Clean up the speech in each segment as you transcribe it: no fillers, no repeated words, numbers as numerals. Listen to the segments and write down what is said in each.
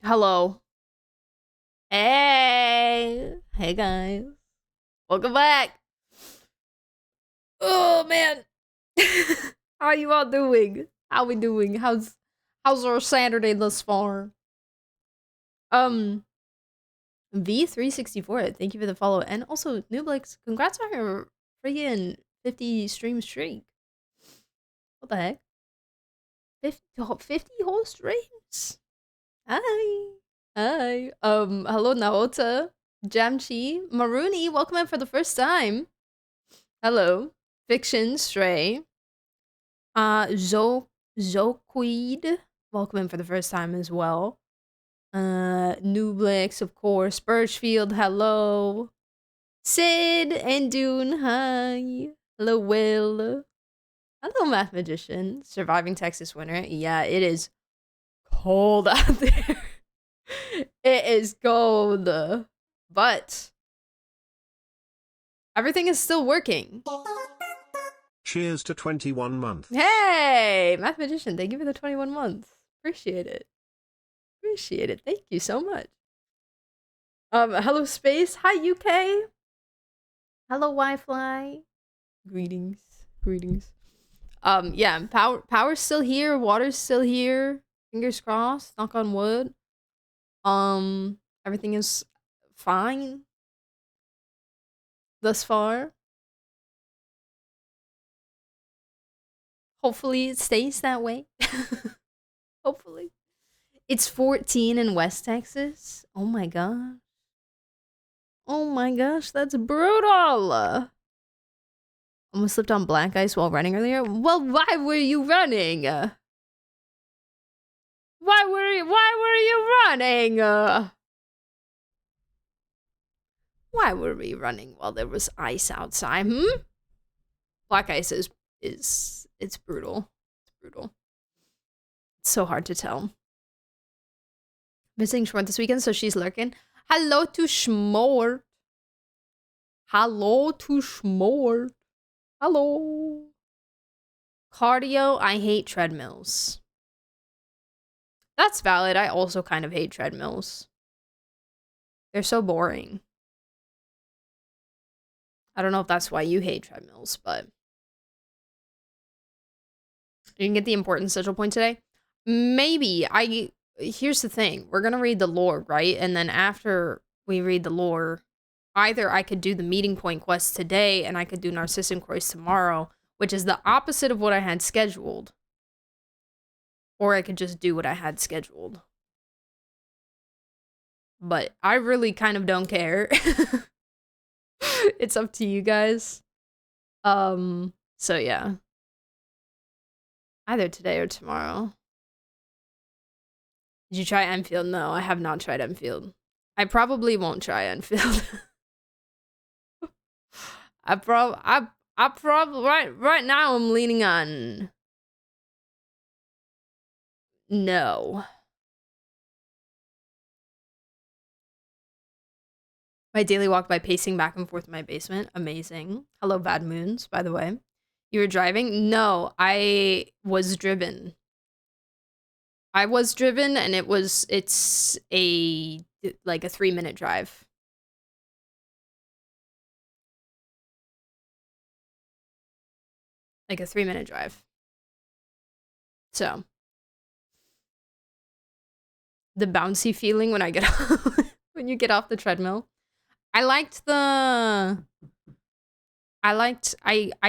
Hello. Hey guys. Welcome back. Oh man. How you all doing? How we doing? How's our Saturday thus far? Um V364, thank you for the follow. And also Nublex, congrats on your friggin' 50 stream streak. What the heck? 50 whole streams? Hi. Hi. Hello Naota, Jamchi, Maruni, welcome in for the first time. Hello. Fiction, Stray. Zoqueed, welcome in for the first time as well. Nublix, of course. Birchfield, hello. Sid and Dune, hi. Hello, Will. Hello, Math Magician. Surviving Texas winter. Yeah, it is cold out there. It is cold. But everything is still working. Cheers to 21 months. Hey, Math Magician, thank you for the 21 months. Appreciate it. Appreciate it. Thank you so much. Hello Space. Hi UK. Hello Wi-Fi. Greetings. Greetings. Yeah, power's still here, water's still here. Fingers crossed, knock on wood. Everything is fine thus far. Hopefully it stays that way. Hopefully. It's 14 in West Texas. Oh my god. Oh my gosh, that's brutal. Almost slipped on black ice while running earlier. Well, why were you running? Why were you running? Why were we running while there was ice outside? Black ice is it's brutal. It's brutal. It's so hard to tell. Visiting Schmort this weekend, so she's lurking. Hello to Schmort. Hello to Schmort. Hello. Cardio, I hate treadmills. That's valid. I also kind of hate treadmills. They're so boring. I don't know if that's why you hate treadmills, but you can get the important sigil point today. Maybe. Here's the thing. We're gonna read the lore, right? And then after we read the lore, either I could do the meeting point quest today and I could do Narcissan Croix tomorrow, which is the opposite of what I had scheduled. Or I could just do what I had scheduled. But I really kind of don't care. It's up to you guys. So yeah. Either today or tomorrow. Did you try Enfield? No, I have not tried Enfield. I probably won't try Enfield. right now I'm leaning on no. My daily walk by pacing back and forth in my basement. Amazing. Hello, Bad Moons, by the way. You were driving? No, I was driven. I was driven and it's a like a 3-minute drive. Like a 3-minute drive. So the bouncy feeling when I get when you get off the treadmill. I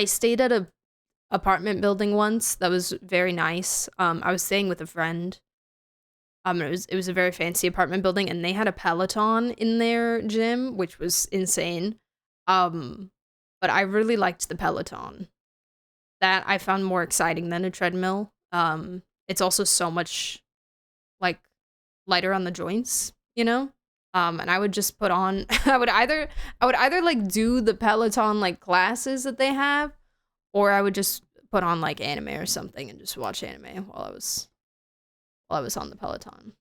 stayed at a apartment building once that was very nice. I was staying with a friend. It was a very fancy apartment building and they had a Peloton in their gym, which was insane. But I really liked the Peloton. That I found more exciting than a treadmill. It's also so much like lighter on the joints, you know? And I would just put on I would either like do the Peloton like classes that they have, or I would just put on like anime or something and just watch anime while I was on the Peloton.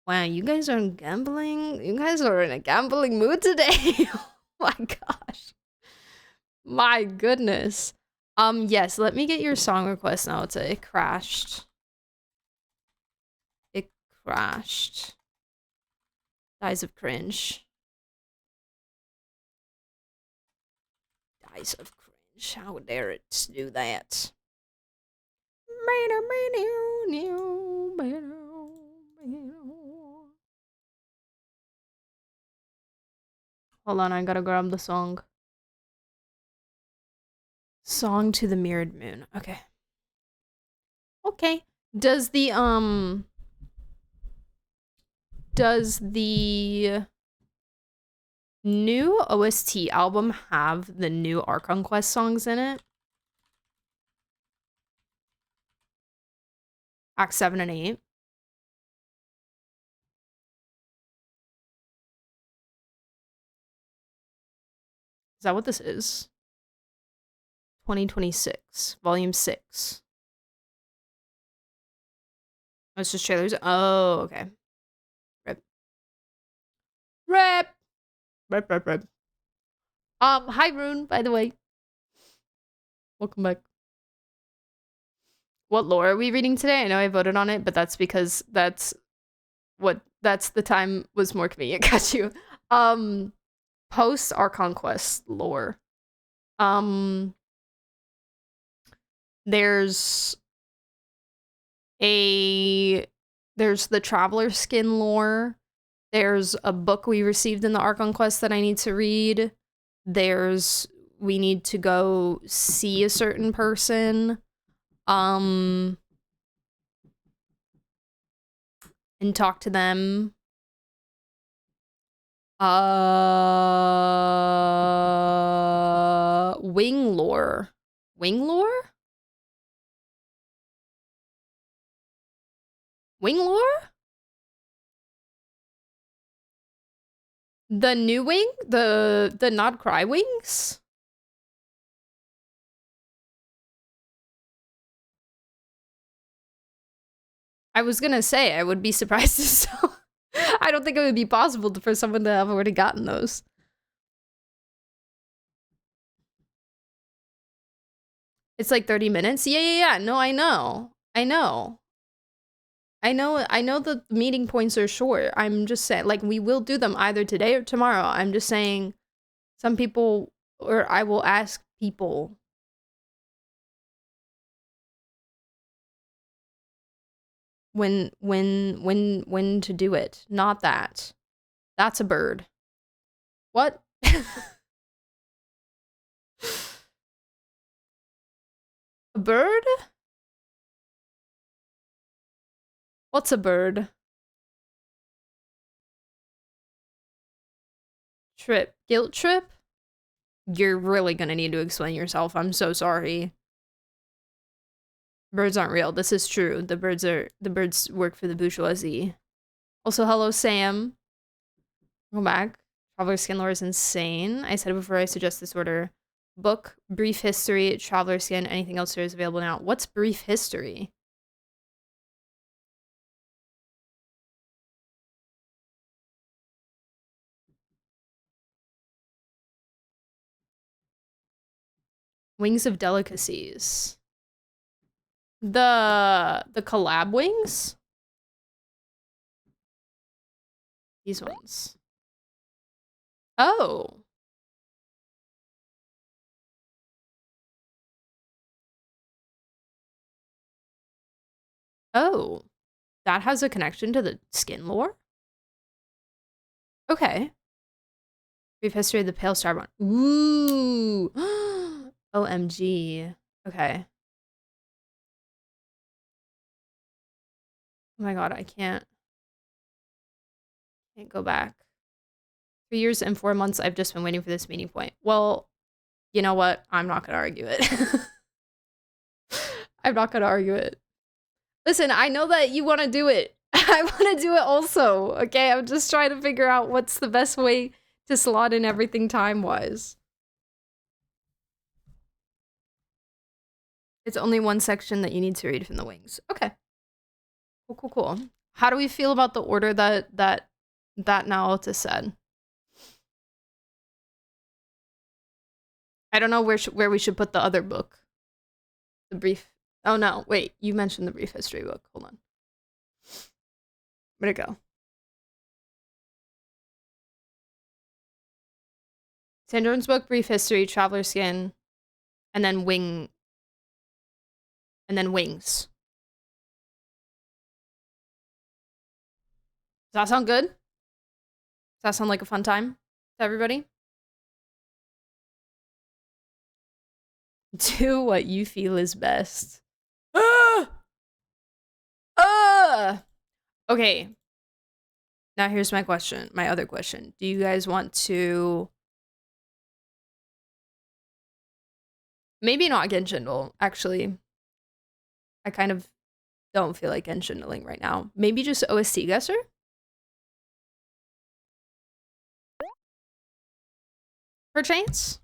Wow, you guys are gambling? You guys are in a gambling mood today. Oh my gosh. My goodness. Yes, let me get your song request now. It crashed. It crashed. Dies of cringe. Dies of cringe. How dare it do that? Hold on, I gotta grab the song. Song to the Mirrored Moon. Okay. Okay. Does the new OST album have the new Archon Quest songs in it? Act 7 and 8. Is that what this is? 2026, Volume 6. Oh, it's just trailers. Oh, okay. Rip. Rip! Rip, rip, rip. Hi, Rune, by the way. Welcome back. What lore are we reading today? I know I voted on it, but that's because that's the time was more convenient. Got you. Post Archon Quest lore. There's the Traveler Skin lore. There's a book we received in the Archon Quest that I need to read. We need to go see a certain person. And talk to them. Wing lore. Wing lore? Wing lore? The new wing? The not cry wings? I was gonna say, I would be surprised if so. I don't think it would be possible for someone to have already gotten those. It's like 30 minutes? Yeah. No, I know. I know the meeting points are short. I'm just saying, like, we will do them either today or tomorrow. I'm just saying some people, or I will ask people when to do it. Not that. That's a bird. What? A bird? What's a bird? Trip. Guilt trip? You're really gonna need to explain yourself. I'm so sorry. Birds aren't real. This is true. The birds work for the bourgeoisie. Also, hello, Sam. Go back. Traveler Skin lore is insane. I said it before, I suggest this order. Book, Brief History, Traveler Skin, anything else there is available now. What's Brief History? Wings of Delicacies. The collab wings? These ones. Oh. Oh. That has a connection to the skin lore? Okay. Brief History of the Pale Starborn. Ooh. OMG. Okay. Oh my god, I can't go back. 3 years and 4 months, I've just been waiting for this meeting point. Well, you know what? I'm not gonna argue it. I'm not gonna argue it. Listen, I know that you want to do it. I want to do it also, okay? I'm just trying to figure out what's the best way to slot in everything time-wise. It's only one section that you need to read from the wings. Okay. Cool. How do we feel about the order that Naota said? I don't know where we should put the other book. The brief. Oh no, wait. You mentioned the brief history book. Hold on. Where'd it go? Sandrone's book, Brief History, Traveler Skin, and then Wings. Does that sound good? Does that sound like a fun time to everybody? Do what you feel is best. Okay. Now here's my question. My other question. Do you guys want to... Maybe not Genshin, actually. I kind of don't feel like Genshin right now. Maybe just OST guesser? Perchance?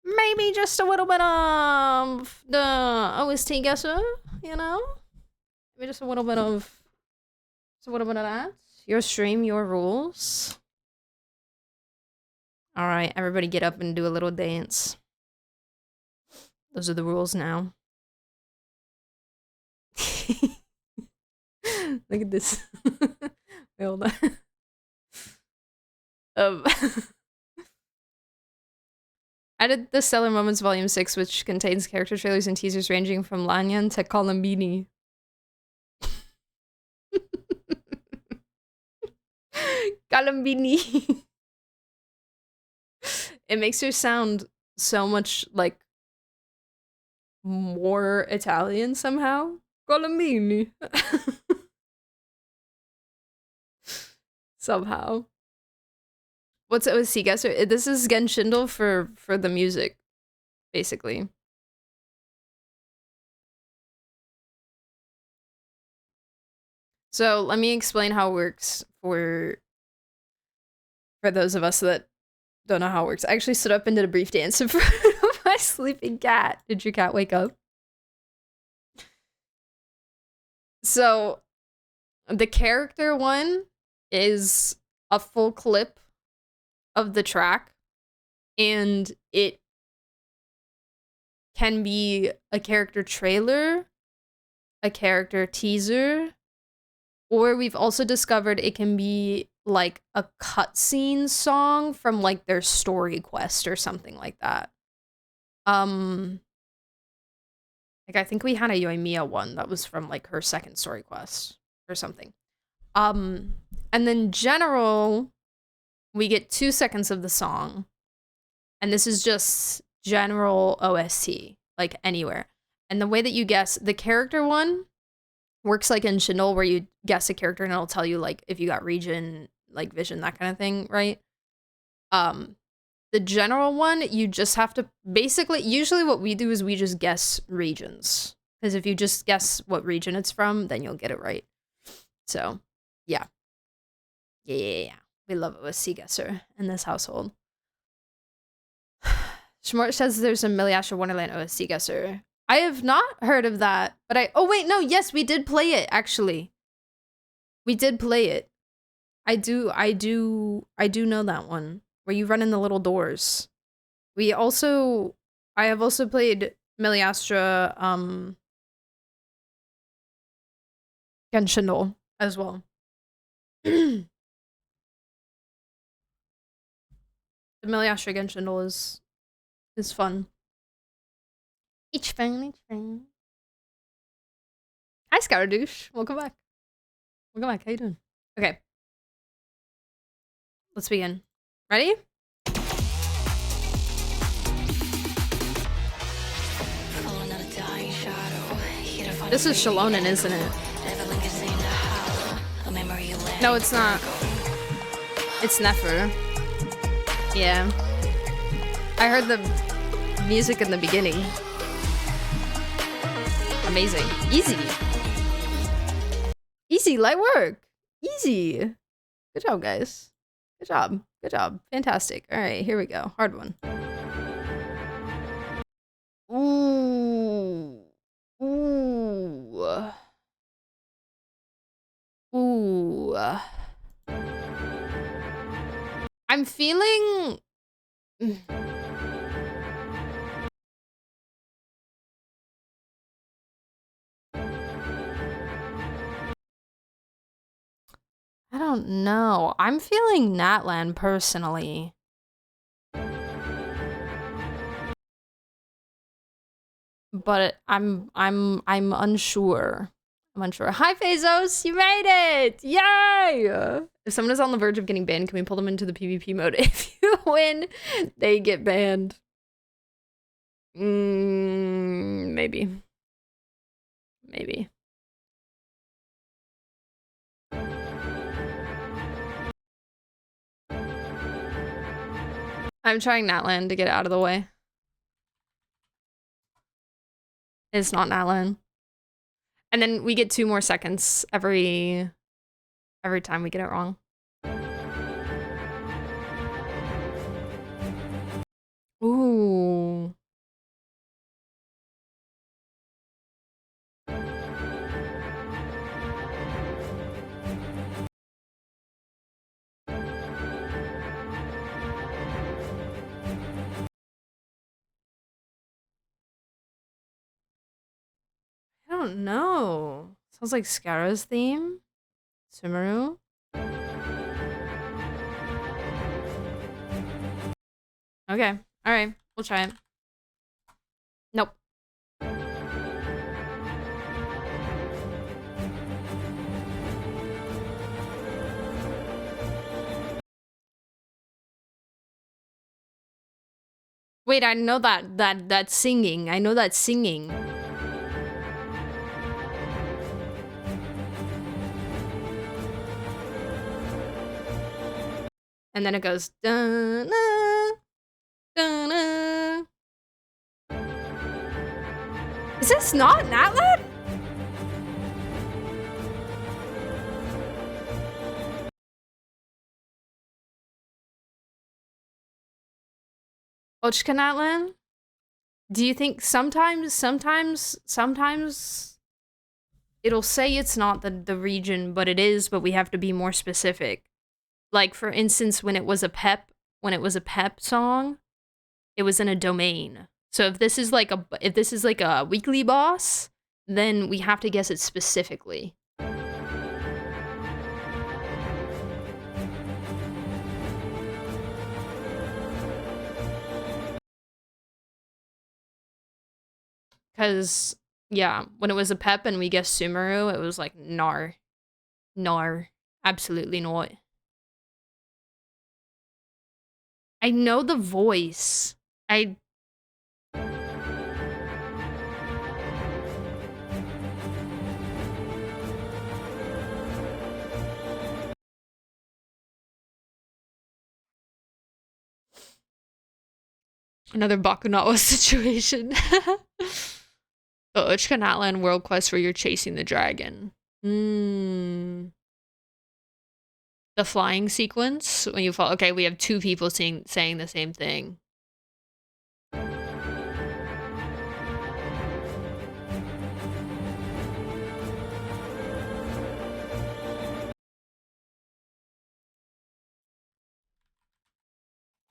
Maybe just a little bit of the OST guesser, you know? Maybe just a little bit of that. Your stream, your rules. All right, everybody get up and do a little dance. Those are the rules now. Look at this. Wait, hold on. Added the Stellar Moments Volume 6, which contains character trailers and teasers ranging from Lanyan to Columbini. Columbini. It makes her sound so much, like, more Italian somehow. Columbini. Somehow. What's OSC guesser? This is Genshin for the music, basically. So let me explain how it works for those of us that don't know how it works. I actually stood up and did a brief dance in front of my sleeping cat. Did your cat wake up? So the character one is a full clip of the track, and it can be a character trailer, a character teaser, or we've also discovered it can be like a cutscene song from like their story quest or something like that. Like I think we had a Yoimiya one that was from like her second story quest or something. And then general, we get 2 seconds of the song, and this is just general OST, like anywhere. And the way that you guess, the character one works like in Shindle, where you guess a character and it'll tell you like if you got region, like vision, that kind of thing, right? The general one, you just have to basically, usually what we do is we just guess regions, because if you just guess what region it's from, then you'll get it right. So yeah. We love OSC guesser in this household. Schmort says there's a Miliasha Wonderland OSC guesser. I have not heard of that, but oh wait, no, yes, we did play it, actually. We did play it. I do know that one, where you run in the little doors. I have also played Miliastra, Genshin as well. The Miliastra Genshin is fun. Each fan. Hi, Scaradouche. Welcome back. How you doing? Okay. Let's begin. Ready? This is Shalonen, isn't it? No, it's not. It's Nefer. Yeah. I heard the music in the beginning. Amazing. Easy. Easy, light work. Easy. Good job, guys. Good job. Good job. Fantastic. All right, here we go. Hard one. Ooh. Ooh. Ooh. I'm feeling... I don't don't know. I'm feeling Natland personally. But I'm unsure. I'm unsure. Hi, Phazos! You made it! Yay! If someone is on the verge of getting banned, can we pull them into the PvP mode? If you win, they get banned. Maybe. Maybe. I'm trying Natland to get out of the way. It's not Natland. And then we get 2 more seconds every time we get it wrong. Ooh. I don't know. Sounds like Scarra's theme. Sumeru. Okay. Alright. We'll try it. Nope. Wait, I know that singing. I know that singing. And then it goes dun, dun, dun. Is this not Natland? Ochka Natland? Do you think sometimes it'll say it's not the region, but it is, but we have to be more specific. Like, for instance, when it was a pep song, it was in a domain. So if this is like a weekly boss, then we have to guess it specifically. Because, yeah, when it was a pep and we guessed Sumeru, it was like, nar. Nar. Absolutely not. I know the voice. Another Bakunawa situation. The Uchka Natland world quest where you're chasing the dragon. The flying sequence when you fall. Okay, we have 2 people saying the same thing.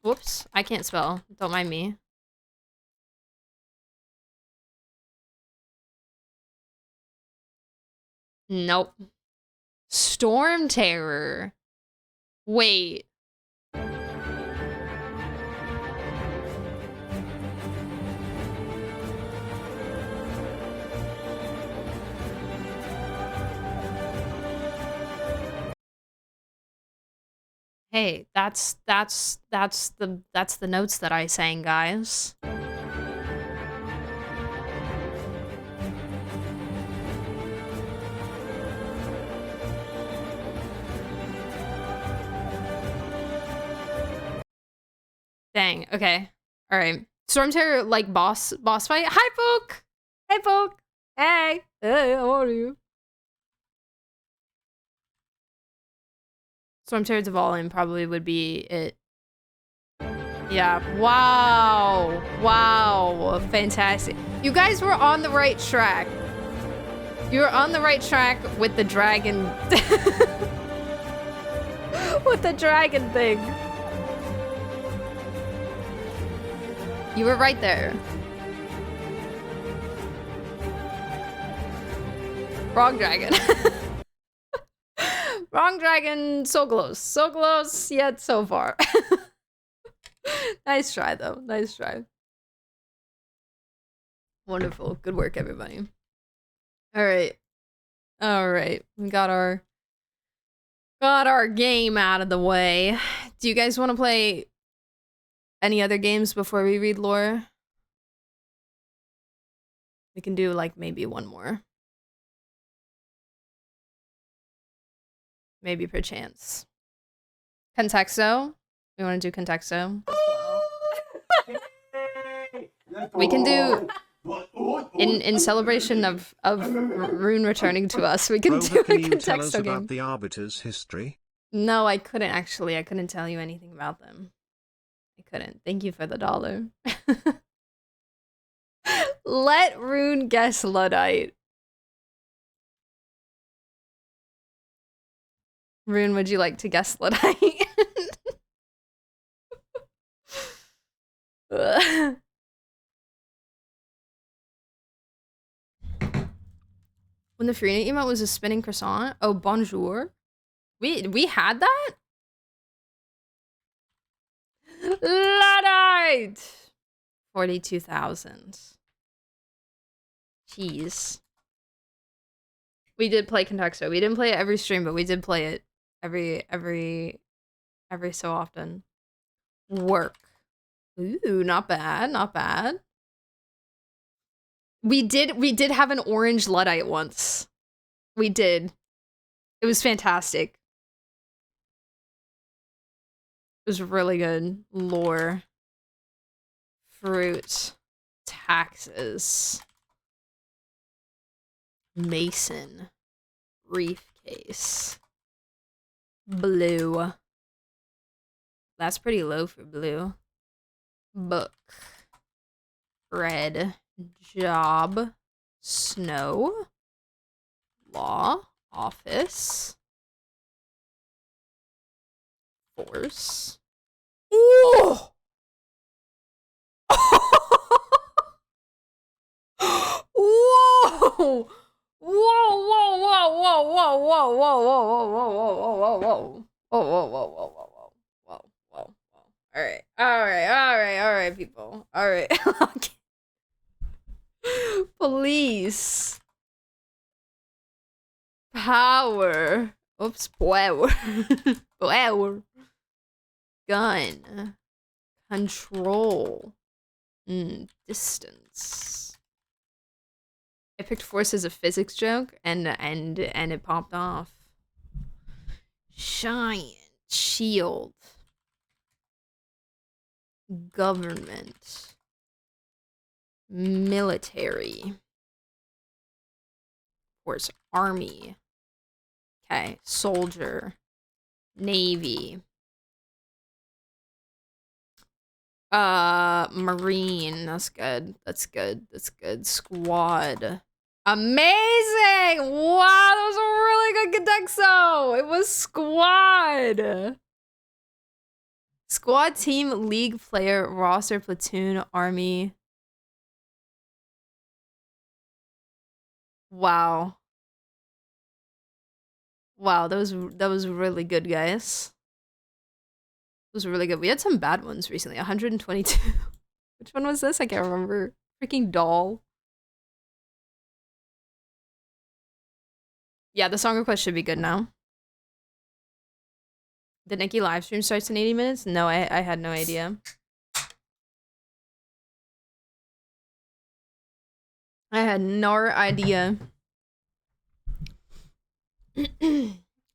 Whoops, I can't spell. Don't mind me. Nope. Storm Terror. Wait. Hey, that's the notes that I sang, guys. Dang, okay. Alright. Storm Terror, like, boss fight? Hi, Poke! Hey, Poke! Hey! Hey, how are you? Storm Terror Devolin probably would be it. Yeah. Wow. Wow. Fantastic. You guys were on the right track. You were on the right track with the dragon. With the dragon thing. You were right there. Wrong dragon. Wrong Wrong dragon. So close. So close, yet so far. Nice try, though. Nice try. Wonderful. Good work, everybody. Alright. Alright. We got our game out of the way. Do you guys want to play any other games before we read lore? We can do, like, maybe one more. Maybe perchance. Contexto? We want to do Contexto as well. We can do in celebration of Rune returning to us. We can Rover, do a can you tell us Contexto game. about the Arbiter's history? No, I couldn't actually. I couldn't tell you anything about them. I couldn't. Thank you for the $1. Let Rune guess Luddite. Rune, would you like to guess Luddite? When the Freenet emote was a spinning croissant? Oh, bonjour. We had that? Luddite! 42,000. Jeez. We did play Contexto. We didn't play it every stream, but we did play it every so often. Work. Ooh, not bad, not bad. We did have an orange Luddite once. We did. It was fantastic. It was really good. Lore. Fruit. Taxes. Mason. Briefcase. Blue. That's pretty low for blue. Book. Red. Job. Snow. Law. Office. Force. Ooh! Whoa! Whoa, whoa, whoa, whoa, whoa, whoa, whoa, whoa, whoa, whoa, whoa, whoa, whoa. Whoa, whoa, whoa, whoa, whoa, whoa. Whoa, whoa, whoa. Alright, alright, alright, alright, people. Alright. Police. Power. Oops, power. Power. Gun. Control. Distance. I picked force as a physics joke, and it popped off. Giant. Shield. Government. Military. Force. Army. Okay. Soldier. Navy. Marine. That's good. That's good. That's good. Squad. Amazing! Wow, that was a really good Contexto! It was squad! Squad, team, league, player, roster, platoon, army. Wow. Wow, that was really good, guys. It was really good. We had some bad ones recently. 122. Which one was this? I can't remember. Freaking doll. Yeah, the song request should be good now. The Nikki live stream starts in 80 minutes? No, I had no idea. I had no idea.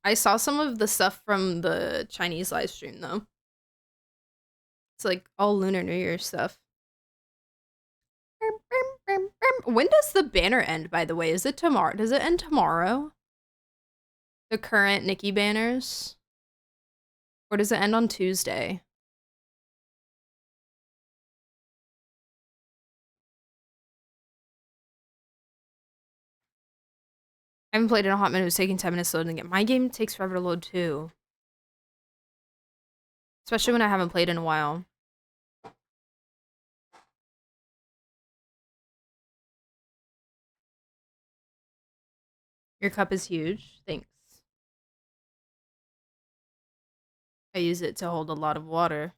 I saw some of the stuff from the Chinese live stream, though. It's like all Lunar New Year stuff. When does the banner end, by the way? Is it tomorrow? Does it end tomorrow? The current Nikki banners? Or does it end on Tuesday? I haven't played in a hot minute. It was taking 10 minutes loading it. My game takes forever to load, too. Especially when I haven't played in a while. Your cup is huge. Thanks. I use it to hold a lot of water.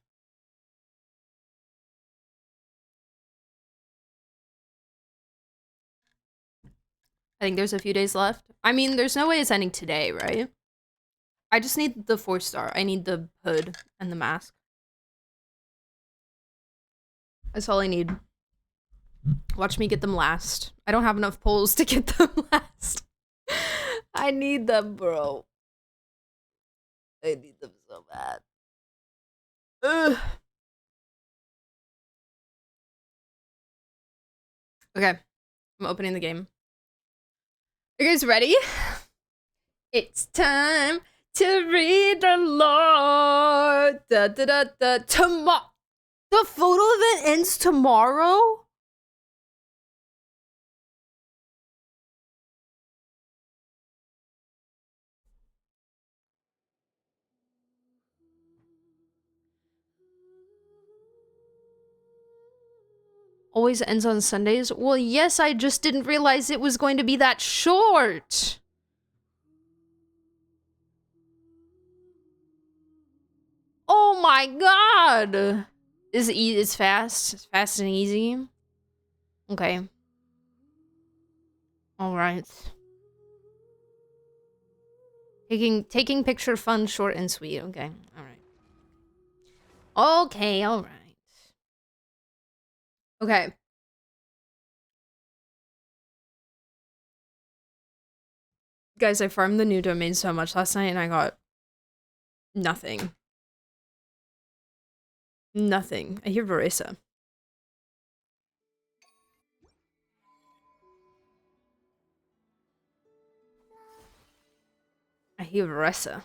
I think there's a few days left. I mean, there's no way it's ending today, right? I just need the 4-star. I need the hood and the mask. That's all I need. Watch me get them last. I don't have enough poles to get them last. I need them, bro. I need them so bad. Ugh. Okay. I'm opening the game. Are you guys ready? It's time to read the Lord. Da da da da. Tomorrow. The photo event ends tomorrow? Always ends on Sundays? Well, yes, I just didn't realize it was going to be that short. Oh my god! It's fast. It's fast and easy. Okay. Alright. Taking picture fun, short and sweet. Okay. Alright. Okay, alright. Okay. Guys, I farmed the new domain so much last night and I got nothing. Nothing. I hear Varesa. I hear Varesa.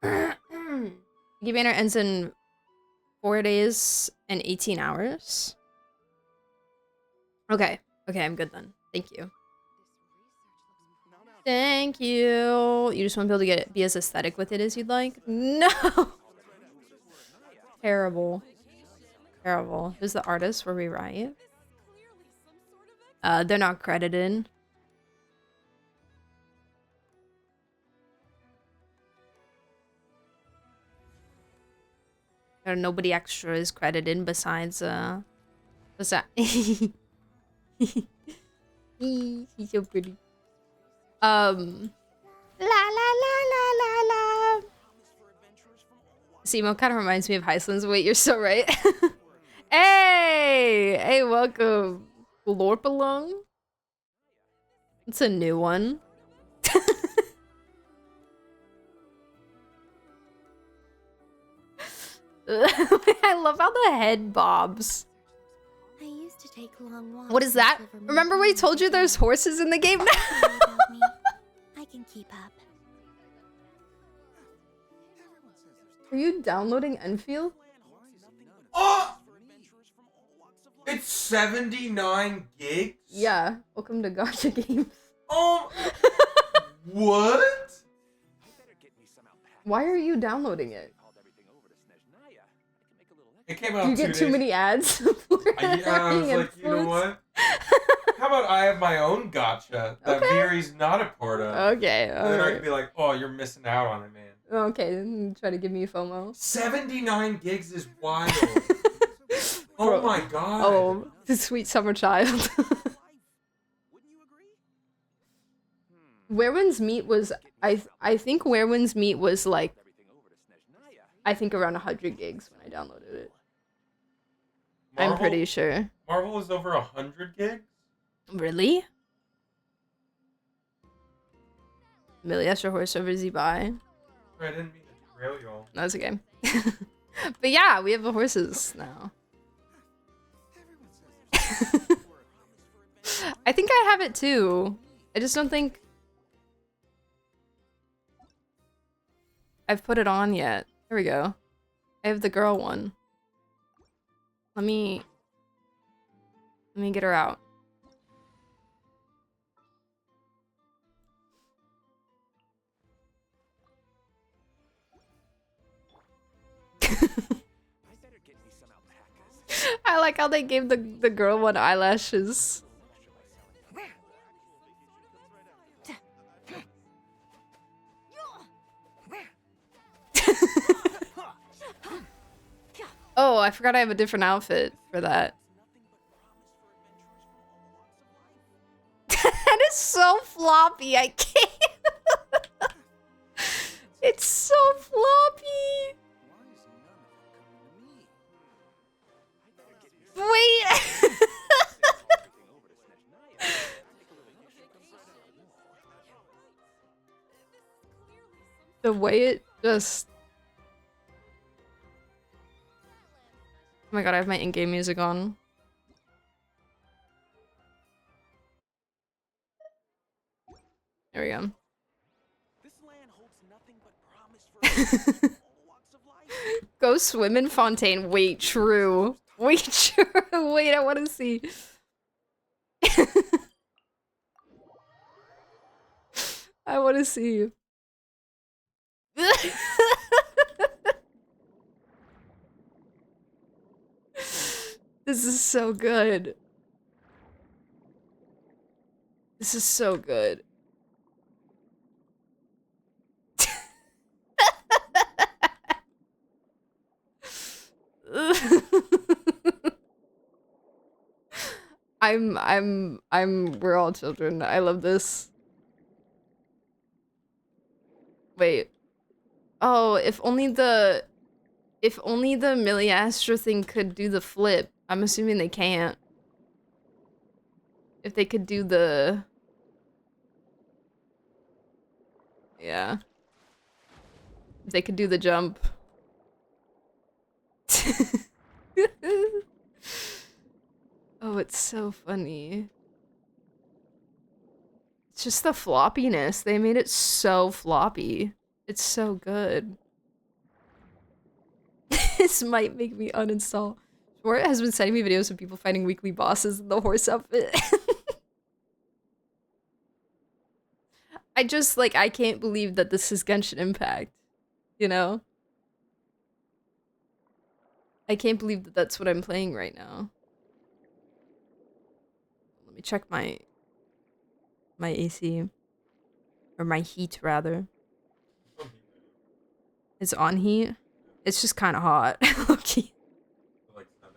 Game banner ends in 4 days and 18 hours. Okay. Okay, I'm good then. Thank you. Thank you. You just want to be able to be as aesthetic with it as you'd like? No! Terrible. Terrible. Who's the artist where we write? They're not credited. Nobody extra is credited besides, what's that? He's so pretty. La la la la la la. Simo kind of reminds me of Heisland's. Wait, you're so right. Hey! Hey, welcome. Glorpalung? It's a new one. I love how the head bobs. I used to take long walks. What is that? Remember we told you there's horses in the game now? I can keep up. Are you downloading Enfield? Oh! It's 79 gigs? Yeah. Welcome to Gacha Games. Oh! What? Why are you downloading it? It came out Do you 2 get days. too many ads? I was like, you know what? How about I have my own gotcha that Viri's not a part of? Okay, And then I alright. could be like, oh, you're missing out on it, man. Okay, then try to give me FOMO. 79 gigs is wild. Oh Bro. my god. Oh, the sweet summer child. Werewin's Meat was, I think Werewin's Meat was like, I think around 100 gigs when I downloaded it. I'm pretty sure. Marvel is over 100 gigs? Really? Millie Esther horse over Z-Buy. I didn't mean to derail y'all. That's okay. But yeah, we have the horses now. I think I have it too. I just don't think I've put it on yet. There we go. I have the girl one. Let me get her out. I like how they gave the girl one eyelashes. Oh, I forgot I have a different outfit for that. That is so floppy. I can't. It's so floppy. Wait. The way it just... Oh my god, I have my in-game music on. There we go. Go swim in Fontaine. Wait, true. Wait, true. Wait, I want to see. I want to see. This is so good. This is so good. we're all children. I love this. Wait. Oh, if only the Millie Astra thing could do the flip. I'm assuming they can't. If they could do the... Yeah. If they could do the jump. Oh, it's so funny. It's just the floppiness. They made it so floppy. It's so good. This might make me uninstall. Short has been sending me videos of people fighting weekly bosses in the horse outfit. I just, like, I can't believe that this is Genshin Impact. You know? I can't believe that that's what I'm playing right now. Let me check my AC. Or my heat, rather. It's on heat? It's just kind of hot. Okay. Like 7.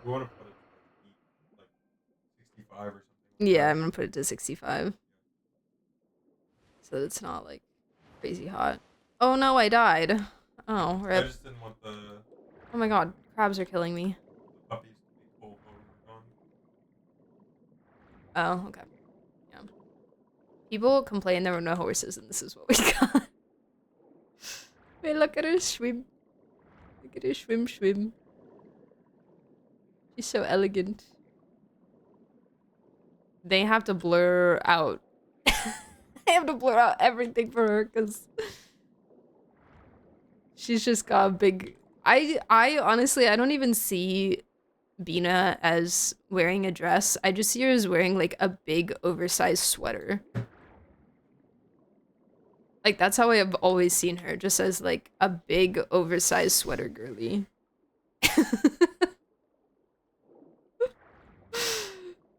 You want to put it like 65 or something? Yeah, I'm gonna put it to 65. So that it's not, like, crazy hot. Oh no, I died. Oh, rip. I just didn't want the Oh my god, crabs are killing me. puppies to be full gone. Oh, okay. Yeah. People complain there were no horses, and this is what we got. Wait, look at her swim. Look at her swim. She's so elegant. They have to blur out. They have to blur out everything for her, because she's just got a big... I honestly, I don't even see Bina as wearing a dress. I just see her as wearing, like, a big, oversized sweater. Like, that's how I have always seen her, just as, like, a big, oversized sweater girly.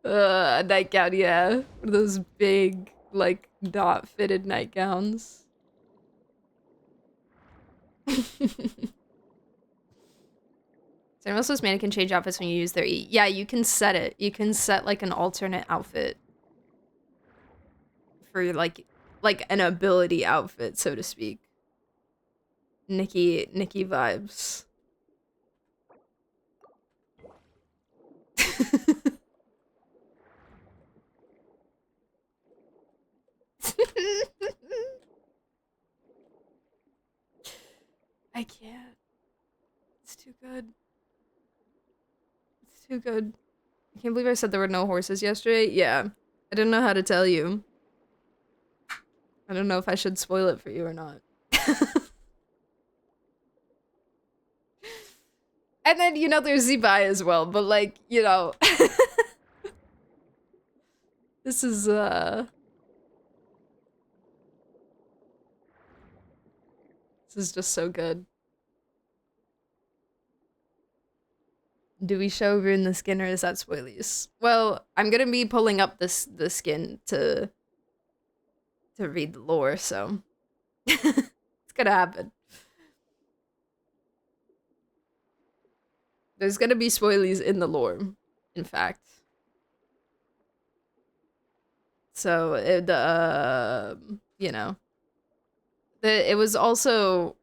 A nightgown, yeah. One of those big, like, dot-fitted nightgowns. Someone else's mannequin change outfits when you use their E. Yeah, you can set it. You can set, like, an alternate outfit. For, like an ability outfit, so to speak. Nikki vibes. I can't. It's too good. It's too good. I can't believe I said there were no horses yesterday. Yeah. I didn't know how to tell you. I don't know if I should spoil it for you or not. And then, you know, there's Zibai as well, but, like, you know. This is, This is just so good. Do we show Rune the skin, or is that spoilies? Well, I'm gonna be pulling up the skin to read the lore, so it's gonna happen. There's gonna be spoilies in the lore, in fact. So it, you know, it was also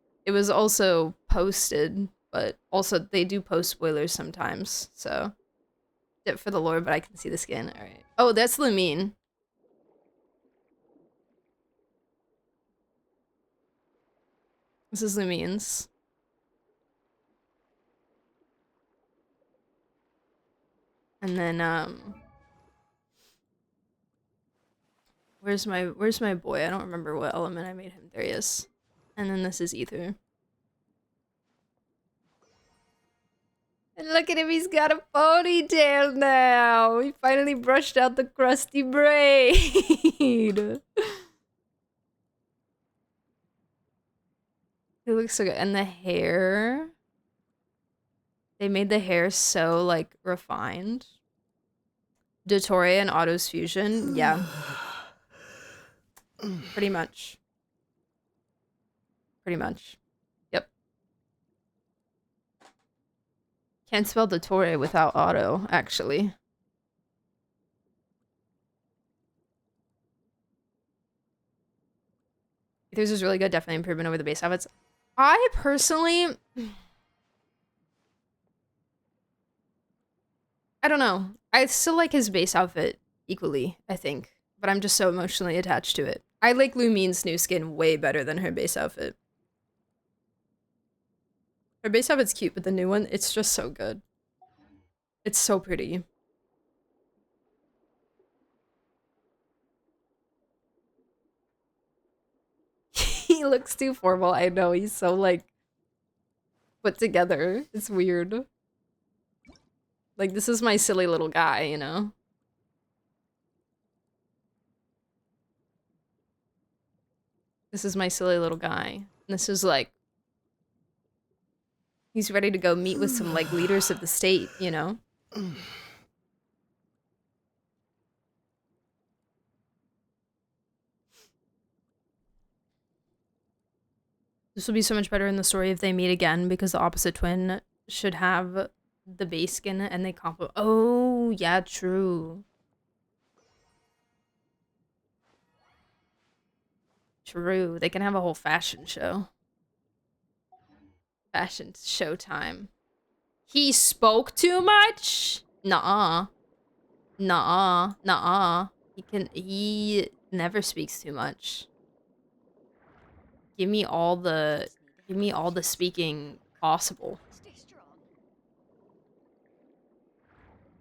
posted, but also they do post spoilers sometimes. So it for the lore, but I can see the skin. All right. Oh, that's Lumine. This is Lumine's. And then where's my boy? I don't remember what element I made him. There he is. And then this is Ether. And look at him, he's got a ponytail now. He finally brushed out the crusty braid. He looks so good. And the hair. They made the hair so, like, refined. Dotoria and Otto's fusion. Yeah. Pretty much. Pretty much. Yep. Can't spell Dotoria without Otto, actually. Ethers is really good. Definitely improvement over the base outfits. I personally... I don't know. I still like his base outfit equally, I think. But I'm just so emotionally attached to it. I like Lumine's new skin way better than her base outfit. Her base outfit's cute, but the new one, it's just so good. It's so pretty. He looks too formal. I know, he's so, like, put together. It's weird. Like, this is my silly little guy, you know? This is my silly little guy. This is, like... He's ready to go meet with some, like, leaders of the state, you know? This will be so much better in the story if they meet again, because the opposite twin should have the base skin and they comp. Oh, yeah, true. True. They can have a whole fashion show. Fashion show time. He spoke too much? Nuh-uh. Nuh-uh. Nuh-uh. He never speaks too much. Give me all the speaking possible.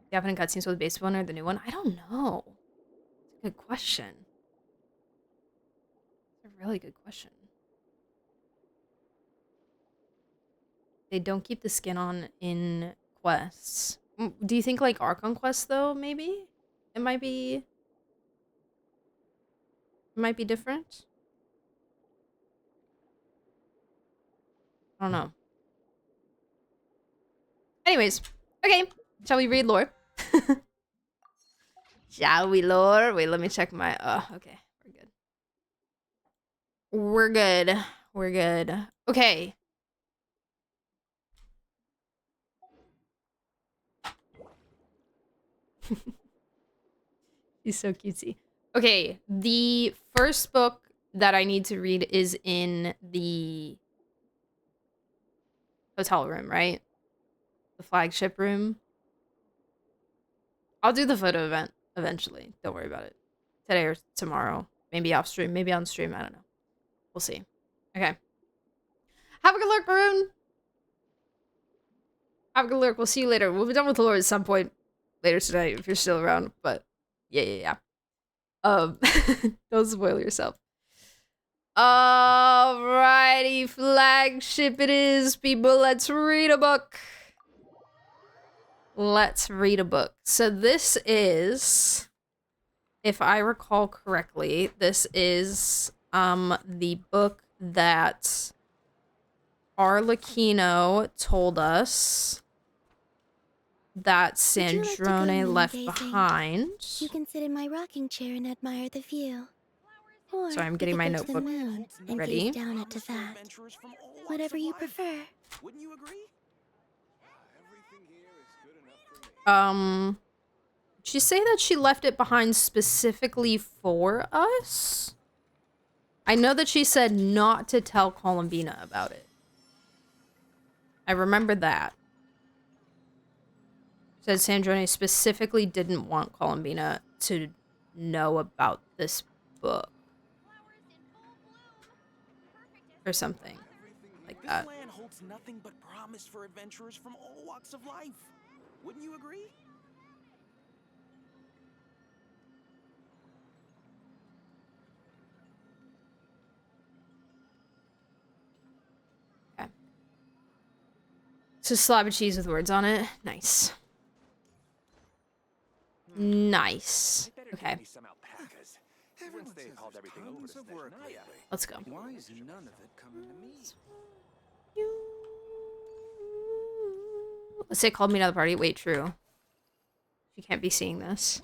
You have any cutscenes with the base one or the new one? I don't know. It's a good question. It's a really good question. They don't keep the skin on in quests. Do you think like Archon quests though, maybe? It might be different. I don't know. Anyways, okay. Shall we read lore? Shall we lore? Wait, let me check my okay. We're good. We're good. Okay. He's so cutesy. Okay, the first book that I need to read is in the hotel room, right? The flagship room. I'll do the photo event eventually. Don't worry about it. Today or tomorrow. Maybe off stream. Maybe on stream. I don't know. We'll see. Okay. Have a good lurk, Maroon. Have a good lurk. We'll see you later. We'll be done with the lore at some point later tonight if you're still around. But yeah. Don't spoil yourself. Alrighty, flagship it is, people. Let's read a book. Let's read a book. So this is, if I recall correctly, this is the book that Arlecchino told us that Sandrone left behind. You can sit in my rocking chair and admire the view. Or Sorry, I'm you getting could my go to the notebook moon and ready. gaze down at that. Whatever you prefer. Wouldn't you agree? Did she say that she left it behind specifically for us? I know that she said not to tell Columbina about it. I remember that. Said Sandrone specifically didn't want Columbina to know about this book. Or something like that. This land holds nothing but promise for adventurers from all walks of life. Wouldn't you agree? Okay. So slab of cheese with words on it. Nice. Nice. Okay. Let's go. Why is none of it coming to me? Let's say called me to the party. Wait, true. She can't be seeing this.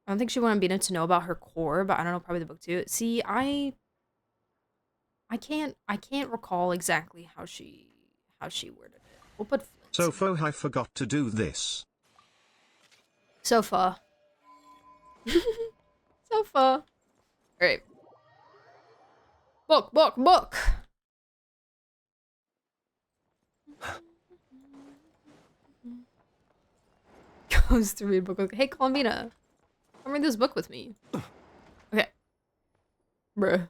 I don't think she wanted Bina to know about her core, but I don't know, probably the book too. See, I can't recall exactly how she worded it. We'll put Sofo, I forgot to do this. Sofa. Sofa. Alright. Book. Goes to read a book with, hey, Columbina, come read this book with me. Okay. Bruh.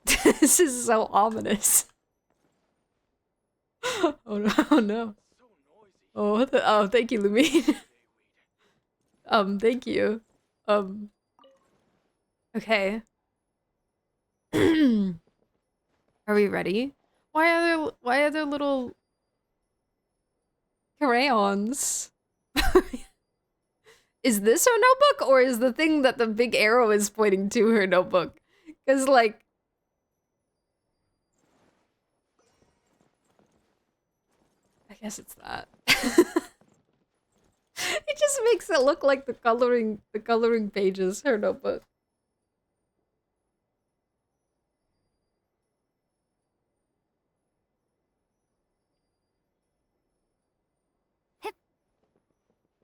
This is so ominous. Oh no, oh no. Oh, thank you, Lumine. Thank you. Okay. Are we ready? Why are there little crayons? Is this her notebook, or is the thing that the big arrow is pointing to her notebook? Because, like... I guess it's that. It just makes it look like the coloring page is her notebook.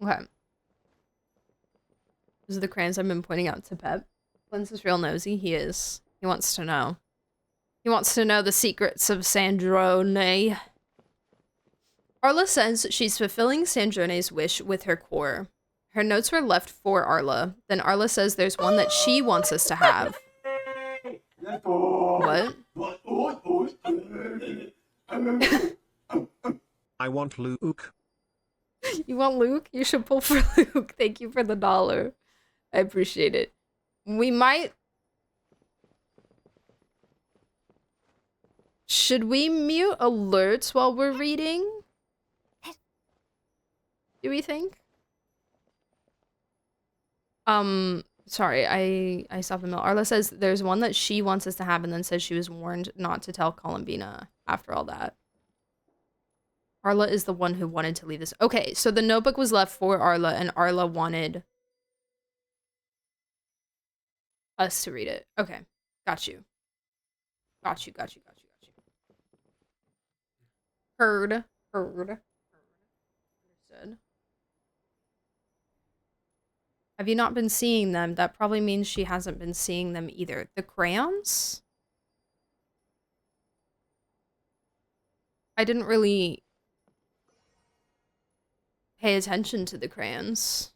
Okay. These are the crayons I've been pointing out to Pep. Lynn's is real nosy. He is. He wants to know. He wants to know the secrets of Sandrone. Arla says she's fulfilling Sandrone's wish with her core. Her notes were left for Arla. Then Arla says there's one that she wants us to have. What? I want Luke. You want Luke? You should pull for Luke. Thank you for the $1. I appreciate it. We might... Should we mute alerts while we're reading? Do we think? Sorry, I stopped in the middle. Arla says there's one that she wants us to have and then says she was warned not to tell Columbina after all that. Arla is the one who wanted to leave this. Okay, so the notebook was left for Arla and Arla wanted us to read it. Okay, got you. Got you. Heard. Understood. Have you not been seeing them? That probably means she hasn't been seeing them either. The crayons? I didn't really pay attention to the crayons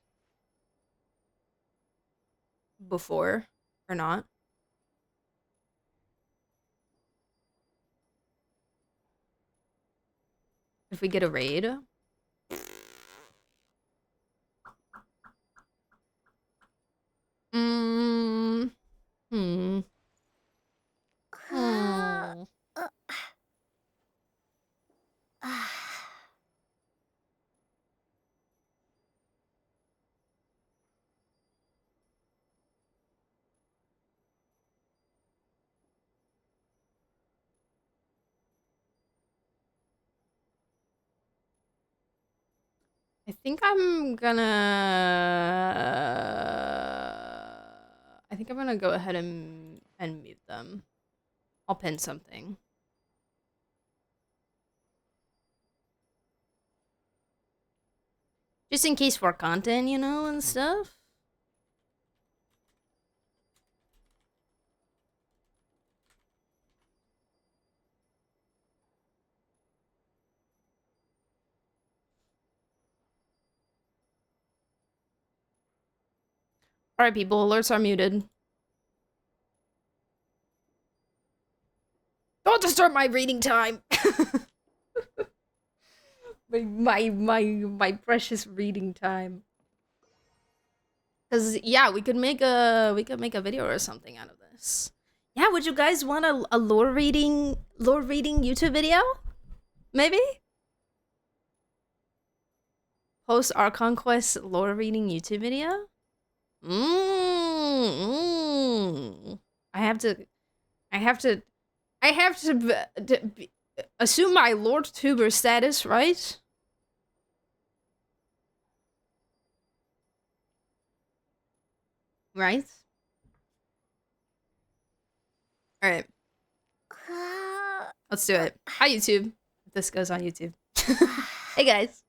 before, or not. If we get a raid. I think I'm gonna go ahead and mute them. I'll pin something. Just in case for content, you know, and stuff. Alright, people, alerts are muted. Don't disturb my reading time! my precious reading time. Cause yeah, we could make a video or something out of this. Yeah, would you guys want a lore reading YouTube video? Maybe? Post Archon Quest lore reading YouTube video? I have to assume my Lord Tuber status, right? Right? Alright. Let's do it. Hi, YouTube. This goes on YouTube. Hey, guys.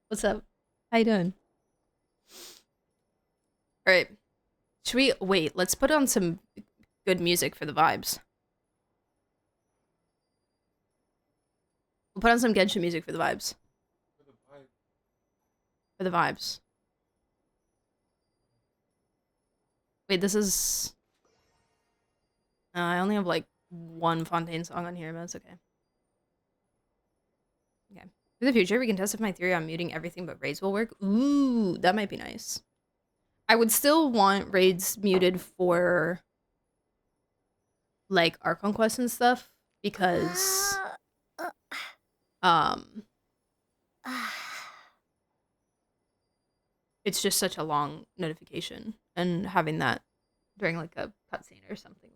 What's up? How you doing? Alright. Should we... Wait, let's put on some good music for the vibes. We'll put on some Genshin music for the vibes. For the vibes. Wait, this is... I only have, like, one Fontaine song on here, but it's okay. Okay. In the future, we can test if my theory on muting everything but raids will work. Ooh, that might be nice. I would still want raids muted for, like, Archon quests and stuff, because... it's just such a long notification, and having that during like a cutscene or something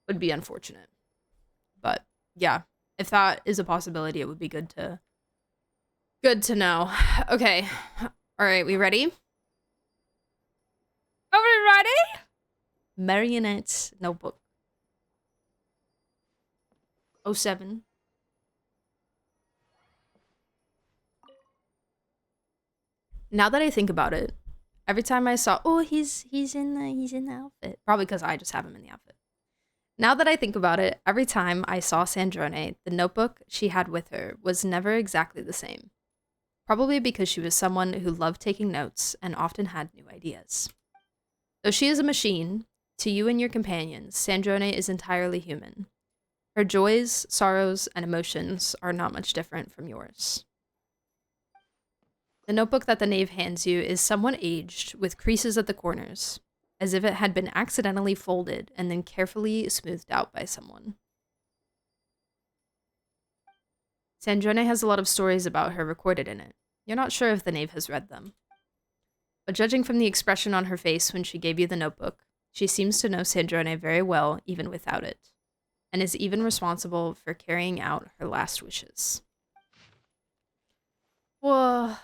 would be unfortunate. But yeah, if that is a possibility, it would be good to know. Okay, all right, we ready? Are we ready? Marionette Notebook 07. Now that I think about it, every time I saw, oh, he's in the outfit. Probably because I just have him in the outfit. Now that I think about it, every time I saw Sandrone, the notebook she had with her was never exactly the same. Probably because she was someone who loved taking notes and often had new ideas. Though she is a machine, to you and your companions, Sandrone is entirely human. Her joys, sorrows, and emotions are not much different from yours. The notebook that the knave hands you is somewhat aged, with creases at the corners, as if it had been accidentally folded and then carefully smoothed out by someone. Sandrone has a lot of stories about her recorded in it. You're not sure if the knave has read them. But judging from the expression on her face when she gave you the notebook, she seems to know Sandrone very well even without it, and is even responsible for carrying out her last wishes. Whoa.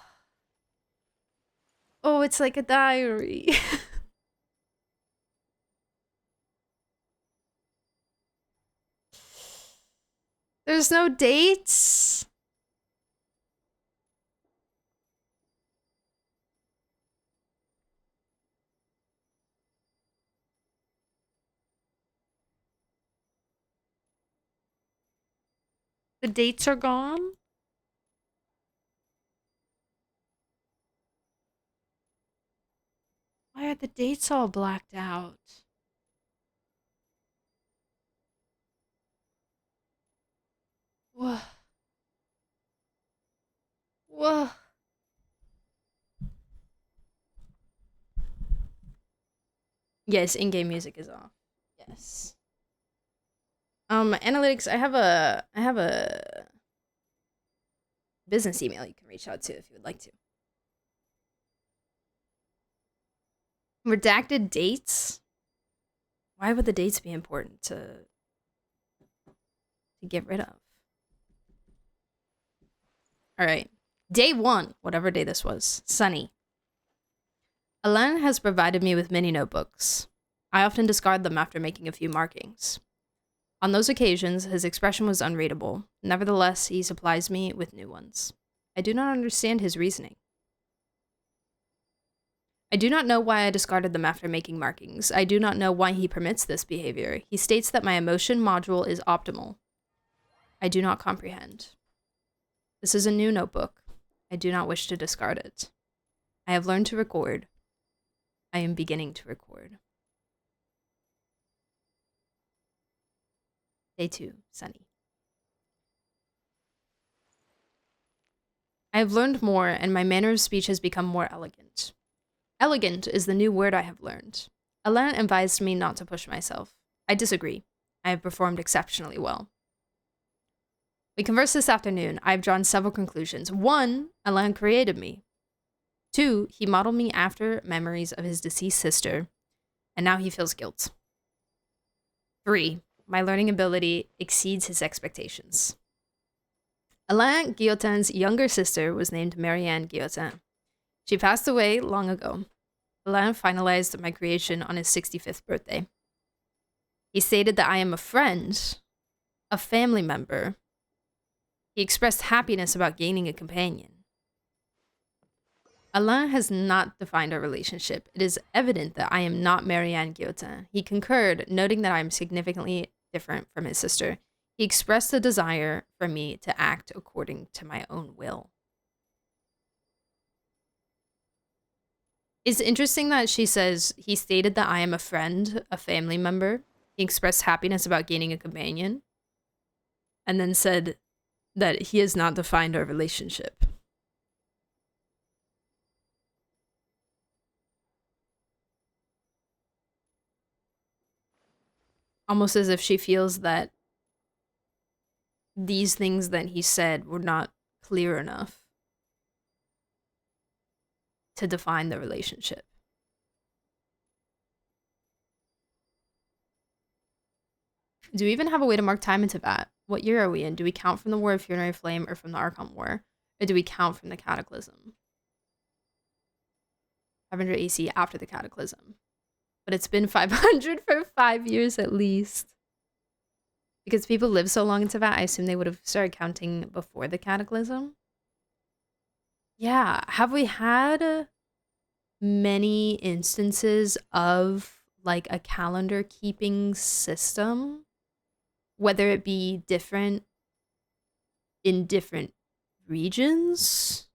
Oh, it's like a diary. There's no dates? The dates are gone? Why are the dates all blacked out? Whoa. Whoa. Yes, in-game music is off. Yes. Analytics, I have a business email you can reach out to if you would like to. Redacted dates? Why would the dates be important to get rid of? Alright. Day 1, whatever day this was. Sunny. Alain has provided me with many notebooks. I often discard them after making a few markings. On those occasions, his expression was unreadable. Nevertheless, he supplies me with new ones. I do not understand his reasoning. I do not know why I discarded them after making markings. I do not know why he permits this behavior. He states that my emotion module is optimal. I do not comprehend. This is a new notebook. I do not wish to discard it. I have learned to record. I am beginning to record. Day 2, Sunny. I have learned more, and my manner of speech has become more elegant. Elegant is the new word I have learned. Alain advised me not to push myself. I disagree. I have performed exceptionally well. We conversed this afternoon. I have drawn several conclusions. 1, Alain created me. 2, he modeled me after memories of his deceased sister, and now he feels guilt. 3, my learning ability exceeds his expectations. Alain Guillotin's younger sister was named Marianne Guillotin. She passed away long ago. Alain finalized my creation on his 65th birthday. He stated that I am a friend, a family member. He expressed happiness about gaining a companion. Alain has not defined our relationship. It is evident that I am not Marianne Guillotin. He concurred, noting that I am significantly different from his sister. He expressed a desire for me to act according to my own will. It's interesting that she says, he stated that I am a friend, a family member. He expressed happiness about gaining a companion. And then said that he has not defined our relationship. Almost as if she feels that these things that he said were not clear enough to define the relationship. Do we even have a way to mark time in Tibet? What year are we in? Do we count from the War of Fury Flame or from the Archon War? Or do we count from the Cataclysm? 500 AC after the Cataclysm. But it's been 500 for 5 years at least. Because people live so long in Tibet, I assume they would have started counting before the Cataclysm. Yeah, have we had many instances of like a calendar keeping system? Whether it be different in different regions?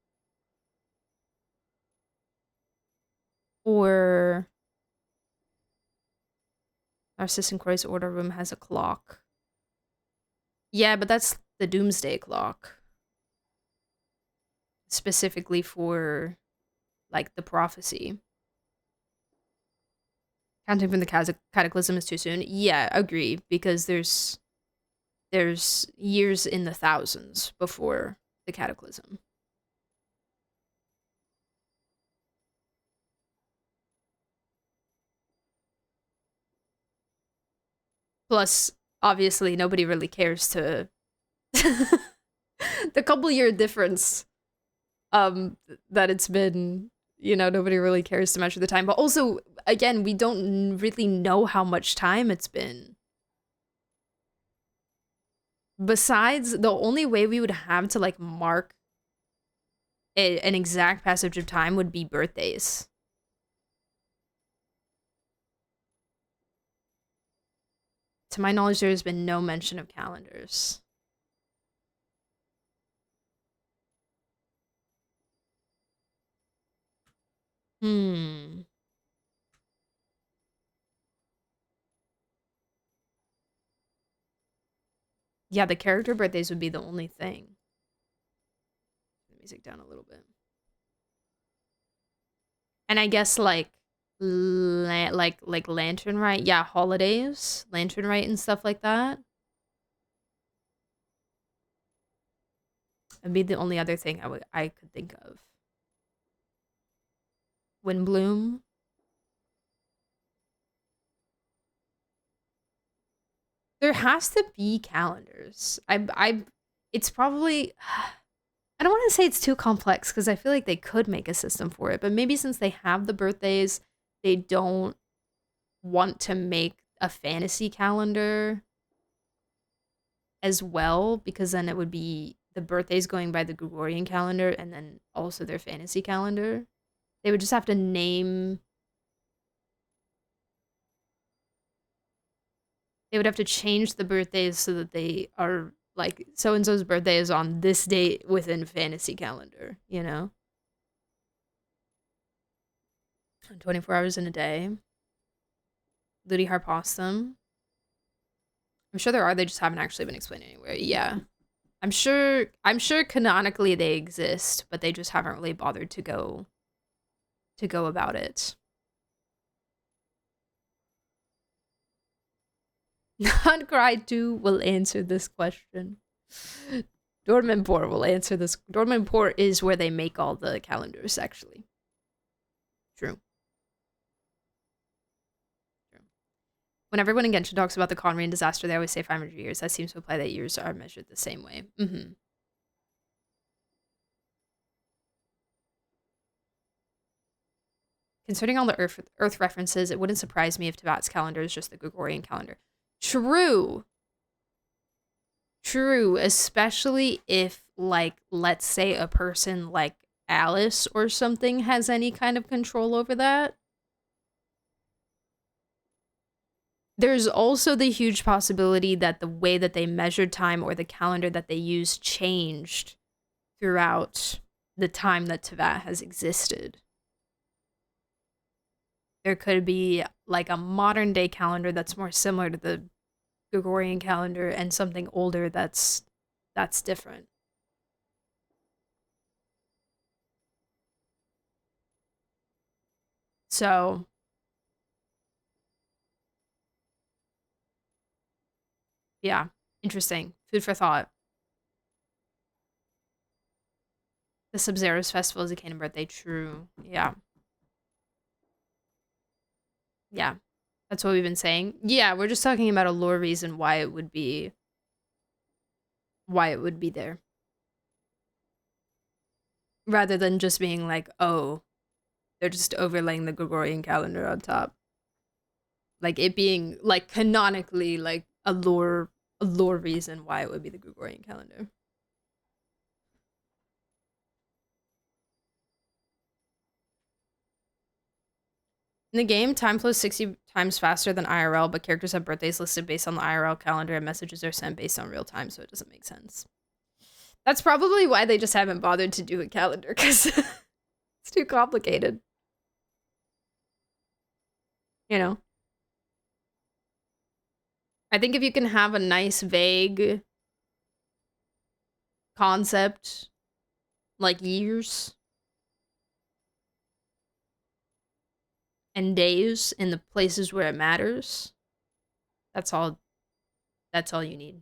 Or Narcissus Croy's order room has a clock. Yeah, but that's the Doomsday Clock. Specifically for, like, the prophecy. Counting from the Cataclysm is too soon. Yeah, agree, because there's years in the thousands before the Cataclysm. Plus, obviously, nobody really cares to... the couple-year difference that it's been, you know, nobody really cares to measure the time. But also, again, we don't really know how much time it's been. Besides, the only way we would have to, like, mark an exact passage of time would be birthdays. To my knowledge, there has been no mention of calendars. Yeah, the character birthdays would be the only thing. The music down a little bit. And I guess like Lantern Rite, yeah, holidays, Lantern Rite and stuff like that. That'd be the only other thing I could think of. Windbloom. There has to be calendars. It's probably, I don't want to say it's too complex because I feel like they could make a system for it, but maybe since they have the birthdays, they don't want to make a fantasy calendar as well, because then it would be the birthdays going by the Gregorian calendar and then also their fantasy calendar. They would just have to name. They would have to change the birthdays so that they are like so and so's birthday is on this date within fantasy calendar, you know? 24 hours in a day. Ludi Harpossum. I'm sure there are, they just haven't actually been explained anywhere. Yeah. I'm sure canonically they exist, but they just haven't really bothered to go about it. Not Cry 2 will answer this question. Dortmundport will answer this. Dortmundport is where they make all the calendars, actually. True. When everyone in Genshin talks about the Conrian disaster, they always say 500 years. That seems to imply that years are measured the same way. Mm-hmm. Considering all the Earth references, it wouldn't surprise me if Tibet's calendar is just the Gregorian calendar. True. True, especially if, like, let's say a person like Alice or something has any kind of control over that. There's also the huge possibility that the way that they measured time or the calendar that they used changed throughout the time that Teyvat has existed. There could be like a modern day calendar that's more similar to the Gregorian calendar and something older that's different. So yeah, interesting. Food for thought. The Sub-Zero's festival is a Canaan birthday. True. Yeah. Yeah. That's what we've been saying. Yeah, we're just talking about a lore reason why it would be there. Rather than just being like, oh, they're just overlaying the Gregorian calendar on top. Like it being like canonically like a lore reason why it would be the Gregorian calendar. In the game, time flows 60 times faster than IRL, but characters have birthdays listed based on the IRL calendar and messages are sent based on real time, so it doesn't make sense. That's probably why they just haven't bothered to do a calendar, because it's too complicated. You know? I think if you can have a nice, vague concept, like years and days in the places where it matters, that's all you need.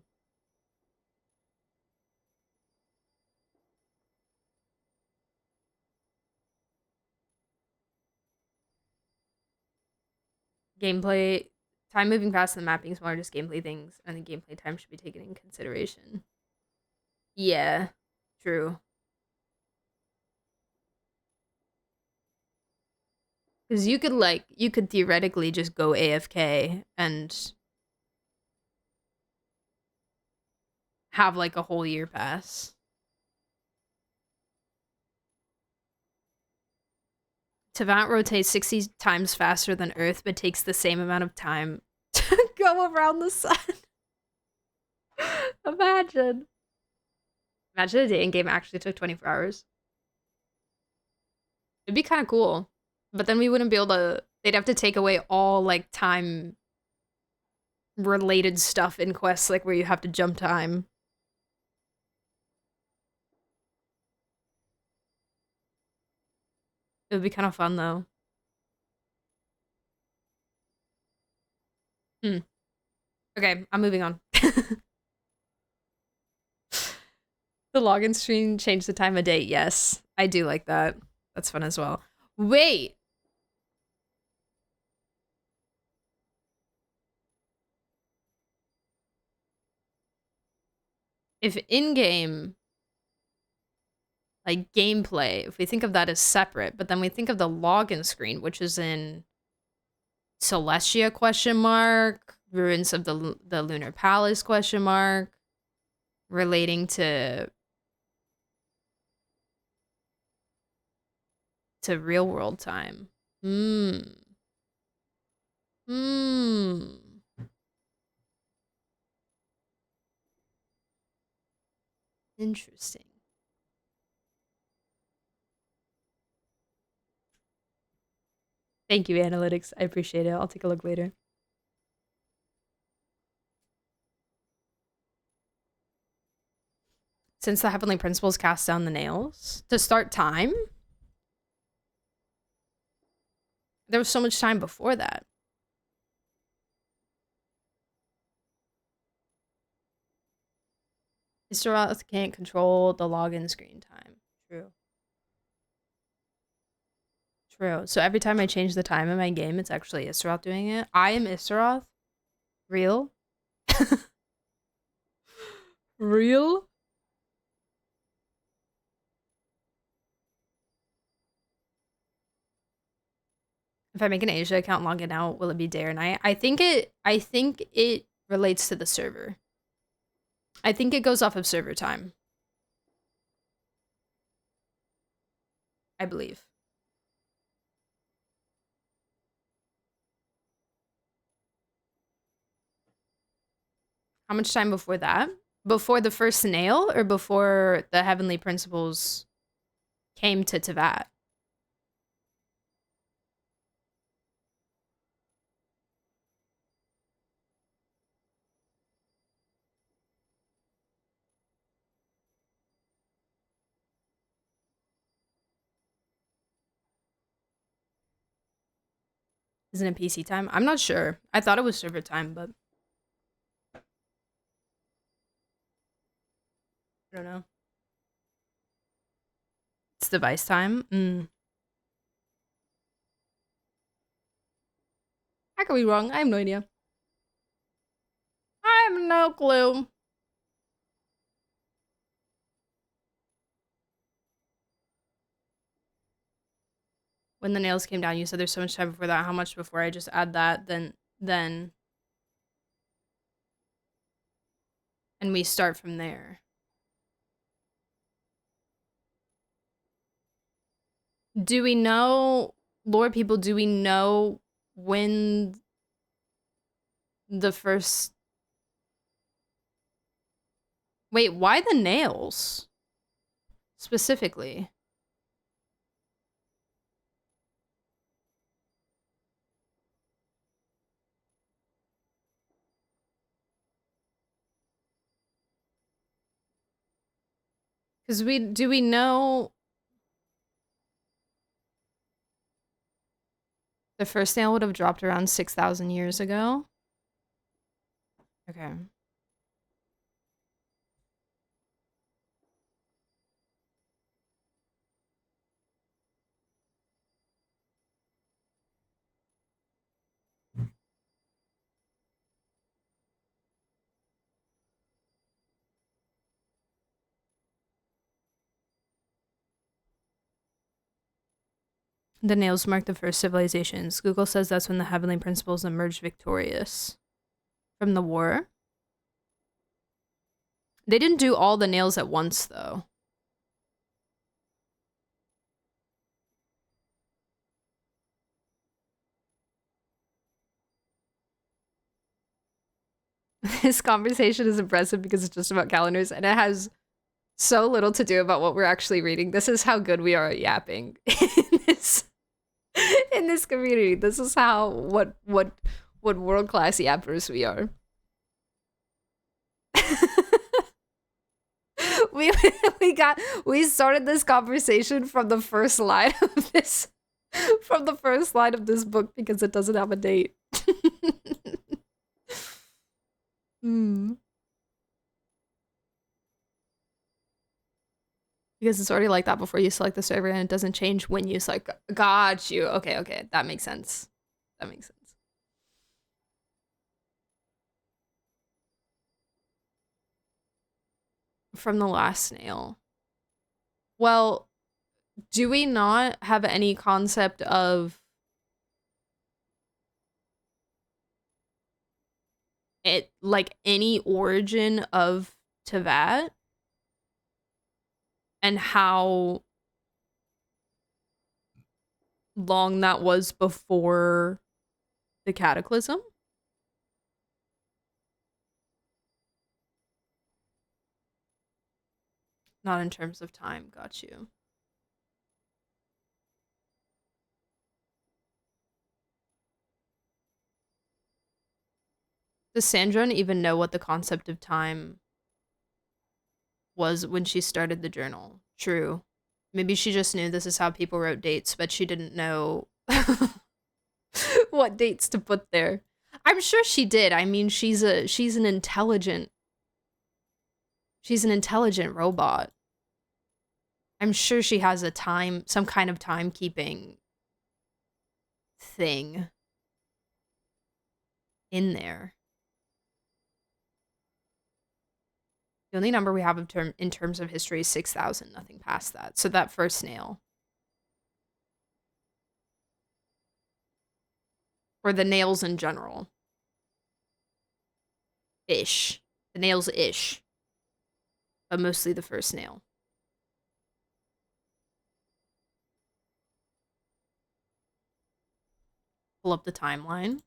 Gameplay, time moving fast and the mapping smaller, just gameplay things, and the gameplay time should be taken in consideration. Yeah, true. Because you could theoretically just go AFK and have like a whole year pass. Teyvat rotates 60 times faster than Earth, but takes the same amount of time to go around the sun. Imagine a day in game actually took 24 hours. It'd be kind of cool. But then we wouldn't be able to, they'd have to take away all like time related stuff in quests, like where you have to jump time. It would be kind of fun though. Okay, I'm moving on. The login screen changed the time of day. Yes, I do like that. That's fun as well. Wait. If in-game, like gameplay, if we think of that as separate, but then we think of the login screen, which is in Celestia question mark, Ruins of the Lunar Palace question mark, relating to to real world time. Hmm. Hmm. Interesting. Thank you, analytics. I appreciate it. I'll take a look later. Since the Heavenly Principles cast down the nails to start time, there was so much time before that. Mr. Roth can't control the login screen time. True. True. So every time I change the time in my game, it's actually Isseroth doing it. I am Isseroth. Real? Real? If I make an Asia account, log in out, will it be day or night? I think it relates to the server. I think it goes off of server time. I believe. How much time before that? Before the first nail or before the Heavenly Principles came to Tevat? Isn't it PC time? I'm not sure. I thought it was server time, but I don't know. It's device time? I could be wrong. I have no idea. I have no clue. When the nails came down, you said there's so much time before that. How much before I just add that, then and we start from there. Do we know, lore people, do we know when the first... Wait, why the nails? Specifically. Because do we know the first nail would have dropped around 6,000 years ago? Okay. The nails mark the first civilizations. Google says that's when the Heavenly Principles emerged victorious from the war. They didn't do all the nails at once, though. This conversation is impressive because it's just about calendars, and it has so little to do about what we're actually reading. This is how good we are at yapping in this community. This is how what world-class yappers we are. we started this conversation from the first line of this book because it doesn't have a date. Because it's already like that before you select the server, and it doesn't change when you select. Got you. Okay, that makes sense. That makes sense. From the last snail. Well, do we not have any concept of it, like any origin of Tevat? And how long that was before the cataclysm? Not in terms of time, got you. Does Sandrone even know what the concept of time was when she started the journal? True. Maybe she just knew this is how people wrote dates, but she didn't know what dates to put there. I'm sure she did. I mean, she's an intelligent robot. I'm sure she has some kind of timekeeping thing in there. The only number we have in terms of history is 6,000, nothing past that. So that first snail. Or the nails in general. Ish. The nails-ish. But mostly the first nail. Pull up the timeline.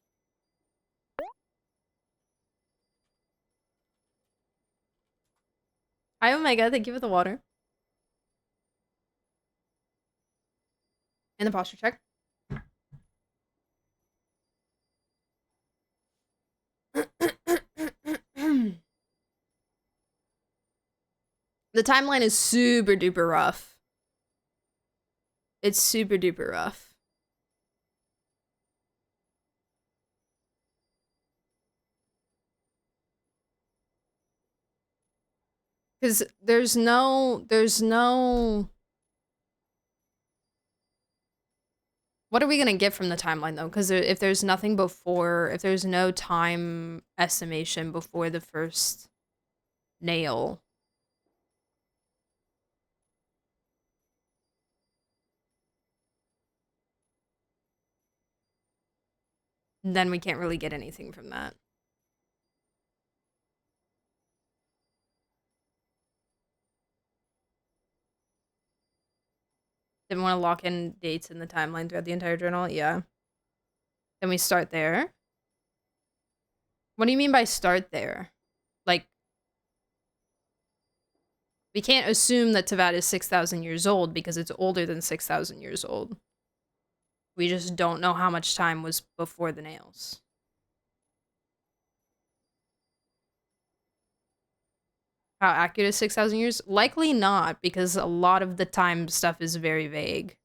Hi, Omega. Thank you for the water. And the posture check. The timeline is super duper rough. It's super duper rough. Because there's no... What are we gonna get from the timeline, though? Because if there's nothing before... If there's no time estimation before the first nail... then we can't really get anything from that. Didn't want to lock in dates in the timeline throughout the entire journal? Yeah. Then we start there. What do you mean by start there? Like, we can't assume that Tevat is 6,000 years old because it's older than 6,000 years old. We just don't know how much time was before the nails. How accurate is 6,000 years? Likely not, because a lot of the time stuff is very vague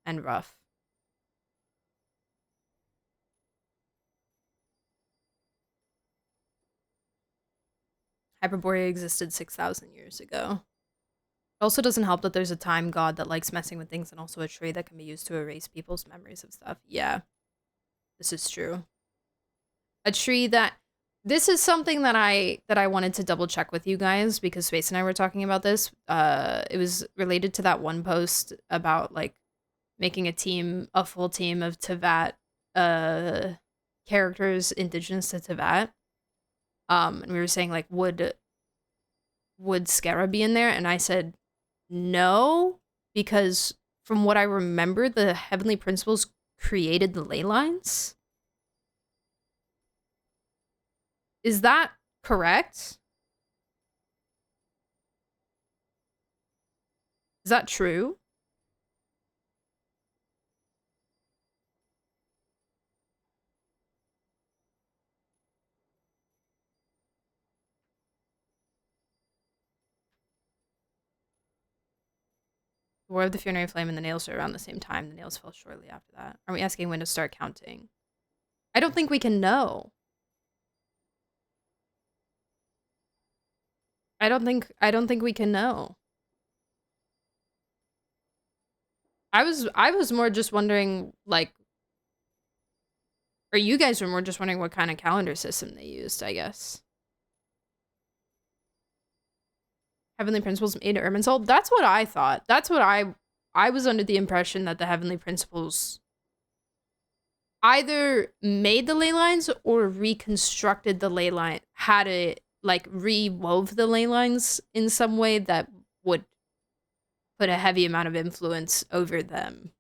and rough. Hyperborea existed 6,000 years ago. It also doesn't help that there's a time god that likes messing with things and also a tree that can be used to erase people's memories of stuff. Yeah, this is true. A tree that... This is something that I wanted to double check with you guys because Space and I were talking about this. It was related to that one post about like making a full team of Tevat characters indigenous to Tevat. And we were saying like would Skara be in there? And I said no, because from what I remember, the Heavenly Principles created the ley lines. Is that correct? Is that true? The War of the Funerary Flame and the nails are around the same time. The nails fell shortly after that. Are we asking when to start counting? I don't think we can know. I don't think we can know. I was more just wondering, like, or you guys were more just wondering what kind of calendar system they used, I guess. Heavenly Principles made Irminsul? That's what I thought. That's what I was under the impression that the Heavenly Principles either made the ley lines or reconstructed the ley line, had it, like, re-wove the ley lines in some way that would put a heavy amount of influence over them.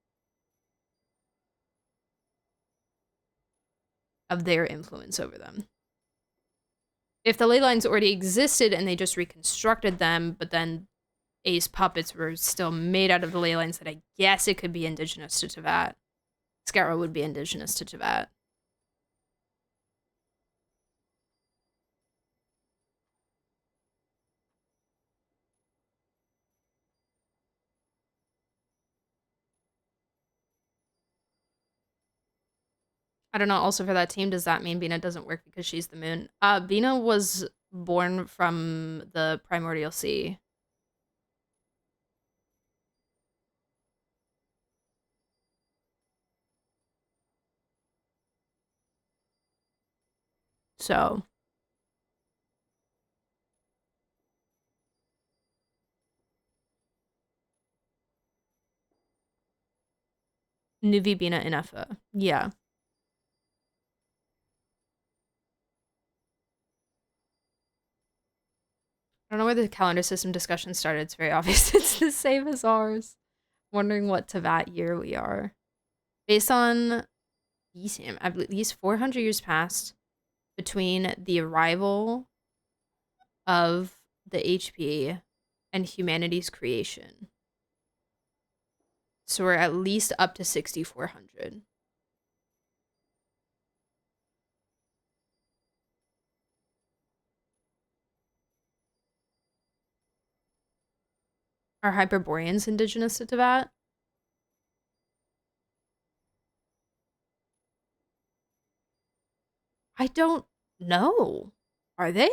of their influence over them. If the ley lines already existed and they just reconstructed them, but then Ace puppets were still made out of the ley lines, that I guess it could be indigenous to Teyvat. Scarrow would be indigenous to Teyvat. I don't know. Also, for that team, does that mean Bina doesn't work because she's the moon? Bina was born from the primordial sea. So. Nuvi Bina Inefa. Yeah. I don't know where the calendar system discussion started. It's very obvious it's the same as ours. Wondering what Teyvat year we are. Based on ESAM, at least 400 years passed between the arrival of the HP and humanity's creation. So we're at least up to 6,400. Are Hyperboreans indigenous to Teyvat? I don't know. Are they?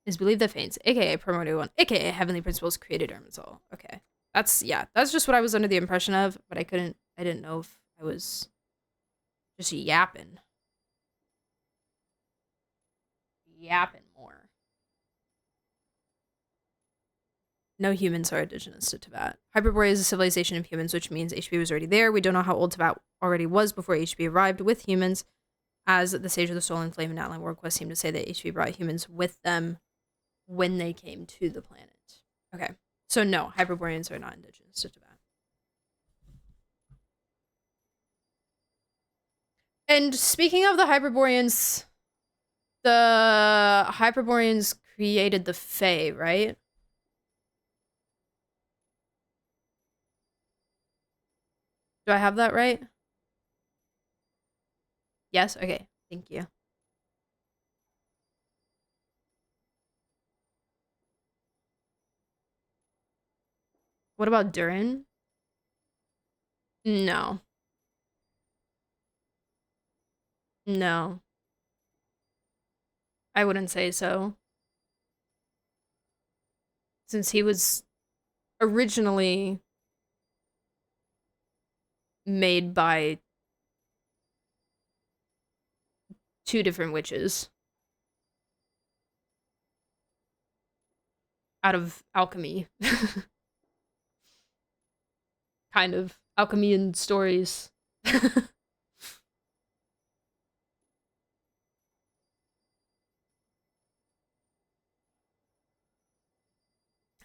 Is believed that Faints, aka Primordial One, aka Heavenly Principles, created Irminsul. Okay. That's just what I was under the impression of, but I didn't know if I was just yapping. Yapping more. No humans are indigenous to Teyvat. Hyperborea is a civilization of humans, which means HP was already there. We don't know how old Teyvat already was before HP arrived with humans, as the Sage of the Soul and Flame and Outline World Quest seem to say that HP brought humans with them when they came to the planet. Okay, so no, Hyperboreans are not indigenous to Teyvat. And speaking of the Hyperboreans created the Fae, right? Do I have that right? Yes? Okay, thank you. What about Durin? No. No. I wouldn't say so. Since he was originally made by two different witches out of alchemy. Kind of. Alchemy and stories. I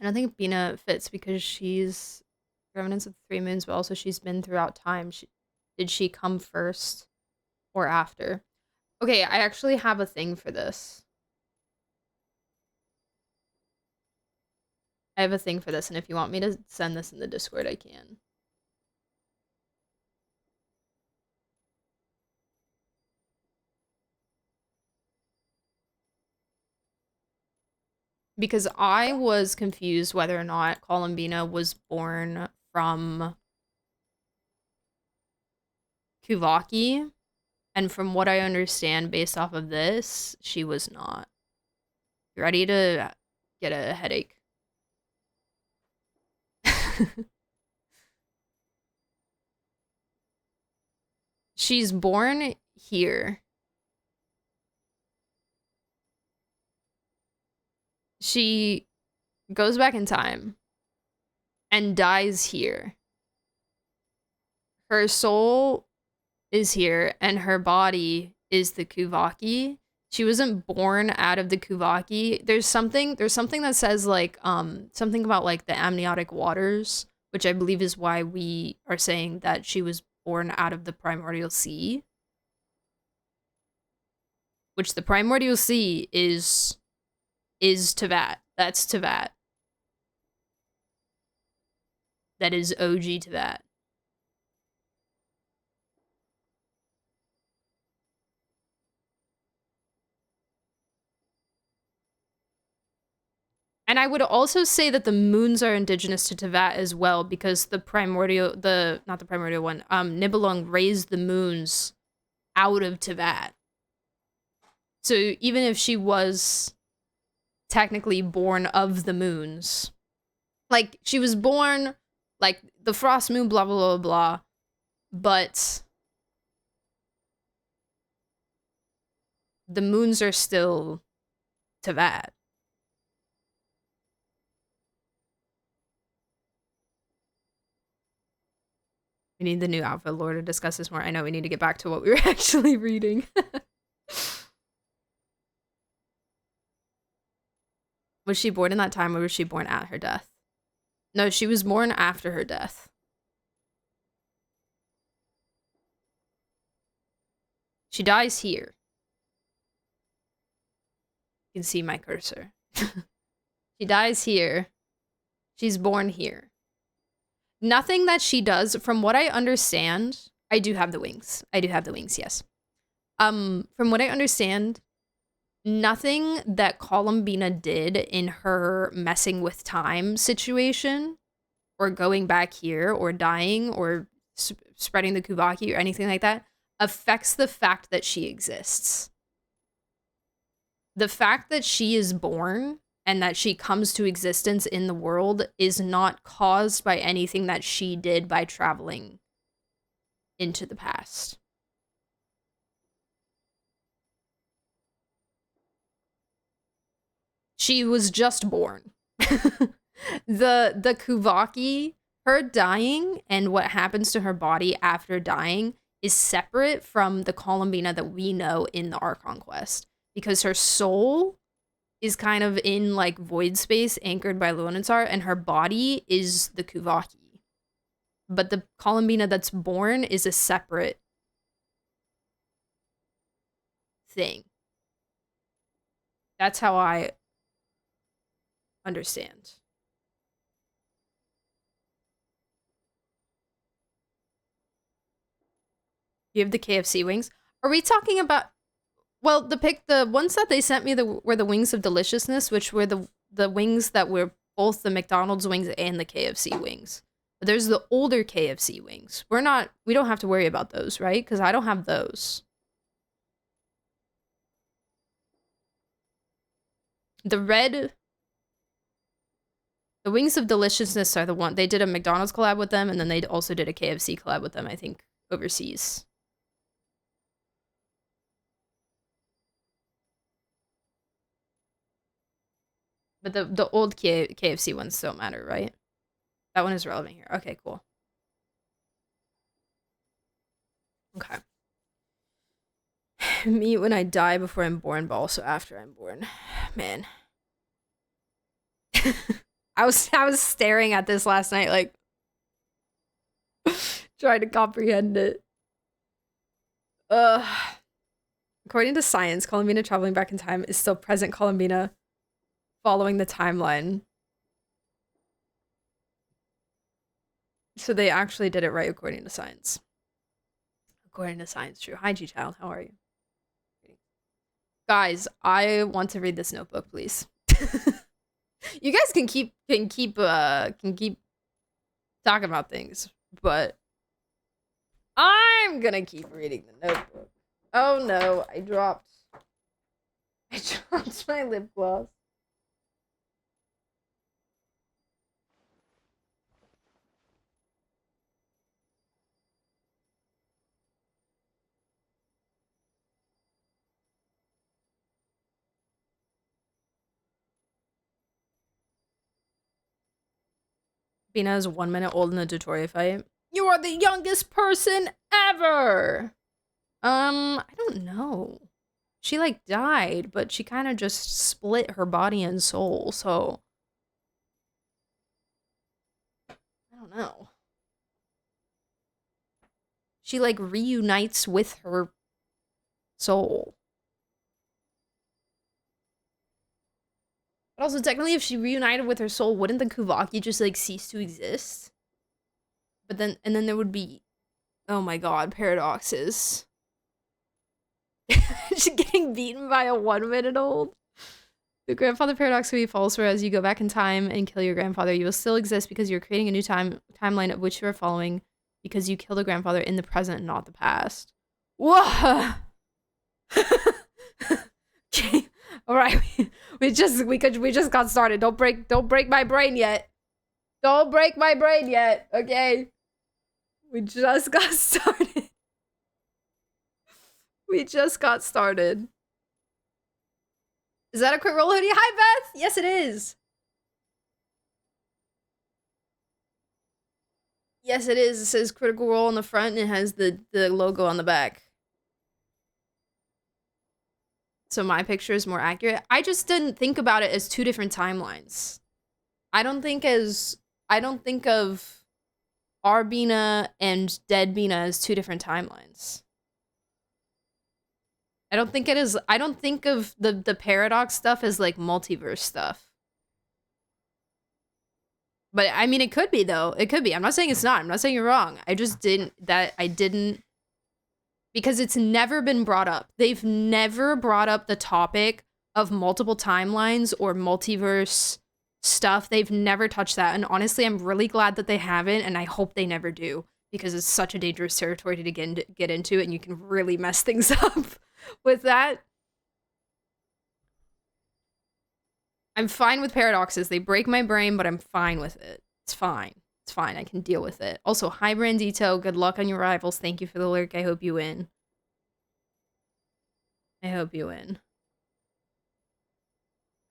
don't think Bina fits because she's remnants of the Three Moons, but also she's been throughout time. Did she come first or after? Okay, I actually have a thing for this. I have a thing for this, and if you want me to send this in the Discord, I can. Because I was confused whether or not Columbina was born from Kuvaki, and from what I understand based off of this, she was not. You ready to get a headache? She's born here. She goes back in time and dies here. Her soul is here and her body is the Kuvaki. She wasn't born out of the Kuvaki. There's something that says like something about like the amniotic waters, which I believe is why we are saying that she was born out of the primordial sea. which the primordial sea is Teyvat. That's Teyvat. That is OG Teyvat. And I would also say that the moons are indigenous to Teyvat as well, because the primordial, not the primordial one, Nibelung raised the moons out of Teyvat. So even if she was technically born of the moons, like, she was born, like, the frost moon, blah, blah, blah, blah, but the moons are still Teyvat. We need the new outfit lore to discuss this more. I know we need to get back to what we were actually reading. Was she born in that time, or was she born at her death? No, she was born after her death. She dies here. You can see my cursor. She dies here. She's born here. Nothing that she does, from what I understand, I do have the wings. I do have the wings, yes. From what I understand, nothing that Columbina did in her messing with time situation, or going back here, or dying, or spreading the Kuvaki, or anything like that, affects the fact that she exists. The fact that she is born and that she comes to existence in the world is not caused by anything that she did by traveling into the past. She was just born. The Kuvaki, her dying and what happens to her body after dying is separate from the Columbina that we know in the Archon Quest, because her soul is kind of in, like, void space anchored by Lunatar, and her body is the Kuvaki. But the Columbina that's born is a separate thing. That's how I understand. You have the KFC wings. Are we talking about... Well, the ones that they sent me were the wings of deliciousness, which were the wings that were both the McDonald's wings and the KFC wings. But there's the older KFC wings. We don't have to worry about those, right? Because I don't have those. The wings of deliciousness are the one. They did a McDonald's collab with them, and then they also did a KFC collab with them, I think, overseas. But the old KFC ones don't matter, right? That one is relevant here. Okay, cool. Okay. Me when I die before I'm born, but also after I'm born. Man. I was staring at this last night, like, trying to comprehend it. According to science, Columbina traveling back in time is still present Columbina following the timeline. So they actually did it right according to science. According to science, true. Hi, G-Child. How are you? Guys, I want to read this notebook, please. You guys can keep talking about things, but I'm gonna keep reading the notebook. Oh no, I dropped my lip gloss. Bina is 1 minute old in the Dotoria fight. You are the youngest person ever! I don't know. She, like, died, but she kind of just split her body and soul, so... I don't know. She, like, reunites with her soul. But also, technically, if she reunited with her soul, wouldn't the Kuvaki just, like, cease to exist? But then, and then there would be, oh my god, paradoxes. She's getting beaten by a 1-minute-old. The grandfather paradox will be false, whereas you go back in time and kill your grandfather. You will still exist because you're creating a new timeline of which you are following because you killed a grandfather in the present, not the past. Whoa! Okay. All right. We just got started. Don't break my brain yet. Don't break my brain yet. Okay. We just got started. We just got started. Is that a quick roll hoodie? Hi, Beth! Yes, it is. Yes, it is. It says Critical Role on the front and it has the logo on the back. So my picture is more accurate. I just didn't think about it as two different timelines. I don't think of our Bina and dead Bina as two different timelines. I don't think of the paradox stuff as like multiverse stuff. But I mean, it could be though. It could be. I'm not saying it's not. I'm not saying you're wrong. I just didn't, because it's never been brought up. They've never brought up the topic of multiple timelines or multiverse stuff. They've never touched that. And honestly, I'm really glad that they haven't, and I hope they never do, because it's such a dangerous territory to get into, and you can really mess things up with that. I'm fine with paradoxes. They break my brain, but I'm fine with it. It's fine. It's fine. I can deal with it. Also, hi Brandito. Good luck on your rivals. Thank you for the lurk. I hope you win. I hope you win.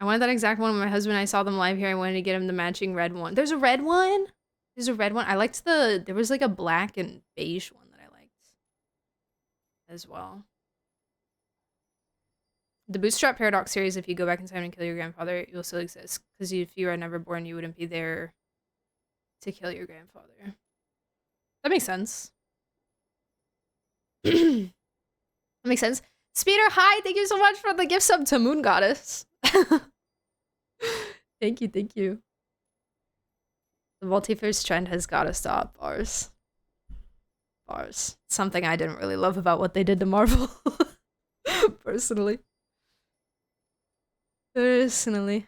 I wanted that exact one with my husband. I saw them live here. I wanted to get him the matching red one. There's a red one? There's a red one. I liked there was like a black and beige one that I liked as well. The Bootstrap Paradox series, if you go back in time and kill your grandfather, you'll still exist. Because if you are never born, you wouldn't be there to kill your grandfather. That makes sense. That makes sense. Speeder, hi! Thank you so much for the gift sub to Moon Goddess. Thank you, thank you. The multiverse trend has gotta stop. Bars. Bars. Something I didn't really love about what they did to Marvel. Personally. Personally.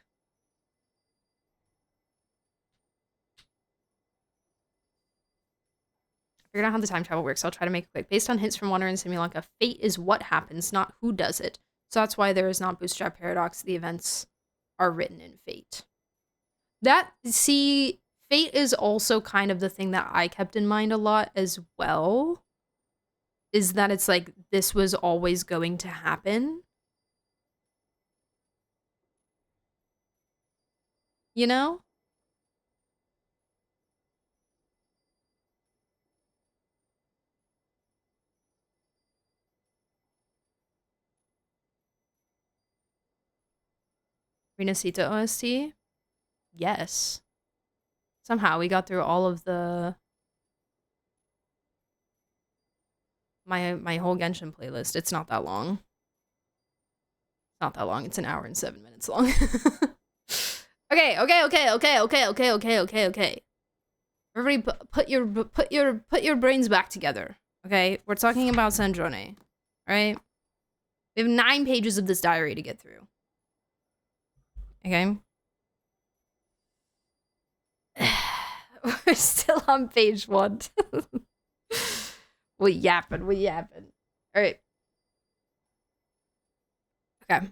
Figured out how the time travel works. I'll try to make it quick. Based on hints from Wonder and Simulanka, fate is what happens, not who does it. So that's why there is not Bootstrap Paradox. The events are written in fate. See, fate is also kind of the thing that I kept in mind a lot as well. Is that it's like, this was always going to happen. You know? Renacita OST? Yes. Somehow we got through all of the my whole Genshin playlist. It's not that long. It's not that long. It's an hour and 7 minutes long. Okay. Everybody put your brains back together. Okay? We're talking about Sandrone. Alright? We have 9 pages of this diary to get through. Okay? We're still on page 1. We yapping. Alright. Okay.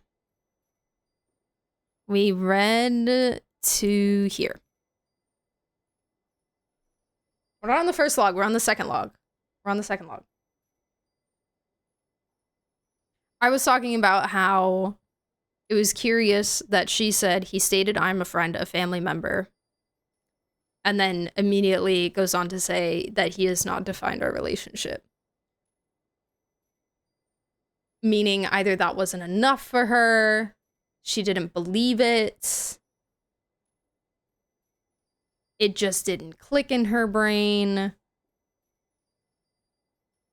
We read to here. We're not on the first log, we're on the second log. I was talking about how it was curious that she said, he stated, I'm a friend, a family member. And then immediately goes on to say that he has not defined our relationship. Meaning either that wasn't enough for her, she didn't believe it, it just didn't click in her brain.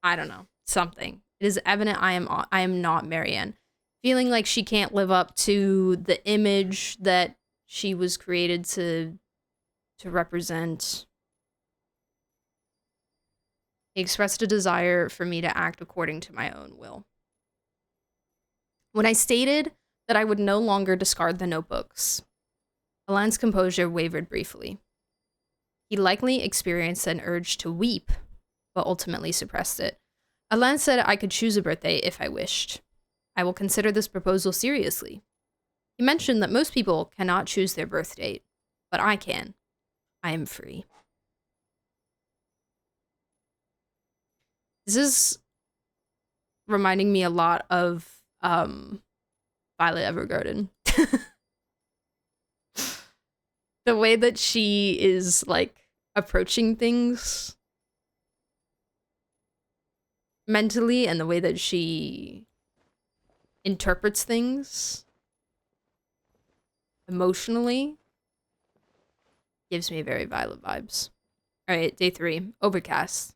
I don't know, something. It is evident I am not Marianne. Feeling like she can't live up to the image that she was created to represent. He expressed a desire for me to act according to my own will. When I stated that I would no longer discard the notebooks, Alain's composure wavered briefly. He likely experienced an urge to weep, but ultimately suppressed it. Alain said I could choose a birthday if I wished. I will consider this proposal seriously. He mentioned that most people cannot choose their birth date, but I can. I am free. This is reminding me a lot of Violet Evergarden. The way that she is like approaching things mentally and the way that she interprets things emotionally gives me very Violet vibes. All right, day 3, overcast.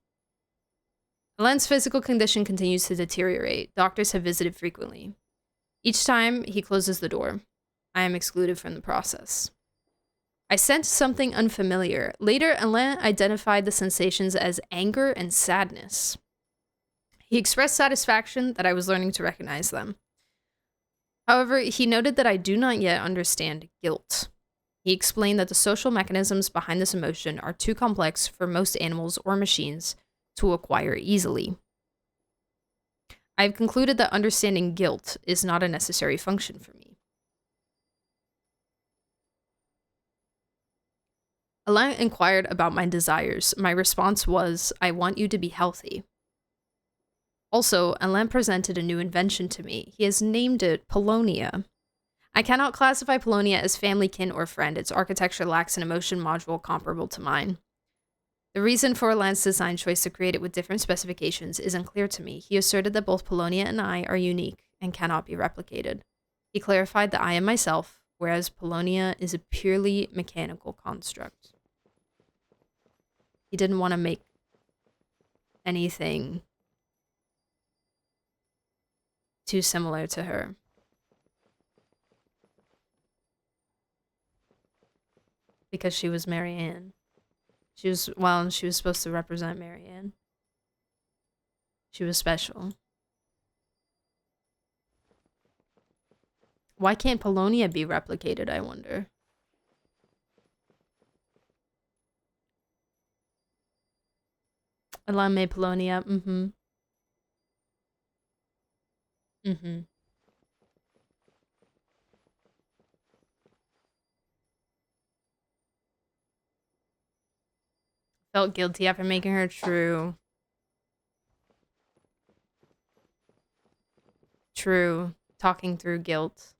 Alain's physical condition continues to deteriorate. Doctors have visited frequently. Each time he closes the door, I am excluded from the process. I sensed something unfamiliar. Later, Alain identified the sensations as anger and sadness. He expressed satisfaction that I was learning to recognize them. However, he noted that I do not yet understand guilt. He explained that the social mechanisms behind this emotion are too complex for most animals or machines to acquire easily. I have concluded that understanding guilt is not a necessary function for me. Alain inquired about my desires. My response was, I want you to be healthy. Also, Alain presented a new invention to me. He has named it Polonia. I cannot classify Polonia as family, kin, or friend. Its architecture lacks an emotion module comparable to mine. The reason for Alain's design choice to create it with different specifications is unclear to me. He asserted that both Polonia and I are unique and cannot be replicated. He clarified that I am myself, whereas Polonia is a purely mechanical construct. He didn't want to make anything too similar to her. Because she was Marianne. She was supposed to represent Marianne. She was special. Why can't Polonia be replicated, I wonder? Alain made Polonia. Felt guilty after making her true. True. Talking through guilt.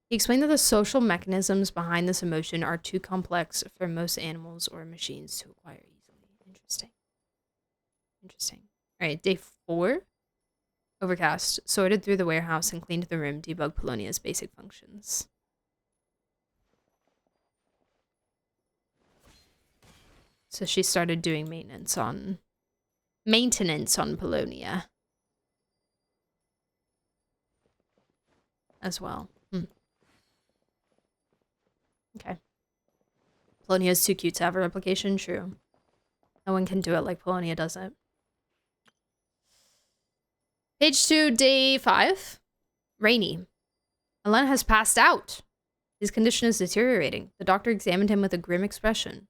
He explained that the social mechanisms behind this emotion are too complex for most animals or machines to acquire easily. Interesting. Interesting. All right, day 4. Overcast. Sorted through the warehouse and cleaned the room. Debugged Polonia's basic functions. So she started doing maintenance on Polonia as well. Okay. Polonia's too cute to have a replication. True. No one can do it like Polonia does it. Page 2, day 5. Rainy. Alain has passed out. His condition is deteriorating. The doctor examined him with a grim expression.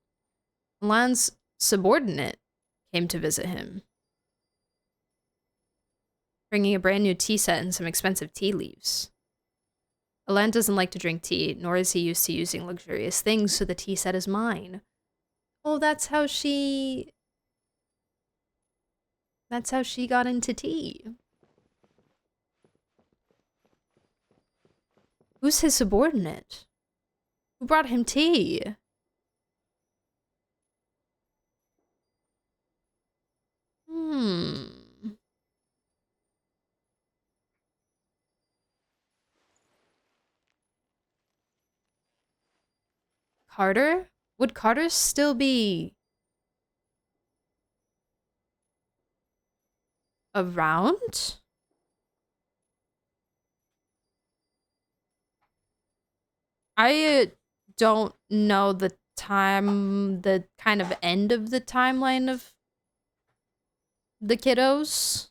Alain's subordinate came to visit him, bringing a brand new tea set and some expensive tea leaves. Alain doesn't like to drink tea, nor is he used to using luxurious things, so the tea set is mine. Oh, that's how she got into tea. Who's his subordinate? Who brought him tea? Carter? Would Carter still be around? I don't know the kind of end of the timeline of the kiddos.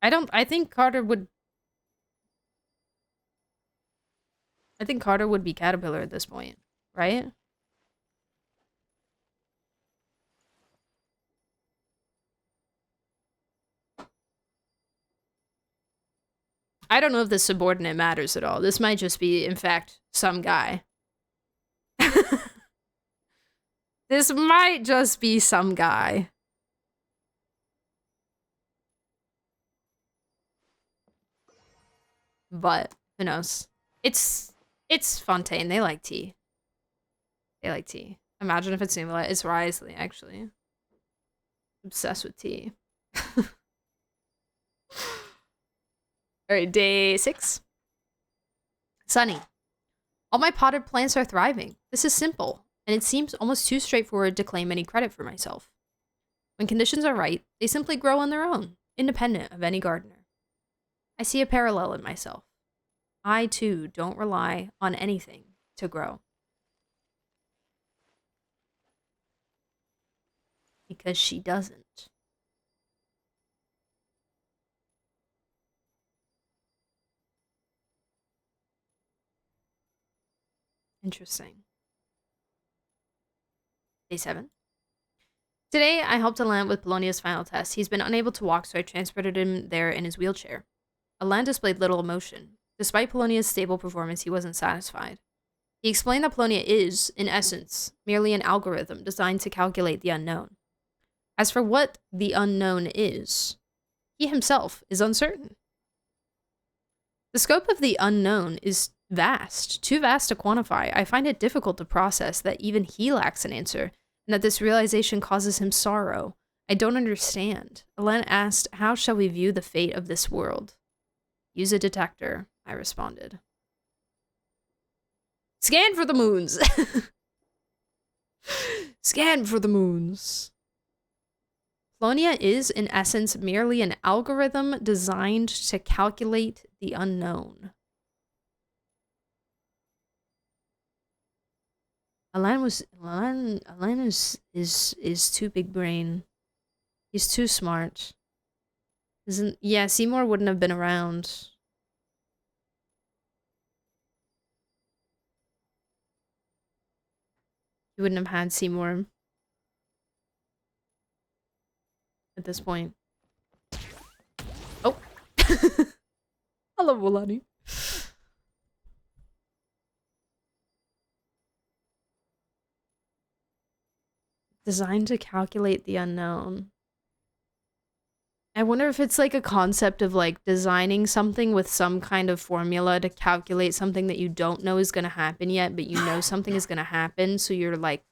I think Carter would be Caterpillar at this point, right? I don't know if the subordinate matters at all. This might just be, in fact, some guy. This might just be some guy. But who knows? It's Fontaine. They like tea. They like tea. Imagine if it's Nubila. It's Risley, actually. Obsessed with tea. Alright, day 6. Sunny. All my potted plants are thriving. This is simple, and it seems almost too straightforward to claim any credit for myself. When conditions are right, they simply grow on their own, independent of any gardener. I see a parallel in myself. I, too, don't rely on anything to grow. Because she doesn't. Interesting. Day 7. Today, I helped Alan with Polonia's final test. He's been unable to walk, so I transported him there in his wheelchair. Alan displayed little emotion. Despite Polonia's stable performance, he wasn't satisfied. He explained that Polonia is, in essence, merely an algorithm designed to calculate the unknown. As for what the unknown is, he himself is uncertain. The scope of the unknown is vast, too vast to quantify. I find it difficult to process that even he lacks an answer, and that this realization causes him sorrow. I don't understand. Alan asked, how shall we view the fate of this world? Use a detector, I responded. Scan for the moons! Scan for the moons. Polonia is, in essence, merely an algorithm designed to calculate the unknown. Alan is too big brain. He's too smart. Yeah, Seymour wouldn't have been around. He wouldn't have had Seymour at this point. Oh. I love Wolani. Designed to calculate the unknown. I wonder if it's like a concept of like designing something with some kind of formula to calculate something that you don't know is going to happen yet, but you know something is going to happen, so you're like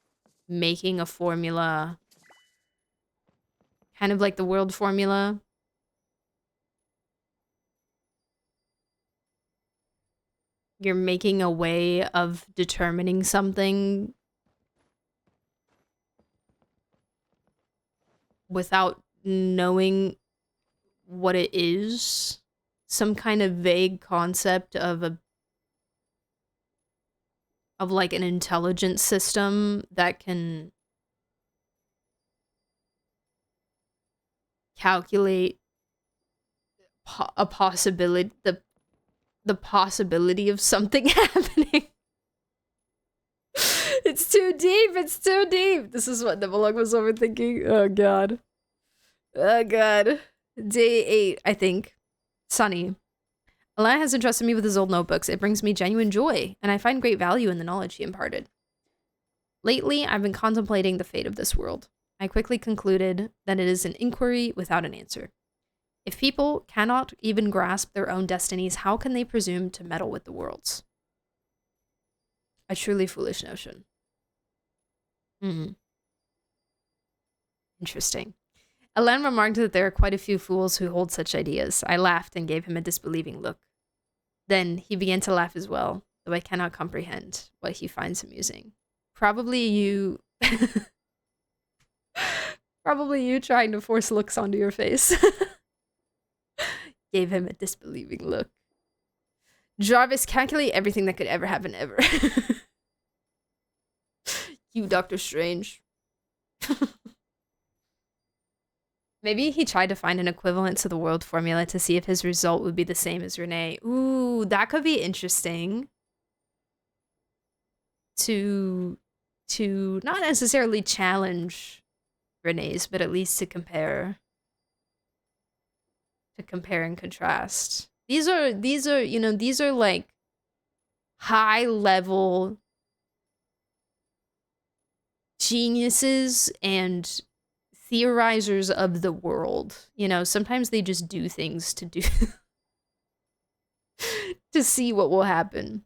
making a formula, kind of like the world formula. You're making a way of determining something without knowing what it is. Some kind of vague concept of like an intelligent system that can calculate a possibility, the possibility of something happening. It's too deep. It's too deep. This is what Nibelung was overthinking. Oh god. Oh god. Day 8, I think. Sunny. Alan has entrusted me with his old notebooks. It brings me genuine joy, and I find great value in the knowledge he imparted. Lately, I've been contemplating the fate of this world. I quickly concluded that it is an inquiry without an answer. If people cannot even grasp their own destinies, how can they presume to meddle with the world's? A truly foolish notion. Interesting. Alan remarked that there are quite a few fools who hold such ideas. I laughed and gave him a disbelieving look. Then he began to laugh as well, though I cannot comprehend what he finds amusing. Probably you Probably you trying to force looks onto your face. Gave him a disbelieving look. Jarvis, calculate everything that could ever happen ever. You, Doctor Strange. Maybe he tried to find an equivalent to the world formula to see if his result would be the same as Renee. Ooh, that could be interesting. To not necessarily challenge Renee's, but at least to compare. To compare and contrast. These are, you know, these are like high level geniuses and theorizers of the world. You know, sometimes they just do things to do to see what will happen.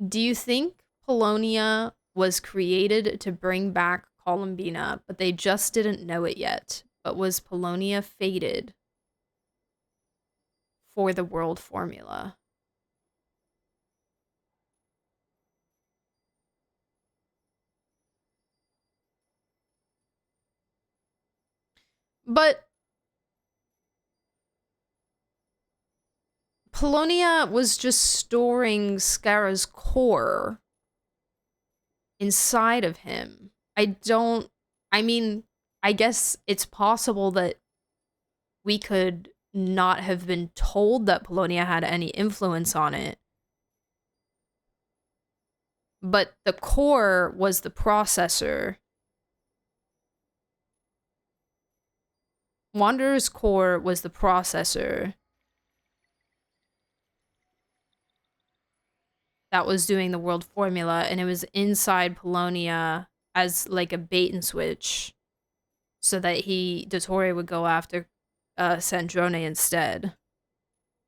Do you think Polonia was created to bring back Columbina, but they just didn't know it yet? But was Polonia fated for the world formula? But Polonia was just storing Skara's core inside of him. I mean, I guess it's possible that we could not have been told that Polonia had any influence on it. But the core was the processor. Wanderer's core was the processor that was doing the world formula, and it was inside Polonia as like a bait and switch so that Dottore would go after Sandrone instead,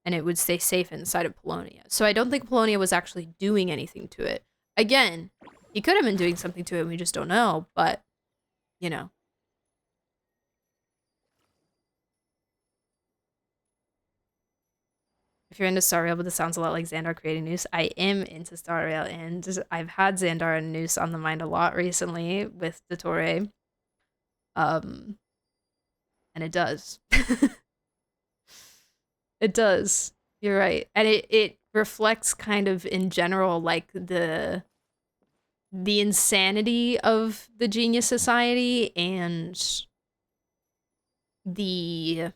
and it would stay safe inside of Polonia. So I don't think Polonia was actually doing anything to it. Again, he could have been doing something to it, and we just don't know, but, you know. If you're into Star Rail, but this sounds a lot like Xandar creating Noose, I am into Star Rail, and I've had Xandar and Noose on the mind a lot recently with Dottore. And it does. It does. You're right. And it reflects kind of in general like the insanity of the Genius Society and the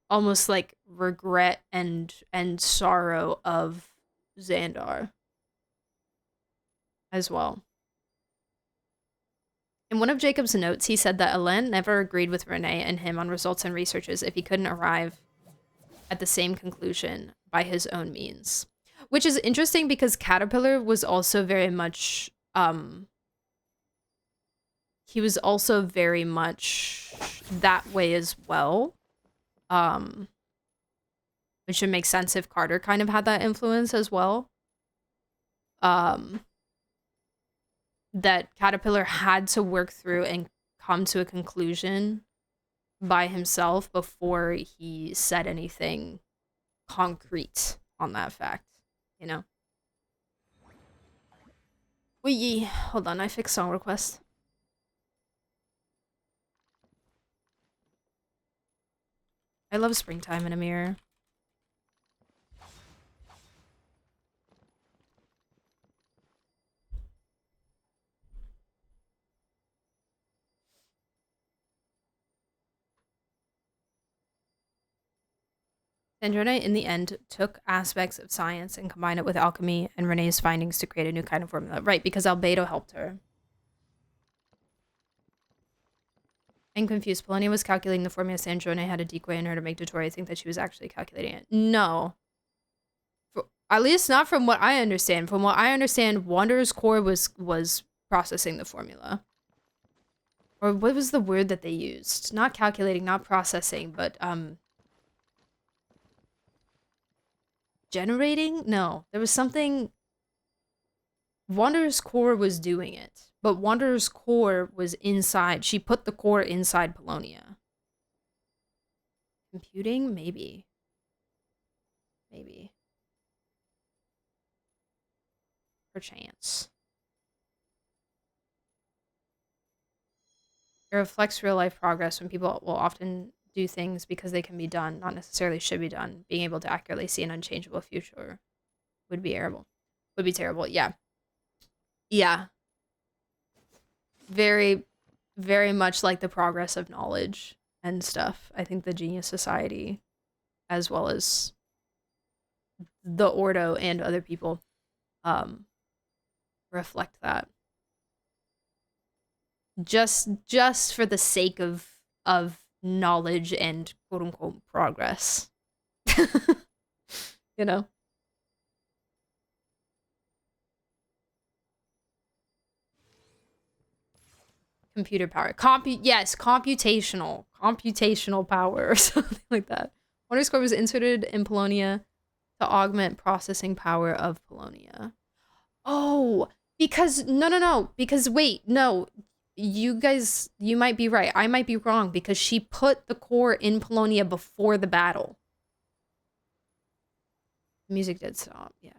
almost like regret and sorrow of Xandar as well. In one of Jacob's notes, he said that Alain never agreed with Renee and him on results and researches if he couldn't arrive at the same conclusion by his own means. Which is interesting because Caterpillar was also very much, he was also very much that way as well. Which should make sense if Carter kind of had that influence as well. That Caterpillar had to work through and come to a conclusion by himself before he said anything concrete on that fact, you know? Wee, hold on, I fixed song request. I love springtime in a mirror. Sandrone, in the end, took aspects of science and combined it with alchemy and Renee's findings to create a new kind of formula. Right, because Albedo helped her. I'm confused. Polonia was calculating the formula. Sandrone had a decoy in her to make Dottore think that she was actually calculating it. No. At least not from what I understand. From what I understand, Wanderer's core was processing the formula. Or what was the word that they used? Not calculating, not processing, but generating? No, there was something. Wanderer's core was doing it, but Wanderer's core was inside. She put the core inside Polonia. Computing? Maybe. Maybe. Perchance. It reflects real life progress when people will often do things because they can be done, not necessarily should be done. Being able to accurately see an unchangeable future would be terrible. Would be terrible. Yeah. Yeah. Very, very much like the progress of knowledge and stuff. I think the Genius Society, as well as the Ordo and other people, reflect that. Just for the sake of knowledge and quote unquote progress. You know? Computer power. Yes, computational power or something like that. Underscore was inserted in Polonia to augment processing power of Polonia. Oh, because no. Because wait, no. You guys, you might be right. I might be wrong because she put the core in Polonia before the battle. The music did stop, yeah.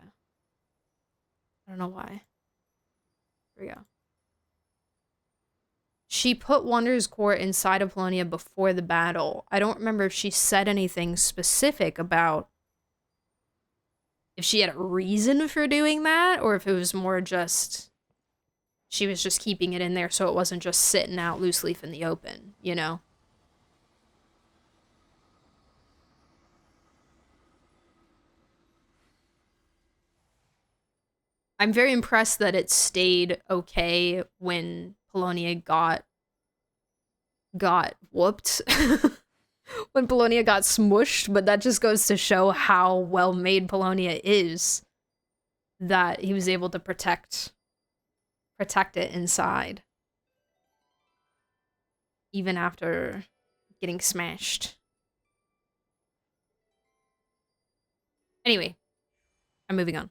I don't know why. Here we go. She put Wander's core inside of Polonia before the battle. I don't remember if she said anything specific about if she had a reason for doing that or if it was more just she was just keeping it in there so it wasn't just sitting out loose leaf in the open, you know? I'm very impressed that it stayed okay when Polonia got whooped. When Polonia got smushed, but that just goes to show how well made Polonia is that he was able to protect it inside even after getting smashed. Anyway, I'm moving on.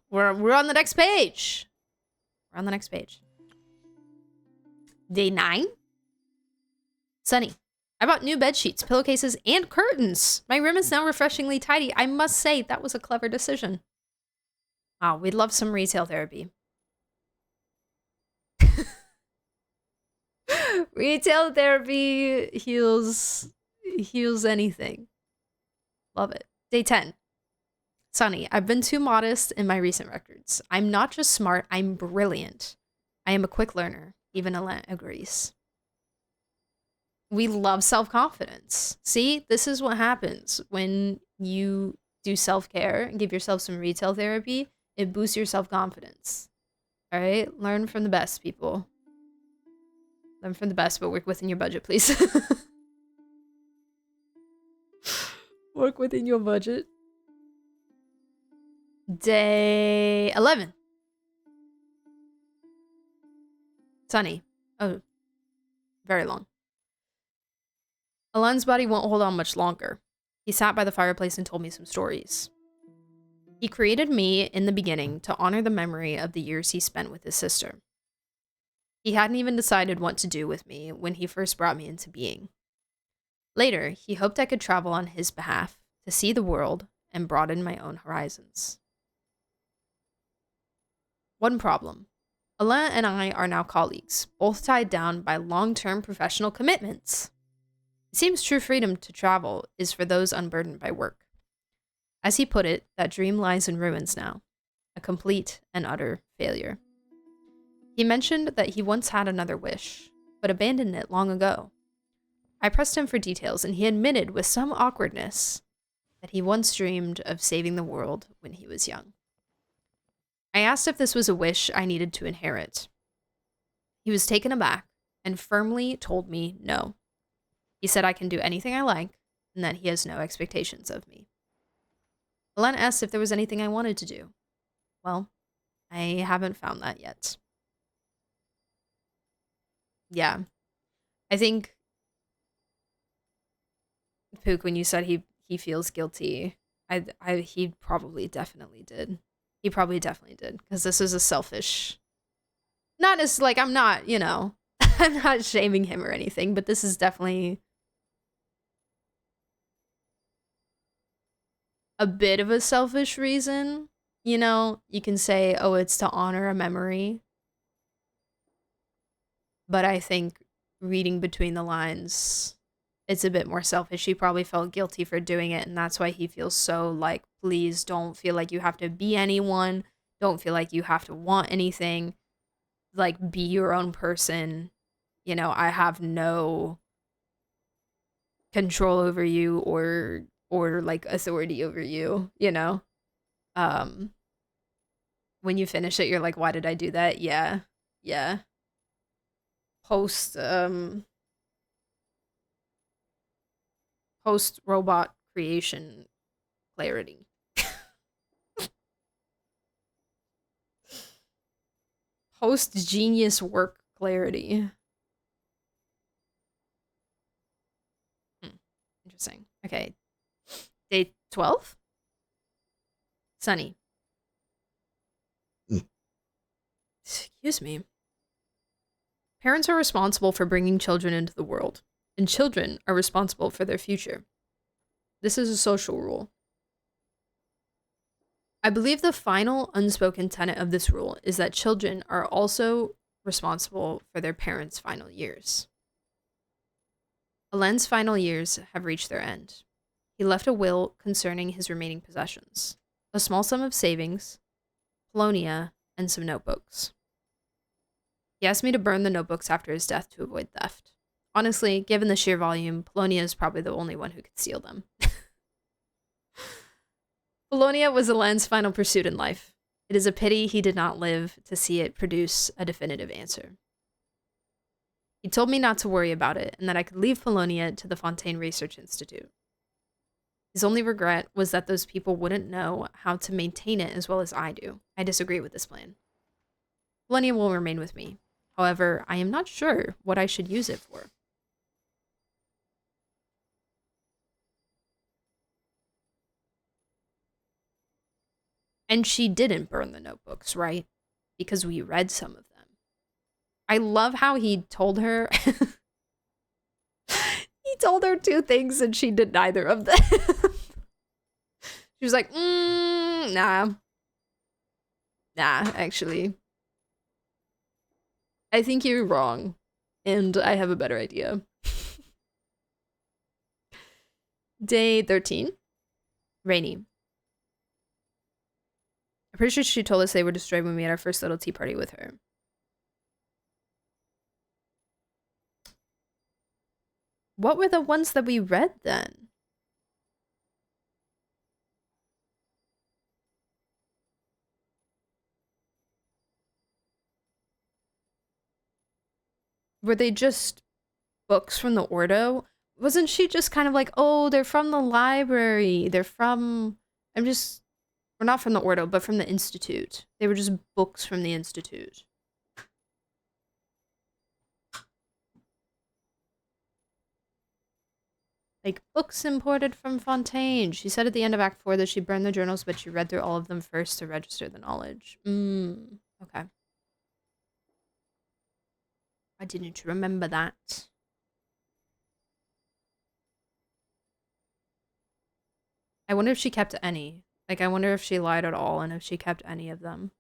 We're on the next page. We're on the next page. Day 9. Sunny. I bought new bed sheets, pillowcases, and curtains. My room is now refreshingly tidy. I must say, that was a clever decision. Wow, we'd love some retail therapy. Retail therapy heals anything. Love it. Day 10. Sunny, I've been too modest in my recent records. I'm not just smart, I'm brilliant. I am a quick learner. Even Alain agrees. We love self-confidence. See, this is what happens when you do self-care and give yourself some retail therapy. It boosts your self-confidence. All right? Learn from the best, people. Learn from the best, but work within your budget, please. Work within your budget. Day 11. Sunny. Oh, very long. Alain's body won't hold on much longer. He sat by the fireplace and told me some stories. He created me in the beginning to honor the memory of the years he spent with his sister. He hadn't even decided what to do with me when he first brought me into being. Later, he hoped I could travel on his behalf to see the world and broaden my own horizons. One problem. Alain and I are now colleagues, both tied down by long-term professional commitments. It seems true freedom to travel is for those unburdened by work. As he put it, that dream lies in ruins now, a complete and utter failure. He mentioned that he once had another wish, but abandoned it long ago. I pressed him for details, and he admitted with some awkwardness that he once dreamed of saving the world when he was young. I asked if this was a wish I needed to inherit. He was taken aback and firmly told me no. He said I can do anything I like and that he has no expectations of me. Alain asked if there was anything I wanted to do. Well, I haven't found that yet. Yeah. I think, Pook, when you said he feels guilty, he probably definitely did. He probably definitely did, because this is a selfish... Not as, like, I'm not, you know, I'm not shaming him or anything, but this is definitely a bit of a selfish reason, you know, you can say, oh, it's to honor a memory. But I think reading between the lines, it's a bit more selfish. He probably felt guilty for doing it, and that's why he feels so like, please don't feel like you have to be anyone. Don't feel like you have to want anything. Like, be your own person. You know, I have no control over you or like authority over you, you know? Um when you finish it, you're like, why did I do that? Yeah. Yeah. Post post robot creation clarity. Post genius work clarity. Interesting. Okay. Day 12? Sunny. Excuse me. Parents are responsible for bringing children into the world, and children are responsible for their future. This is a social rule. I believe the final unspoken tenet of this rule is that children are also responsible for their parents' final years. Alen's final years have reached their end. He left a will concerning his remaining possessions, a small sum of savings, Polonia, and some notebooks. He asked me to burn the notebooks after his death to avoid theft. Honestly, given the sheer volume, Polonia is probably the only one who could steal them. Polonia was Alen's final pursuit in life. It is a pity he did not live to see it produce a definitive answer. He told me not to worry about it and that I could leave Polonia to the Fontaine Research Institute. His only regret was that those people wouldn't know how to maintain it as well as I do. I disagree with this plan. Polonia will remain with me. However, I am not sure what I should use it for. And she didn't burn the notebooks, right? Because we read some of them. I love how he told her. He told her two things and she did neither of them. She was like, nah. Nah, actually. I think you're wrong. And I have a better idea. Day 13. Rainy. I'm pretty sure she told us they were destroyed when we had our first little tea party with her. What were the ones that we read then? Were they just books from the Ordo? Wasn't she just kind of like, oh, they're from the library. They're from, we're not from the Ordo, but from the Institute. They were just books from the Institute. Like, books imported from Fontaine. She said at the end of Act 4 that she burned the journals, but she read through all of them first to register the knowledge. Okay. I didn't remember that. I wonder if she kept any. Like, I wonder if she lied at all and if she kept any of them.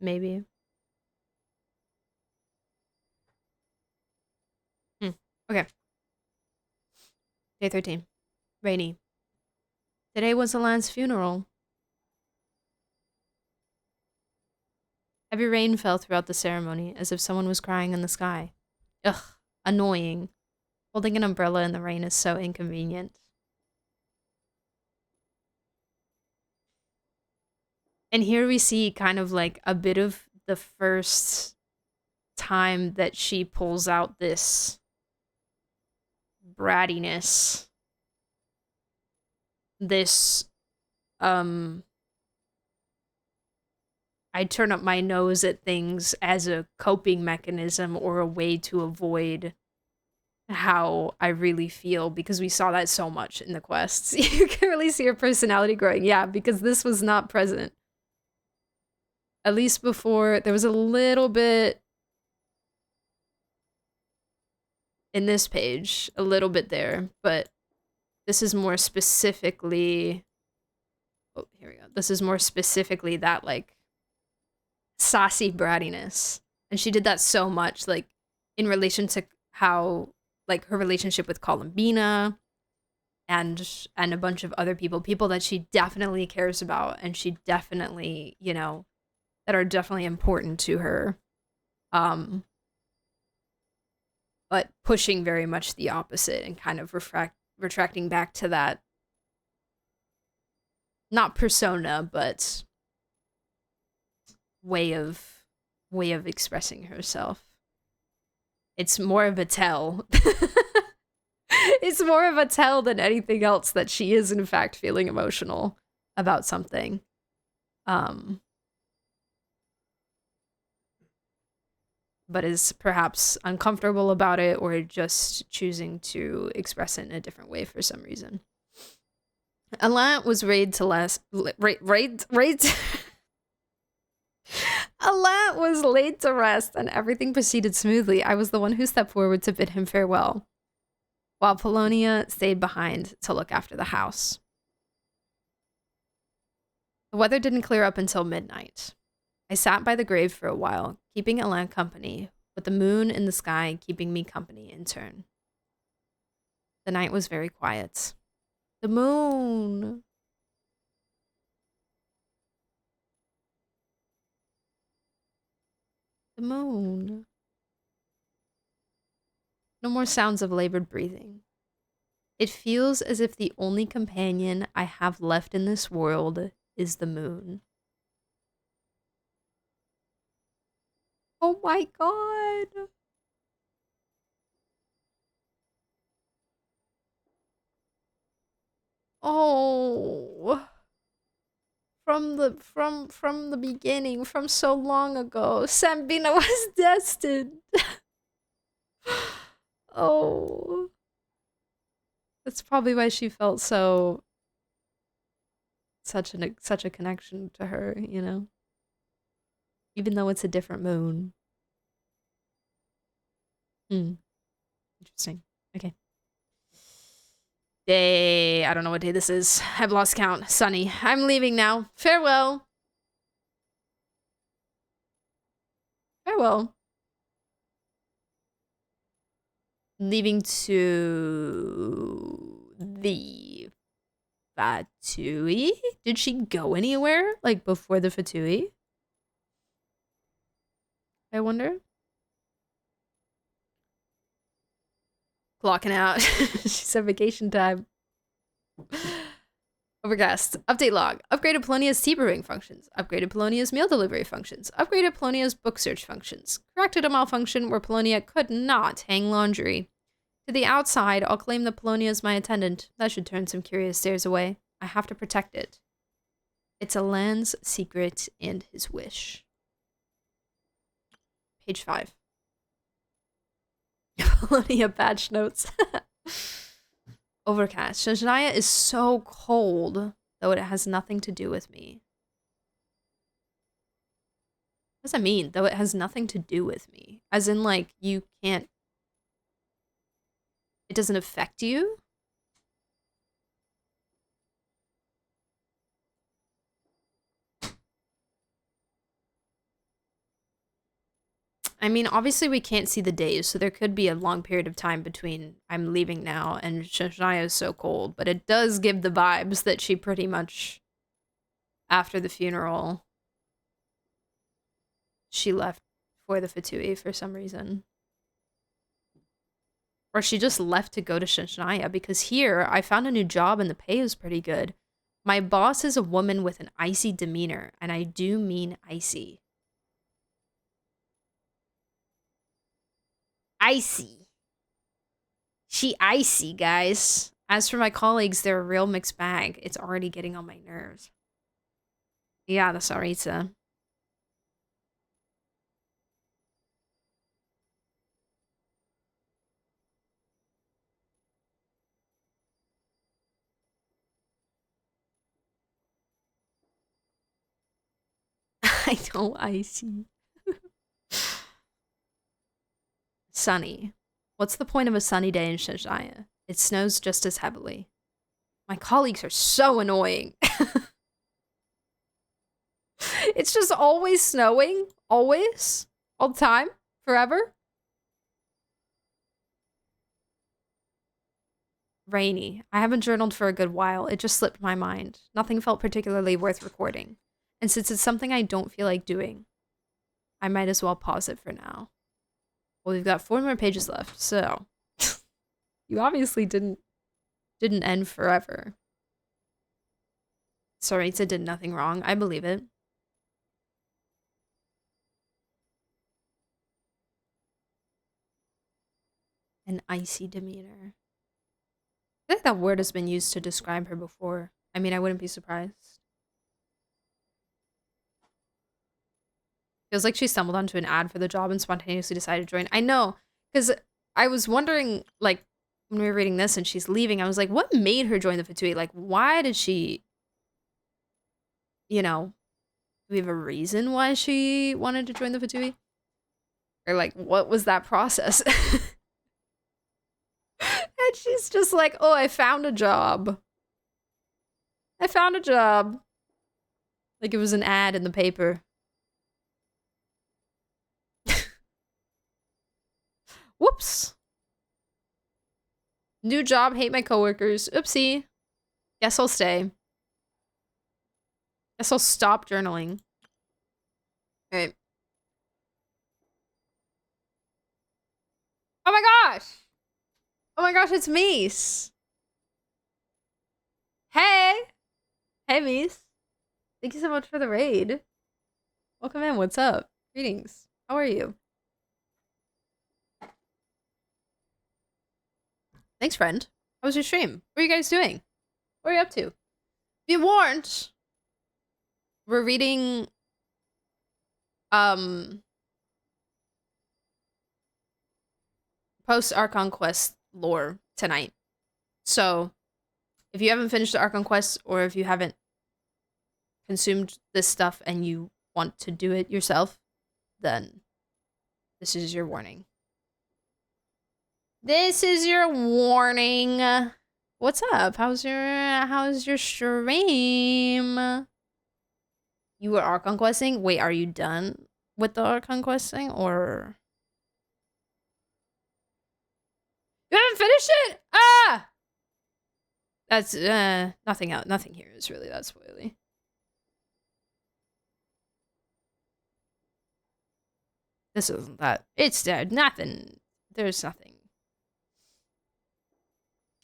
Maybe. Okay. Day 13. Rainy. Today was Alan's funeral. Heavy rain fell throughout the ceremony, as if someone was crying in the sky. Ugh, annoying. Holding an umbrella in the rain is so inconvenient. And here we see kind of like a bit of the first time that she pulls out this brattiness. This, I turn up my nose at things as a coping mechanism or a way to avoid how I really feel, because we saw that so much in the quests. You can really see her personality growing. Yeah, because this was not present. At least before, there was a little bit in this page, a little bit there, but this is more specifically, oh, here we go. This is more specifically that, like, sassy brattiness. And she did that so much, like, in relation to how, like, her relationship with Columbina and a bunch of other people that she definitely cares about and she definitely, you know, that are definitely important to her. But pushing very much the opposite and kind of retracting back to that, not persona, but way of expressing herself. It's more of a tell. It's more of a tell than anything else that she is in fact feeling emotional about something. But is perhaps uncomfortable about it or just choosing to express it in a different way for some reason. Alain was Alain was laid to rest and everything proceeded smoothly. I was the one who stepped forward to bid him farewell, while Polonia stayed behind to look after the house. The weather didn't clear up until midnight. I sat by the grave for a while, keeping Alain company, with the moon in the sky keeping me company in turn. The night was very quiet. The moon! The moon. No more sounds of labored breathing. It feels as if the only companion I have left in this world is the moon. Oh my god! Oh, from the beginning, from so long ago, Sambina was destined. Oh, that's probably why she felt such a connection to her, you know, even though it's a different moon. Interesting. Okay. Day. I don't know what day this is. I've lost count. Sunny. I'm leaving now. Farewell. Farewell. Leaving to the Fatui? Did she go anywhere? Like before the Fatui? I wonder. Clocking out. She said vacation time. Overcast. Update log. Upgraded Polonia's tea brewing functions. Upgraded Polonia's meal delivery functions. Upgraded Polonia's book search functions. Corrected a malfunction where Polonia could not hang laundry. To the outside, I'll claim that Polonia is my attendant. That should turn some curious stares away. I have to protect it. It's Alain's secret and his wish. Page 5. Polonia badge notes. Overcast. Shazhnaya is so cold, though it has nothing to do with me. What does that mean? Though it has nothing to do with me. As in, like, you can't... It doesn't affect you? I mean, obviously we can't see the days, so there could be a long period of time between I'm leaving now and Shashaya is so cold, but it does give the vibes that she pretty much, after the funeral, she left for the Fatui for some reason. Or she just left to go to Shashaya, because here, I found a new job and the pay is pretty good. My boss is a woman with an icy demeanor, and I do mean icy. Icy. She icy, guys. As for my colleagues, they're a real mixed bag. It's already getting on my nerves. Yeah, the Saritsa. I know, icy. Sunny. What's the point of a sunny day in Shenzhen? It snows just as heavily. My colleagues are so annoying. It's just always snowing. Always. All the time. Forever. Rainy. I haven't journaled for a good while. It just slipped my mind. Nothing felt particularly worth recording. And since it's something I don't feel like doing, I might as well pause it for now. Well, we've got 4 more pages left, so you obviously didn't end forever. Saritsa did nothing wrong. I believe it. An icy demeanor. I think that word has been used to describe her before. I mean, I wouldn't be surprised. Feels like she stumbled onto an ad for the job and spontaneously decided to join. I know, because I was wondering, like, when we were reading this and she's leaving, I was like, what made her join the Fatui? Like, why did she, you know, do we have a reason why she wanted to join the Fatui? Or, like, what was that process? And she's just like, oh, I found a job. I found a job. Like it was an ad in the paper. Whoops. New job, hate my coworkers. Oopsie. Guess I'll stay. Guess I'll stop journaling. Alright. Oh my gosh! Oh my gosh, it's Mies. Hey! Hey, Mies. Thank you so much for the raid. Welcome in, what's up? Greetings. How are you? Thanks, friend. How was your stream? What are you guys doing? What are you up to? Be warned! We're reading... post-Archon Quest lore tonight. So, if you haven't finished the Archon Quest, or if you haven't consumed this stuff and you want to do it yourself, then this is your warning. This is your warning. What's up? How's your stream? You were Archon Questing? Wait, are you done with the Archon Questing, or... You haven't finished it? Ah! That's, nothing out. Nothing here is really that spoily. This isn't that. It's dead. Nothing. There's nothing.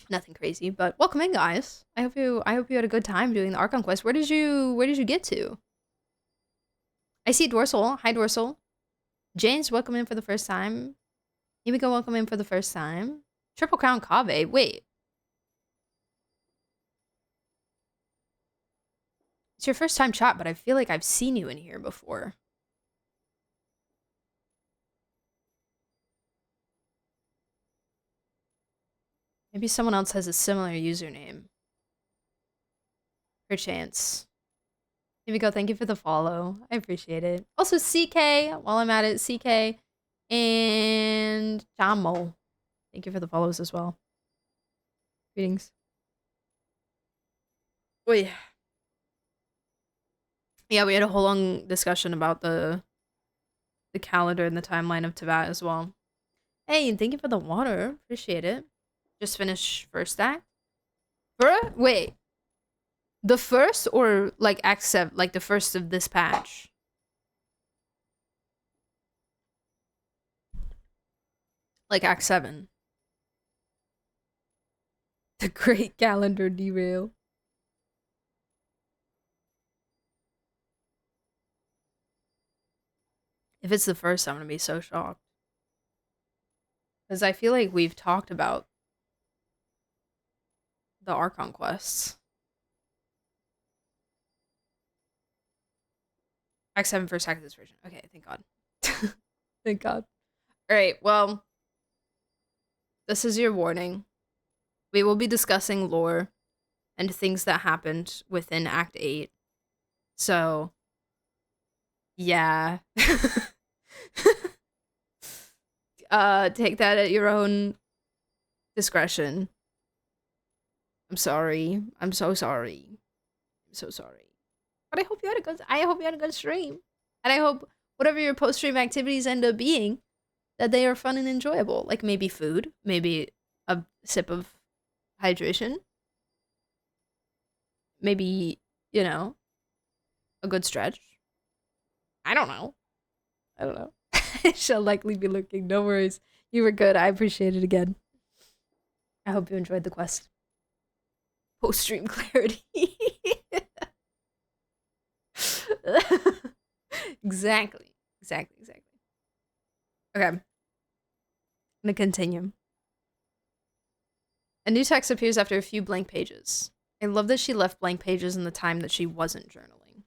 Nothing crazy, but welcome in, guys. I hope you had a good time doing the Archon Quest. Where did you get to? I see Dorsal. Hi, Dorsal. James, welcome in for the first time. Here we go, welcome in for the first time. Triple Crown Kave. Wait. It's your first time chat, but I feel like I've seen you in here before. Maybe someone else has a similar username. Perchance. Here we go. Thank you for the follow. I appreciate it. Also, CK, while I'm at it, CK and Jamo. Thank you for the follows as well. Greetings. Wait. Yeah, we had a whole long discussion about the calendar and the timeline of Teyvat as well. Hey, and thank you for the water. Appreciate it. Just finished first act. Bruh? Wait. The first, or like Act 7, like the first of this patch? Like Act 7. The great calendar derail. If it's the first, I'm gonna be so shocked. Because I feel like we've talked about the Archon quests. Act 7 first act of this version. Okay, thank God. Thank God. Alright, well. This is your warning. We will be discussing lore and things that happened within Act 8. So, yeah. take that at your own discretion. I'm sorry. I'm so sorry. I'm so sorry. But I hope you had a good stream. And I hope whatever your post-stream activities end up being, that they are fun and enjoyable. Like maybe food, maybe a sip of hydration. Maybe, you know, a good stretch. I don't know. I shall likely be looking. No worries. You were good. I appreciate it again. I hope you enjoyed the quest. Post-stream clarity. Exactly. Okay. I'm gonna continue. A new text appears after a few blank pages. I love that she left blank pages in the time that she wasn't journaling.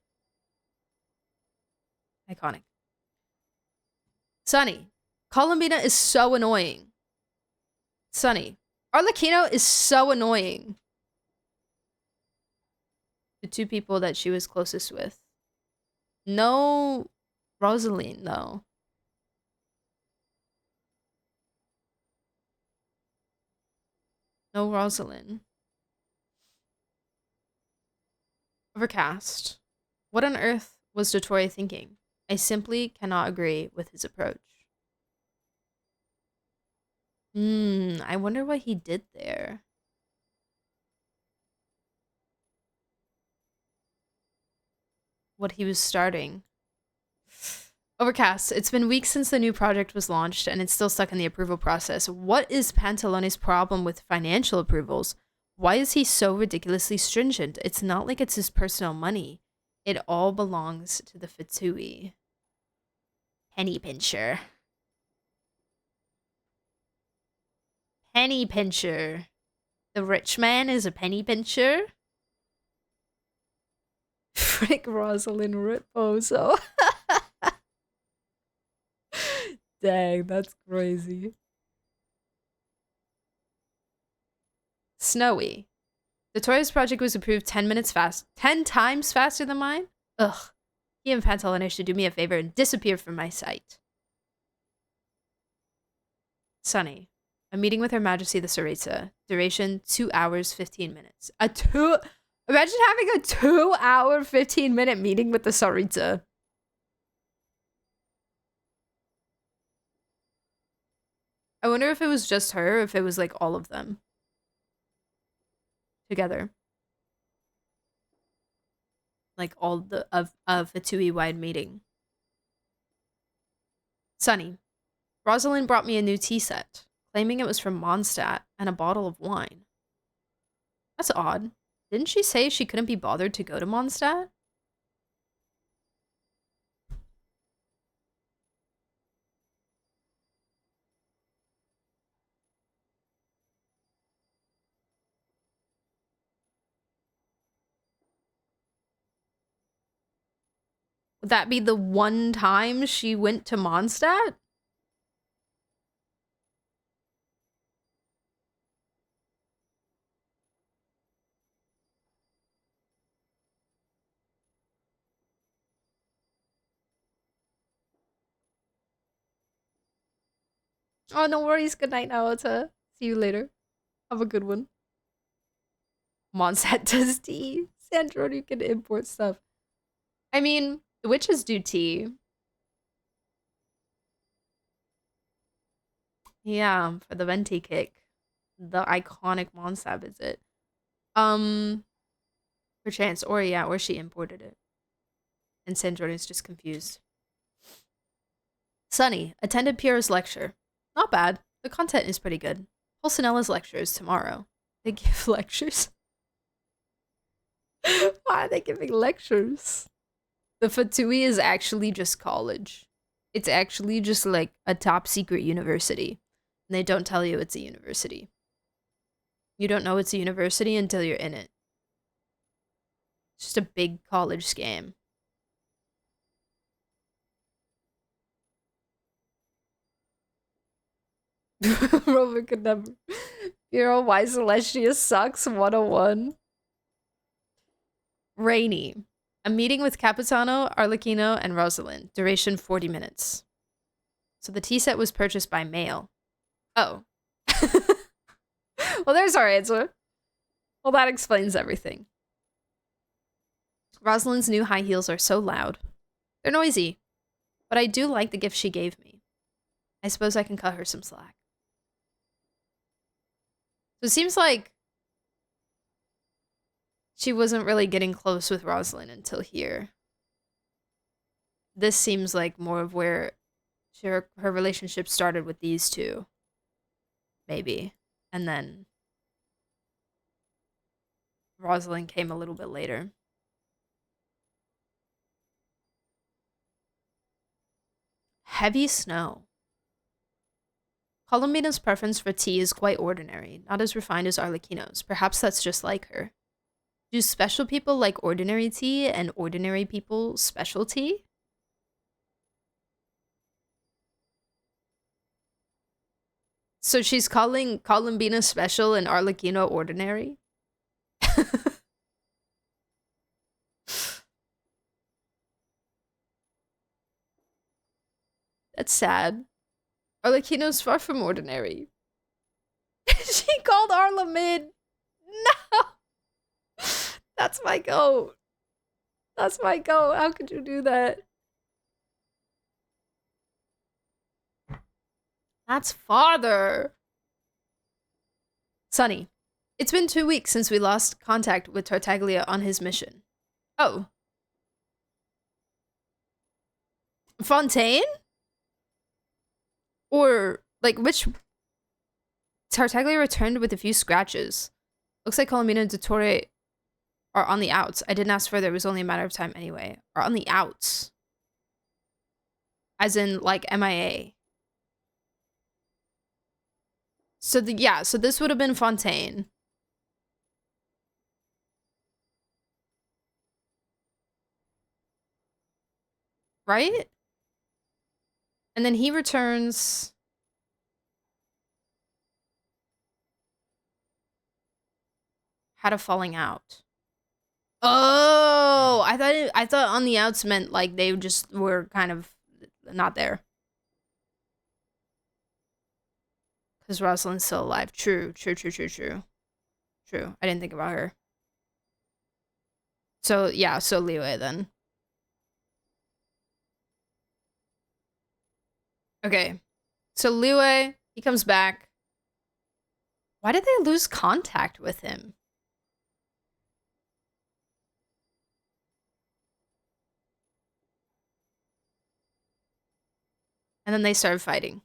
Iconic. Sunny. Columbina is so annoying. Sunny. Arlecchino is so annoying. The two people that she was closest with. No Rosaline, though. No Rosalind. Overcast. What on earth was Dottore thinking? I simply cannot agree with his approach. I wonder what he did there. What he was starting. Overcast. It's been weeks since the new project was launched, and it's still stuck in the approval process. What is Pantalone's problem with financial approvals? Why is he so ridiculously stringent? It's not like it's his personal money. It all belongs to the Fatui. Penny pincher. Penny pincher. The rich man is a penny pincher? Frick Rosalind Riposo. Dang, that's crazy. Snowy. The Torres project was approved 10 times faster than mine? Ugh. He and Pantalone should do me a favor and disappear from my sight. Sunny. A meeting with Her Majesty the Tsaritsa. Duration 2 hours, 15 minutes. Imagine having a 2-hour, 15-minute meeting with the Tsaritsa. I wonder if it was just her or if it was like all of them together. Like all the of a 2E-wide meeting. Sunny. Rosalind brought me a new tea set, claiming it was from Mondstadt and a bottle of wine. That's odd. Didn't she say she couldn't be bothered to go to Mondstadt? Would that be the one time she went to Mondstadt? Oh, no worries. Good night, Naota. See you later. Have a good one. Mondstadt does tea. Sandrone, you can import stuff. I mean, the witches do tea. Yeah, for the venti kick. The iconic Mondstadt visit. Perchance. Or yeah, or she imported it. And Sandrone's just confused. Sunny, attended Pierre's lecture. Not bad. The content is pretty good. Pulcinella's lecture is tomorrow. They give lectures. Why are they giving lectures? The Fatui is actually just college. It's actually just like a top secret university. And they don't tell you it's a university. You don't know it's a university until you're in it. It's just a big college scam. Rover could never. Hero, why Celestia sucks 101. Rainy. A meeting with Capitano, Arlecchino, and Rosalind. Duration 40 minutes. So the tea set was purchased by mail. Oh. Well, there's our answer. Well, that explains everything. Rosalind's new high heels are so loud. They're noisy, but I do like the gift she gave me. I suppose I can cut her some slack. So it seems like she wasn't really getting close with Rosalind until here. This seems like more of where her relationship started with these two. Maybe. And then Rosalind came a little bit later. Heavy snow. Colombina's preference for tea is quite ordinary, not as refined as Arlecchino's. Perhaps that's just like her. Do special people like ordinary tea and ordinary people special tea? So she's calling Colombina special and Arlecchino ordinary? That's sad. Arlecchino's far from ordinary. She called Arla mid. No! That's my goat. That's my goat. How could you do that? That's father. Sonny, it's been 2 weeks since we lost contact with Tartaglia on his mission. Oh. Fontaine? Or, like, which... Tartaglia returned with a few scratches. Looks like Colombina and Dottore are on the outs. I didn't ask further. It was only a matter of time anyway. Are on the outs. As in, like, MIA. So, so this would have been Fontaine. Right? And then he returns... Had a falling out. Oh, I thought on the outs meant like they just were kind of not there. Because Rosalind's still alive. True. True. I didn't think about her. So yeah, so Liu then. Okay. So Liu, he comes back. Why did they lose contact with him? And then they started fighting.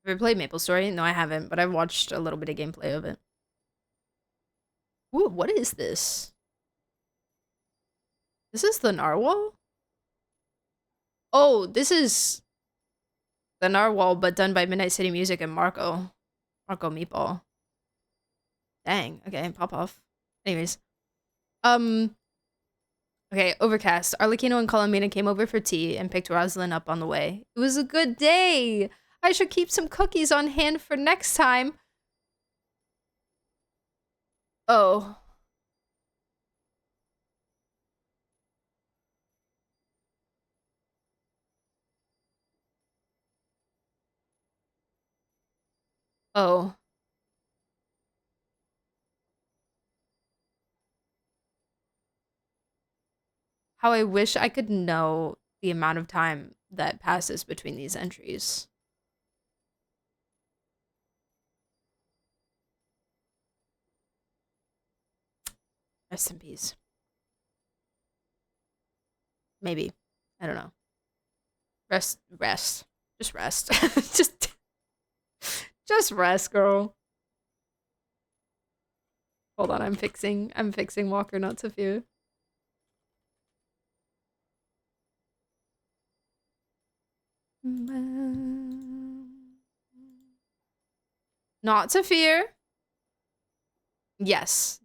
Have you ever played MapleStory? No, I haven't, but I've watched a little bit of gameplay of it. Ooh, what is this? This is the narwhal? Oh, this is the narwhal, but done by Midnight City Music and Marco Meatball. Dang, okay, pop off. Anyways. Okay, overcast. Arlecchino and Colombina came over for tea and picked Rosalind up on the way. It was a good day. I should keep some cookies on hand for next time. Oh. Oh. How I wish I could know the amount of time that passes between these entries. Rest in peace. Maybe. I don't know. Rest. Just rest. just rest, girl. Hold on, I'm fixing Walker, not Sophia. Not to fear. Yes.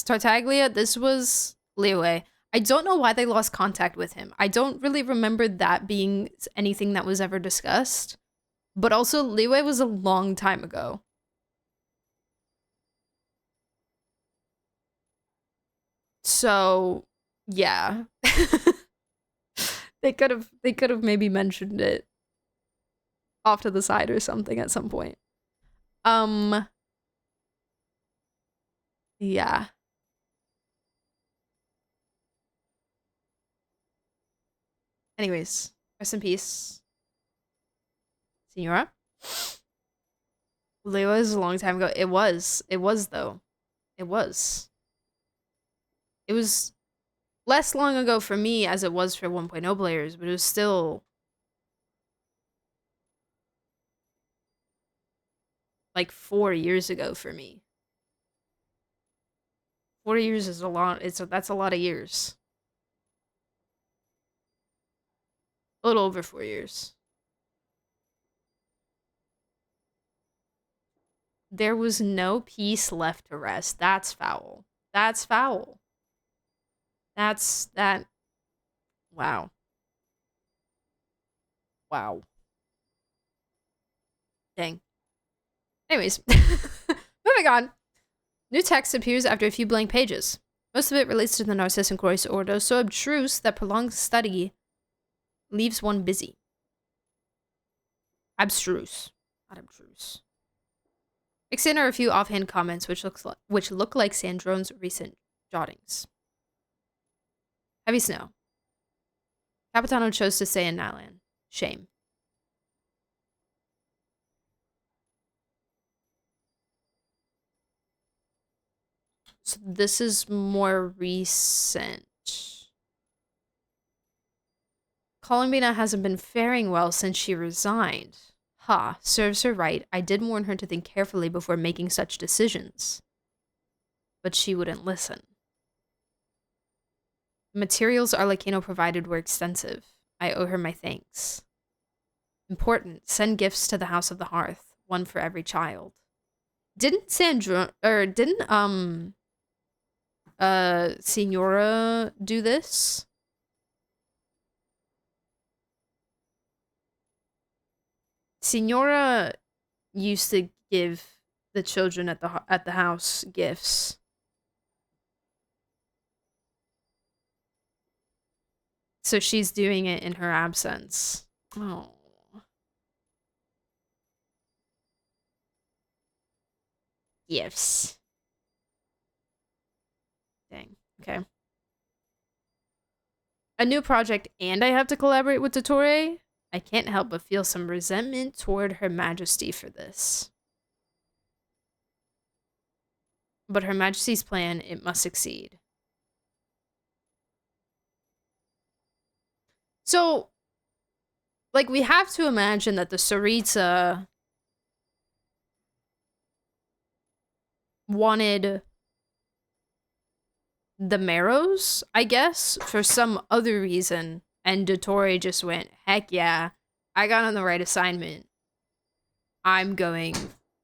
Tartaglia, this was Liu. I don't know why they lost contact with him. I don't really remember that being anything that was ever discussed. But also, Liu was a long time ago. So, yeah. They could have maybe mentioned it off to the side or something at some point. Yeah. Anyways, rest in peace, Senora. It was a long time ago. It was. It was, though. It was. It was less long ago for me as it was for 1.0 players, but it was still like 4 years ago for me. 4 years is a lot. That's a lot of years. A little over 4 years. There was no peace left to rest. That's foul. That's foul. That. Wow. Wow. Dang. Anyways, moving on. New text appears after a few blank pages. Most of it relates to the Narcissus and Croix Ordo, so abstruse that prolonged study leaves one busy. Abstruse, not abstruse. Mixed in are a few offhand comments which look like Sandrone's recent jottings. Heavy snow. Capitano chose to stay in Nyland. Shame. So this is more recent. Columbina hasn't been faring well since she resigned. Ha, serves her right. I did warn her to think carefully before making such decisions. But she wouldn't listen. The materials Arlecchino provided were extensive. I owe her my thanks. Important, send gifts to the House of the Hearth, one for every child. Didn't Signora do this? Signora used to give the children at the house gifts. So she's doing it in her absence. Oh. Gifts. Dang. Okay. A new project and I have to collaborate with Dottore? I can't help but feel some resentment toward Her Majesty for this. But Her Majesty's plan, it must succeed. So, like, we have to imagine that the Tsaritsa wanted the Marrows, I guess, for some other reason. And Dottore just went, heck yeah, I got on the right assignment. I'm going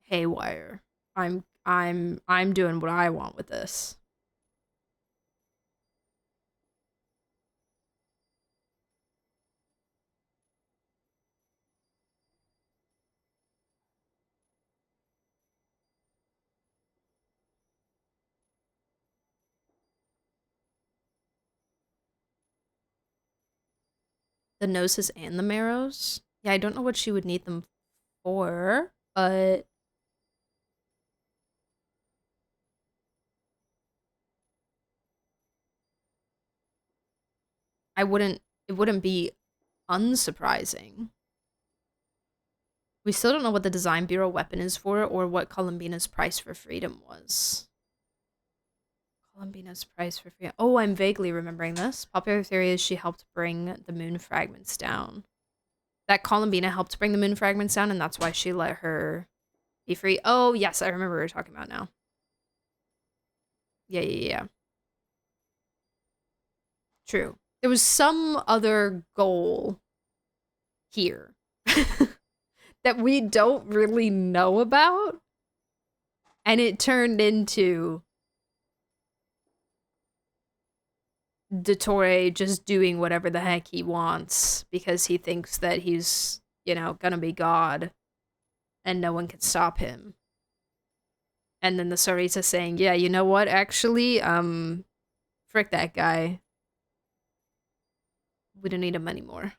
haywire. I'm doing what I want with this. The Gnosis and the Marrows? Yeah, I don't know what she would need them for, but it wouldn't be unsurprising. We still don't know what the Design Bureau weapon is for or what Columbina's price for freedom was. Columbina's price for freedom. Oh, I'm vaguely remembering this. Popular theory is she helped bring the moon fragments down. That Columbina helped bring the moon fragments down, and that's why she let her be free. Oh, yes, I remember what we're talking about now. Yeah. True. There was some other goal here that we don't really know about, and it turned into Dottore just doing whatever the heck he wants because he thinks that he's, gonna be God and no one can stop him. And then the Tsaritsa saying, yeah, you know what, actually, frick that guy. We don't need him anymore.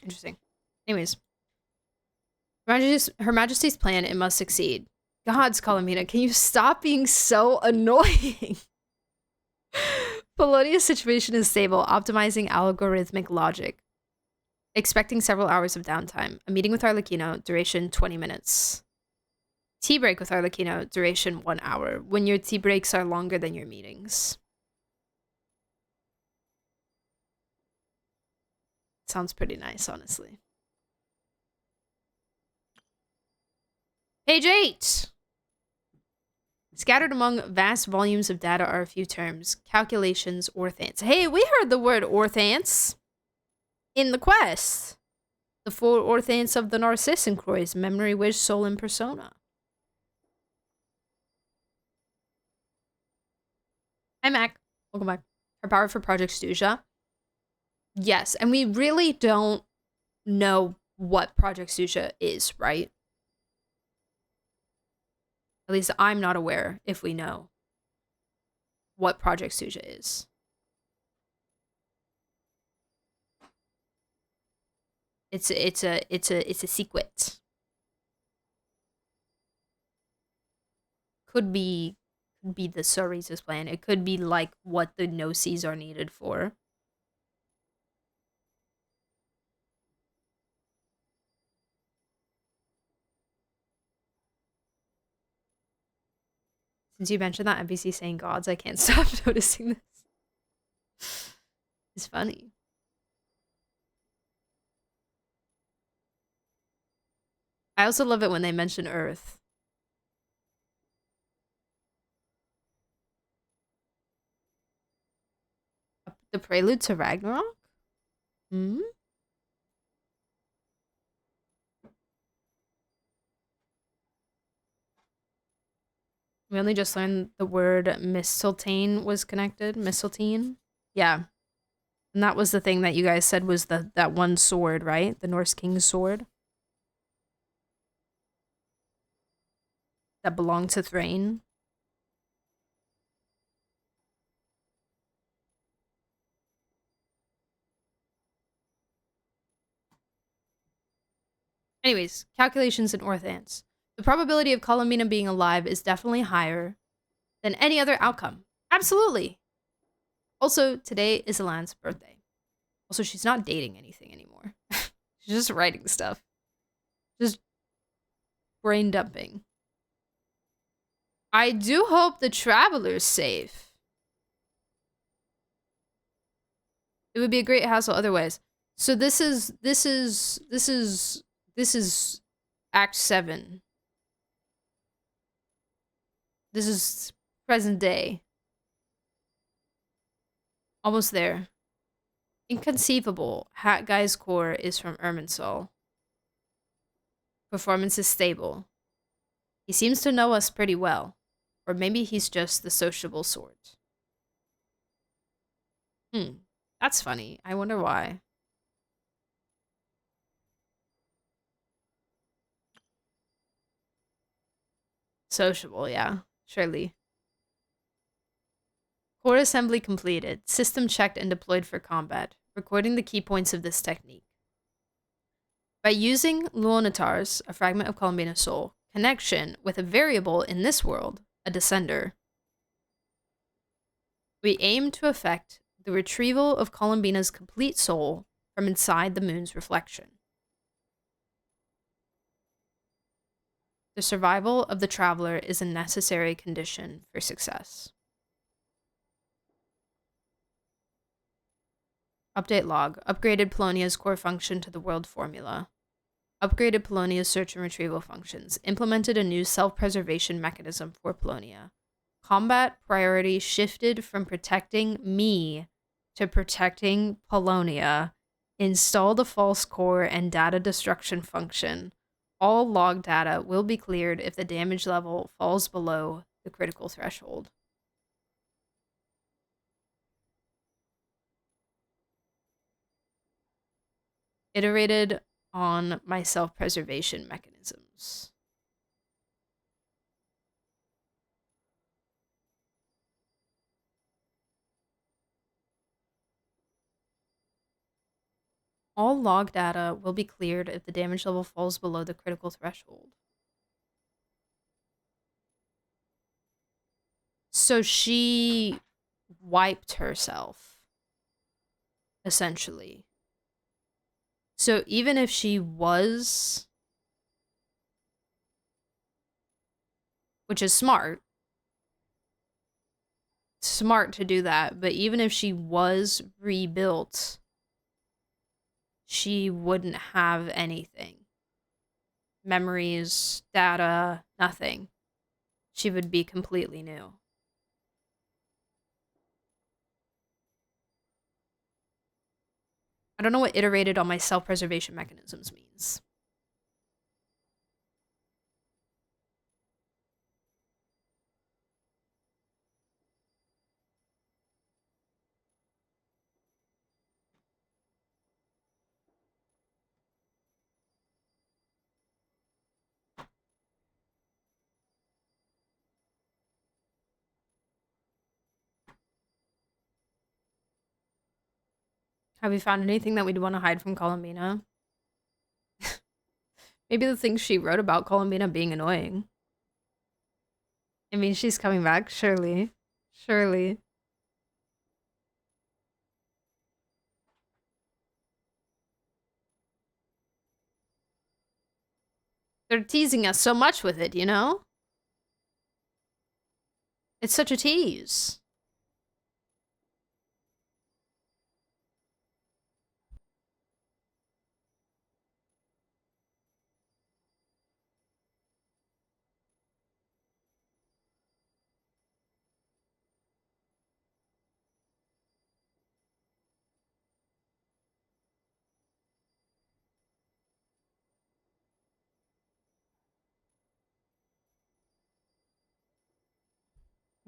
Interesting. Anyways. Her Majesty's plan, it must succeed. Gods, Colomina, can you stop being so annoying? Polonia's situation is stable, optimizing algorithmic logic. Expecting several hours of downtime. A meeting with Arlecchino, duration 20 minutes. Tea break with Arlecchino, duration 1 hour. When your tea breaks are longer than your meetings. Sounds pretty nice, honestly. Page 8! Scattered among vast volumes of data are a few terms. Calculations, orthants. Hey, we heard the word orthants in the quest. The 4 orthants of the Narcissencroys, memory, wish, soul, and persona. Hi, Mac. Welcome back. Her power for Project Stuja. Yes, and we really don't know what Project Stuja is, right? At least I'm not aware if we know what Project Stuja is. It's a secret. Could be the Sori's plan. It could be like what the Gnosis are needed for. Since you mentioned that NPC saying gods, I can't stop noticing this. It's funny. I also love it when they mention Earth. The prelude to Ragnarok? Hmm? We only just learned the word mistletoe was connected. Mistletoe? Yeah. And that was the thing that you guys said was that one sword, right? The Norse King's sword. That belonged to Thrain. Anyways, calculations and orthants. The probability of Colomina being alive is definitely higher than any other outcome. Absolutely. Also, today is Alan's birthday. Also, she's not dating anything anymore. She's just writing stuff. Just brain dumping. I do hope the traveler's safe. It would be a great hassle otherwise. So this is Act 7. This is present day. Almost there. Inconceivable. Hat Guy's core is from Irminsul. Performance is stable. He seems to know us pretty well. Or maybe he's just the sociable sort. That's funny. I wonder why. Sociable, yeah. Surely. Core assembly completed. System checked and deployed for combat. Recording the key points of this technique. By using Luonatars, a fragment of Columbina's soul, connection with a variable in this world, a descender, we aim to effect the retrieval of Columbina's complete soul from inside the moon's reflection. The survival of the traveler is a necessary condition for success. Update log. Upgraded Polonia's core function to the world formula. Upgraded Polonia's search and retrieval functions. Implemented a new self-preservation mechanism for Polonia. Combat priority shifted from protecting me to protecting Polonia. Installed a false core and data destruction function. All log data will be cleared if the damage level falls below the critical threshold. Iterated on my self-preservation mechanisms. All log data will be cleared if the damage level falls below the critical threshold. So she wiped herself, essentially. So even if she was, which is smart to do that, but even if she was rebuilt, she wouldn't have anything. Memories, data, nothing. She would be completely new. I don't know what iterated on my self-preservation mechanisms means. Have we found anything that we'd want to hide from Columbina? Maybe the things she wrote about Columbina being annoying. I mean, she's coming back, surely. Surely. They're teasing us so much with it, you know? It's such a tease.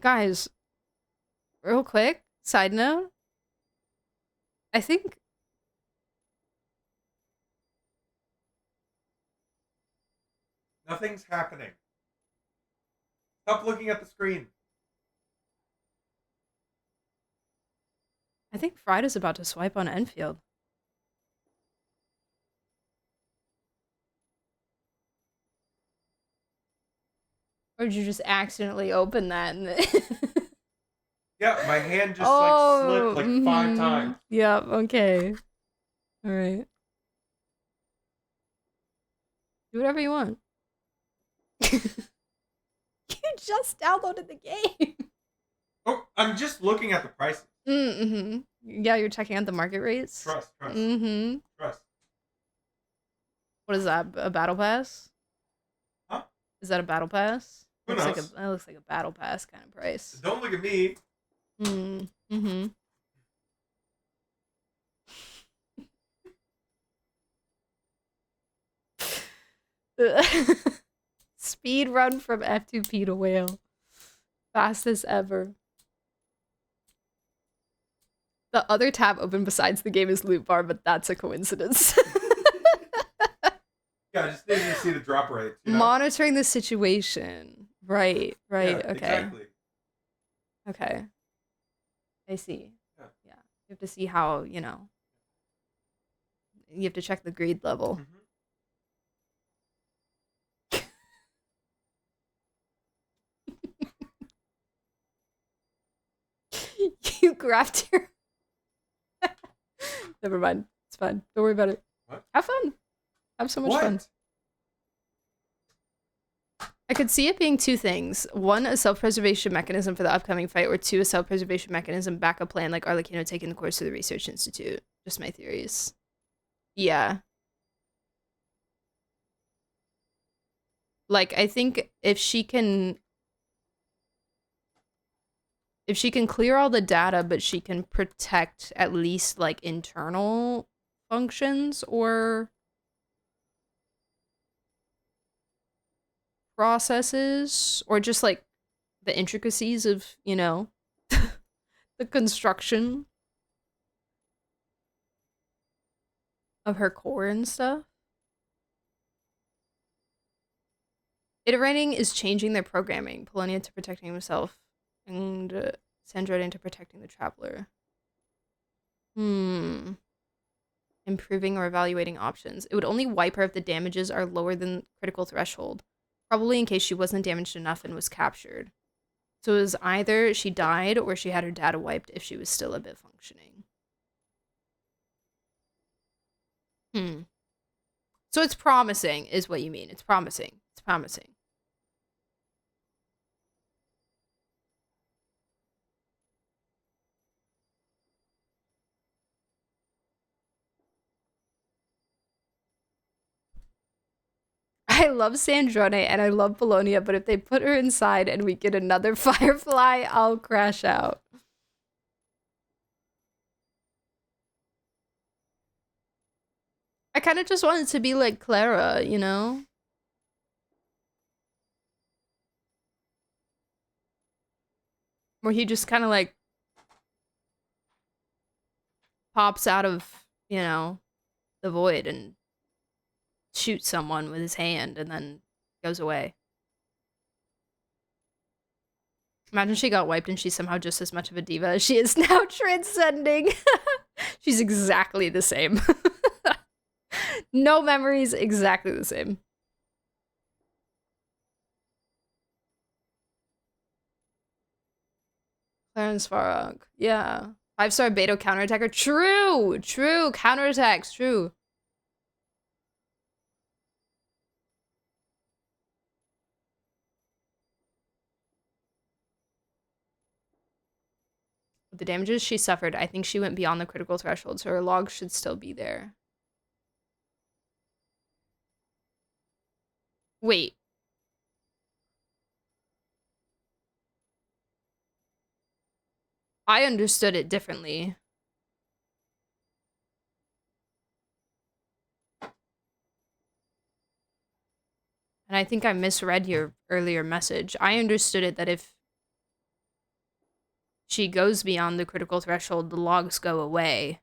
Guys, real quick, side note. I think Nothing's happening. Stop looking at the screen. Frida's about to swipe on Enfield. Or did you just accidentally open that? And Yeah, my hand just like slipped like 5 times. Yep, okay. Alright. Do whatever you want. You just downloaded the game. Oh, I'm just looking at the prices. Mm-hmm. Yeah, you're checking out the market rates. Trust. Mm-hmm. Trust. What is that? A battle pass? Huh? Is that a battle pass? Who knows? That looks like a battle pass kind of price. Don't look at me. Mm-hmm. Speed run from F2P to whale. Fastest ever. The other tab open besides the game is loot bar, but that's a coincidence. Yeah, I just needed to see the drop rate. You know? Monitoring the situation. Right, Yeah, okay. exactly. Okay. I see. Yeah. You have to see how, you know. You have to check the greed level. You grabbed your... Never mind. It's fine. Don't worry about it. What? Have fun. Have so much fun. I could see it being two things. One, a self-preservation mechanism for the upcoming fight, or two, a self-preservation mechanism backup plan like Arlecchino taking the course to the Research Institute. Just my theories. Yeah. Like, I think if she can clear all the data, but she can protect at least, like, internal functions or processes, or just, like, the intricacies of, you know, the construction of her core and stuff. Iterating is changing their programming. Polonia to protecting himself, and sandrone into protecting the traveler. improving or evaluating options. It would only wipe her if the damages are lower than critical threshold, probably in case she wasn't damaged enough and was captured. So it was either she died or she had her data wiped if she was still a bit functioning. So it's promising, is what you mean. It's promising. It's promising. I love Sandrone and I love Bologna, but if they put her inside and we get another Firefly, I'll crash out. I kind of just wanted to be like Clara, you know? Where he just kind of like pops out of, you know, the void and shoots someone with his hand and then goes away. Imagine she got wiped and she's somehow just as much of a diva as she is now, transcending. She's exactly the same. No memories, exactly the same. Clarence Farag. Yeah. 5-star Beto counterattacker. True! True! Counterattacks. True. With the damages she suffered, I think she went beyond the critical threshold, so her log should still be there. Wait. I understood it differently. And I think I misread your earlier message. I understood it that if she goes beyond the critical threshold, the logs go away.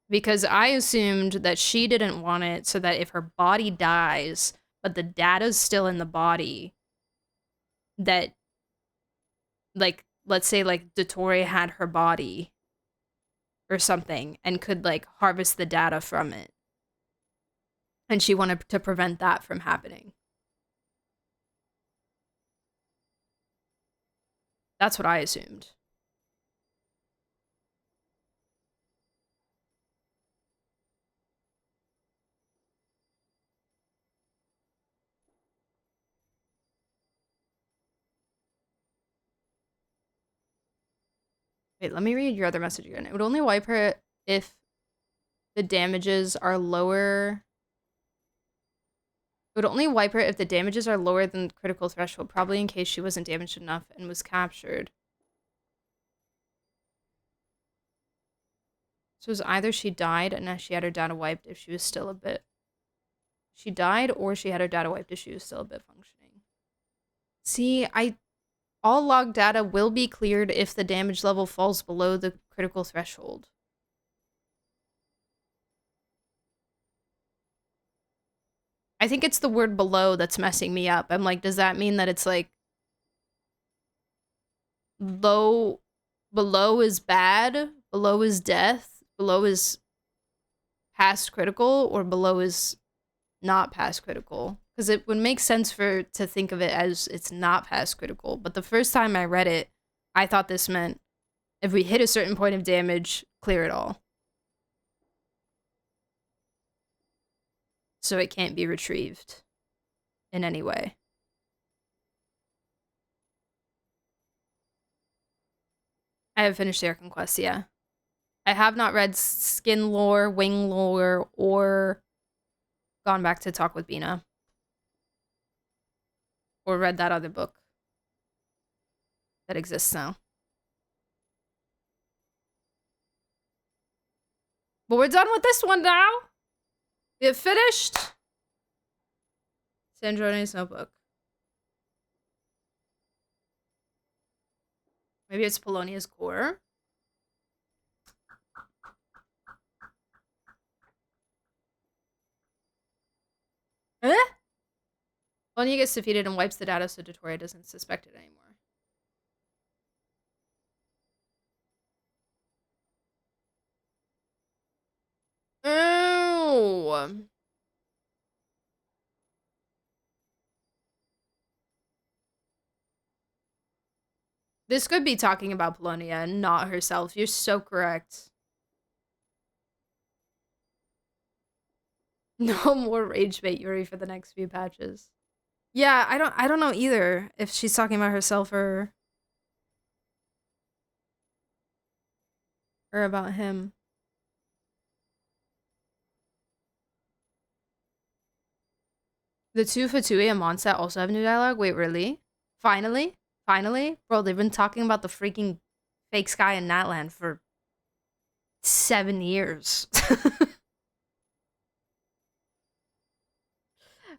Because I assumed that she didn't want it so that if her body dies, but the data's still in the body, that, like, let's say, like, Dottore had her body or something and could, like, harvest the data from it. And she wanted to prevent that from happening. That's what I assumed. Wait, let me read your other message again. It would only wipe her if the damages are lower. It would only wipe her if the damages are lower than critical threshold, probably in case she wasn't damaged enough and was captured. So it was either she died and she had her data wiped if she was still a bit. She died or she had her data wiped if she was still a bit functioning. See, all log data will be cleared if the damage level falls below the critical threshold. I think it's the word below that's messing me up. I'm like, does that mean that it's like below is bad, below is death, below is past critical, or below is not past critical? Because it would make sense to think of it as it's not past critical. But the first time I read it, I thought this meant if we hit a certain point of damage, clear it all. So it can't be retrieved in any way. I have finished the Archon Quest, yeah. I have not read Skin Lore, Wing Lore, or gone back to talk with Bina. Or read that other book that exists now. But we're done with this one now. We have finished Sandrone's notebook. Maybe it's Polonia's core. Eh? Polonia gets defeated and wipes the data so Dottore doesn't suspect it anymore. know. This could be talking about Polonia and not herself. You're so correct. No more rage bait Yuri for the next few patches. Yeah, I don't know either if she's talking about herself or about him. The two Fatui and Mondstadt also have new dialogue? Wait, really? Finally? Finally? Bro, they've been talking about the freaking fake sky in Natland for 7 years.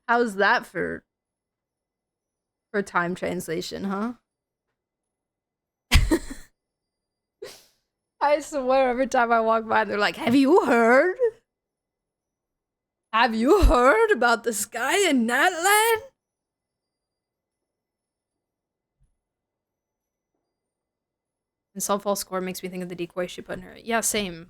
How's that for time translation, huh? I swear every time I walk by, they're like, have you heard? Have you heard about the sky in Natland? And self-fall score makes me think of the decoy she put in her. Yeah, same.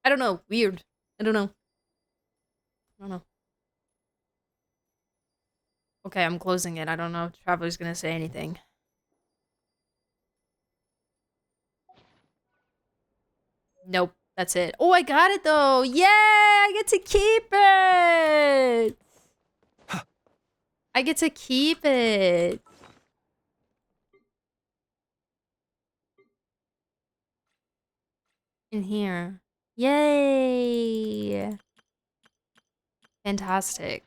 I don't know. Weird. I don't know. I don't know. Okay, I'm closing it. I don't know if Traveler's gonna say anything. Nope. That's it. Oh, I got it though. Yay! I get to keep it! I get to keep it. In here. Yay! Fantastic.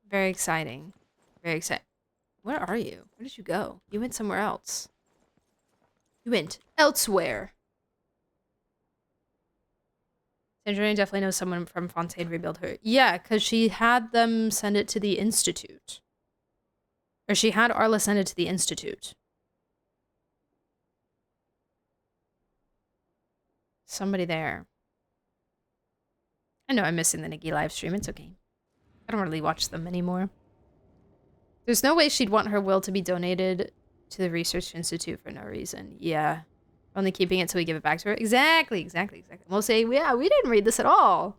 Very exciting. Very exciting. Where are you? Where did you go? You went somewhere else. You went elsewhere. Sandrone definitely knows someone from Fontaine rebuild her. Yeah, because she had them send it to the Institute. Or she had Arla send it to the Institute. Somebody there. I know I'm missing the Nikki live stream. It's okay. I don't really watch them anymore. There's no way she'd want her will to be donated to the Research Institute for no reason. Yeah. Only keeping it till we give it back to her. Exactly. We'll say, yeah, we didn't read this at all.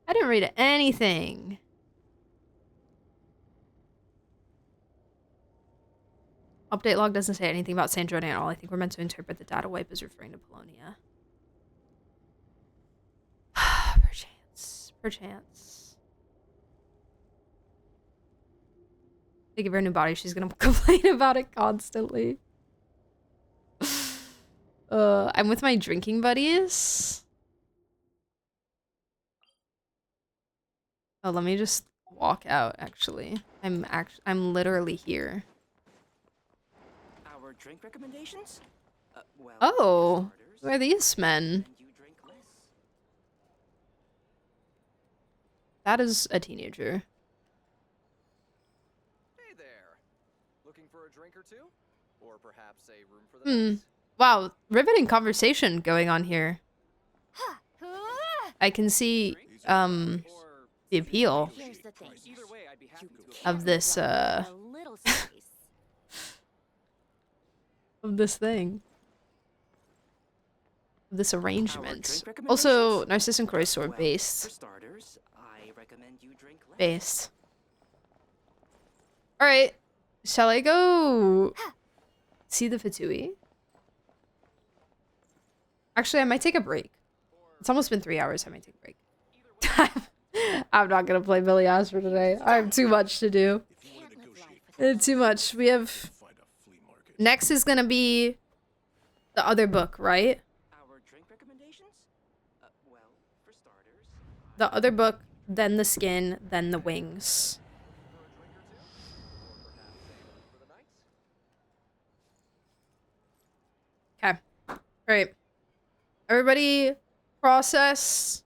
I didn't read anything. Update log doesn't say anything about Sandrone at all. I think we're meant to interpret the data wipe as referring to Polonia. Perchance. They give her a new body, she's gonna complain about it constantly. I'm with my drinking buddies. Oh, let me just walk out, actually. I'm literally here. Our drink recommendations? Well, Oh, who are these men? you drink less. That is a teenager. Hey there. Looking for a drink or two? Or perhaps a room for the night? Wow, riveting conversation going on here. I can see, the appeal Here's the thing. Either way, I'd be happy to of this, A little space. of this thing. This arrangement. drink Also, recommendations? Narcissus and Croissant Well, for based. starters, I recommend you drink less. Based. Alright. Shall I go see the Fatui? Actually, I might take a break. It's almost been 3 hours. I might take a break. I'm not gonna play Billy Asper today. I have too much to do. Can't live life without Too much. We have... Next is gonna be the other book, right? Our drink recommendations? Well, for starters, The other book, then the skin, then the wings. Okay. Alright. Everybody process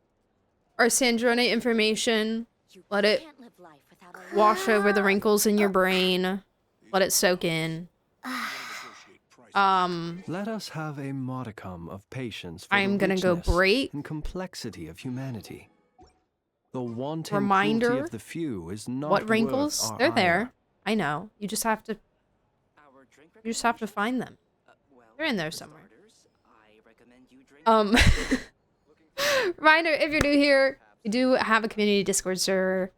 our Sandrone information. you Let it can't live life without a wash over the wrinkles in your brain. Let it soak in. Let us have a modicum of patience for I'm the gonna go richness break. and complexity of humanity. The wanton Reminder, cruelty of the few is not what worth wrinkles? our They're ire. there. I know. You just have to. You just have to find them. They're in there somewhere. Um, Reminder: if you're new here, we do have a community Discord server.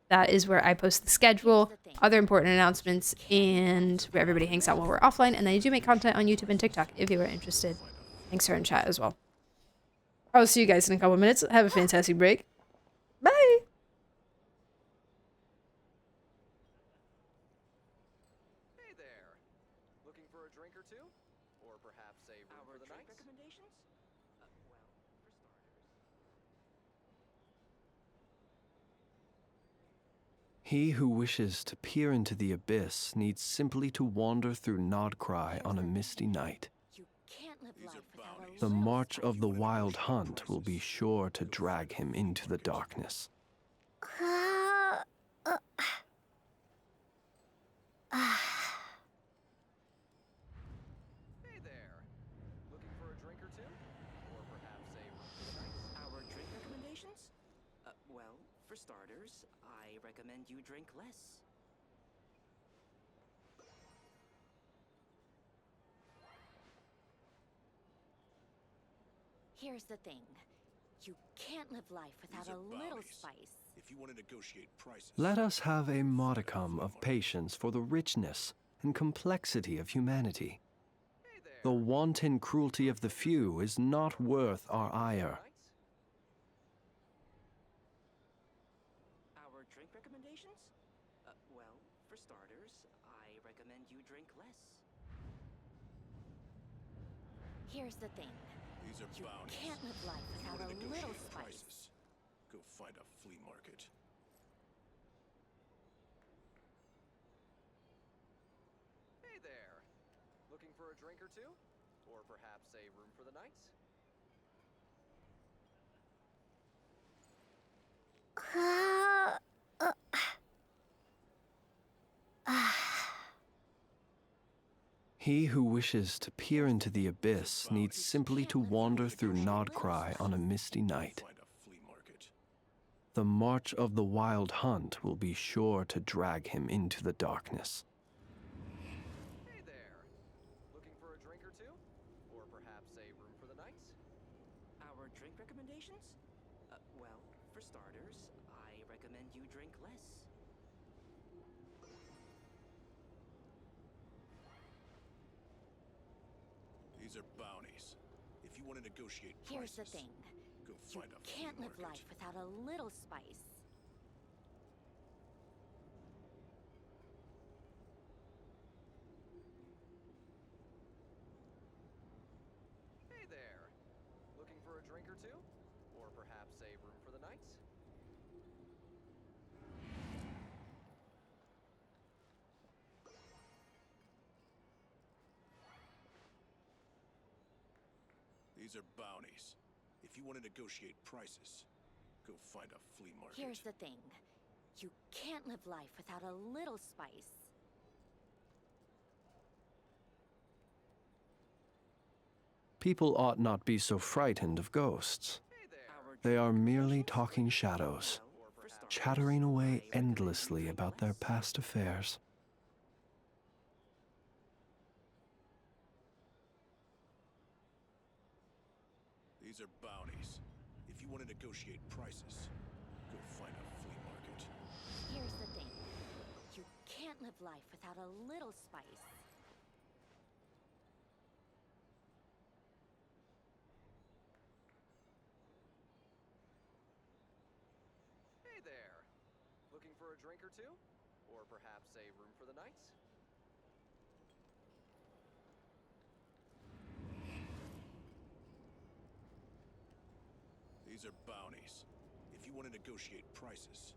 That is where I post the schedule, other important announcements, and where everybody hangs out while we're offline. And then I do make content on YouTube and TikTok if you are interested. Thanks for in chat as well. I'll see you guys in a couple of minutes. Have a fantastic break. Bye. Hey there. Looking for a drink or two? Or perhaps a room for the night? Recommendations? Well, for starters. He who wishes to peer into the abyss needs simply to wander through Nodcry on a misty night. You can't live life without a The little march of the spice. wild hunt will be sure to drag him into the darkness. Hey there. Looking for a drink or two? Or perhaps a room for the night? Our drink recommendations? Well, for starters, I recommend you drink less. Here's the thing. You can't live life without a little spice. If you want to negotiate prices. Let us have a modicum of patience for the richness and complexity of humanity. Hey there. The wanton cruelty of the few is not worth our ire. Our drink recommendations? Well, for starters, I recommend you drink less. Here's the thing. These are You bounties. can't live life If you without want to a little negotiate spice. prices, go find a flea market. Hey there. Looking for a drink or two? Or perhaps a room for the night? He who wishes to peer into the abyss needs simply to wander through Nodcry on a misty night. Find a flea market. The march of the wild hunt will be sure to drag him into the darkness. Hey there. Looking for a drink or two? Or perhaps a room for the night? Our drink recommendations? Well, for starters, I recommend you drink less. These are bounties. If you want to negotiate Here's prices, the thing. go You find a flea can't live market. life without a little spice. Hey there. Looking for a drink or two? Or perhaps a room for the night? These are bounties. If you want to negotiate prices, go find a flea market. Here's the thing. You can't live life without a little spice. People ought not be so frightened of ghosts. Hey there. Our They drink are merely recommendations? talking shadows, Well, for starters, chattering away I recommend you endlessly drink about their less. past affairs. These are bounties. If you want to negotiate prices, go find a flea market. Here's the thing. You can't live life without a little spice. Hey there. Looking for a drink or two? Or perhaps a room for the night? These are bounties. If you want to negotiate prices,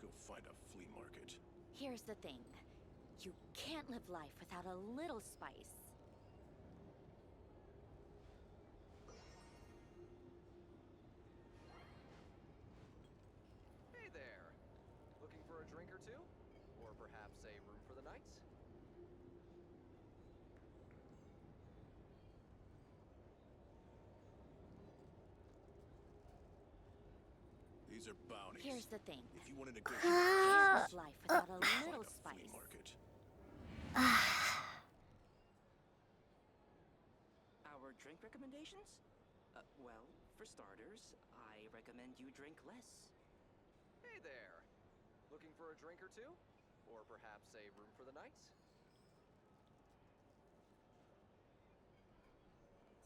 go find a flea market. Here's the thing. You can't live life without a little spice. Hey there. Looking for a drink or two? Or perhaps a room for the night? These These are bounties. Here's the thing. If you want to negotiate Can't prices, live life without a find little a flea spice. market. Our drink recommendations? Well, for starters, I recommend you drink less. Hey there. Looking for a drink or two? Or perhaps a room for the night?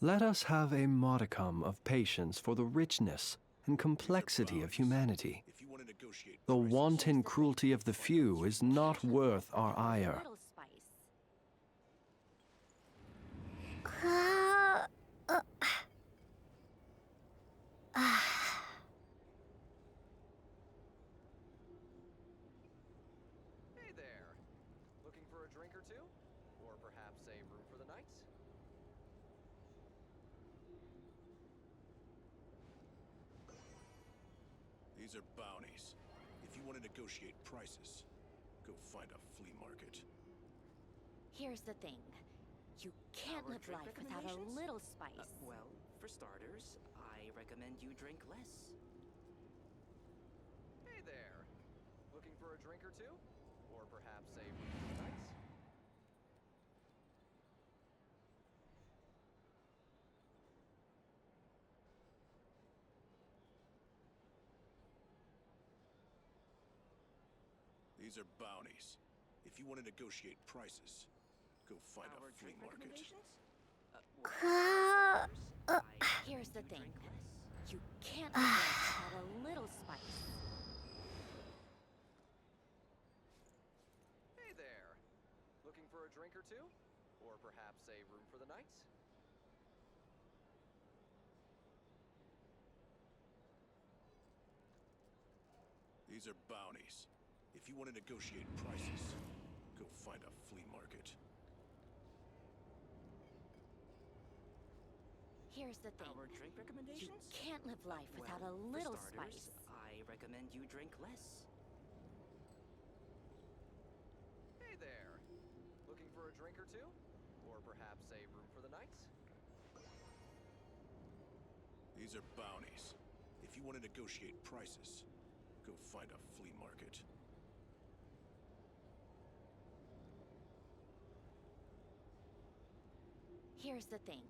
Let us have a modicum of patience for the richness and complexity of humanity. If you want to negotiate The prices, wanton cruelty of the few is not worth our ire. Little spice. Hey there. Looking for a drink or two? Or perhaps a room for the night? these are bounties. If you want to negotiate prices, go find a flea market. Here's the thing. You can't Our live drink life without a recommendations? little spice. Well, for starters, I recommend you drink less. Hey there. Looking for a drink or two? Or perhaps a room for the night? These are bounties. If you want to negotiate prices, go find Our a flea drink market. recommendations? Well, for starters, I Here's the recommend you thing. drink less. You can't live life without a little spice. Hey there. Looking for a drink or two? Or perhaps a room for the night? These are bounties. If you want to negotiate prices, go find a flea market. Here's the thing. Our drink You recommendations? can't live life without Well, a for little starters, spice. I recommend you drink less. Hey there. Looking for a drink or two? Or perhaps a room for the night? These are bounties. If you want to negotiate prices, go find a flea market. Here's the thing.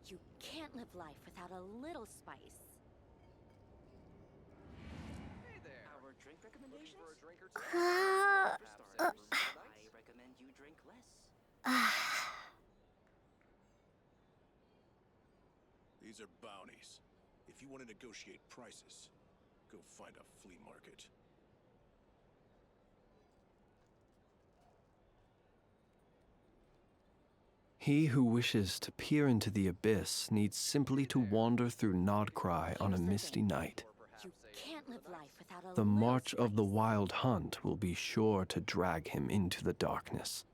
You can't live life without a little spice. Hey there. Our drink Looking recommendations? for a drink or two? For Perhaps a starters, room for the I night? recommend you drink less. These are bounties. If you want to negotiate prices, go find a flea market. He who wishes to peer into the abyss needs simply to wander through Nodcry on a Here's the misty thing. night. Or perhaps You a room can't for live the night? life without a The little march of the spice. wild hunt will be sure to drag him into the darkness.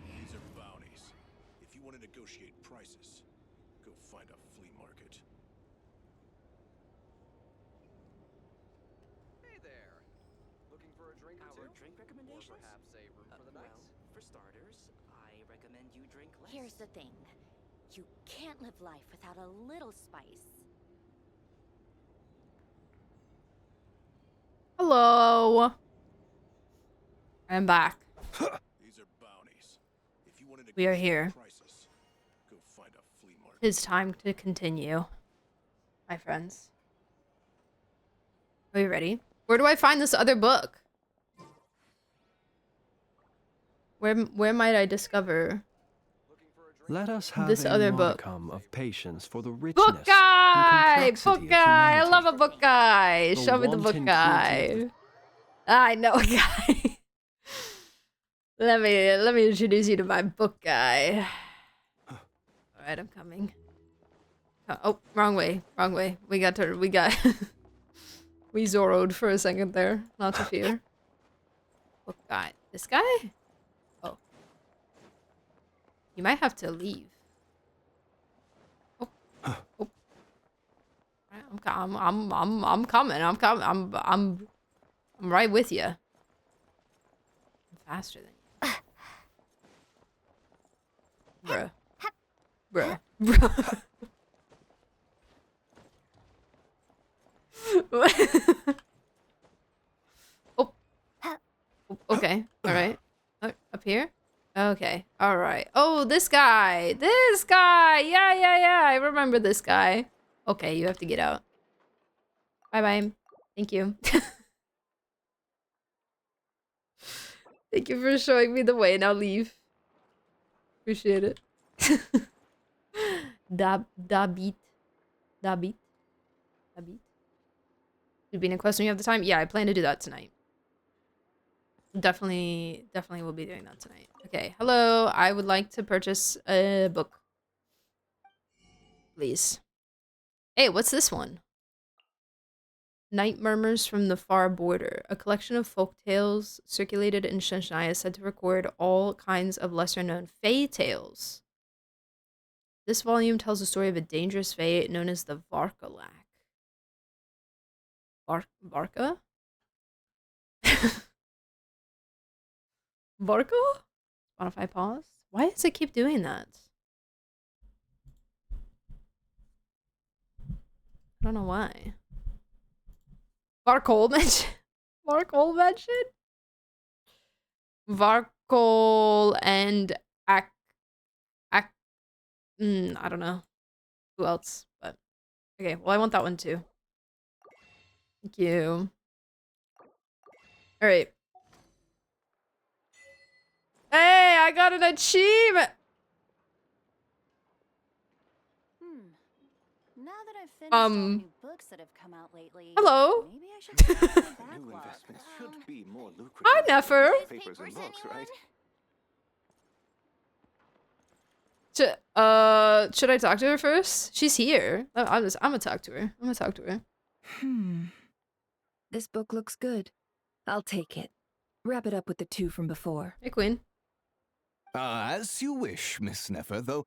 These are bounties. If you want to negotiate prices, go find a flea market. Hey there. Looking for a drink or Our two? drink Or recommendations? perhaps a room for the night? Well, for starters, I recommend you drink less. Here's the thing. You can't live life without a little spice. Hello. I'm back. These are bounties. If you want to We are negotiate here. prices, go find a flea market. It's time to continue, my friends. Are you ready? Where do I find this other book? Where might I discover Looking for a drink? Let us have this a other book? modicum of patience for the richness Book guy? and complexity Book guy! I of love a humanity. book guy! The Show me the book wanton cruelty of guy. I know a guy. Let me introduce you to my book guy. Alright, I'm coming. Oh, wrong way. Wrong way. We got we Zorro'd for a second there. Not to fear. Book guy. This guy? Oh. You might have to leave. Oh. Oh. I'm coming. I'm right with you. I'm faster than you. Bruh. Bruh. Oh. Okay. All right. Up here? Okay. All right. Oh, this guy. This guy. Yeah, yeah, yeah. I remember this guy. Okay, you have to get out. Bye-bye. Thank you. Thank you for showing me the way. Now leave. Appreciate it. Dabit. Dabit. Dabit. Should be in a question when you have the time. Yeah, I plan to do that tonight. Definitely will be doing that tonight. Okay, hello. I would like to purchase a book. Please. Hey, what's this one? Night Murmurs from the Far Border, a collection of folk tales circulated in Shenzhai, said to record all kinds of lesser-known fae tales. This volume tells the story of a dangerous fae known as the Varkalak. Varka? Varka? Spotify pause? Why does it keep doing that? I don't know why. Varkol mention? Varkol mention? Varkol and I don't know who else, but okay. Well, I want that one too. Thank you. All right. Hey, I got an achievement. Now that I've finished all the new books that have come out lately, Hello. maybe I should check out my New backlog. investments should be more lucrative. Hi, Nefer. than Papers and books, right? Should I talk to her first? She's here. I'm gonna talk to her. This book looks good. I'll take it. Wrap it up with the 2 from before. Hey, Queen. As you wish, Miss Nefer, though.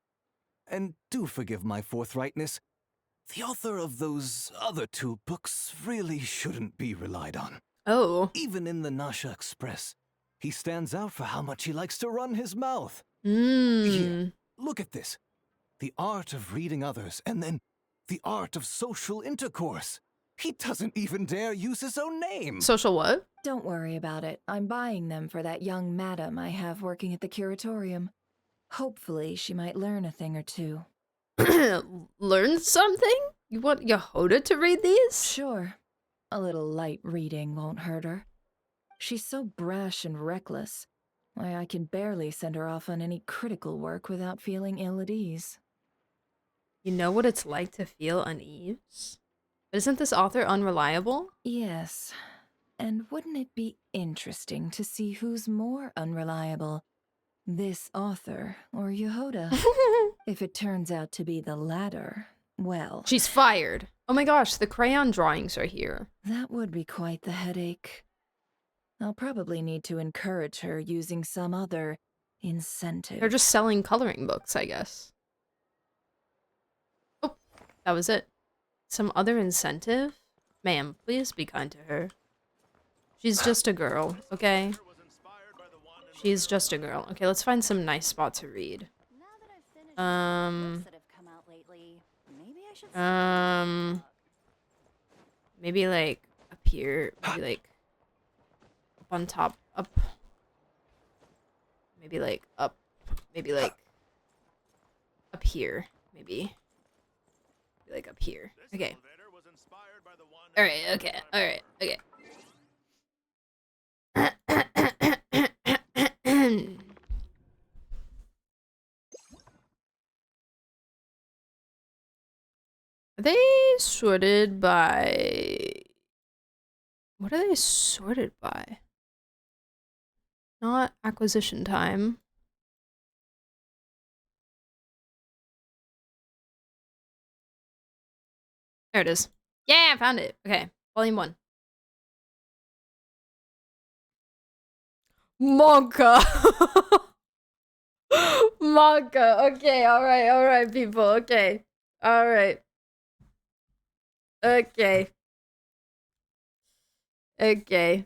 And do forgive my forthrightness. The author of those other 2 books really shouldn't be relied on. Oh. Even in the Nasha Express, he stands out for how much he likes to run his mouth. Here, look at this. The art of reading others, and then the art of social intercourse. He doesn't even dare use his own name. Social what? Don't worry about it. I'm buying them for that young madam I have working at the curatorium. Hopefully, she might learn a thing or 2. Learn something? You want Yehoda to read these? Sure. A little light reading won't hurt her. She's so brash and reckless. Why, I can barely send her off on any critical work without feeling ill at ease. You know what it's like to feel unease? But isn't this author unreliable? Yes. And wouldn't it be interesting to see who's more unreliable? This author or Yehoda? If it turns out to be the latter, well... She's fired. Oh my gosh, the crayon drawings are here. That would be quite the headache. I'll probably need to encourage her using some other incentive. They're just selling coloring books, I guess. Oh, that was it. Some other incentive? Ma'am, please be kind to her. She's just a girl, okay? She's just a girl. Okay, let's find some nice spot to read. Maybe like up here, maybe like up on top, up. Maybe like up, maybe like up here, maybe. Maybe like up here. Okay. Alright, okay, alright, okay. Are they sorted by... What are they sorted by? Not acquisition time. There it is. Yeah, I found it. Okay, volume 1. Monka! Monka. Okay, alright, people. Okay. Alright. Okay. Okay.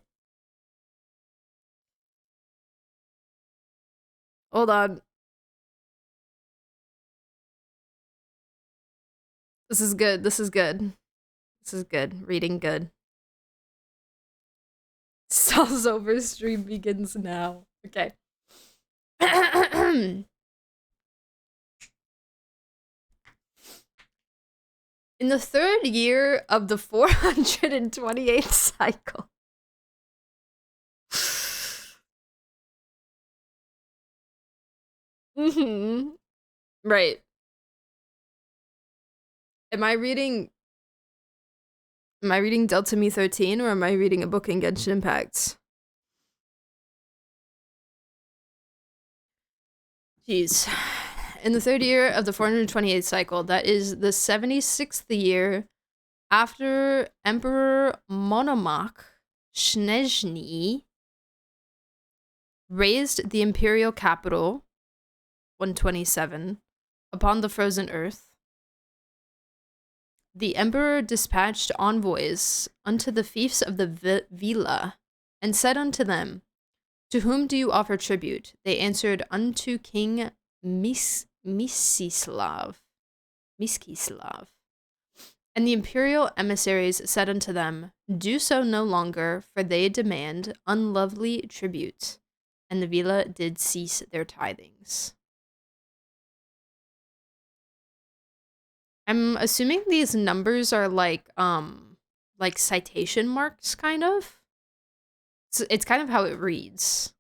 Hold on. This is good. This is good. This is good. Reading good. Sal's over stream begins now. Okay. In the third year of the 428th cycle. Right. Am I reading Delta Me 13 or am I reading a book in Genshin Impact? Jeez. In the third year of the 428th cycle, that is the 76th year after Emperor Monomakh Snezhny raised the imperial capital, 127, upon the frozen earth, the emperor dispatched envoys unto the fiefs of the Vila, and said unto them, "To whom do you offer tribute?" They answered, "Unto King Miskislav. And the imperial emissaries said unto them, "Do so no longer, for they demand unlovely tribute." And the Vila did cease their tithings. I'm assuming these numbers are like citation marks, kind of. It's kind of how it reads.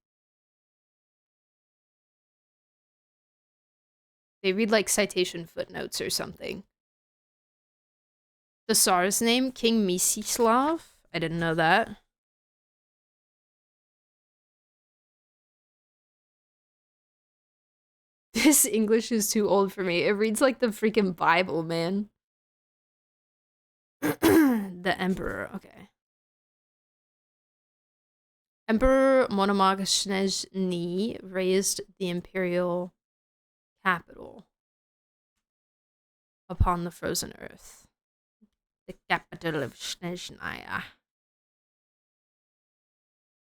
They read like citation footnotes or something. The Tsar's name, King Mstislav. I didn't know that. This English is too old for me. It reads like the freaking Bible, man. The Emperor, okay. Emperor Monomakh Snezhny raised the imperial capital upon the frozen earth. The capital of Snezhnaya.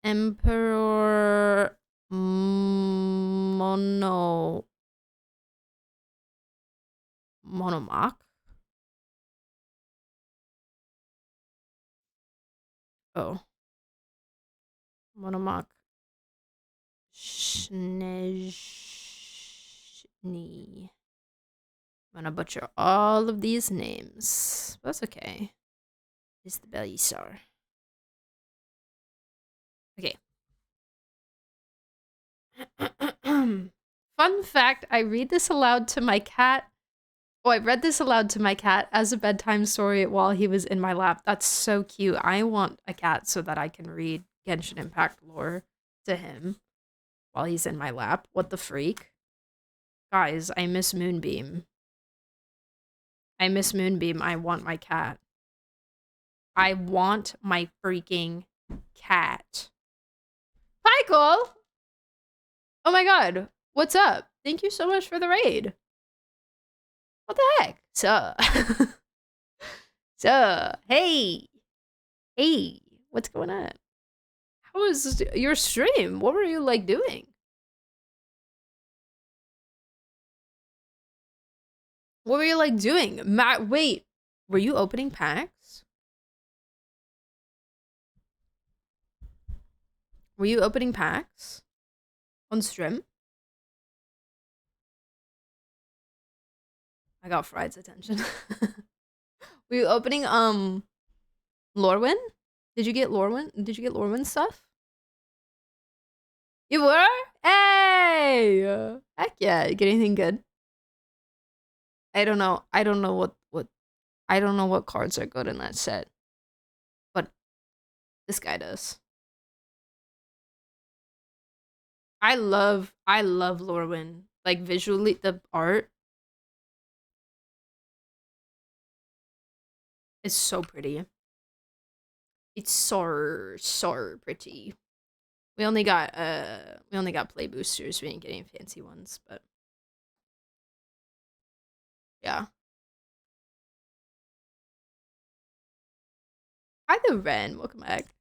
Emperor Monomakh. Oh. Monomakh Snezhny. I'm gonna butcher all of these names. That's okay. Is the Belisar. Okay. Fun fact, I read this aloud to my cat. Oh, I read this aloud to my cat as a bedtime story while he was in my lap. That's so cute. I want a cat so that I can read Genshin Impact lore to him while he's in my lap. What the freak? Guys, I miss Moonbeam. I miss Moonbeam. I want my cat. I want my freaking cat. Hi, Cole! Oh my god. What's up? Thank you so much for the raid. What the heck? Hey! Hey! What's going on? How was your stream? What were you, like, doing? What were you, like, doing? Wait. Were you opening packs? Were you opening packs? On stream? I got Fried's attention. Were you opening, Lorwyn? Did you get Lorwyn? Did you get Lorwyn stuff? You were? Hey! Heck yeah. You get anything good? I don't know. I don't know what I don't know what cards are good in that set. But this guy does. I love Lorwyn. Like, visually, the art is so pretty. It's so pretty. We only got play boosters. We didn't get any fancy ones, but yeah. Hi there, Ren. Welcome back.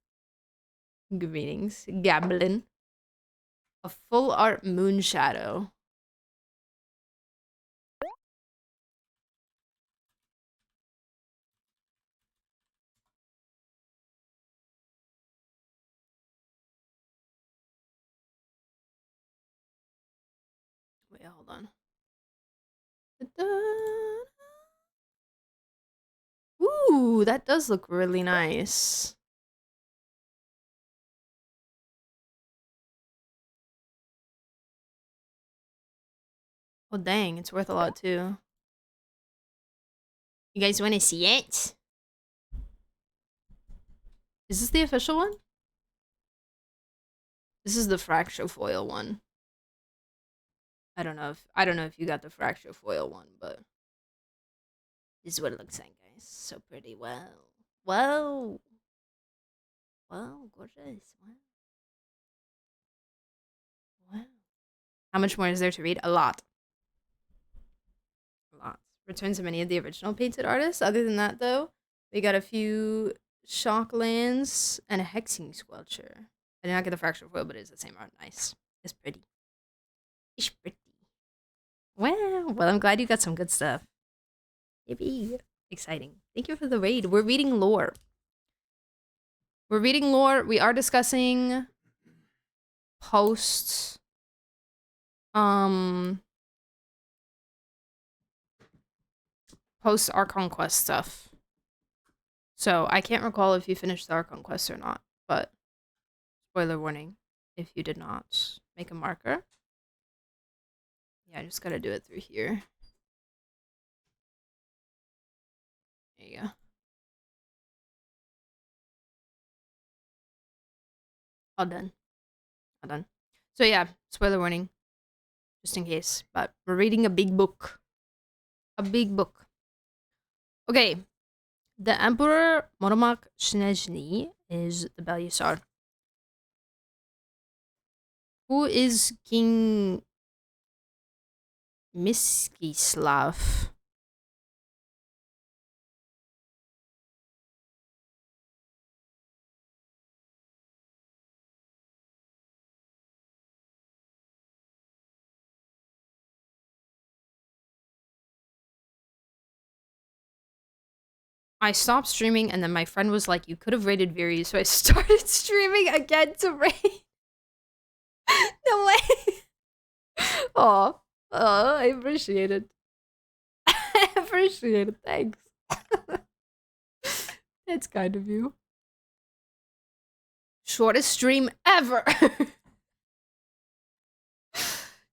Greetings. Gablin. A full art moon shadow. yeah, hold on. Ooh, that does look really nice. Oh, dang, it's worth a lot, too. You guys want to see it? Is this the official one? This is the fracture foil one. I don't know if you got the fracture foil one, but this is what it looks like, guys. So pretty. Wow. Whoa. Wow, gorgeous. Wow. Wow. How much more is there to read? A lot. A lot. Returns of many of the original painted artists. Other than that, though, we got a few shock lands and a hexing squelcher. I did not get the fracture foil, but it's the same art. Nice. It's pretty. It's pretty. Wow. Well, I'm glad you got some good stuff. Yippee. Exciting. Thank you for the raid. We're reading lore. We're reading lore. We are discussing post post Archon Quest stuff. So I can't recall if you finished the Archon Quest or not, but spoiler warning if you did not make a marker. Yeah, I just gotta do it through here. There you go. All done. All done. So yeah, spoiler warning. Just in case. But we're reading a big book. A big book. Okay. The Emperor Moromak Snezhny is the Belisar. Who is King Mstislav? I stopped streaming and then my friend was like, you could have raided Viri, so I started streaming again to raid. No way. Aw. I appreciate it. I appreciate it. Thanks. That's kind of you. Shortest stream ever.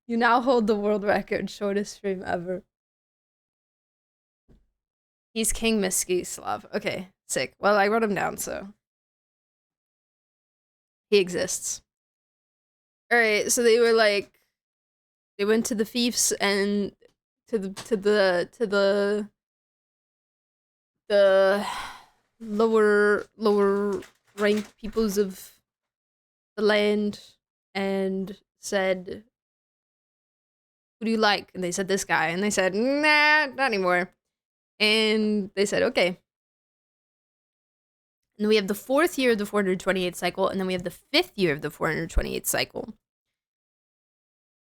You now hold the world record. Shortest stream ever. He's King Mstislav. Okay, sick. Well, I wrote him down, so he exists. All right, so they were like, they went to the fiefs and to the lower ranked peoples of the land and said, who do you like? And they said this guy, and they said, nah, not anymore. And they said, okay. And then we have the 4th year of the 428th cycle, and then we have the 5th year of the 428th cycle.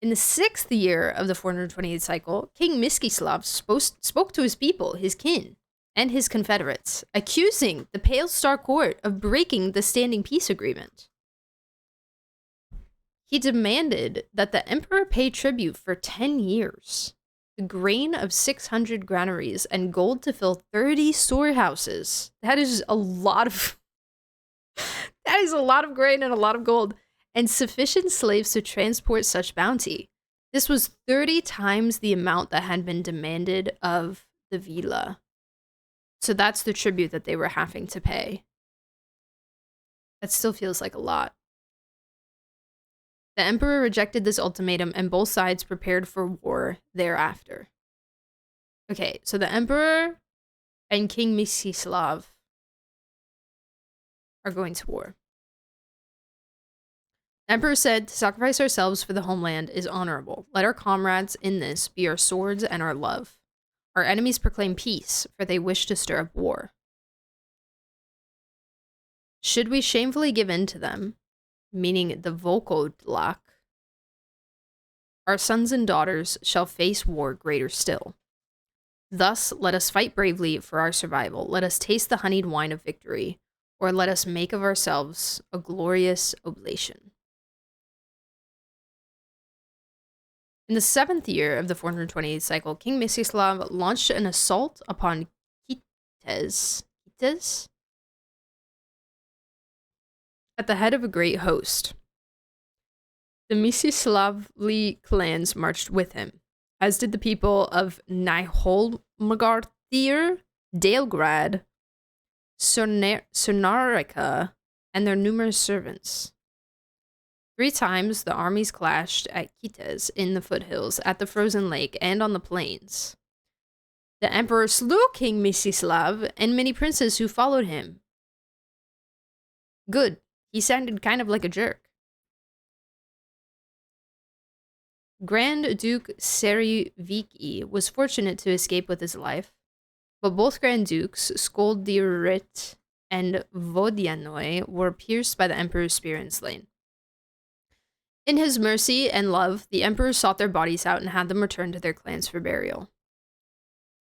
In the 6th year of the 428th cycle, King Mstislav spoke to his people, his kin, and his confederates, accusing the Pale Star Court of breaking the standing peace agreement. He demanded that the emperor pay tribute for 10 years, the grain of 600 granaries, and gold to fill 30 storehouses. That is a lot of... that is a lot of grain and a lot of gold, and sufficient slaves to transport such bounty. This was 30 times the amount that had been demanded of the vila. So that's the tribute that they were having to pay. That still feels like a lot. The emperor rejected this ultimatum, and both sides prepared for war thereafter. Okay, so the emperor and King Mstislav are going to war. The emperor said, to sacrifice ourselves for the homeland is honorable. Let our comrades in this be our swords and our love. Our enemies proclaim peace, for they wish to stir up war. Should we shamefully give in to them, meaning the Volkodlak, our sons and daughters shall face war greater still. Thus, let us fight bravely for our survival. Let us taste the honeyed wine of victory, or let us make of ourselves a glorious oblation. In the 7th year of the 428th cycle, King Mstislav launched an assault upon Kites at the head of a great host. The Mstislavli clans marched with him, as did the people of Nyholmagarthir, Dalegrad, Sonarica, and their numerous servants. 3 times the armies clashed at Kites in the foothills, at the frozen lake, and on the plains. The emperor slew King Mstislav and many princes who followed him. Good. He sounded kind of like a jerk. Grand Duke Seriviki was fortunate to escape with his life, but both Grand Dukes, Skoldirit and Vodyanoi, were pierced by the emperor's spear and slain. In his mercy and love, the emperor sought their bodies out and had them returned to their clans for burial.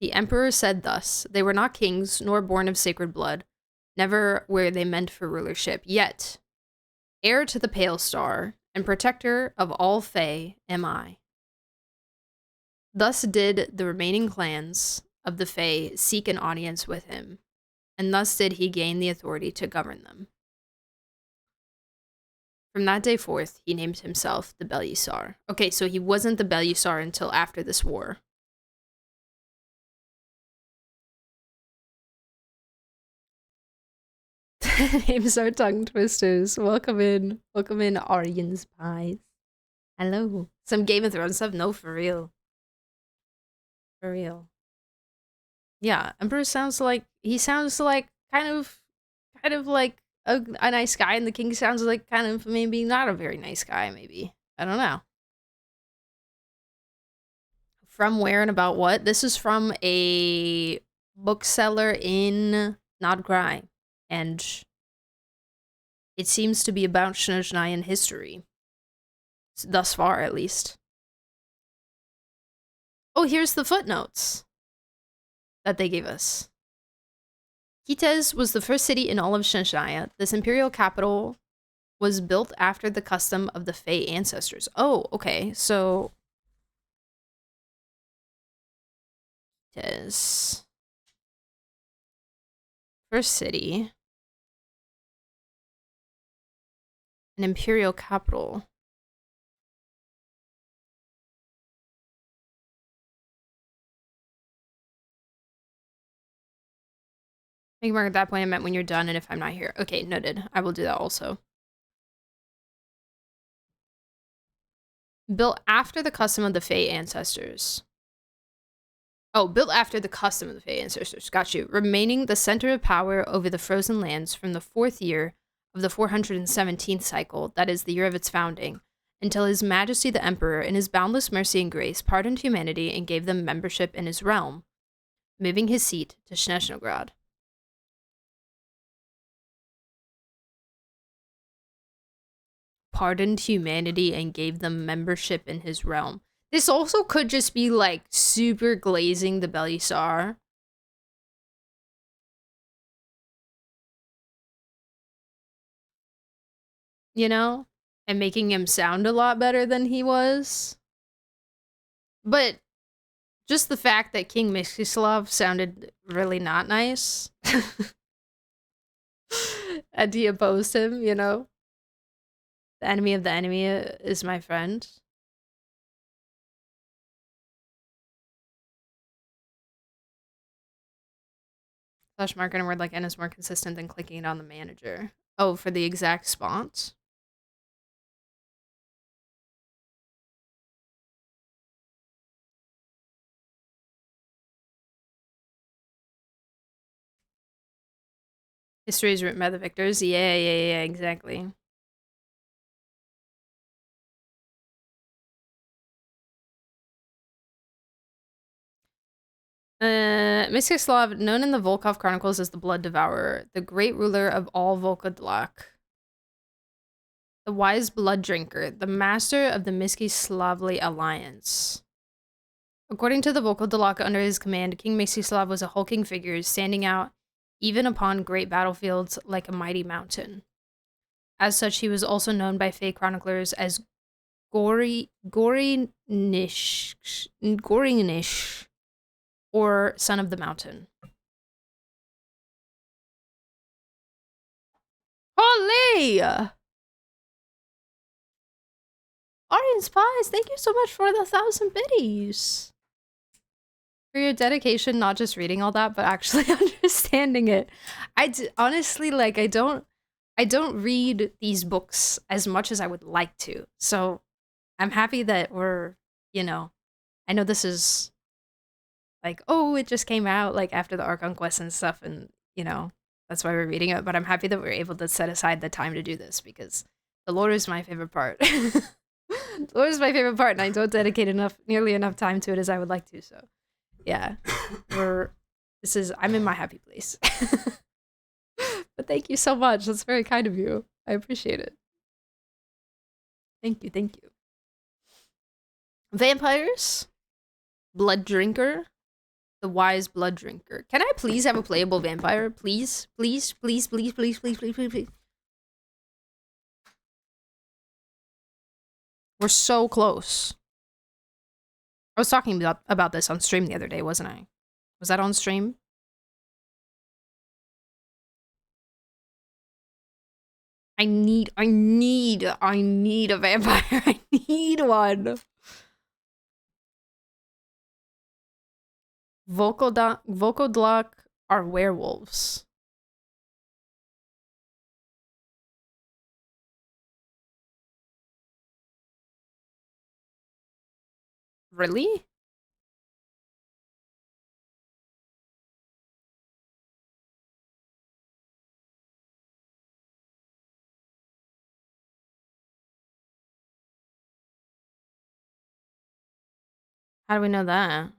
The emperor said thus, they were not kings, nor born of sacred blood, never were they meant for rulership, yet, heir to the pale star, and protector of all Fae am I. Thus did the remaining clans of the Fae seek an audience with him, and thus did he gain the authority to govern them. From that day forth, he named himself the Belisar. Okay, so he wasn't the Belisar until after this war. Names are tongue twisters. Welcome in, Aryan's Pies. Hello. Some Game of Thrones stuff? No, for real. For real. Yeah, Emperor sounds like, he sounds like kind of like a nice guy, and the king sounds like kind of maybe not a very nice guy, maybe. I don't know. From where and about what? This is from a bookseller in Nodgrai, and it seems to be about Snezhnayan history. Thus far, at least. Oh, here's the footnotes that they gave us. Kites was the first city in all of Snezhnaya. This imperial capital was built after the custom of the Fae ancestors. Oh, okay, so Kites, first city, an imperial capital. Make a mark at that point. I meant when you're done and if I'm not here. Okay, noted. I will do that also. Built after the custom of the Fae ancestors. Oh, built after the custom of the Fae ancestors. Got you. Remaining the center of power over the frozen lands from the 4th year of the 417th cycle, that is the year of its founding, until His Majesty the Emperor, in his boundless mercy and grace, pardoned humanity and gave them membership in his realm, moving his seat to Snezhnograd. Pardoned humanity and gave them membership in his realm. This also could just be like super glazing the Belisar. You know? And making him sound a lot better than he was. But just the fact that King Mstislav sounded really not nice. And he opposed him, you know? The enemy of the enemy is my friend. Slash mark in a word like N is more consistent than clicking it on the manager. Oh, for the exact spot? History is written by the victors. Yeah, exactly. Mstislav, known in the Volkov Chronicles as the Blood Devourer, the great ruler of all Volkodlak, the wise blood drinker, the master of the Mstislavli alliance. According to the Volkodlak under his command, King Mstislav was a hulking figure, standing out even upon great battlefields like a mighty mountain. As such, he was also known by Fae chroniclers as Gorinish, or Son of the Mountain. Holy! Aryan Spies, thank you so much for the 1,000 biddies. For your dedication, not just reading all that, but actually understanding it. Honestly, like, I don't read these books as much as I would like to. So I'm happy that we're, you know, I know this is like, oh, it just came out like after the Arc Conquest and stuff, and you know, that's why we're reading it, but I'm happy that we're able to set aside the time to do this because the lore is my favorite part. The lore is my favorite part, and I don't dedicate nearly enough time to it as I would like to, so yeah. I'm in my happy place. But thank you so much. That's very kind of you. I appreciate it. Thank you, thank you. Vampires, Blood Drinker, the Wise Blood Drinker. Can I please have a playable vampire? Please, please, please, please, please, please, please, please, please. We're so close. I was talking about this on stream the other day, wasn't I? Was that on stream? I need a vampire. I need one. Volkodlak are werewolves. Really? How do we know that?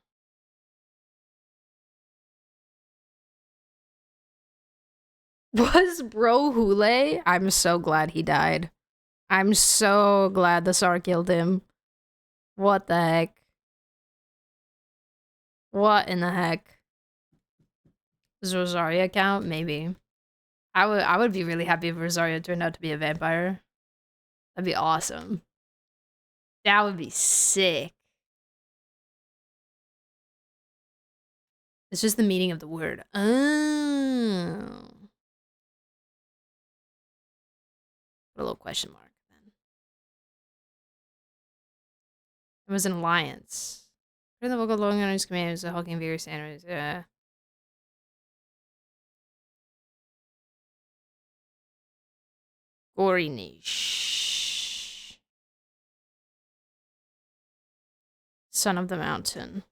Was Bro Hule? I'm so glad he died. I'm so glad the Tsar killed him. What the heck? What in the heck? Does Rosaria count? Maybe. I would be really happy if Rosaria turned out to be a vampire. That'd be awesome. That would be sick. It's just the meaning of the word. Oh. Put a little question mark then. It was an alliance. During the vocal long on his command was the hulking Veer Sanders. Yeah. Gory niche. Son of the Mountain.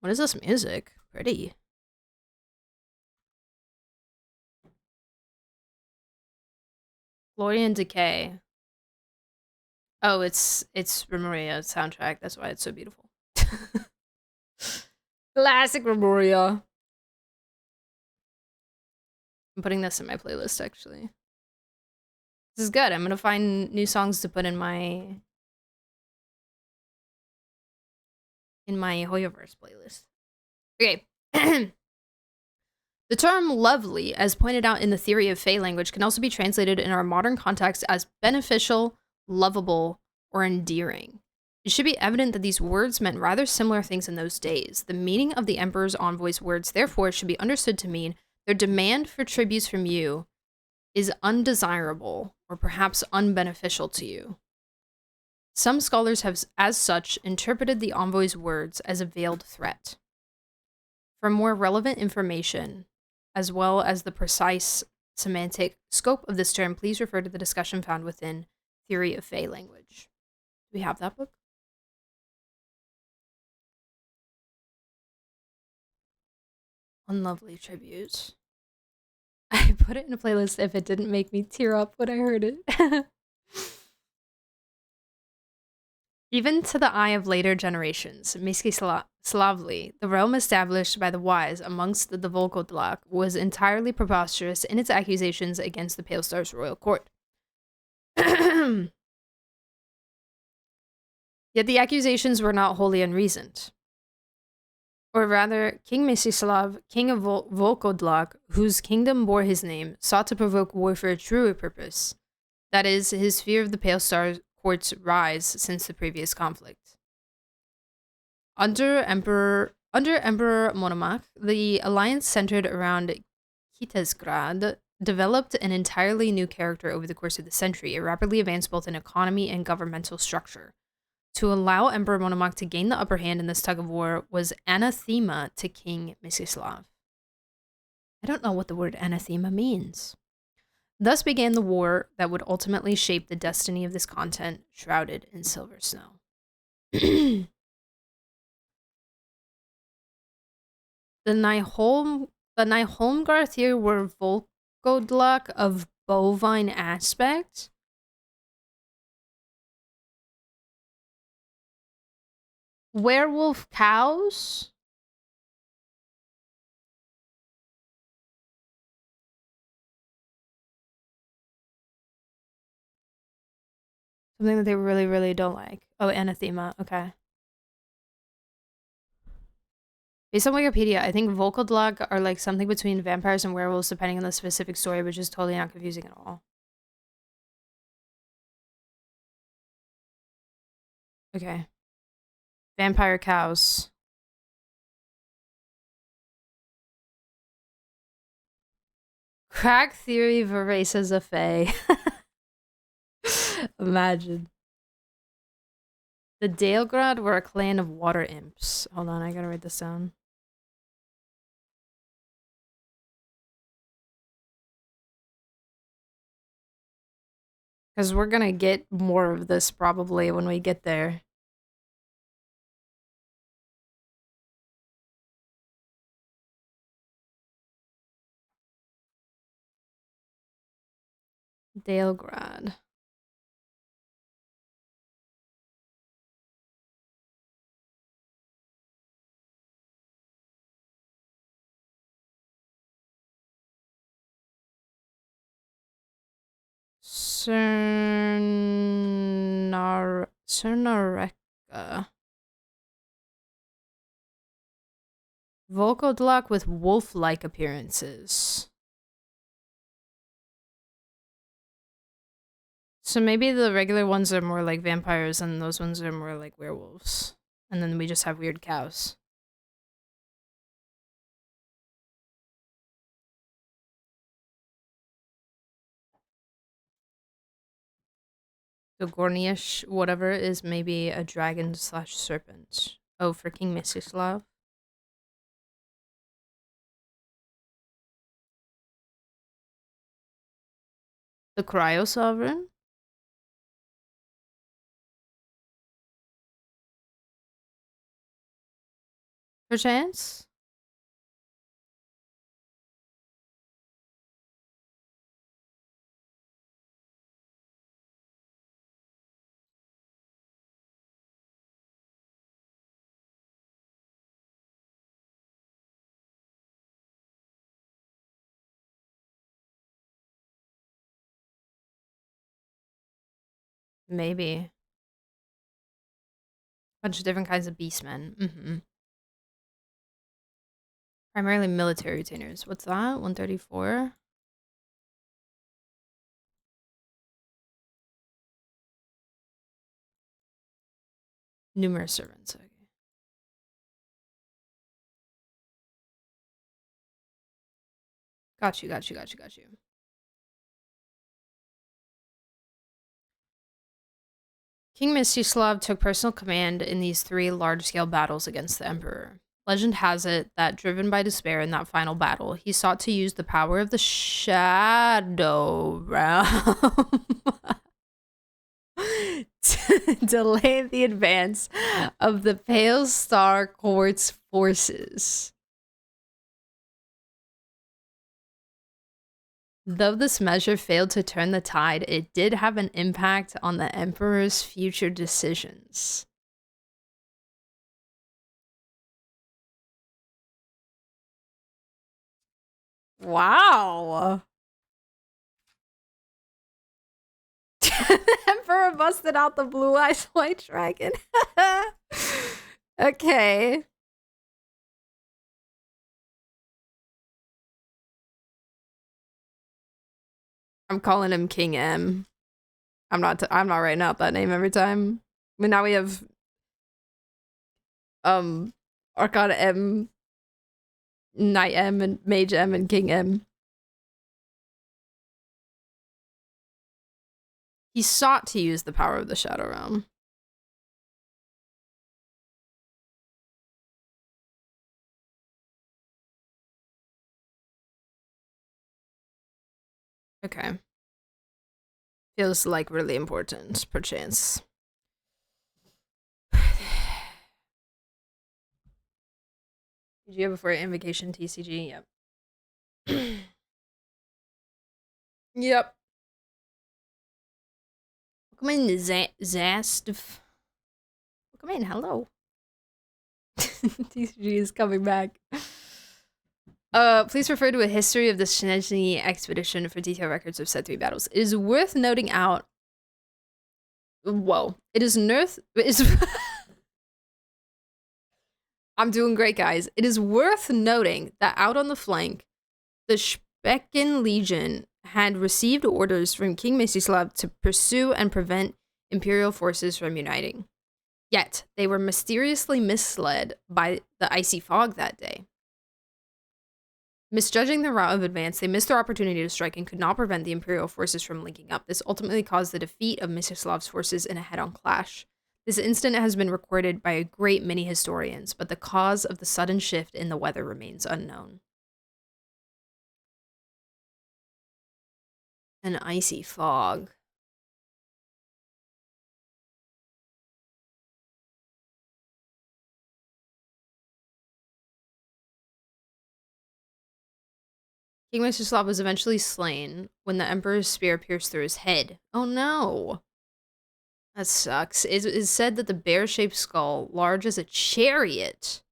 What is this music? Pretty. Glory and Decay. Oh, it's Remoria's soundtrack. That's why it's so beautiful. Classic Remoria. I'm putting this in my playlist, actually. This is good. I'm gonna find new songs to put in my Hoyoverse playlist. Okay. The term lovely, as pointed out in the theory of Fey language, can also be translated in our modern context as beneficial, lovable, or endearing. It should be evident that these words meant rather similar things in those days. The meaning of the Emperor's envoy's words, therefore, should be understood to mean their demand for tributes from you is undesirable or perhaps unbeneficial to you. Some scholars have, as such, interpreted the envoy's words as a veiled threat. For more relevant information, as well as the precise semantic scope of this term, please refer to the discussion found within Theory of Fey Language. Do we have that book? Unlovely Tribute. I put it in a playlist if it didn't make me tear up when I heard it. Even to the eye of later generations, Slavly, the realm established by the wise amongst the Volkodlak, was entirely preposterous in its accusations against the Pale Star's royal court. Yet the accusations were not wholly unreasoned. Or rather, King Mstislav, king of Volkodlak, whose kingdom bore his name, sought to provoke war for a truer purpose, That is, his fear of the Pale Star Court's rise since the previous conflict. Under Emperor Monomac, the alliance centered around Kitezgrad developed an entirely new character over the course of the century. It rapidly advanced both in economy and governmental structure. To allow Emperor Monomac to gain the upper hand in this tug of war was anathema to King Mstislav. I don't know what the word anathema means. Thus began the war that would ultimately shape the destiny of this continent shrouded in silver snow. The Nyholmgarthir were Volkodlak of bovine aspect. Werewolf cows? Something that they really, really don't like. Oh, anathema. Okay. Based on Wikipedia, I think Volkodlak are like something between vampires and werewolves depending on the specific story, which is totally not confusing at all. Okay. Vampire cows. Crack theory voraces a fae. Imagine. The Dalegrad were a clan of water imps. Hold on, I gotta write this down. Because we're gonna get more of this probably when we get there. Dalegrad. Cernareka. Volkodlak with wolf-like appearances. So maybe the regular ones are more like vampires and those ones are more like werewolves. And then we just have weird cows. The Gornish, whatever, is maybe a dragon slash serpent. Oh, for King Mstislav. The Cryo Sovereign? Perchance? Maybe. Bunch of different kinds of beastmen. Primarily military retainers. What's that? 134? Numerous servants. Okay. Got you. King Mstislav took personal command in these 3 large-scale battles against the Emperor. Legend has it that, driven by despair in that final battle, he sought to use the power of the Shadow Realm to delay the advance of the Pale Star Court's forces. Though this measure failed to turn the tide, it did have an impact on the Emperor's future decisions. Wow. The Emperor busted out the blue eyes white dragon. Okay. I'm calling him King M. I'm not writing out that name every time. I mean, now we have Arcana M, Knight M, and Mage M, and King M. He sought to use the power of the Shadow Realm. Okay. Feels like really important, perchance. Did you have before invocation TCG? Yep. Yep. Come in, Zast. Come in, hello. TCG is coming back. Please refer to a history of the Shinji expedition for detailed records of said 3 battles. It is worth noting out. Whoa. It is I'm doing great, guys. It is worth noting that out on the flank, the Specken Legion had received orders from King Mstislav to pursue and prevent Imperial forces from uniting. Yet, they were mysteriously misled by the icy fog that day. Misjudging the route of advance, they missed their opportunity to strike and could not prevent the Imperial forces from linking up. This ultimately caused the defeat of Mstislav's forces in a head-on clash. This incident has been recorded by a great many historians, but the cause of the sudden shift in the weather remains unknown. An icy fog. King Mstislav was eventually slain when the Emperor's spear pierced through his head. Oh no! That sucks. It is said that the bear-shaped skull, large as a chariot,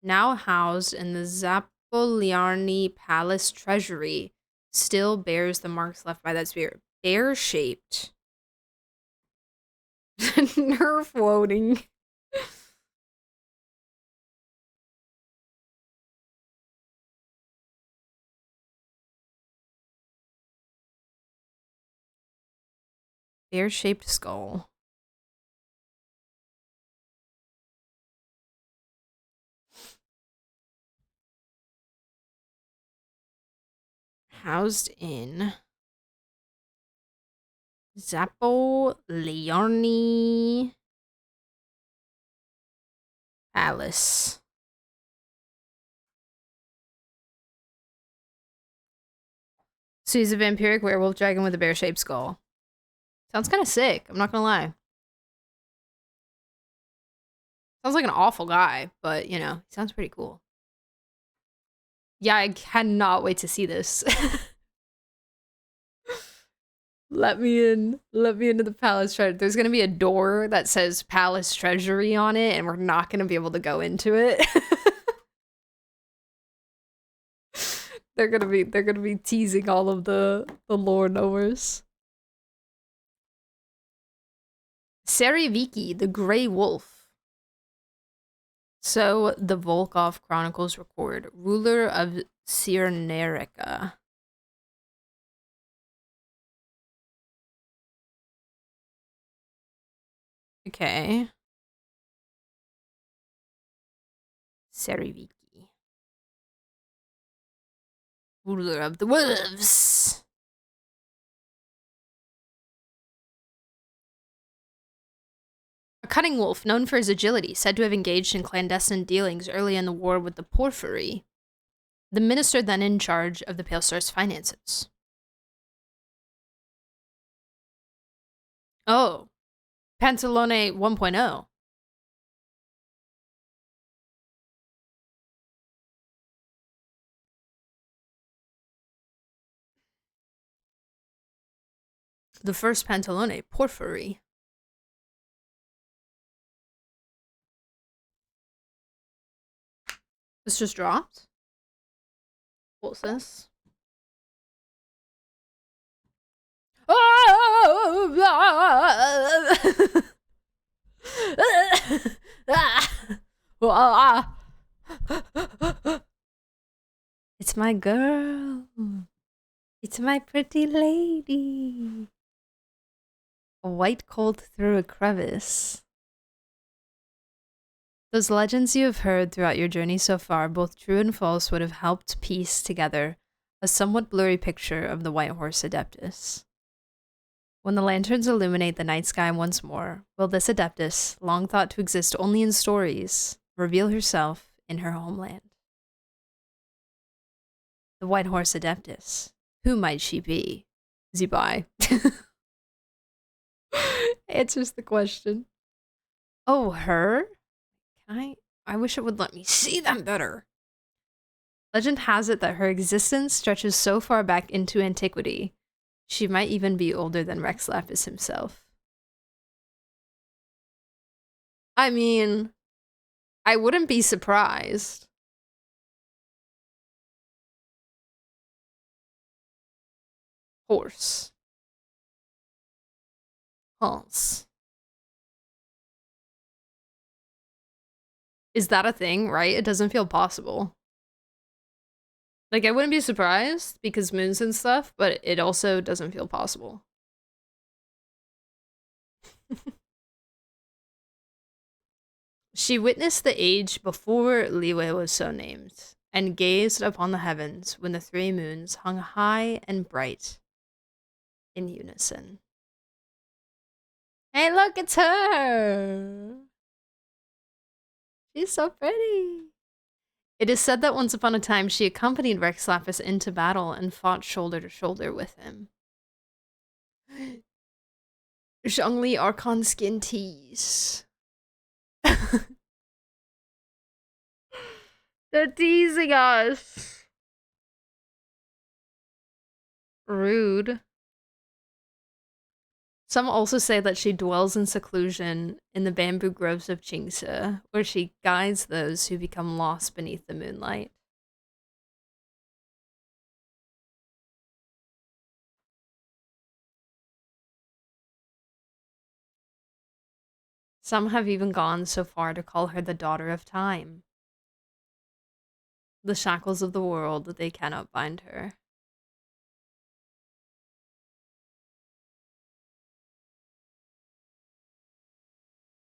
now housed in the Zapoliarny Palace treasury, still bears the marks left by that spear. Bear-shaped. Nerf loading. Bear-shaped skull. Housed in Zapoliarny Palace. So he's a vampiric werewolf dragon with a bear-shaped skull. Sounds kind of sick, I'm not gonna lie. Sounds like an awful guy, but, you know, he sounds pretty cool. Yeah, I cannot wait to see this. Let me in. Let me into the palace treasury. There's gonna be a door that says palace treasury on it, and we're not gonna be able to go into it. They're gonna be teasing all of the lore knowers. Sariviki, the Grey Wolf. So the Volkov Chronicles record, ruler of Cyrenaica. Okay. Sariviki. Ruler of the Wolves. A cunning wolf, known for his agility, said to have engaged in clandestine dealings early in the war with the Porphyry, the minister then in charge of the Pale Star's finances. Oh. Pantalone 1.0. The first Pantalone, Porphyry. This just dropped? What's this? It's my girl. It's my pretty lady. A white colt through a crevice. Those legends you have heard throughout your journey so far, both true and false, would have helped piece together a somewhat blurry picture of the White Horse Adeptus. When the lanterns illuminate the night sky once more, will this Adeptus, long thought to exist only in stories, reveal herself in her homeland? The White Horse Adeptus. Who might she be? Zibai. Answers the question. Oh, her? I wish it would let me see them better. Legend has it that her existence stretches so far back into antiquity, she might even be older than Rex Lapis himself. I mean, I wouldn't be surprised. Horse. Horse. Is that a thing, right? It doesn't feel possible. Like, I wouldn't be surprised because moons and stuff, but it also doesn't feel possible. She witnessed the age before Liyue was so named, and gazed upon the heavens when the 3 moons hung high and bright in unison. Hey, look, it's her! She's so pretty. It is said that once upon a time she accompanied Rex Lapis into battle and fought shoulder to shoulder with him. Zhongli Archon skin tease. They're teasing us. Rude. Some also say that she dwells in seclusion in the bamboo groves of Jingse, where she guides those who become lost beneath the moonlight. Some have even gone so far to call her the daughter of time. The shackles of the world, they cannot bind her.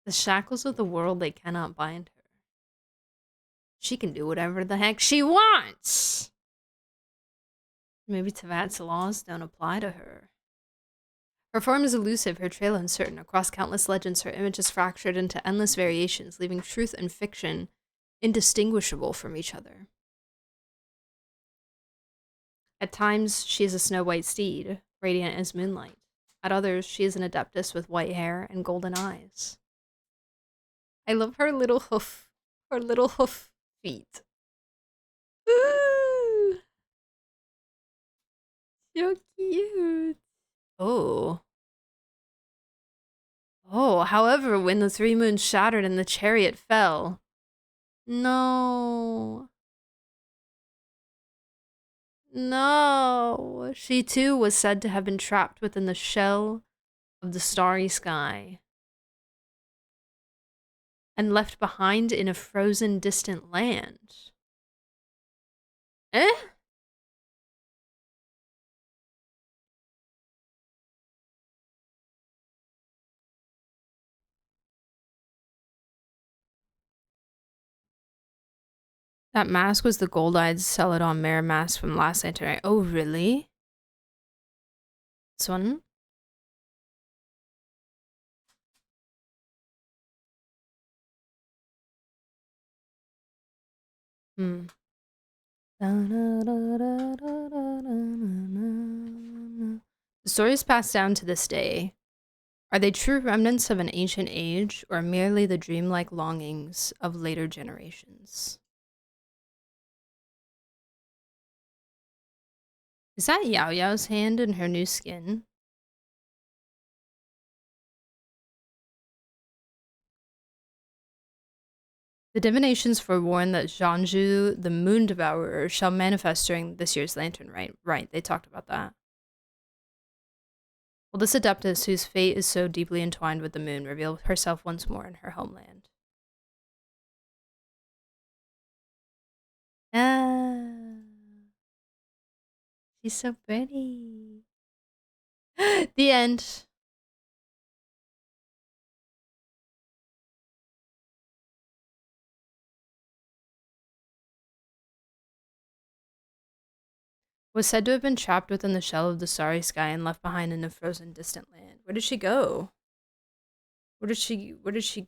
The shackles of the world, they cannot bind her. She can do whatever the heck she wants! Maybe Tevat's laws don't apply to her. Her form is elusive, her trail uncertain. Across countless legends, her image is fractured into endless variations, leaving truth and fiction indistinguishable from each other. At times, she is a snow-white steed, radiant as moonlight. At others, she is an adeptus with white hair and golden eyes. I love her little hoof feet. Ooh, so cute. Oh. Oh, however, when the 3 moons shattered and the chariot fell. No. No. She too was said to have been trapped within the shell of the starry sky and left behind in a frozen, distant land. Eh? That mask was the gold-eyed Celadon mare mask from last night. Oh, really? This one? Hmm. The stories passed down to this day. Are they true remnants of an ancient age, or merely the dreamlike longings of later generations? Is that Yao Yao's hand in her new skin? The divinations forewarn that Zhangzhu, the moon devourer, shall manifest during this year's lantern, right? Right, they talked about that. Will this adeptus, whose fate is so deeply entwined with the moon, reveal herself once more in her homeland? She's so pretty. The end. Was said to have been trapped within the shell of the starry sky and left behind in a frozen distant land. Where did she go? Where did she,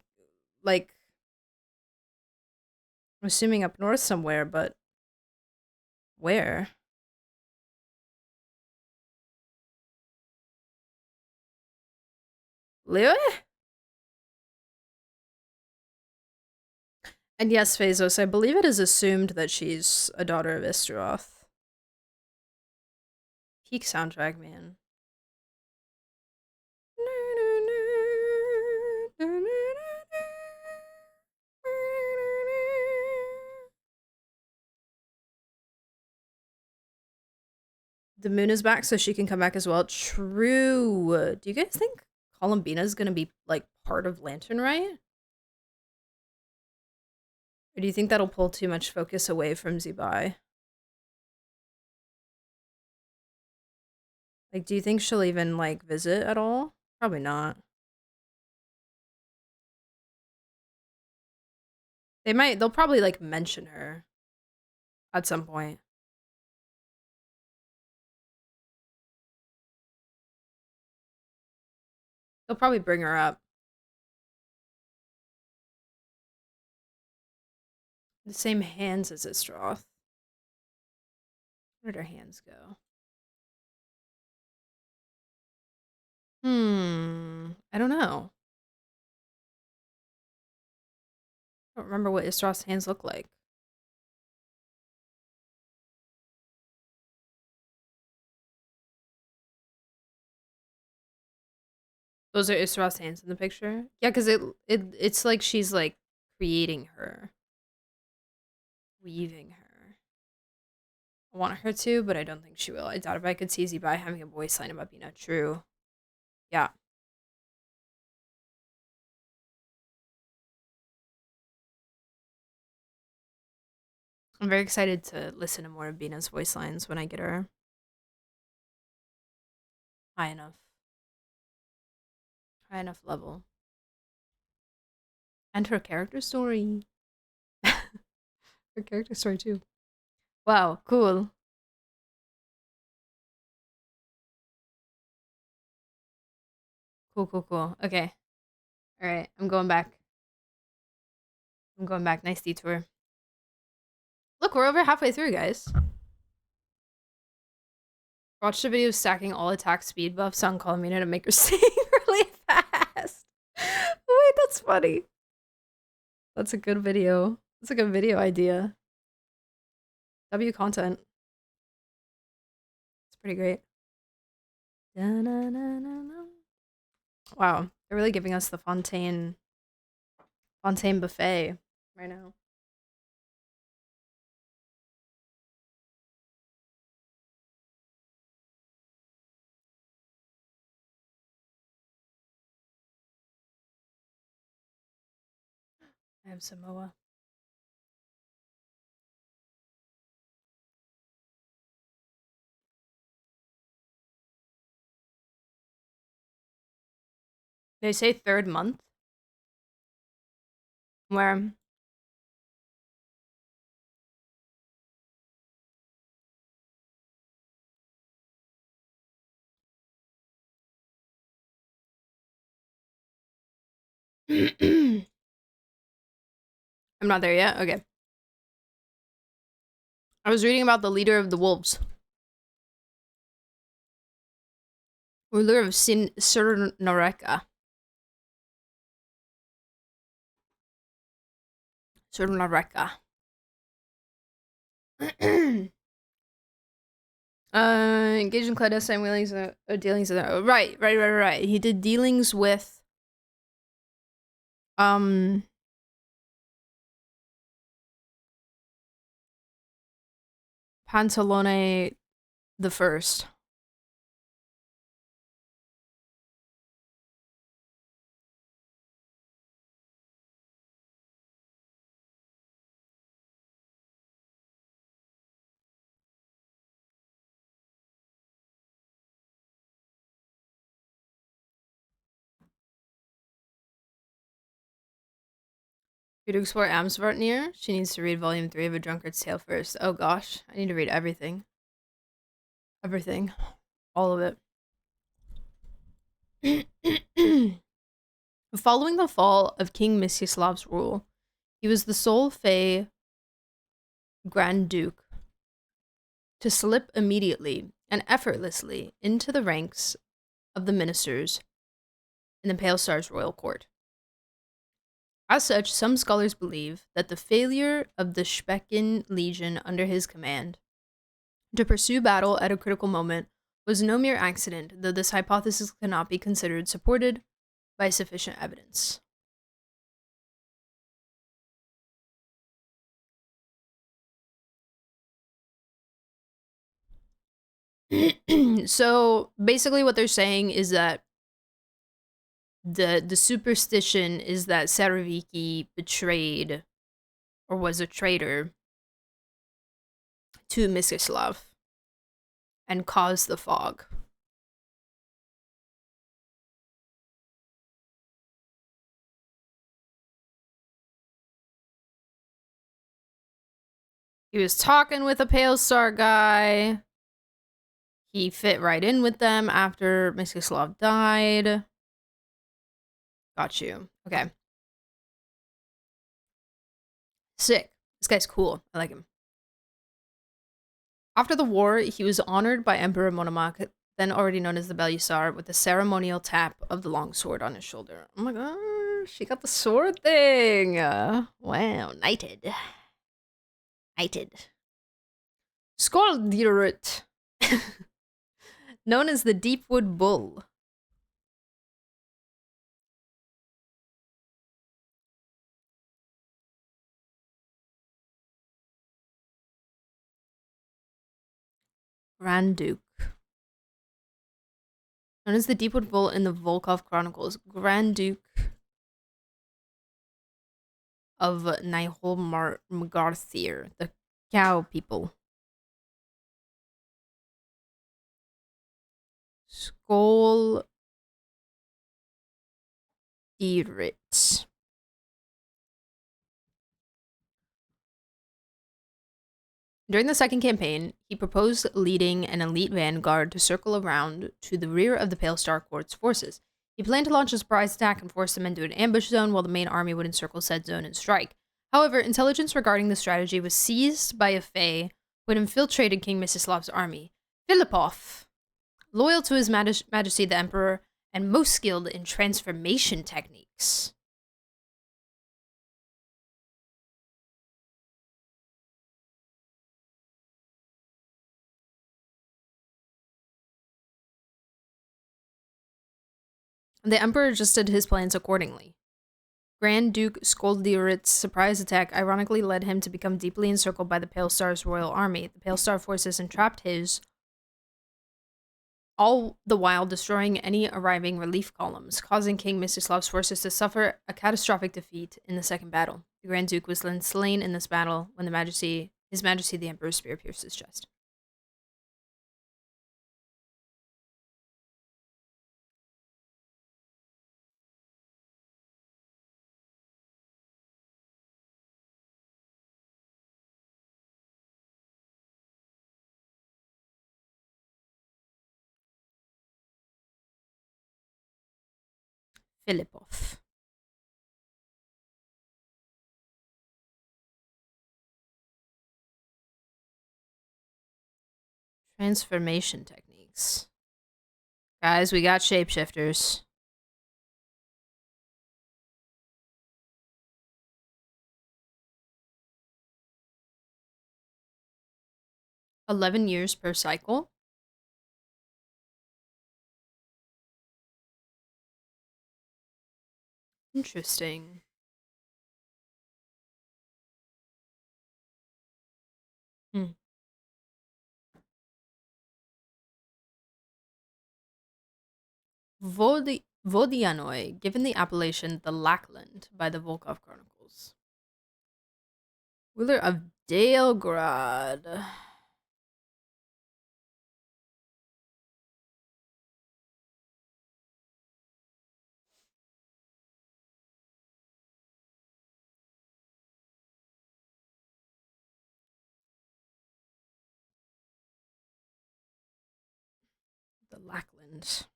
like, I'm assuming up north somewhere, but where? Leo? And yes, Phazos, I believe it is assumed that she's a daughter of Isteroth. Peak soundtrack, man. The moon is back, so she can come back as well. True. Do you guys think Columbina's gonna be, like, part of Lantern, right? Or do you think that'll pull too much focus away from Zebai? Like, do you think she'll even, like, visit at all? Probably not. They'll probably, like, mention her at some point. They'll probably bring her up. The same hands as Istroth. Where did her hands go? I don't know. I don't remember what Istroth's hands look like. Those are Isroth's hands in the picture? Yeah, because it's like she's, like, creating her. Weaving her. I want her to, but I don't think she will. I doubt if I could see Zebai having a voice line about being not true. Yeah. I'm very excited to listen to more of Bina's voice lines when I get her high enough. High enough level. And her character story. Her character story too. Wow, cool. Cool. Okay. Alright, I'm going back. Nice detour. Look, we're over halfway through, guys. Watch the video of stacking all attack speed buffs on Colomina to make her sing really fast. Wait, that's funny. That's a good video. That's a good video idea. W content. It's pretty great. Wow, they're really giving us the Fontaine buffet right now. I have Samoa. They say 3rd month. Where? I'm not there yet? Okay. I was reading about the leader of the wolves. Ruler of Sirnoreka. Sirnoreka. Engaged in clandestine dealings. Right. He did dealings with Pantalone the First. Here to explore Amsvartnir, she needs to read volume 3 of A Drunkard's Tale first. Oh gosh, I need to read everything. Everything. All of it. Following the fall of King Mstislav's rule, he was the sole Fey Grand Duke to slip immediately and effortlessly into the ranks of the ministers in the Pale Star's royal court. As such, some scholars believe that the failure of the Specken Legion under his command to pursue battle at a critical moment was no mere accident, though this hypothesis cannot be considered supported by sufficient evidence. So basically what they're saying is that the superstition is that Saraviki betrayed or was a traitor to Mstislav and caused the fog. He was talking with a Pale Star guy. He fit right in with them after Mstislav died. Got you. Okay. Sick. This guy's cool. I like him. After the war, he was honored by Emperor Monomak, then already known as the Belisar, with a ceremonial tap of the long sword on his shoulder. Oh my gosh, she got the sword thing. Wow, knighted. Knighted. Skoldirut. Known as the Deepwood Bull. Grand Duke. Known as the Deepwood Bull in the Volkov Chronicles. Grand Duke of Nihol-Margarthir, the cow people. Skol Dirit. During the second campaign, he proposed leading an elite vanguard to circle around to the rear of the Pale Star Court's forces. He planned to launch a surprise attack and force them into an ambush zone while the main army would encircle said zone and strike. However, intelligence regarding the strategy was seized by a Fey who had infiltrated King Mstislav's army, Filipov, loyal to his Majesty the Emperor and most skilled in transformation techniques. The Emperor adjusted his plans accordingly. Grand Duke Skoldirit's surprise attack ironically led him to become deeply encircled by the Pale Star's royal army. The Pale Star forces entrapped his, all the while destroying any arriving relief columns, causing King Mstislav's forces to suffer a catastrophic defeat in the second battle. The Grand Duke was then slain in this battle when His Majesty the Emperor's spear pierced his chest. Filipov. Transformation techniques. Guys, we got shapeshifters. $11 years per cycle. Interesting. Vodianoi, given the appellation the Lackland by the Volkov Chronicles. Ruler of Dalegrad. Lackland.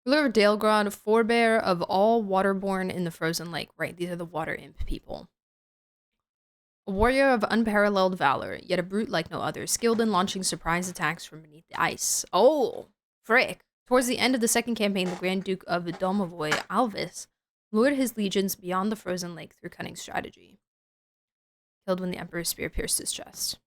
Ruler of Dalegrod, forebear of all waterborn in the frozen lake. Right, these are the water imp people. A warrior of unparalleled valor, yet a brute like no other, skilled in launching surprise attacks from beneath the ice. Oh, frick. Towards the end of the second campaign, the Grand Duke of Domovoy, Alvis, lured his legions beyond the frozen lake through cunning strategy. Killed when the Emperor's spear pierced his chest.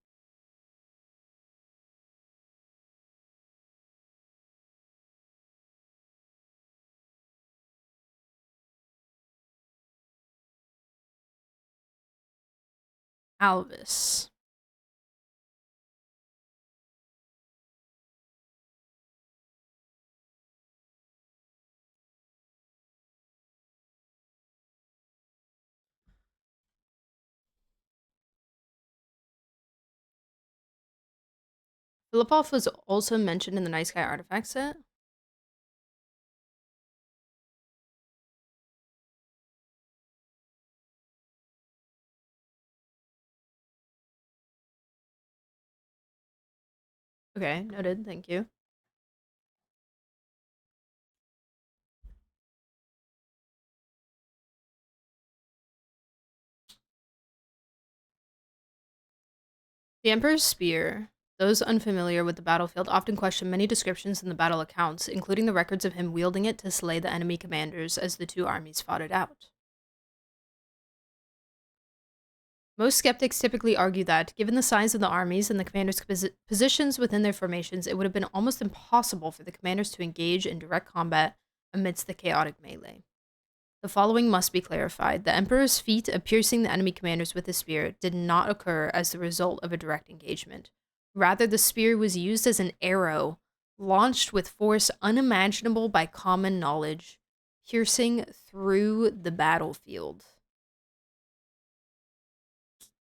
Alvis. Filipov was also mentioned in the Nice Guy artifact set. Okay, noted. Thank you. The Emperor's Spear. Those unfamiliar with the battlefield often question many descriptions in the battle accounts, including the records of him wielding it to slay the enemy commanders as the two armies fought it out. Most skeptics typically argue that, given the size of the armies and the commanders' positions within their formations, it would have been almost impossible for the commanders to engage in direct combat amidst the chaotic melee. The following must be clarified. The Emperor's feat of piercing the enemy commanders with his spear did not occur as the result of a direct engagement. Rather, the spear was used as an arrow, launched with force unimaginable by common knowledge, piercing through the battlefield.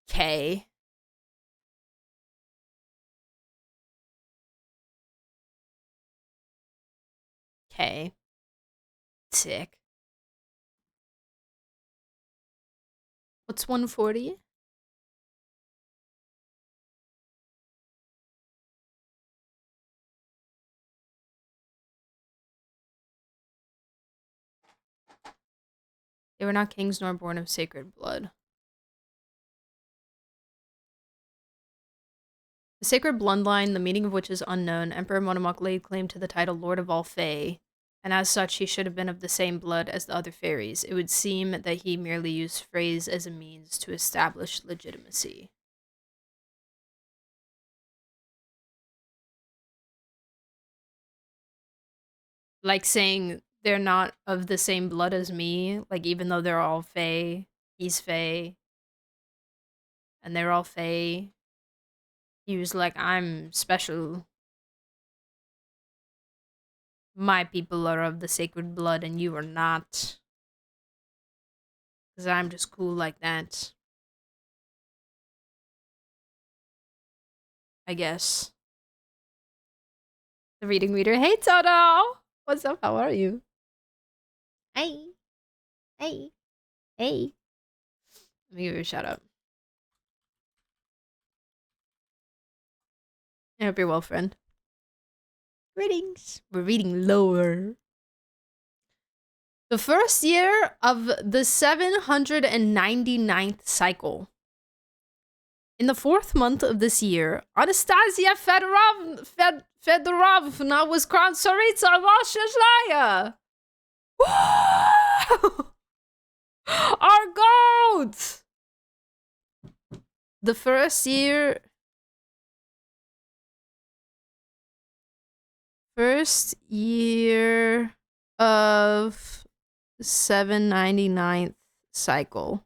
Okay. Okay. Sick. What's 140? They were not kings nor born of sacred blood. The sacred bloodline, the meaning of which is unknown, Emperor Monomok laid claim to the title Lord of all Fae, and as such he should have been of the same blood as the other fairies. It would seem that he merely used phrase as a means to establish legitimacy. Like saying they're not of the same blood as me, like even though they're all Fae, he's Fae, and they're all Fae. He was like, I'm special. My people are of the sacred blood and you are not. Because I'm just cool like that. I guess. The reading reader. Hey, Toto! What's up? How are you? Hey. Hey. Hey. Let me give you a shout out. I hope you're well, friend. Greetings. We're reading lore. The first year of the 799th cycle. In the 4th month of this year, Anastasia Fedorovna was crowned Tsaritsa of Australia. Our goat! The first year of 799th cycle.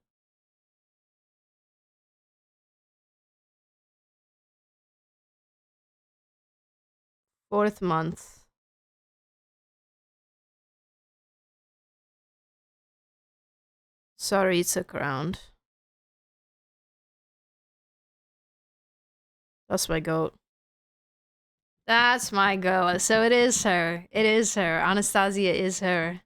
Fourth month. Tsaritsa crowned. That's my goat. That's my goat. So it is her. It is her. Anastasia is her.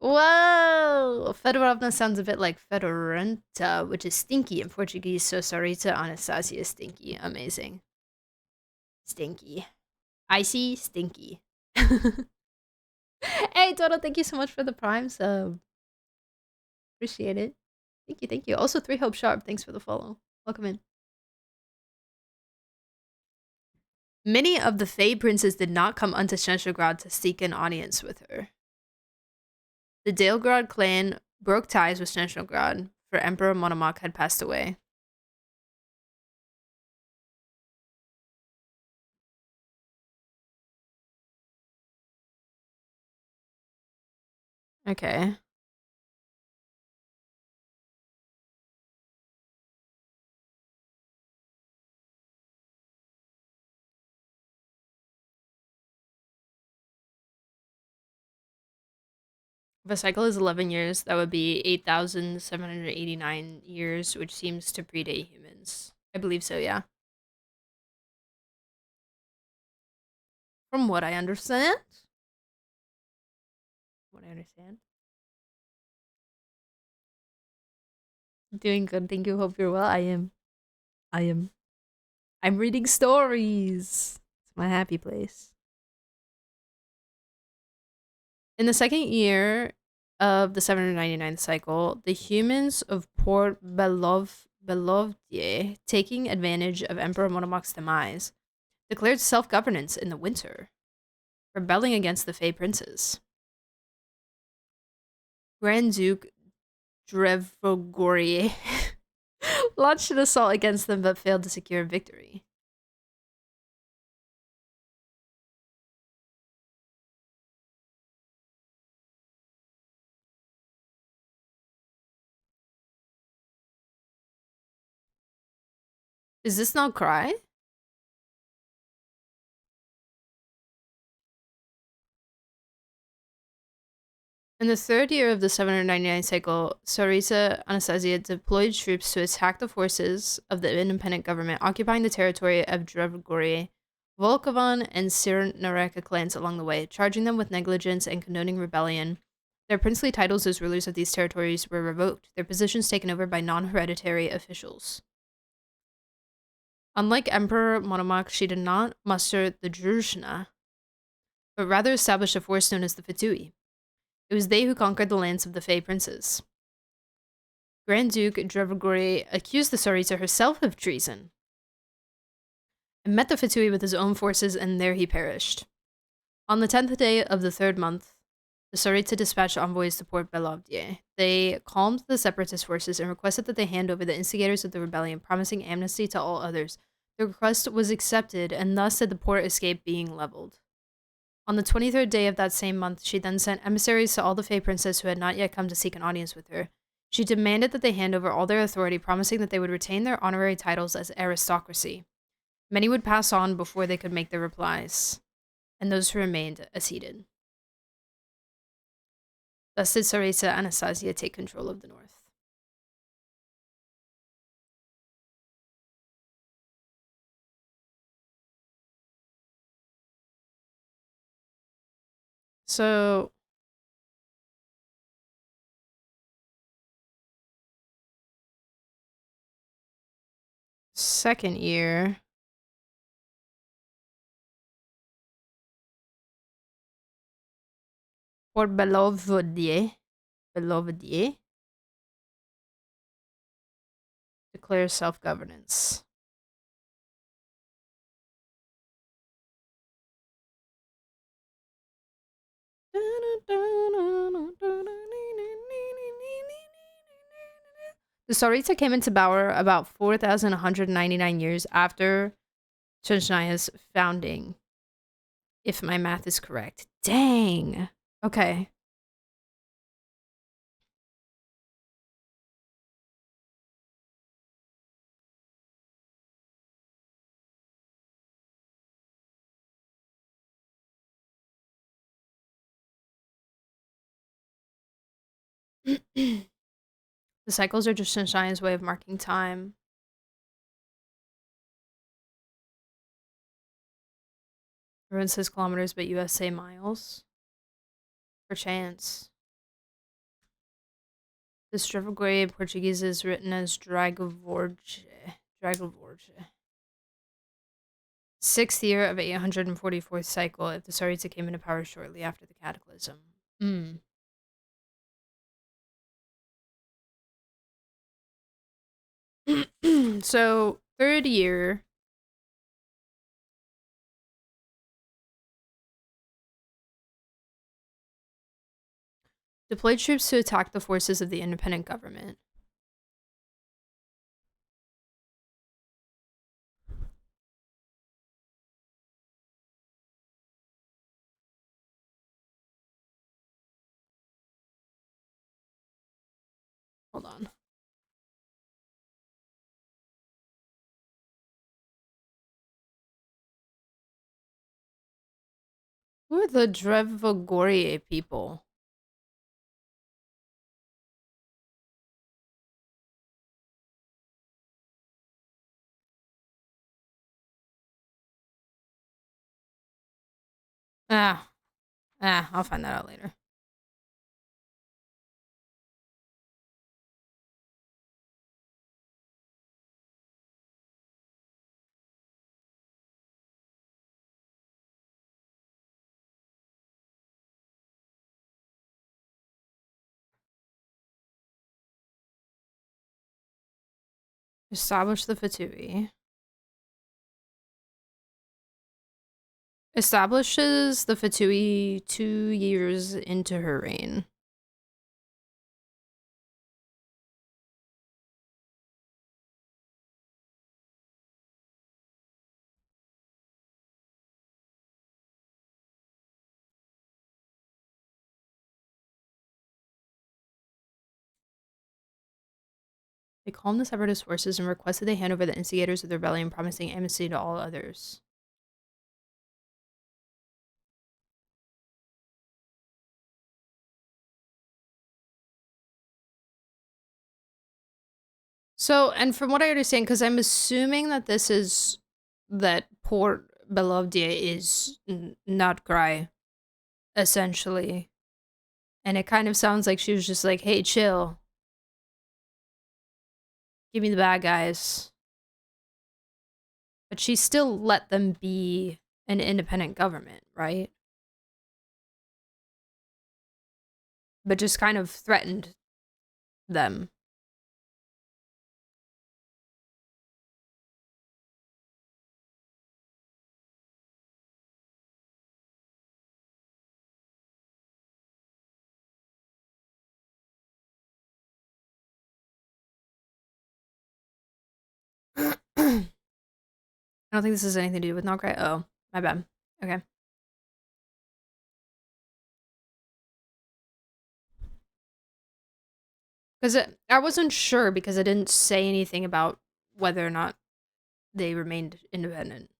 Whoa! Fedorovna sounds a bit like Fedorenta, which is stinky in Portuguese, so Sarita Anastasia is stinky. Amazing. Stinky. Icy, stinky. Hey, Toto, thank you so much for the Prime sub. Appreciate it. Thank you, thank you. Also, 3 Hope Sharp, thanks for the follow. Welcome in. Many of the Fae princes did not come unto Stenshograd to seek an audience with her. The Dalegrad clan broke ties with Stenshograd, for Emperor Monomak had passed away. Okay. If a cycle is 11 years, that would be 8,789 years, which seems to predate humans. I believe so, yeah. From what I understand. What I understand. Doing good, thank you. Hope you're well. I am. I'm reading stories. It's my happy place. In the second year of the 799th cycle, the humans of Port Belovdie, taking advantage of Emperor Monomak's demise, declared self-governance in the winter, rebelling against the Fey princes. Grand Duke Drevogorye launched an assault against them but failed to secure victory. Is this not Cry? In the third year of the 799 cycle, Sarita Anastasia deployed troops to attack the forces of the independent government occupying the territory of Drevogorye, Volkovan, and Sirnareka clans along the way, charging them with negligence and condoning rebellion. Their princely titles as rulers of these territories were revoked, their positions taken over by non-hereditary officials. Unlike Emperor Monomak, she did not muster the Druzhna, but rather established a force known as the Fatui. It was they who conquered the lands of the Fey princes. Grand Duke Drevogorye accused the Sarita herself of treason and met the Fatui with his own forces, and there he perished. On the 10th day of the 3rd month, the Sarita dispatched envoys to Port Belovdie. They calmed the separatist forces and requested that they hand over the instigators of the rebellion, promising amnesty to all others. The request was accepted, and thus did the port escape being leveled. On the 23rd day of that same month, she then sent emissaries to all the Fey princes who had not yet come to seek an audience with her. She demanded that they hand over all their authority, promising that they would retain their honorary titles as aristocracy. Many would pass on before they could make their replies, and those who remained acceded. Thus did Sarita Anastasia take control of the north. So, second year. Port Belovdie declares self-governance. The Sarita came into power about 4,199 years after Chechnya founding, if my math is correct. Dang. Okay. The cycles are just Chechya's way of marking time. Everyone says kilometers, but US say miles. Perchance. The Strevogore in Portuguese is written as Dragovorge. Dragovorge. 6th year of 844th cycle, if the Tsaritsa came into power shortly after the Cataclysm. So, 3rd year. Deployed troops to attack the forces of the independent government. Hold on. Who are the Drevogorie people? I'll find that out later. Establish the Fatui. Establishes the Fatui 2 years into her reign. They calmed the separatist forces and requested they hand over the instigators of the rebellion, promising amnesty to all others. So, and from what I understand, because I'm assuming that this is that poor Belovdia is not Gry, essentially. And it kind of sounds like she was just like, hey, chill. Give me the bad guys. But she still let them be an independent government, right? But just kind of threatened them. I don't think this has anything to do with Nogray. Oh, my bad. Okay. Because I wasn't sure because I didn't say anything about whether or not they remained independent.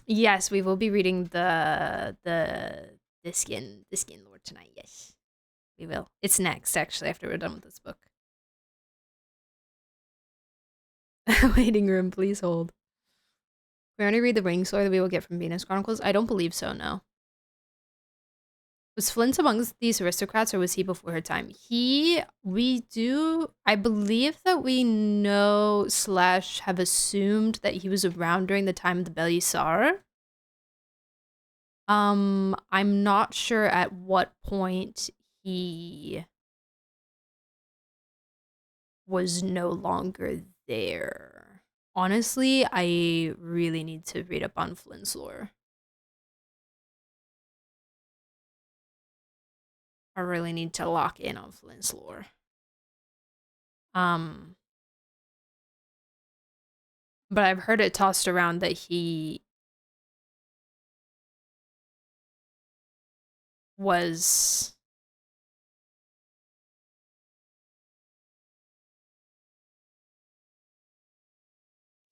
Yes, we will be reading the skin lore tonight. Yes, we will. It's next, actually, after we're done with this book. Waiting room, please hold. We only read the Rings lore that we will get from Venus Chronicles. I don't believe so. No. Was Flint amongst these aristocrats, or was he before her time? I believe that we know / have assumed that he was around during the time of the Belisar. I'm not sure at what point he was no longer there. Honestly, I really need to read up on Flint's lore. I really need to lock in on Flint's lore. But I've heard it tossed around that he was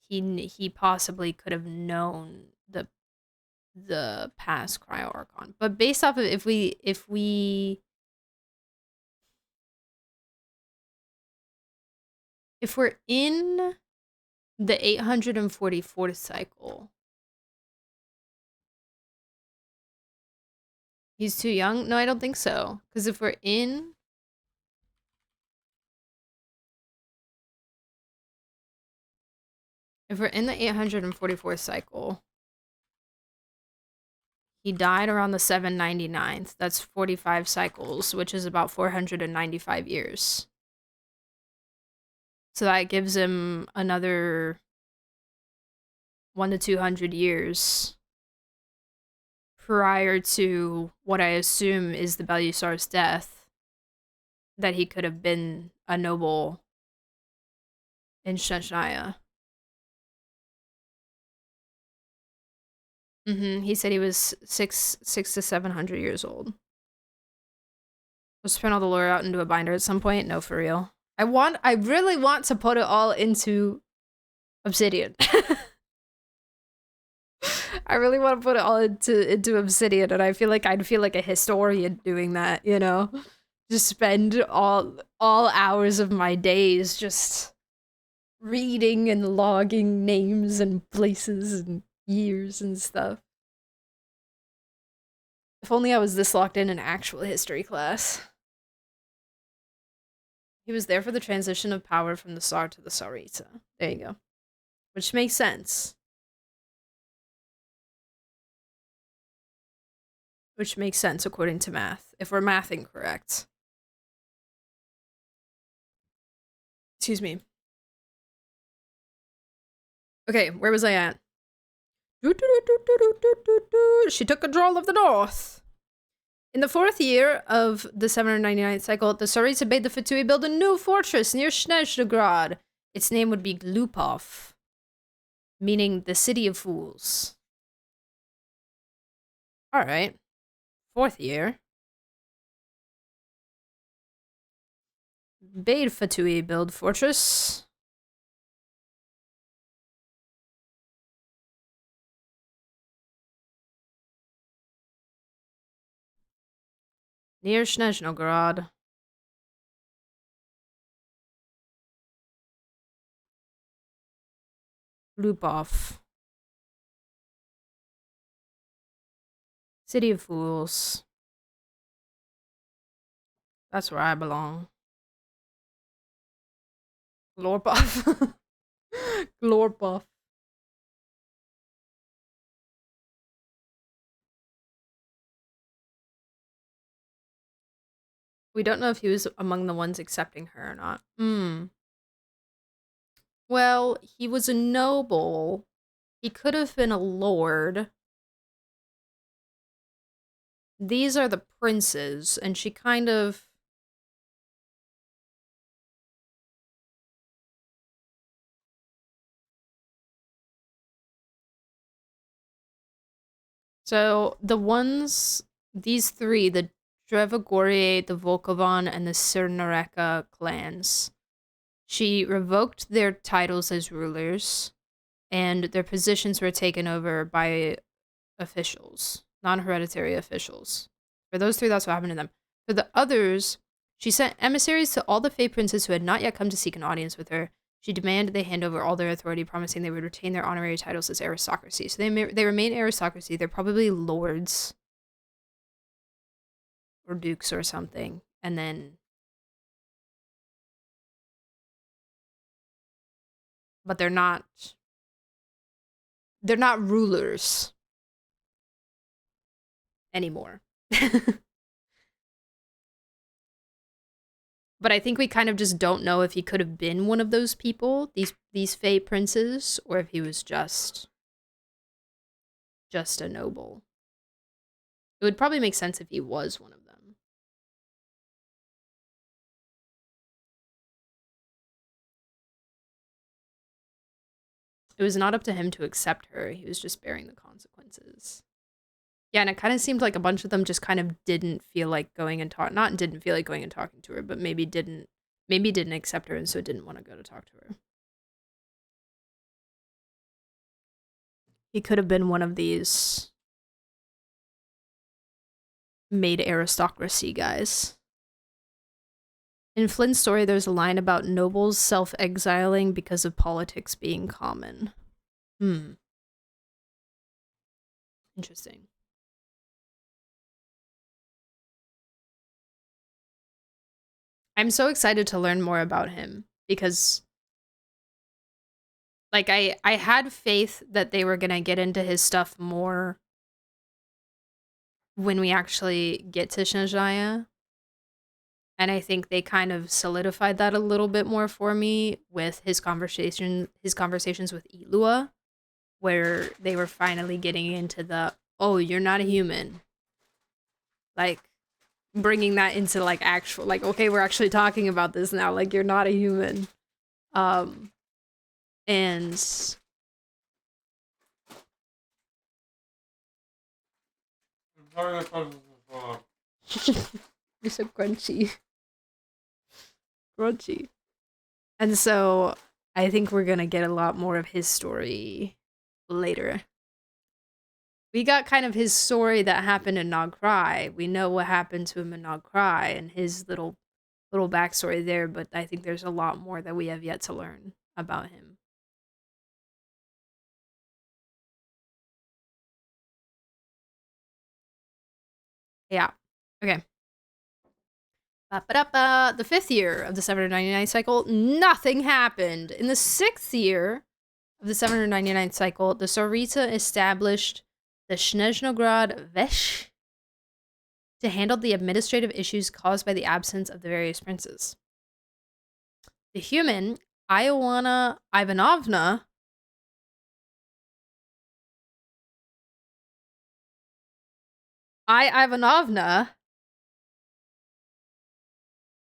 he possibly could have known the past Cryo Archon. But based off of if we're in the 844th cycle, He's too young? No, I don't think so. Because if we're in... If we're in the 844th cycle, he died around the 799th. That's 45 cycles, which is about 495 years. So that gives him another 100 to 200 years prior to what I assume is the Belusar's death, that he could have been a noble in Chechnya. He said he was 600 to 700 years old. Let's print all the lore out into a binder at some point. No, for real. I really want to put it all into Obsidian. I really want to put it all into Obsidian, and I feel like I'd feel like a historian doing that, you know? Just spend all hours of my days just reading and logging names and places and years and stuff. If only I was this locked in an actual history class. He was there for the transition of power from the Tsar to the Tsaritsa. There you go. Which makes sense. Which makes sense according to math, if we're mathing correct. Excuse me. Okay, where was I at? She took control of the north. In the 4th year of the 799th cycle, the Tsaritsa bade the Fatui build a new fortress near Snezhnograd. Its name would be Glupov, meaning the city of fools. Alright. 4th year. Bade Fatui build fortress. Near Snezhnograd. Lupov. City of Fools. That's where I belong. Glorpov. Glorpov. We don't know if he was among the ones accepting her or not. Well, he was a noble. He could have been a lord. These are the princes, and she kind of... So, the ones... These three, the Drevogorye, the Volkovan, and the Sirnareka clans. She revoked their titles as rulers, and their positions were taken over by officials, non-hereditary officials. For those three, that's what happened to them. For the others, she sent emissaries to all the Fey princes who had not yet come to seek an audience with her. She demanded they hand over all their authority, promising they would retain their honorary titles as aristocracy. So they remain aristocracy. They're probably lords or dukes or something, and then... But they're not rulers anymore. But I think we kind of just don't know if he could have been one of those people, these Fey princes, or if he was just a noble. It would probably make sense if he was one of them. It was not up to him to accept her. He was just bearing the consequences. Yeah, and it kind of seemed like a bunch of them just kind of didn't feel like going and not didn't feel like going and talking to her, but maybe didn't accept her and so didn't want to go to talk to her. He could have been one of these made aristocracy guys. In Flynn's story, there's a line about nobles self-exiling because of politics being common. Interesting. I'm so excited to learn more about him because like I had faith that they were going to get into his stuff more when we actually get to Shinjaya. And I think they kind of solidified that a little bit more for me with his conversations with Ilua, where they were finally getting into the, oh, you're not a human. Like, bringing that into, like, actual, like, okay, we're actually talking about this now. Like, you're not a human. And... I'm sorry You're so crunchy. Crunchy. And so, I think we're gonna get a lot more of his story later. We got kind of his story that happened in Nog Cry. We know what happened to him in Nog Cry and his little backstory there, but I think there's a lot more that we have yet to learn about him. Yeah. Okay. Ba-ba-da-ba. The 5th year of the 799 cycle, nothing happened. In the 6th year of the 799 cycle, the Sarita established the Snezhnogrod Vesh to handle the administrative issues caused by the absence of the various princes. The human, Ioana Ivanovna,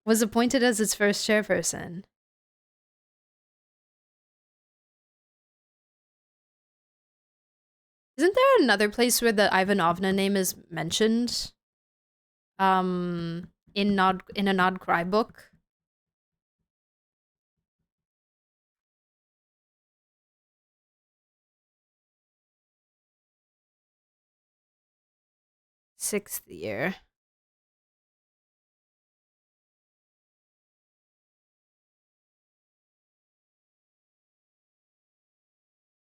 was appointed as its first chairperson. Isn't there another place where the Ivanovna name is mentioned? In a Nod Cry book? Sixth year.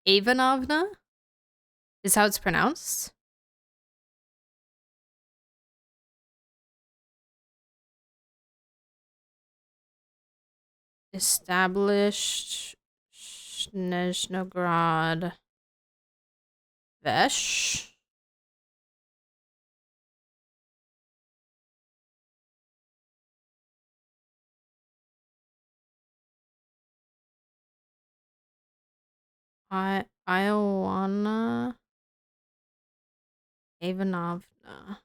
Ivanovna? Is how it's pronounced? Established Snezhnogrod Vesh. Ioana Ivanovna.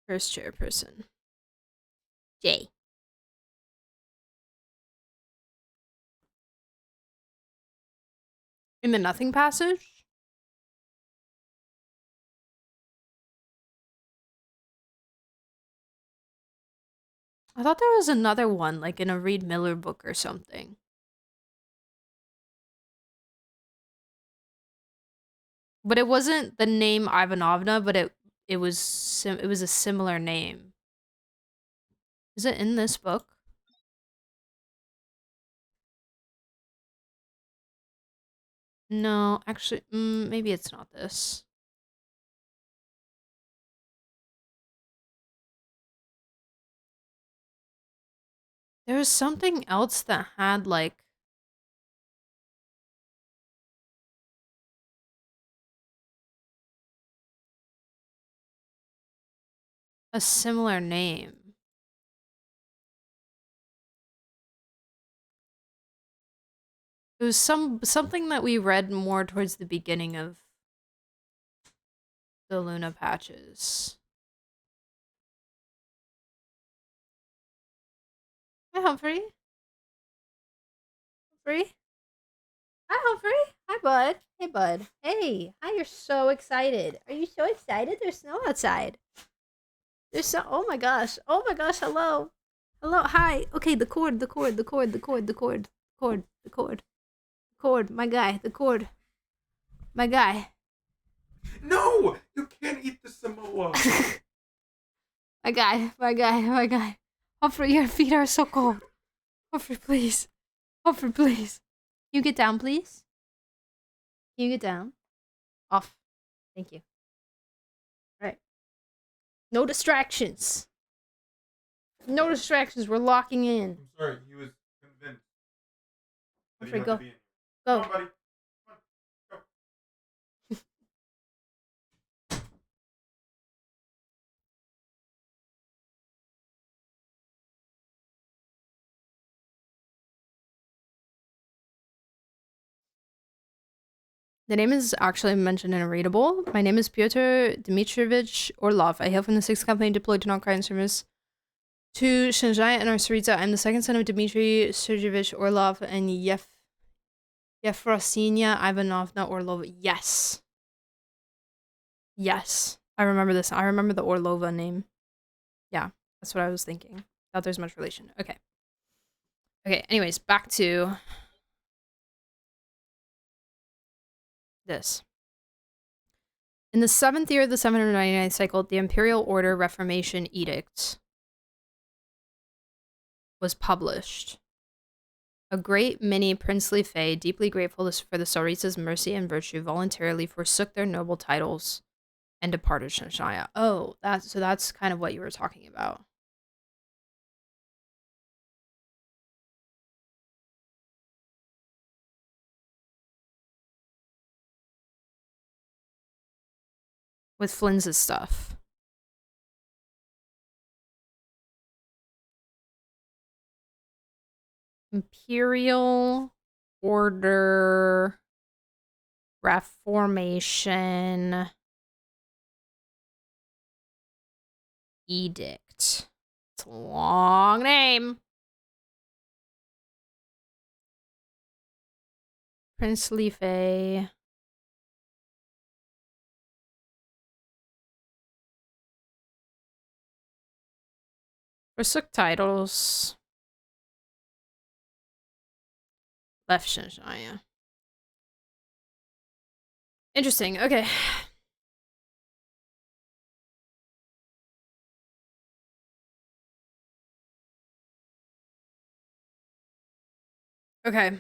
First chairperson. J. In the Nothing Passage? I thought there was another one, like in a Reed Miller book or something. But it wasn't the name Ivanovna, but it was a similar name. Is it in this book? No, actually, maybe it's not this. There was something else that had, like... a similar name. It was something that we read more towards the beginning of the Luna patches. Hi, Humphrey. Humphrey? Hi, Humphrey. Hi, bud. Hey, bud. Hey. Hi, you're so excited. Are you so excited? There's snow outside. There's so... Oh my gosh. Oh my gosh, hello. Hello, hi. Okay, the cord. My guy, the cord. My guy. No! You can't eat the Samoa! My guy. Humphrey, your feet are so cold. Humphrey, please. You get down, please. You get down. Off. Thank you. All right. No distractions. No distractions. We're locking in. I'm sorry, he was convinced. That Humphrey, he had go. to be in. Go. Come on, buddy. Come on, go. The name is actually mentioned in a readable. My name is Pyotr Dmitrievich Orlov. I hail from the 6th Company deployed to non-crime service to Shanghai and Arsaritsa. I'm the second son of Dmitry Sergeyevich Orlov and Yefrosinya Ivanovna Orlova. Yes. Yes. I remember this. I remember the Orlova name. Yeah, that's what I was thinking. Thought there's much relation. Okay. Okay, anyways, back to this. In the 7th year of the 799th cycle, the Imperial Order Reformation Edict was published. A great many princely fae, deeply grateful for the Tsaritsa's mercy and virtue, voluntarily forsook their noble titles and departed Shanshaya. Oh, that's kind of what you were talking about. With Flynn's stuff. Imperial Order Reformation Edict. It's a long name. Princely Fae. Forsook titles. Left Shanshaya. Interesting. Okay. Okay.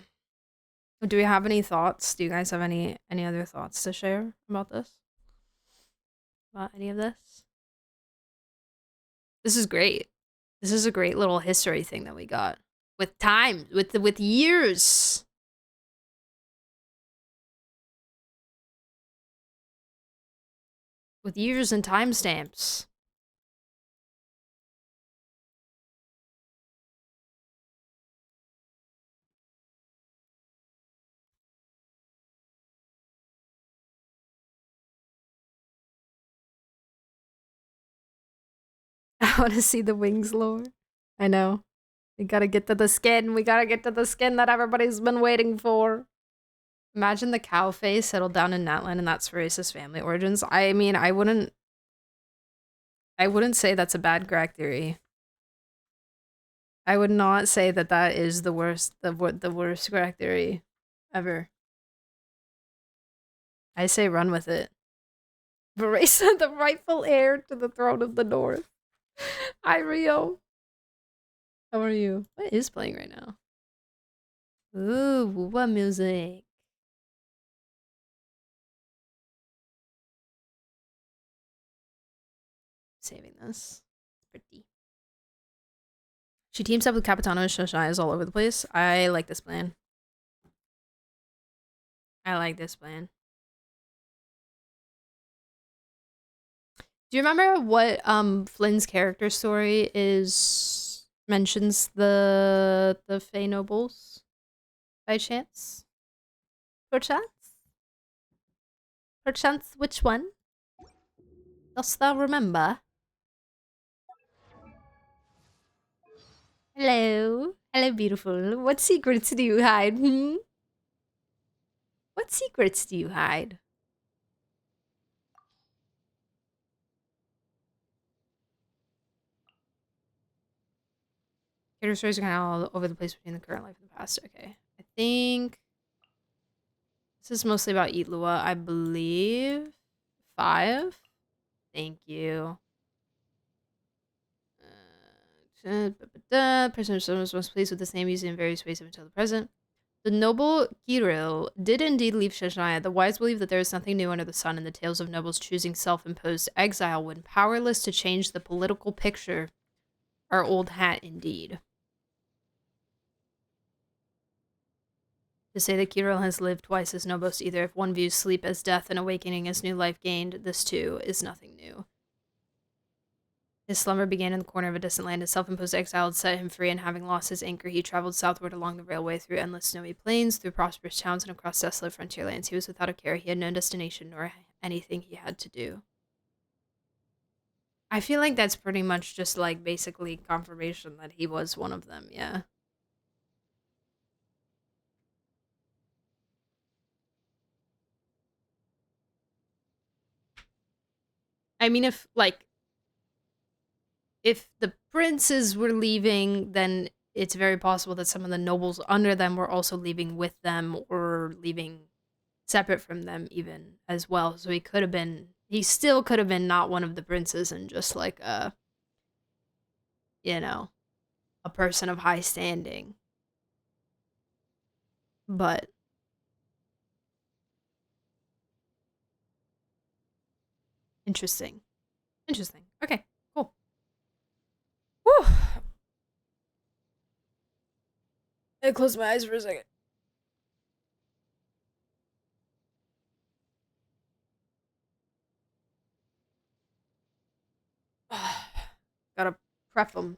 Do we have any thoughts? Do you guys have any other thoughts to share about this? About any of this? This is great. This is a great little history thing that we got. With time, with years. With years and timestamps. I want to see the wings lore. I know. We gotta get to the skin. We gotta get to the skin that everybody's been waiting for. Imagine the cow face settled down in Natlan and that's Race's family origins. I mean, I wouldn't say that's a bad Greg theory. I would not say that that is the worst Greg theory ever. I say run with it. Varesa, the rightful heir to the throne of the North. Hi, Rio. How are you? What is playing right now? Ooh, what music? Saving this. Pretty. She teams up with Capitano and Shoshai's all over the place. I like this plan. I like this plan. Do you remember what Flynn's character story is mentions the Fey nobles by chance? Perchance? Perchance which one? Dost thou remember? Hello. Hello, beautiful. What secrets do you hide, hmm? What secrets do you hide? Character stories are kind of all over the place between the current life and the past. Okay. I think this is mostly about Eat Lua, I believe. 5? Thank you. Person was most pleased with this name used in various ways up until the present. The noble Kirill did indeed leave Chechnya. The wise believe that there is nothing new under the sun, and the tales of nobles choosing self-imposed exile when powerless to change the political picture are old hat indeed. To say that Kirill has lived twice is no boast either. If one views sleep as death and awakening as new life gained, this too is nothing new. His slumber began in the corner of a distant land. His self-imposed exile had set him free, and having lost his anchor, he traveled southward along the railway through endless snowy plains, through prosperous towns, and across desolate frontier lands. He was without a care. He had no destination, nor anything he had to do. I feel like that's pretty much just, like, basically confirmation that he was one of them, yeah. I mean, if the princes were leaving, then it's very possible that some of the nobles under them were also leaving with them or leaving separate from them even as well. So he still could have been not one of the princes and just like a, you know, a person of high standing. But interesting. Interesting. Okay, cool. Whew. I closed my eyes for a second. Gotta prep them.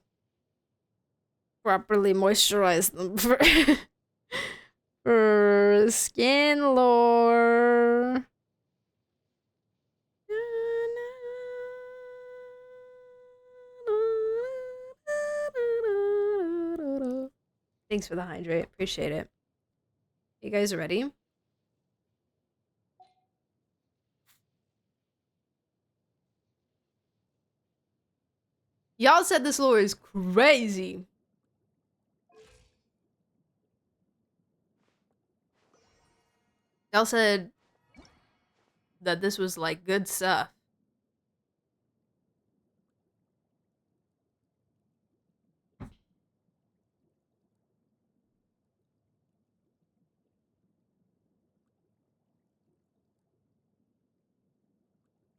Properly moisturize them for skin lore. Thanks for the hydrate. Appreciate it. You guys ready? Y'all said this lore is crazy. Y'all said that this was like good stuff.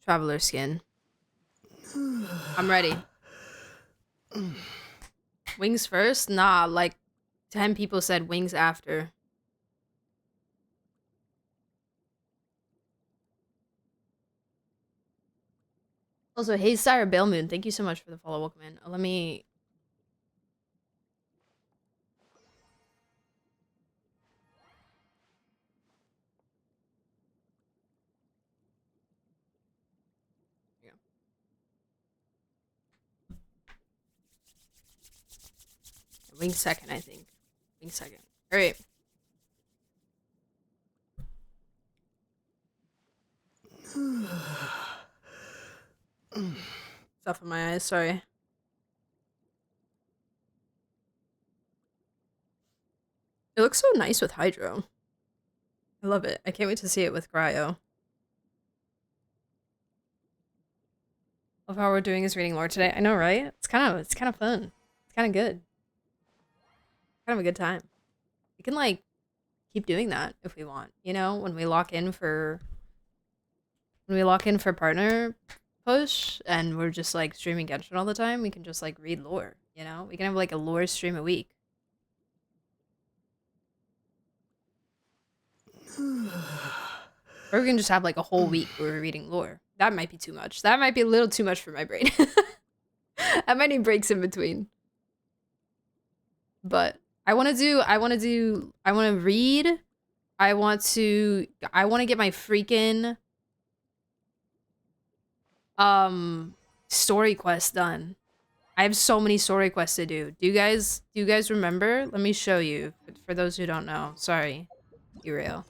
Traveler skin. I'm ready. Wings first? Nah, like 10 people said wings after. Also, hey, Sire Balemoon, thank you so much for the follow. Welcome in. Let me... Wing second, I think. Wing second. Alright. Stuff in my eyes, sorry. It looks so nice with Hydro. I love it. I can't wait to see it with Cryo. Love how we're doing is reading lore today. I know, right? It's kind of fun. It's kind of good. Kind of a good time. We can like keep doing that if we want. You know, when we lock in for partner push and we're just like streaming Genshin all the time, we can just like read lore. You know, we can have like a lore stream a week. Or we can just have like a whole week where we're reading lore. That might be too much. That might be a little too much for my brain. I might need breaks in between. But I want to read. I want to get my freaking story quest done. I have so many story quests to do. Do you guys remember? Let me show you for those who don't know. Sorry. Uriel.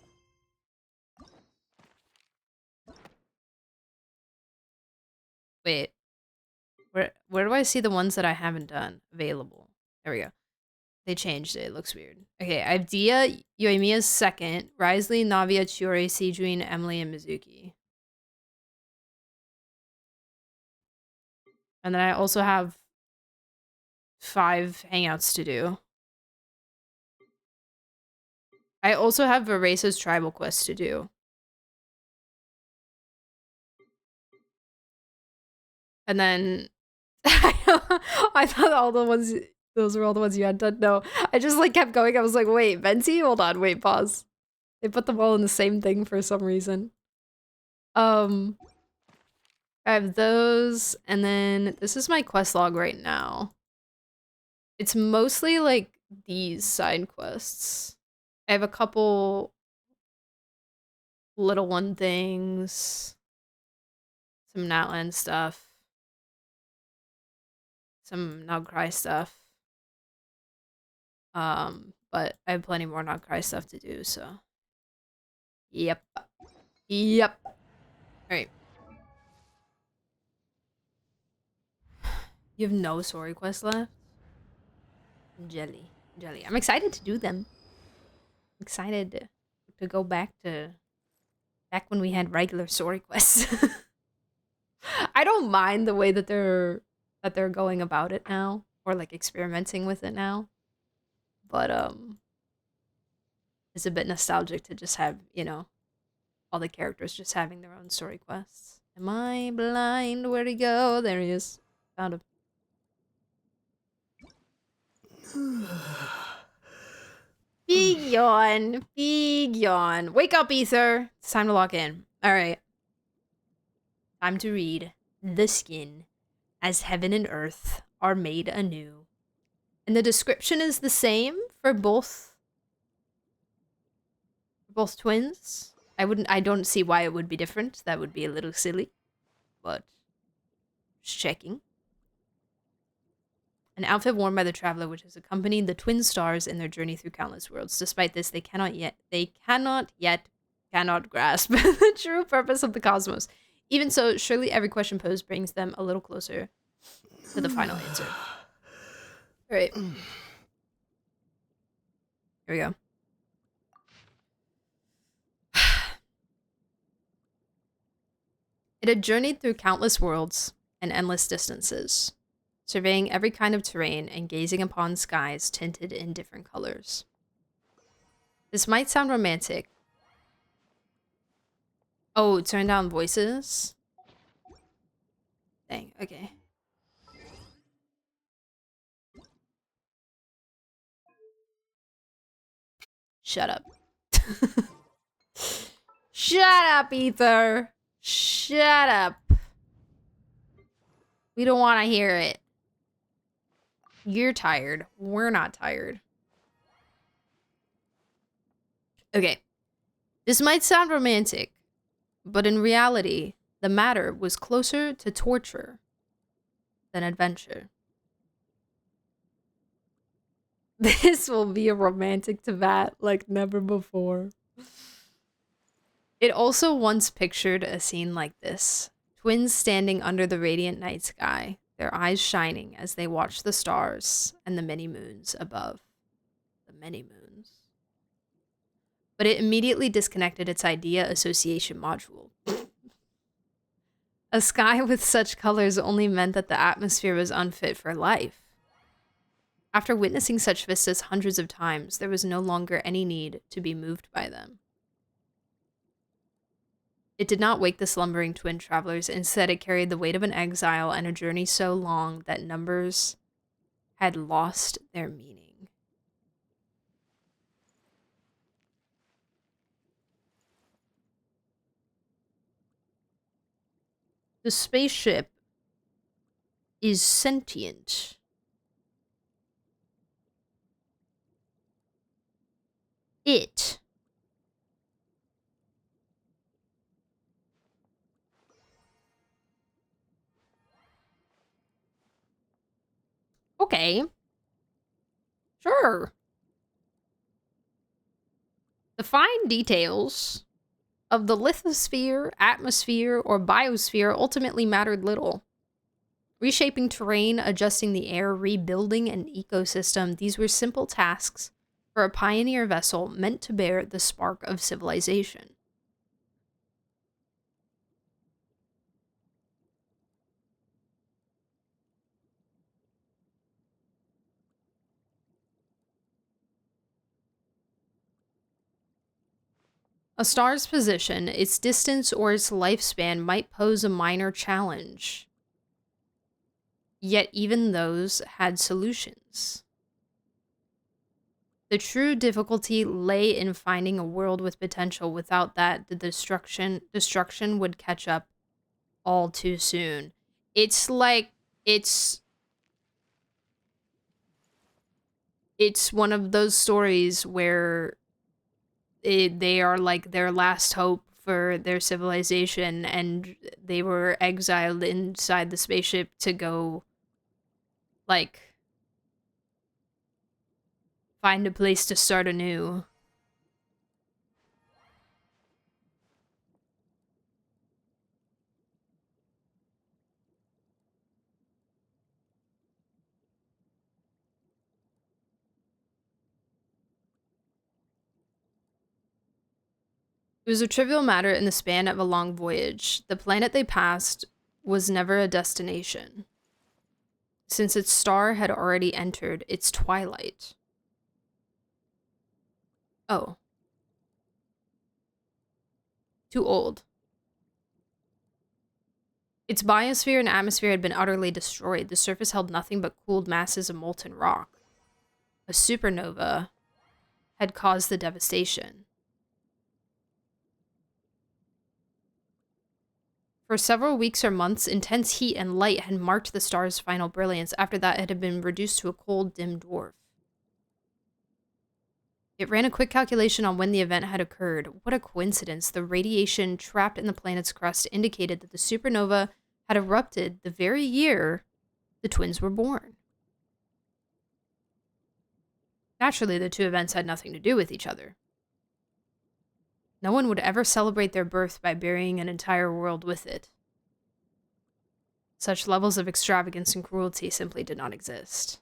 Wait. Where do I see the ones that I haven't done available? There we go. They changed it. It looks weird. Okay, I have Dia, Yoimiya's second, Risley, Navia, Chiori, Sijuin, Emily, and Mizuki. And then I also have 5 hangouts to do. I also have Verace's tribal quest to do. And then I thought all the ones, those were all the ones you had done. No, I just like kept going. I was like, wait, Venti? Hold on, wait, pause. They put them all in the same thing for some reason. I have those, and then this is my quest log right now. It's mostly like these side quests. I have a couple little one things, some Natland stuff, some Nugcry stuff. But I have plenty more Nugcry stuff to do, so. Yep. Yep. Alright. You have no story quests left? Jelly. Jelly. I'm excited to do them. I'm excited to go back when we had regular story quests. I don't mind the way that they're going about it now, or like experimenting with it now. But it's a bit nostalgic to just have, you know, all the characters just having their own story quests. Am I blind? Where'd he go? There he is. Found him. Big yawn. Big yawn. Wake up, Ether. It's time to log in. Alright. Time to read. The skin, as heaven and earth are made anew. And the description is the same for both twins. I don't see why it would be different. That would be a little silly. But just checking. An outfit worn by the traveler which has accompanied the twin stars in their journey through countless worlds. Despite this, they cannot yet grasp the true purpose of the cosmos. Even so, surely every question posed brings them a little closer to the final answer. Alright. Here we go. It had journeyed through countless worlds and endless distances, surveying every kind of terrain and gazing upon skies tinted in different colors. This might sound romantic. Oh, turn down voices? Dang, okay. Shut up. Shut up, Ether! Shut up. We don't want to hear it. You're tired. We're not tired. Okay. This might sound romantic, but in reality, the matter was closer to torture than adventure. This will be a romantic Teyvat like never before. It also once pictured a scene like this. Twins standing under the radiant night sky, their eyes shining as they watch the stars and the many moons above. The many moons. But it immediately disconnected its idea association module. A sky with such colors only meant that the atmosphere was unfit for life. After witnessing such vistas hundreds of times, there was no longer any need to be moved by them. It did not wake the slumbering twin travelers. Instead, it carried the weight of an exile and a journey so long that numbers had lost their meaning. The spaceship is sentient. It okay. Sure. The fine details of the lithosphere, atmosphere, or biosphere ultimately mattered little. Reshaping terrain, adjusting the air, rebuilding an ecosystem, these were simple tasks for a pioneer vessel meant to bear the spark of civilization. A star's position, its distance, or its lifespan might pose a minor challenge. Yet even those had solutions. The true difficulty lay in finding a world with potential. Without that, the destruction would catch up all too soon. It's like it's one of those stories where they are like their last hope for their civilization, and they were exiled inside the spaceship to go, like, find a place to start anew. It was a trivial matter in the span of a long voyage. The planet they passed was never a destination, since its star had already entered its twilight. Oh. Too old. Its biosphere and atmosphere had been utterly destroyed. The surface held nothing but cooled masses of molten rock. A supernova had caused the devastation. For several weeks or months, intense heat and light had marked the star's final brilliance. After that, it had been reduced to a cold, dim dwarf. It ran a quick calculation on when the event had occurred. What a coincidence. The radiation trapped in the planet's crust indicated that the supernova had erupted the very year the twins were born. Naturally, the two events had nothing to do with each other. No one would ever celebrate their birth by burying an entire world with it. Such levels of extravagance and cruelty simply did not exist.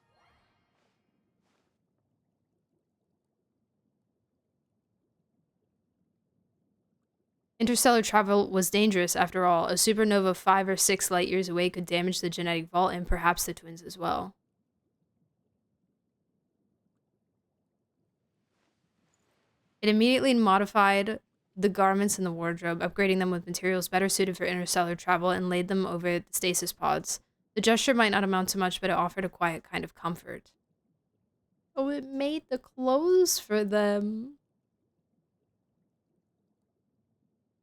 Interstellar travel was dangerous, after all. A supernova 5 or 6 light years away could damage the genetic vault and perhaps the twins as well. It immediately modified the garments in the wardrobe, upgrading them with materials better suited for interstellar travel, and laid them over the stasis pods. The gesture might not amount to much, but it offered a quiet kind of comfort. Oh, it made the clothes for them.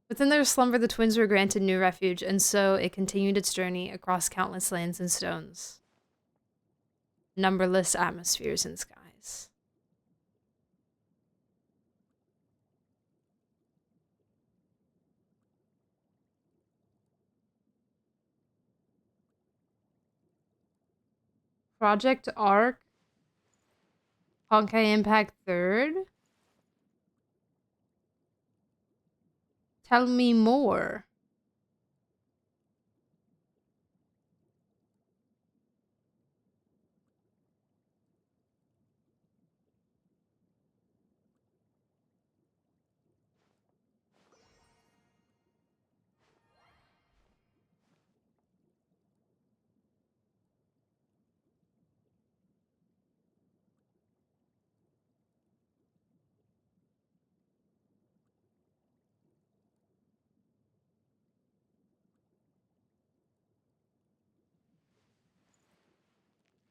Within their slumber, the twins were granted new refuge, and so it continued its journey across countless lands and stones. Numberless atmospheres and skies. Project Arc. Honkai Impact 3rd. Tell me more.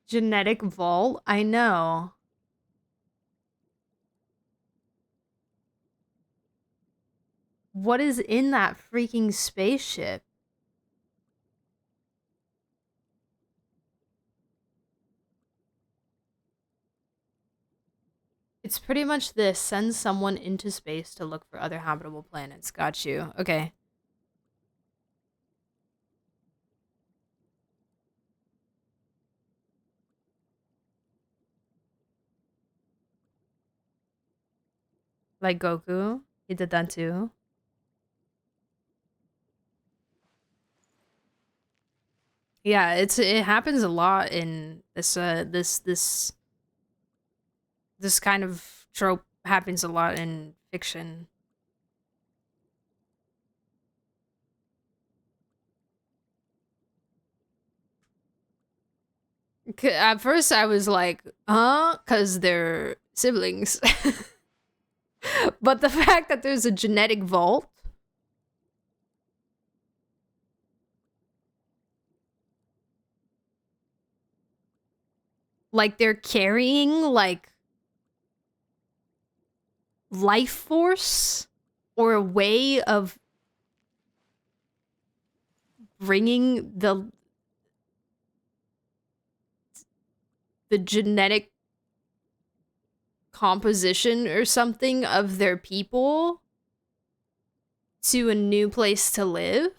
Genetic vault? I know. What is in that freaking spaceship? It's pretty much this. Send someone into space to look for other habitable planets. Got you. Okay. Like Goku? He did that too? Yeah, it happens a lot in this this kind of trope happens a lot in fiction. At first I was like, huh? Because they're siblings. But the fact that there's a genetic vault, like they're carrying like life force or a way of bringing the genetic composition or something of their people to a new place to live.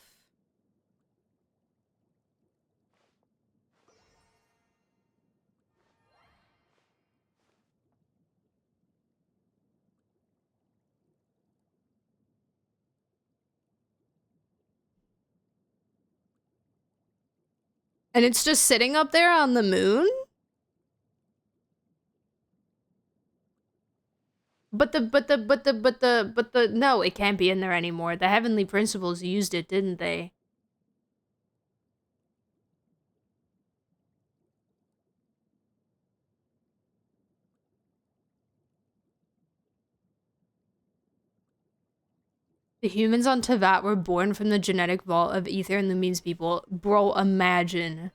And it's just sitting up there on the moon? But no, it can't be in there anymore. The Heavenly Principles used it, didn't they? The humans on Teyvat were born from the genetic vault of Ether and Lumine's people. Bro, imagine.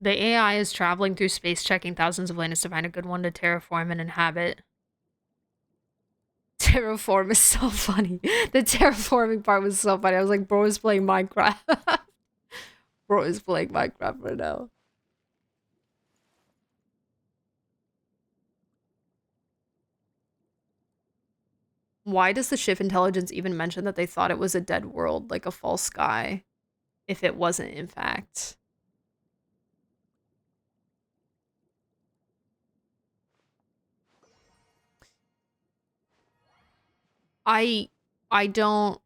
The AI is traveling through space, checking thousands of planets to find a good one to terraform and inhabit. Terraform is so funny. The terraforming part was so funny. I was like, bro is playing Minecraft. Bro is playing Minecraft right now. Why does the ship intelligence even mention that they thought it was a dead world, like a false sky, if it wasn't in fact? I don't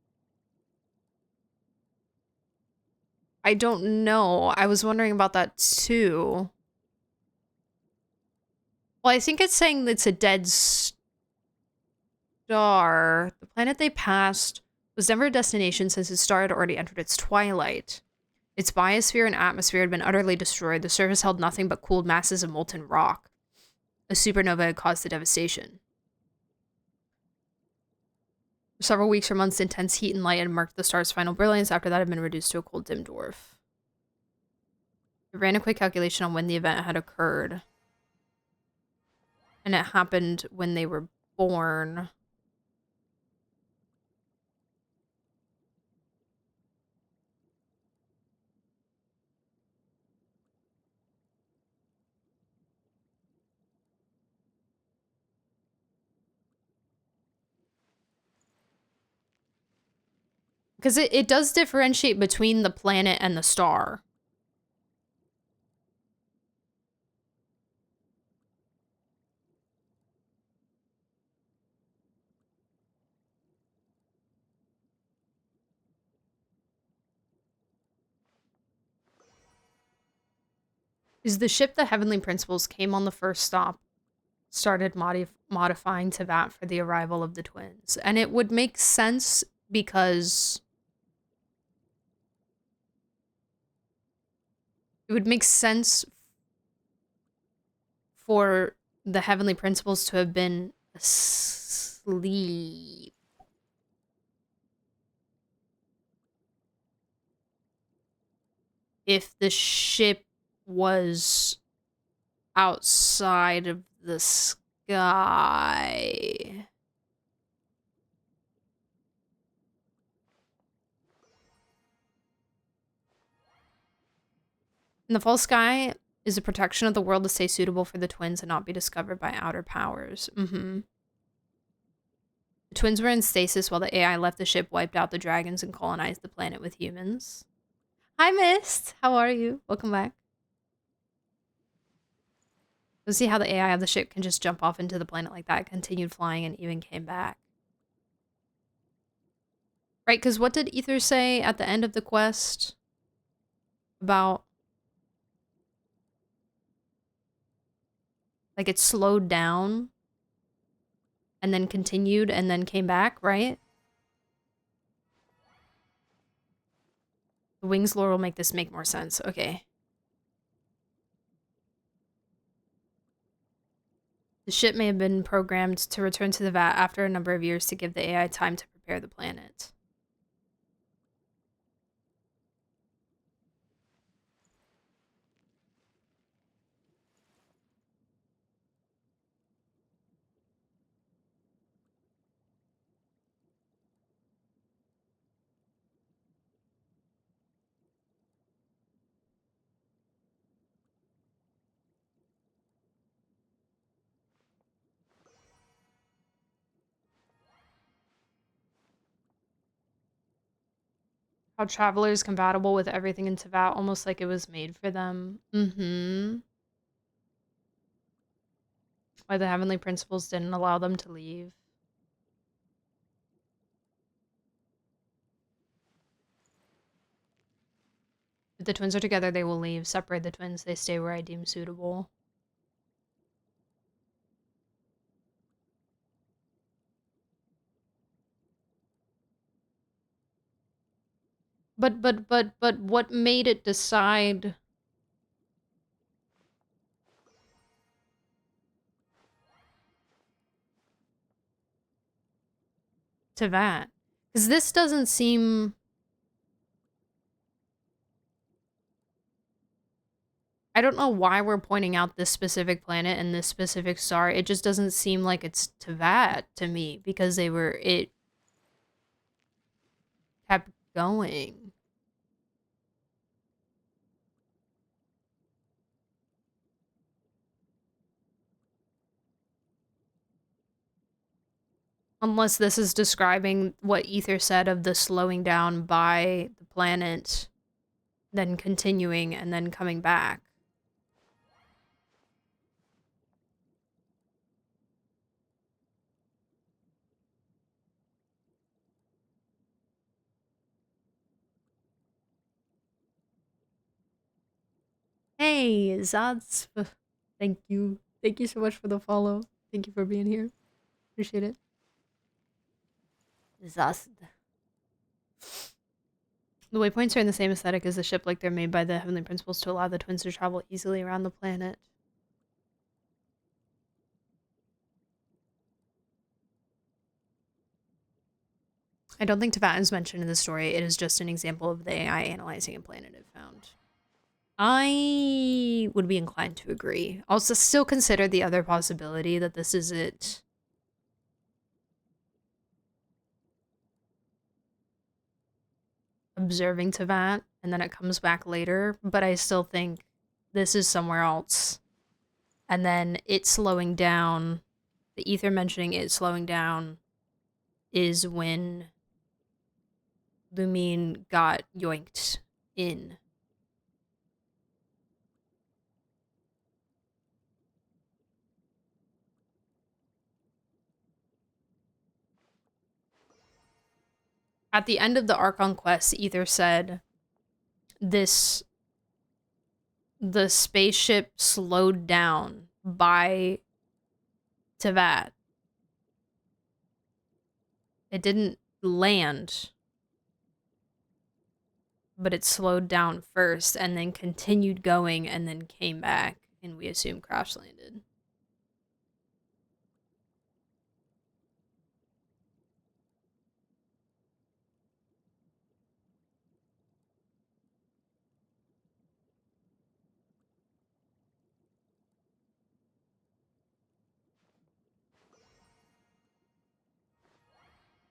know. I was wondering about that too. Well, I think it's saying it's a dead star. The planet they passed was never a destination since its star had already entered its twilight. Its biosphere and atmosphere had been utterly destroyed. The surface held nothing but cooled masses of molten rock. A supernova had caused the devastation. For several weeks or months, intense heat and light had marked the star's final brilliance. After that, it had been reduced to a cold, dim dwarf. It ran a quick calculation on when the event had occurred. And it happened when they were born. Because it does differentiate between the planet and the star. Is the ship the Heavenly Principles came on the first stop, started modifying Teyvat for the arrival of the twins. And it would make sense because it would make sense for the Heavenly Principles to have been asleep. If the ship was outside of the sky. In the false sky, is the protection of the world to stay suitable for the twins and not be discovered by outer powers. The twins were in stasis while the AI left the ship, wiped out the dragons, and colonized the planet with humans. Hi, Mist. How are you? Welcome back. Let's see how the AI of the ship can just jump off into the planet like that, continued flying, and even came back. Right, because what did Ether say at the end of the quest about... Like, it slowed down and then continued and then came back, right? The wings lore will make this make more sense. Okay. The ship may have been programmed to return to the vat after a number of years to give the AI time to prepare the planet. How Traveler is compatible with everything in Teyvat, almost like it was made for them. Why the Heavenly Principles didn't allow them to leave. If the twins are together, they will leave. Separate the twins, they stay where I deem suitable. But what made it decide to that? Because this doesn't seem... I don't know why we're pointing out this specific planet and this specific star. It just doesn't seem like it's Teyvat to me, because it kept going. Unless this is describing what Ether said of the slowing down by the planet, then continuing, and then coming back. Hey, Zads. Thank you. Thank you so much for the follow. Thank you for being here. Appreciate it. Zast. The waypoints are in the same aesthetic as the ship, like they're made by the Heavenly Principles to allow the twins to travel easily around the planet. I don't think Teyvat is mentioned in the story. It is just an example of the AI analyzing a planet it found. I would be inclined to agree. I'll still consider the other possibility that this is it. Observing Teyvat, and then it comes back later, but I still think this is somewhere else. And then it slowing down, the Ether mentioning it slowing down, is when Lumine got yoinked in. At the end of the Archon quest, Ether said the spaceship slowed down by Teyvat. It didn't land, but it slowed down first and then continued going and then came back, and we assume crash landed.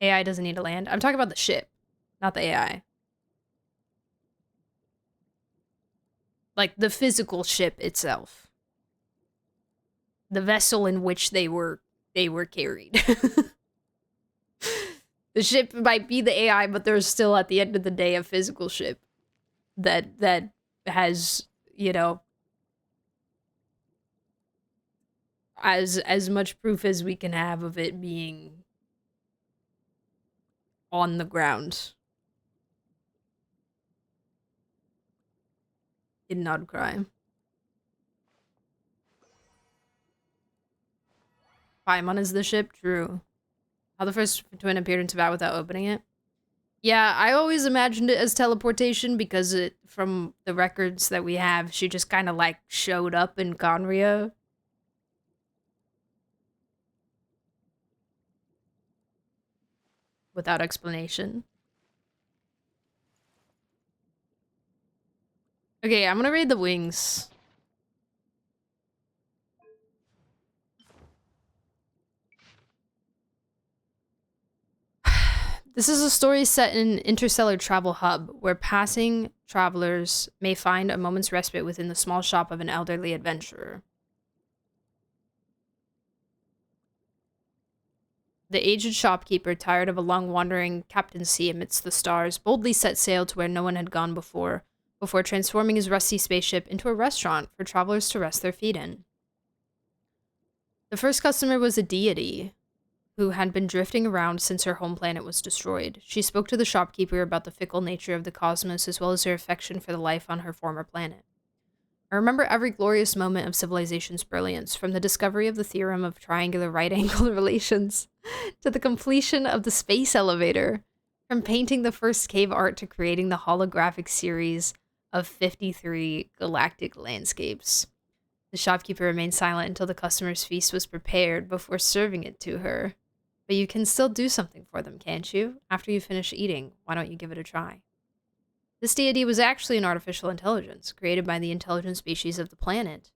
AI doesn't need to land. I'm talking about the ship, not the AI. Like, the physical ship itself. The vessel in which they were carried. The ship might be the AI, but there's still, at the end of the day, a physical ship that has, you know, as much proof as we can have of it being on the ground in Nodcry. Paimon is the ship? True. How the first twin appeared in Tibet without opening it? Yeah, I always imagined it as teleportation because it, from the records that we have, she just kind of like showed up in Conria. Without explanation. Okay, I'm gonna read the wings. This is a story set in an interstellar travel hub where passing travelers may find a moment's respite within the small shop of an elderly adventurer. The aged shopkeeper, tired of a long wandering captaincy amidst the stars, boldly set sail to where no one had gone before transforming his rusty spaceship into a restaurant for travelers to rest their feet in. The first customer was a deity who had been drifting around since her home planet was destroyed. She spoke to the shopkeeper about the fickle nature of the cosmos as well as her affection for the life on her former planet. I remember every glorious moment of civilization's brilliance, from the discovery of the theorem of triangular right-angled relations to the completion of the space elevator, from painting the first cave art to creating the holographic series of 53 galactic landscapes. The shopkeeper remained silent until the customer's feast was prepared before serving it to her. But you can still do something for them, can't you? After you finish eating, why don't you give it a try? This deity was actually an artificial intelligence, created by the intelligent species of the planet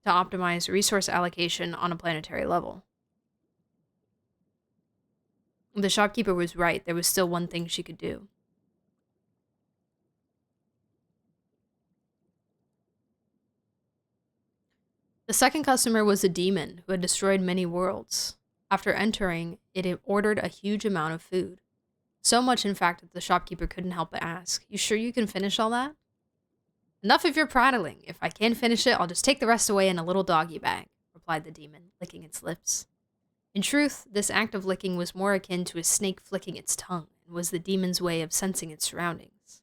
to optimize resource allocation on a planetary level. The shopkeeper was right. There was still one thing she could do. The second customer was a demon who had destroyed many worlds. After entering, it ordered a huge amount of food. So much, in fact, that the shopkeeper couldn't help but ask, "You sure you can finish all that?" "Enough of your prattling. If I can't finish it, I'll just take the rest away in a little doggy bag," replied the demon, licking its lips. In truth, this act of licking was more akin to a snake flicking its tongue, and was the demon's way of sensing its surroundings.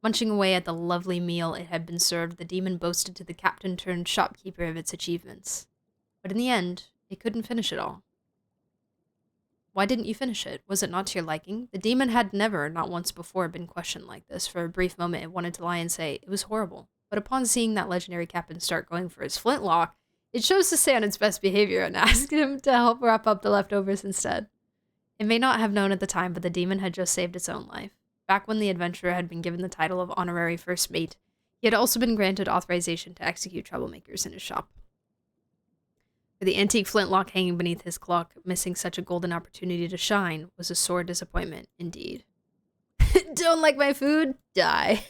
Munching away at the lovely meal it had been served, the demon boasted to the captain-turned-shopkeeper of its achievements. But in the end, it couldn't finish it all. "Why didn't you finish it? Was it not to your liking?" The demon had never, not once before, been questioned like this. For a brief moment, it wanted to lie and say, it was horrible. But upon seeing that legendary captain start going for his flintlock, it chose to stay on its best behavior and asked him to help wrap up the leftovers instead. It may not have known at the time, but the demon had just saved its own life. Back when the adventurer had been given the title of honorary first mate, he had also been granted authorization to execute troublemakers in his shop. For the antique flintlock hanging beneath his clock, missing such a golden opportunity to shine was a sore disappointment indeed. "Don't like my food? Die."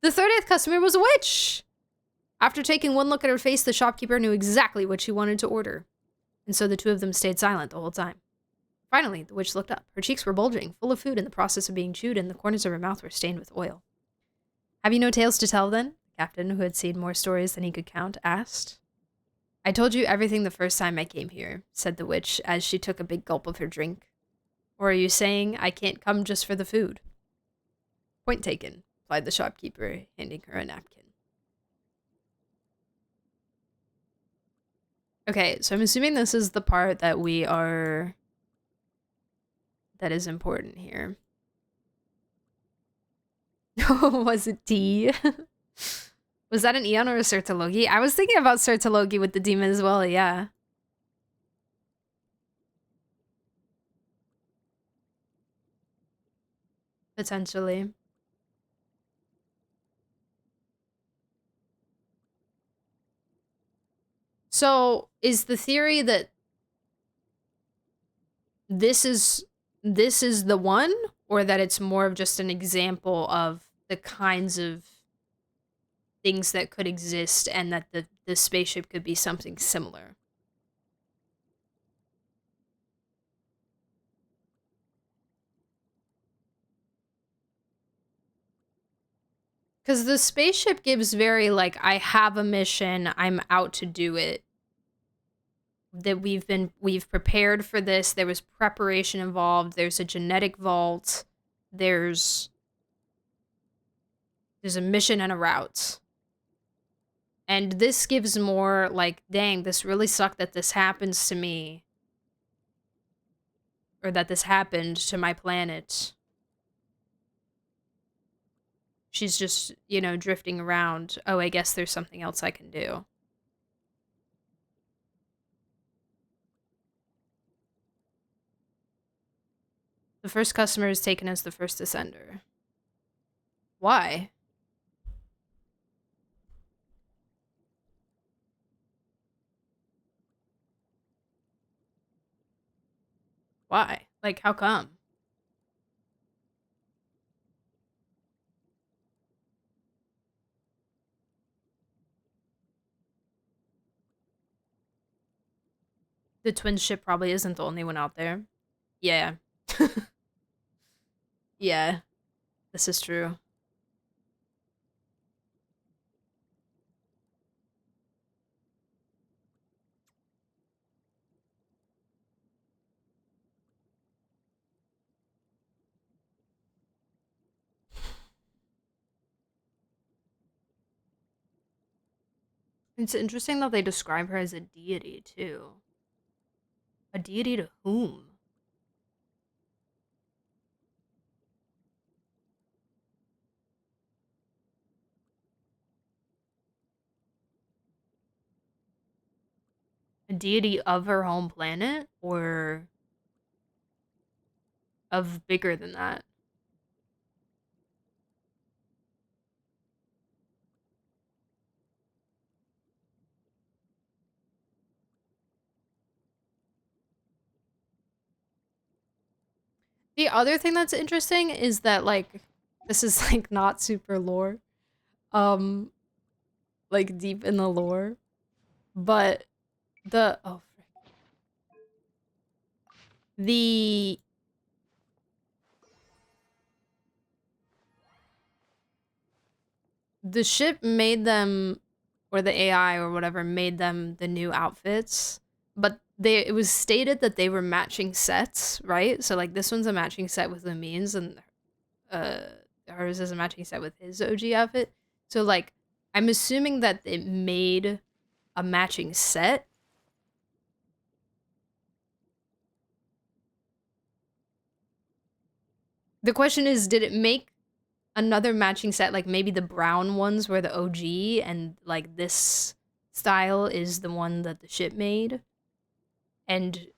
The 30th customer was a witch! After taking one look at her face, the shopkeeper knew exactly what she wanted to order. And so the two of them stayed silent the whole time. Finally, the witch looked up. Her cheeks were bulging, full of food in the process of being chewed, and the corners of her mouth were stained with oil. "Have you no tales to tell, then?" The captain, who had seen more stories than he could count, asked. "I told you everything the first time I came here," said the witch, as she took a big gulp of her drink. "Or are you saying I can't come just for the food?" "Point taken," replied the shopkeeper, handing her a napkin. Okay, so I'm assuming this is the part that that is important here. Was it D? Was that an Eon or a Sertologi? I was thinking about Sertologi with the demon as well, yeah. Potentially. So, is the theory that this is the one, or that it's more of just an example of the kinds of things that could exist and that the spaceship could be something similar. Because the spaceship gives very, like, I have a mission, I'm out to do it. That we've prepared for this, there was preparation involved, there's a genetic vault, there's a mission and a route. And this gives more, like, dang, this really sucked that this happens to me. Or that this happened to my planet. She's just, you know, drifting around. Oh, I guess there's something else I can do. The first customer is taken as the first ascender. Why? Why? Like, how come? The twin ship probably isn't the only one out there. Yeah. Yeah. This is true. It's interesting that they describe her as a deity, too. A deity to whom? A deity of her home planet? Or of bigger than that? The other thing that's interesting is that, like, this is, like, not super lore. Like, deep in the lore. But oh, frick. The ship made them, or the AI or whatever, made them the new outfits, but it was stated that they were matching sets, right? So, like, this one's a matching set with Lumine's, and hers is a matching set with his OG outfit. So, like, I'm assuming that it made a matching set. The question is, did it make another matching set, like maybe the brown ones were the OG, and like this style is the one that the ship made, and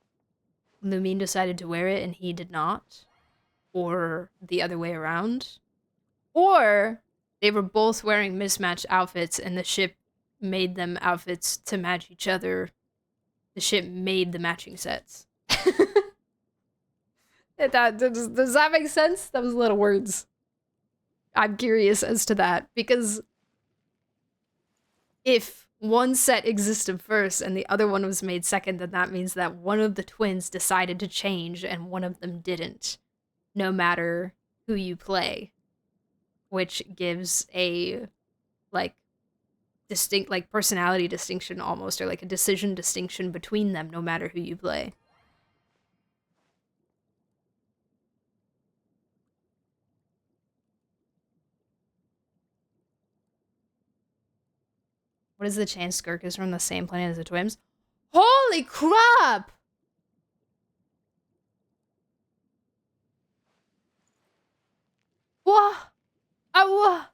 Lumine decided to wear it and he did not, or the other way around, or they were both wearing mismatched outfits and the ship made them outfits to match each other. The ship made the matching sets. Does that make sense? That was a lot of words. I'm curious as to that, because if one set existed first and the other one was made second, then that means that one of the twins decided to change and one of them didn't, no matter who you play, which gives a, like, distinct, like, personality distinction almost, or like a decision distinction between them, no matter who you play. What is the chance Skirk is from the same planet as the twins? Holy crap! What? What?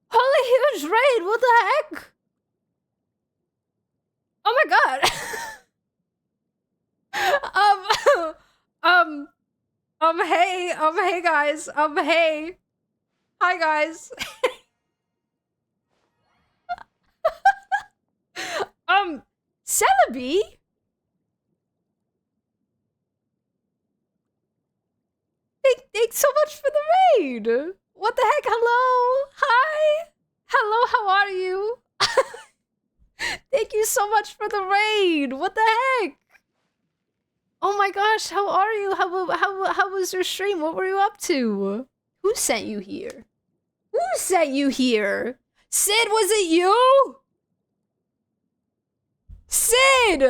Holy huge raid! What the heck? Oh my god! Hey guys, hey. Hi guys. Celebi? Thanks so much for the raid. What the heck? Hello? Hi? Hello, how are you? Thank you so much for the raid. What the heck? Oh my gosh, how are you? How was your stream? What were you up to? Who sent you here? Who sent you here? Sid, was it you? Sid!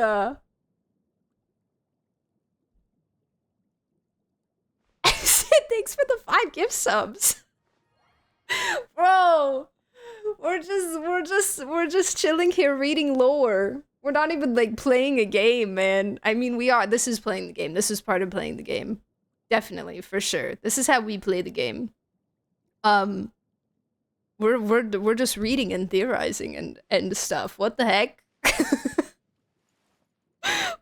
Sid, thanks for the 5 gift subs. Bro, we're just chilling here reading lore. We're not even like playing a game, man. I mean, we are. This is playing the game. This is part of playing the game. Definitely, for sure. This is how we play the game. We're just reading and theorizing and stuff. What the heck?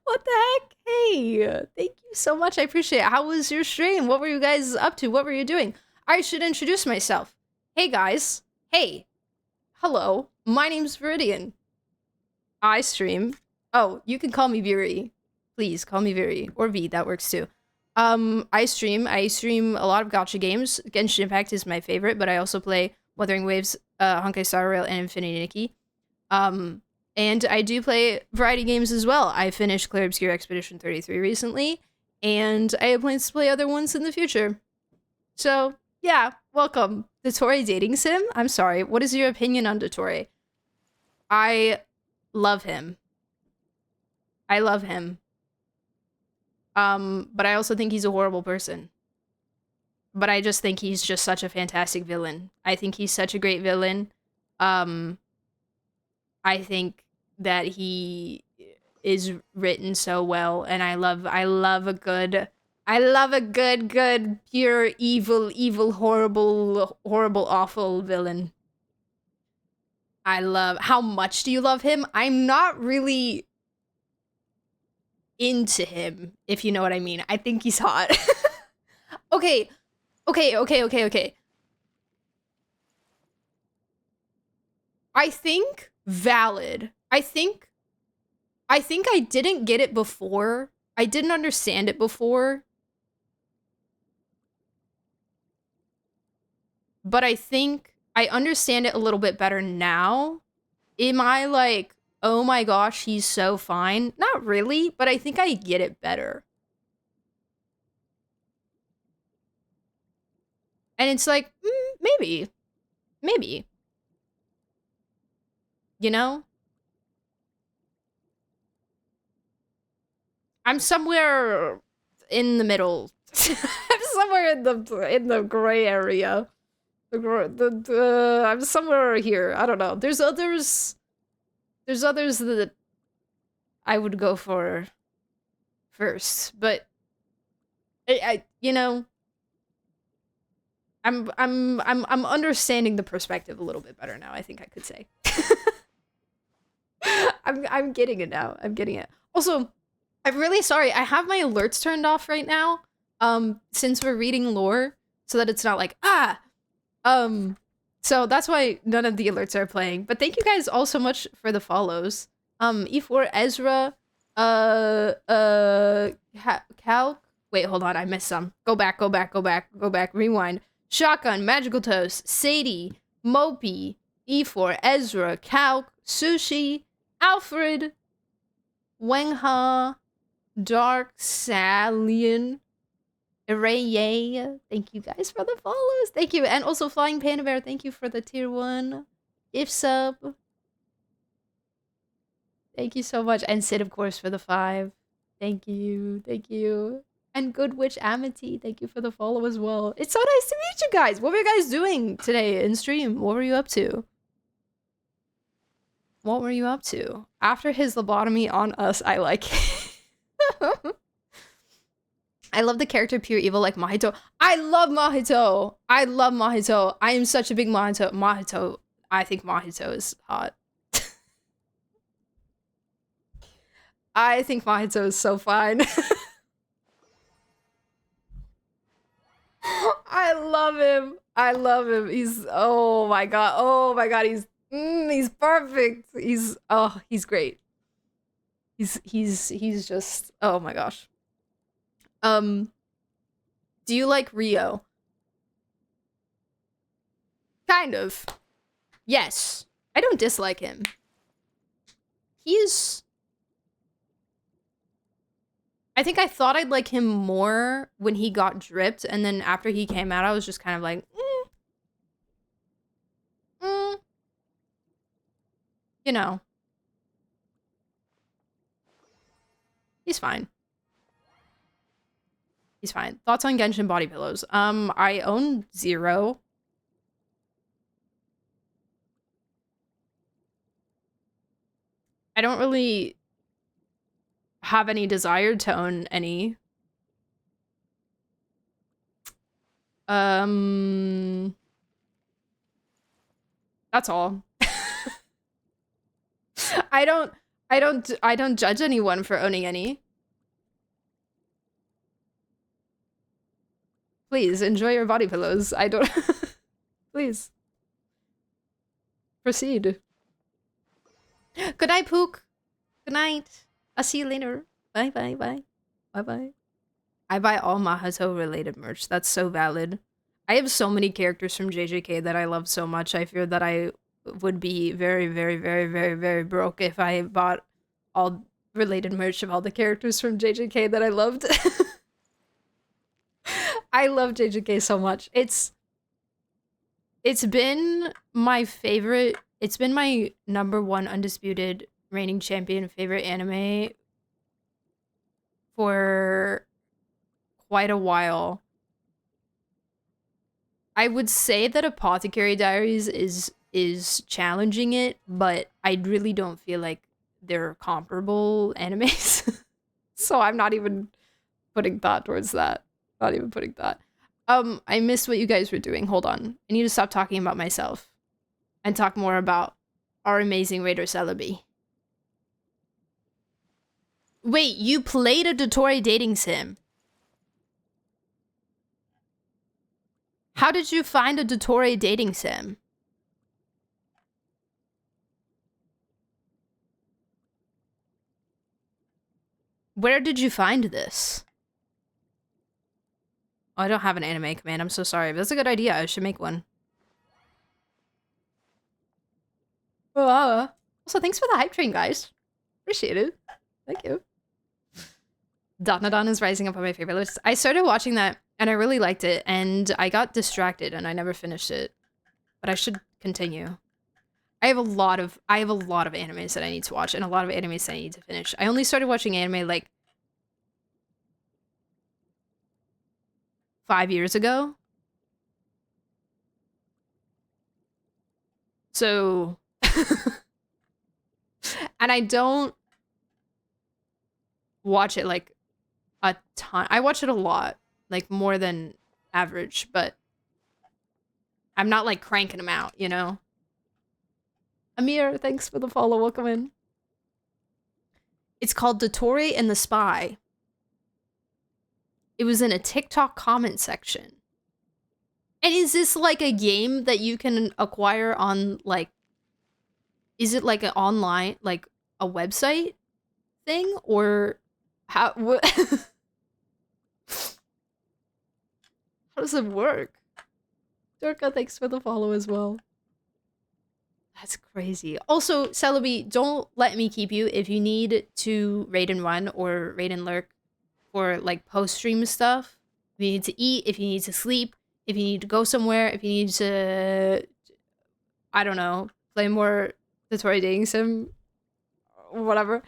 What the heck? Hey, thank you so much. I appreciate it. How was your stream? What were you guys up to? What were you doing? I should introduce myself. Hey guys. Hey. Hello. My name's Viridian. I stream. Oh, you can call me Viri. Please call me Viri or V. That works too. I stream a lot of gacha games. Genshin Impact is my favorite, but I also play Wuthering Waves, Honkai Star Rail, and Infinity Nikki. And I do play variety games as well. I finished Clear Obscure Expedition 33 recently, and I have plans to play other ones in the future. So, yeah, welcome. Dottore dating sim? I'm sorry, what is your opinion on Dottore? I love him. I love him. But I also think he's a horrible person. But I just think he's just such a fantastic villain. I think he's such a great villain. I think that he is written so well, and I love a good, pure, evil, horrible, awful villain. I love. How much do you love him? I'm not really into him, if you know what I mean. I think he's hot. Okay. I think valid. I think I didn't get it before. I didn't understand it before. But I think I understand it a little bit better now. Am I like, oh my gosh, he's so fine? Not really, but I think I get it better. And it's like, maybe. You know? I'm somewhere in the middle. I'm somewhere in the gray area. I'm somewhere here. I don't know. There's others that I would go for first, but I you know, I'm understanding the perspective a little bit better now, I think I could say. I'm getting it now. I'm getting it. Also, I'm really sorry. I have my alerts turned off right now. Since we're reading lore, so that it's not like so that's why none of the alerts are playing. But thank you guys all so much for the follows. E4 Ezra, Cal. Wait, hold on. I missed some. Go back. Rewind. Shotgun, Magical Toast, Sadie, Mopey, E4 Ezra, Calc, Sushi, Alfred, Wengha, Dark Salian, Araye. Thank you guys for the follows. Thank you. And also Flying Panda Bear, thank you for the tier 1 gift sub. Thank you so much. And Sid, of course, for the 5. Thank you. And Good Witch Amity, thank you for the follow as well. It's so nice to meet you guys. What were you guys doing today in stream? What were you up to? After his lobotomy on us, I like it. I love the character pure evil like Mahito. I love Mahito. I am such a big Mahito. I think Mahito is hot. I think Mahito is so fine. I love him. He's oh my god. He's perfect. He's great. He's just oh my gosh. Do you like Rio? Kind of. Yes. I don't dislike him. I think I thought I'd like him more when he got dripped, and then after he came out, I was just kind of like, you know. He's fine. He's fine. Thoughts on Genshin body pillows? I own 0. I don't really have any desire to own any. That's all. I don't judge anyone for owning any. Please enjoy your body pillows. I don't please. Proceed. Good night, Pook. Good night. I'll see you later. Bye bye bye. Bye bye. I buy all Mahato related merch. That's so valid. I have so many characters from JJK that I love so much. I fear that I would be very, very, very, very, very broke if I bought all related merch of all the characters from JJK that I loved. I love JJK so much. It's been my favorite. It's been my #1 undisputed reigning champion favorite anime for quite a while. I would say that Apothecary Diaries is challenging it, but I really don't feel like they're comparable animes. So I'm not even putting thought towards that. Not even putting thought. I missed what you guys were doing. Hold on. I need to stop talking about myself and talk more about our amazing Raider Celebi. Wait, you played a Dotori dating sim? How did you find a Dotori dating sim? Where did you find this? Oh, I don't have an anime command. I'm so sorry. But that's a good idea. I should make one. Also, thanks for the hype train, guys. Appreciate it. Thank you. Danadon is rising up on my favorite list. I started watching that and I really liked it, and I got distracted and I never finished it. But I should continue. I have a lot of animes that I need to watch and a lot of animes that I need to finish. I only started watching anime like 5 years ago. So and I don't watch it like a ton. I watch it a lot, like more than average, but I'm not like cranking them out, you know? Amir, thanks for the follow. Welcome in. It's called Dotori and the Spy. It was in a TikTok comment section. And is this like a game that you can acquire on like, is it like an online, like a website thing, or how, what? How does it work? Durka, thanks for the follow as well. That's crazy. Also, Celebi, don't let me keep you if you need to raid and run or raid and lurk for like post-stream stuff. If you need to eat, if you need to sleep, if you need to go somewhere, if you need to, I don't know, play more Dotori Dating Sim, whatever.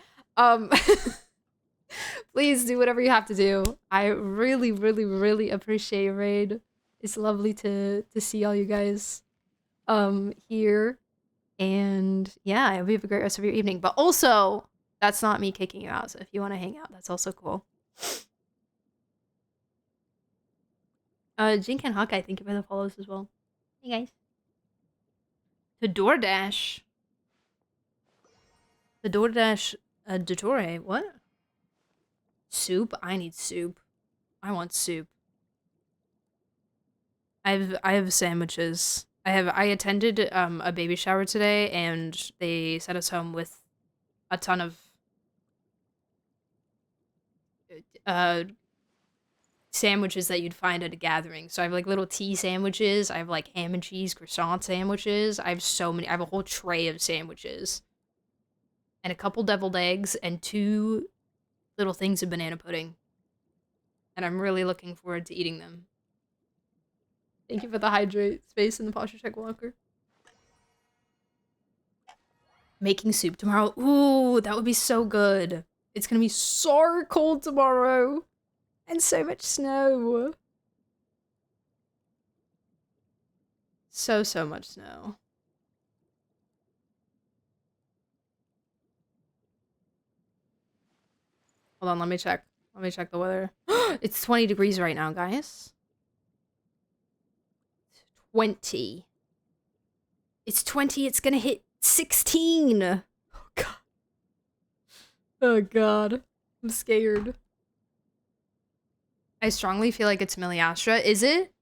Please do whatever you have to do. I really, really, really appreciate your raid. It's lovely to see all you guys here. And yeah, I hope you have a great rest of your evening. But also, that's not me kicking you out. So if you want to hang out, that's also cool. Jinkan Hawkeye, thank you for the follows as well. Hey guys. The DoorDash. The DoorDash Dottore, what? Soup? I need soup. I want soup. I have sandwiches. I attended a baby shower today, and they sent us home with a ton of sandwiches that you'd find at a gathering. So I have like little tea sandwiches. I have like ham and cheese croissant sandwiches. I have so many. I have a whole tray of sandwiches. And a couple deviled eggs and 2 little things of banana pudding. And I'm really looking forward to eating them. Thank you for the hydrate space in the posture check walker. Making soup tomorrow. Ooh, that would be so good. It's gonna be so cold tomorrow. And so much snow. So much snow. Hold on, let me check. Let me check the weather. It's 20 degrees right now, guys. 20. It's 20. It's gonna hit 16. Oh, God. Oh, God. I'm scared. I strongly feel like it's Miliastra. Is it?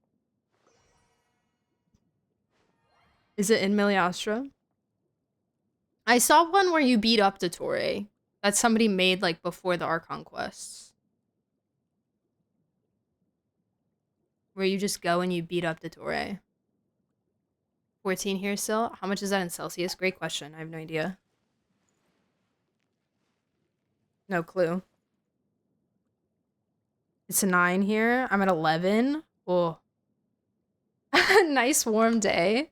Is it in Miliastra? I saw one where you beat up Dottore. That somebody made, like, before the Archon quests. Where you just go and you beat up Dottore. 14 here still? How much is that in Celsius? Great question. I have no idea. No clue. It's a 9 here. I'm at 11. Oh. Nice warm day.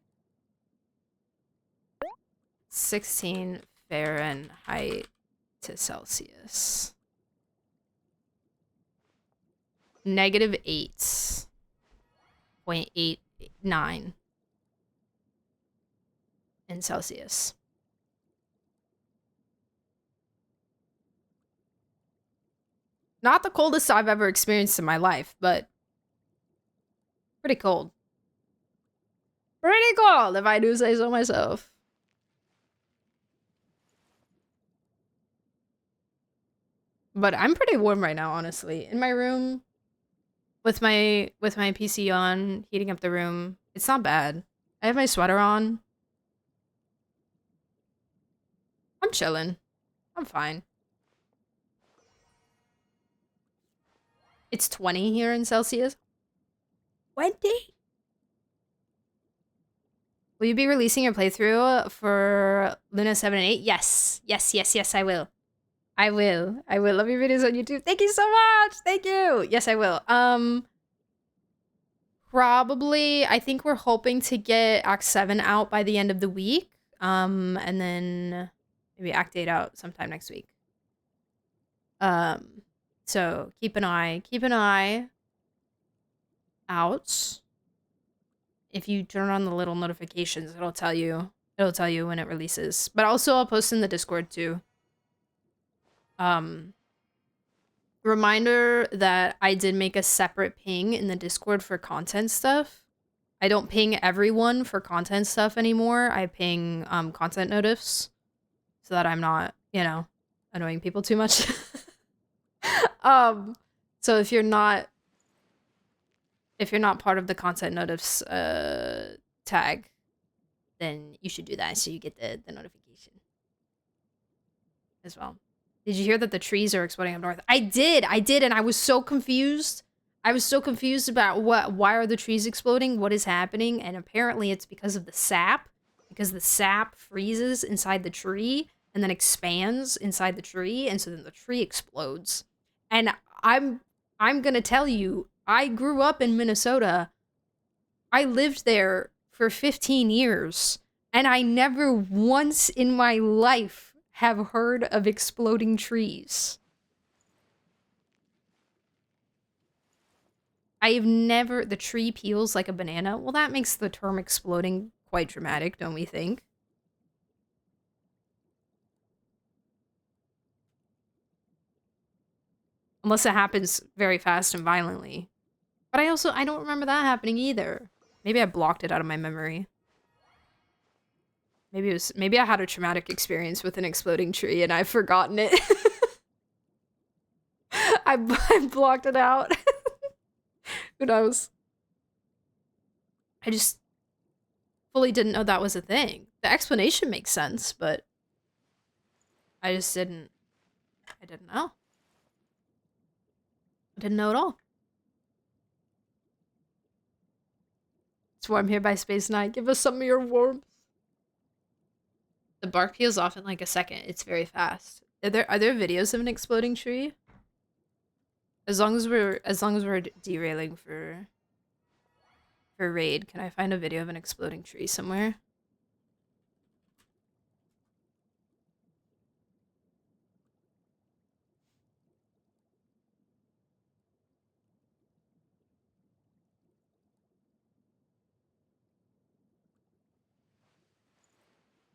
16 Fahrenheit to Celsius. Negative 8.89 in Celsius. Not the coldest I've ever experienced in my life, but pretty cold. Pretty cold, if I do say so myself. But I'm pretty warm right now, honestly. In my room, with my PC on, heating up the room. It's not bad. I have my sweater on. I'm chilling. I'm fine. It's 20 here in Celsius. 20? Will you be releasing your playthrough for Luna 7 and 8? Yes. Yes, I will. I will. Love your videos on YouTube. Thank you so much. Thank you. Yes, I will. Probably, I think we're hoping to get Act 7 out by the end of the week. And then maybe Act 8 out sometime next week. So keep an eye out. If you turn on the little notifications, it'll tell you when it releases. But also I'll post in the Discord too. Reminder that I did make a separate ping in the Discord for content stuff. I don't ping everyone for content stuff anymore. I ping content notifs so that I'm not, annoying people too much. So if you're not part of the content notifs tag, then you should do that so you get the notification as well. Did you hear that the trees are exploding up north? I did, and I was so confused. I was so confused about why are the trees exploding? What is happening? And apparently it's because of the sap. Because the sap freezes inside the tree and then expands inside the tree, and so then the tree explodes. And I'm gonna tell you, I grew up in Minnesota. I lived there for 15 years, and I never once in my life have heard of exploding trees. The tree peels like a banana. Well, that makes the term exploding quite dramatic, don't we think? Unless it happens very fast and violently. But I don't remember that happening either. Maybe I blocked it out of my memory. Maybe I had a traumatic experience with an exploding tree and I've forgotten it. I blocked it out. Who knows? I just fully didn't know that was a thing. The explanation makes sense, but I didn't know. I didn't know at all. It's warm here by Space Knight. Give us some of your warmth. The bark peels off in like a second. It's very fast. Are there videos of an exploding tree? As long as we're derailing for raid, can I find a video of an exploding tree somewhere?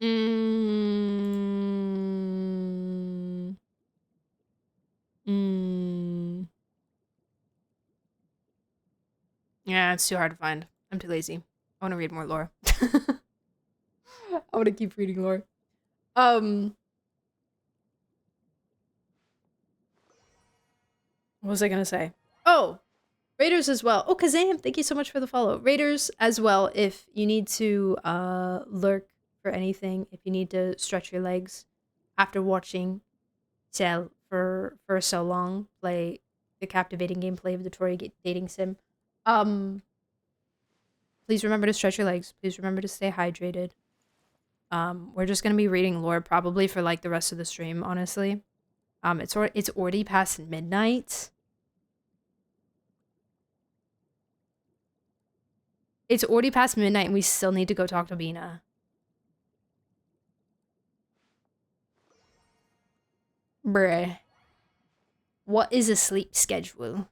Mm. Mm. Yeah, it's too hard to find. I'm too lazy. I want to read more lore. I want to keep reading lore. What was I gonna say? Oh, Raiders as well. Oh, Kazam, thank you so much for the follow. Raiders as well, if you need to lurk for anything, if you need to stretch your legs after watching Cell for so long, play the captivating gameplay of the Tory dating sim. Please remember to stretch your legs. Please remember to stay hydrated. We're just gonna be reading lore probably for like the rest of the stream, honestly. It's already past midnight. It's already past midnight and we still need to go talk to Bina. Bruh. What is a sleep schedule?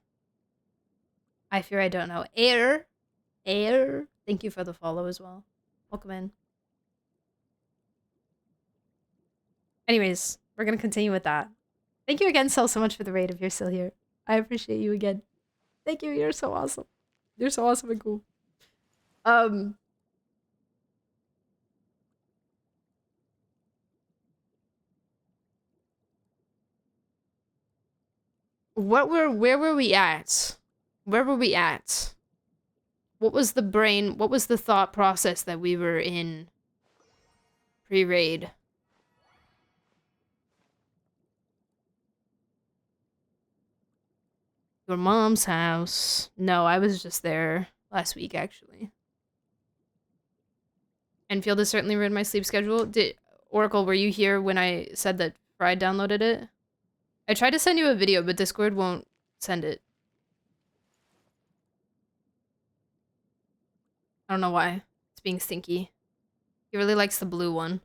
I fear I don't know. Air. Thank you for the follow as well. Welcome in. Anyways, we're gonna continue with that. Thank you again so much for the raid if you're still here. I appreciate you again. Thank you, you're so awesome. You're so awesome and cool. Where were we at? Where were we at? What was the thought process that we were in pre-raid? Your mom's house. No, I was just there last week, actually. Enfield has certainly ruined my sleep schedule. Oracle, were you here when I said that Fry downloaded it? I tried to send you a video, but Discord won't send it. I don't know why. It's being stinky. He really likes the blue one.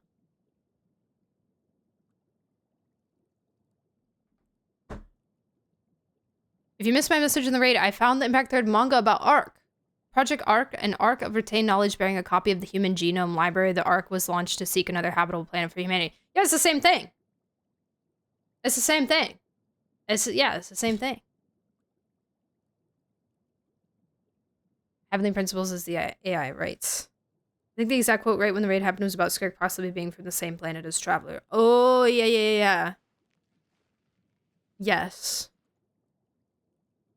If you missed my message in the raid, I found the Impact Third manga about ARC. Project ARC, an ARC of retained knowledge bearing a copy of the Human Genome Library. The ARC was launched to seek another habitable planet for humanity. Yeah, it's the same thing. It's the same thing. It's the same thing. Heavenly Principles is the AI, right? I think the exact quote right when the raid happened was about Skirk possibly being from the same planet as Traveler. Oh, yeah. Yes.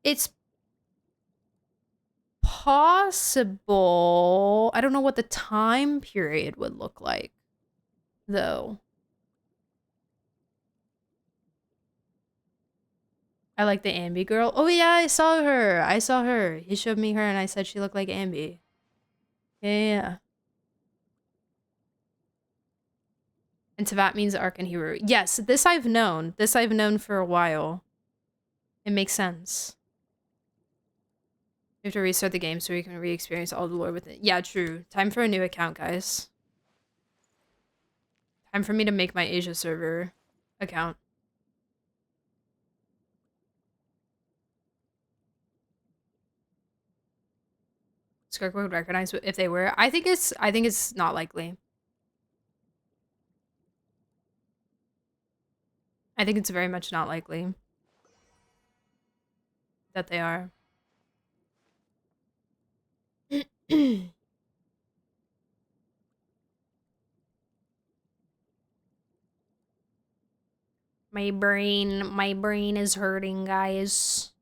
It's possible. I don't know what the time period would look like, though. I like the Ambi girl. Oh, yeah, I saw her. He showed me her, and I said she looked like Ambi. Yeah. And Tavat means Ark and Hero. Yes, this I've known. This I've known for a while. It makes sense. You have to restart the game so you can re-experience all the lore with it. Yeah, true. Time for a new account, guys. Time for me to make my Asia server account. Skirk would recognize if they were. I think it's not likely. I think it's very much not likely that they are. My brain is hurting, guys.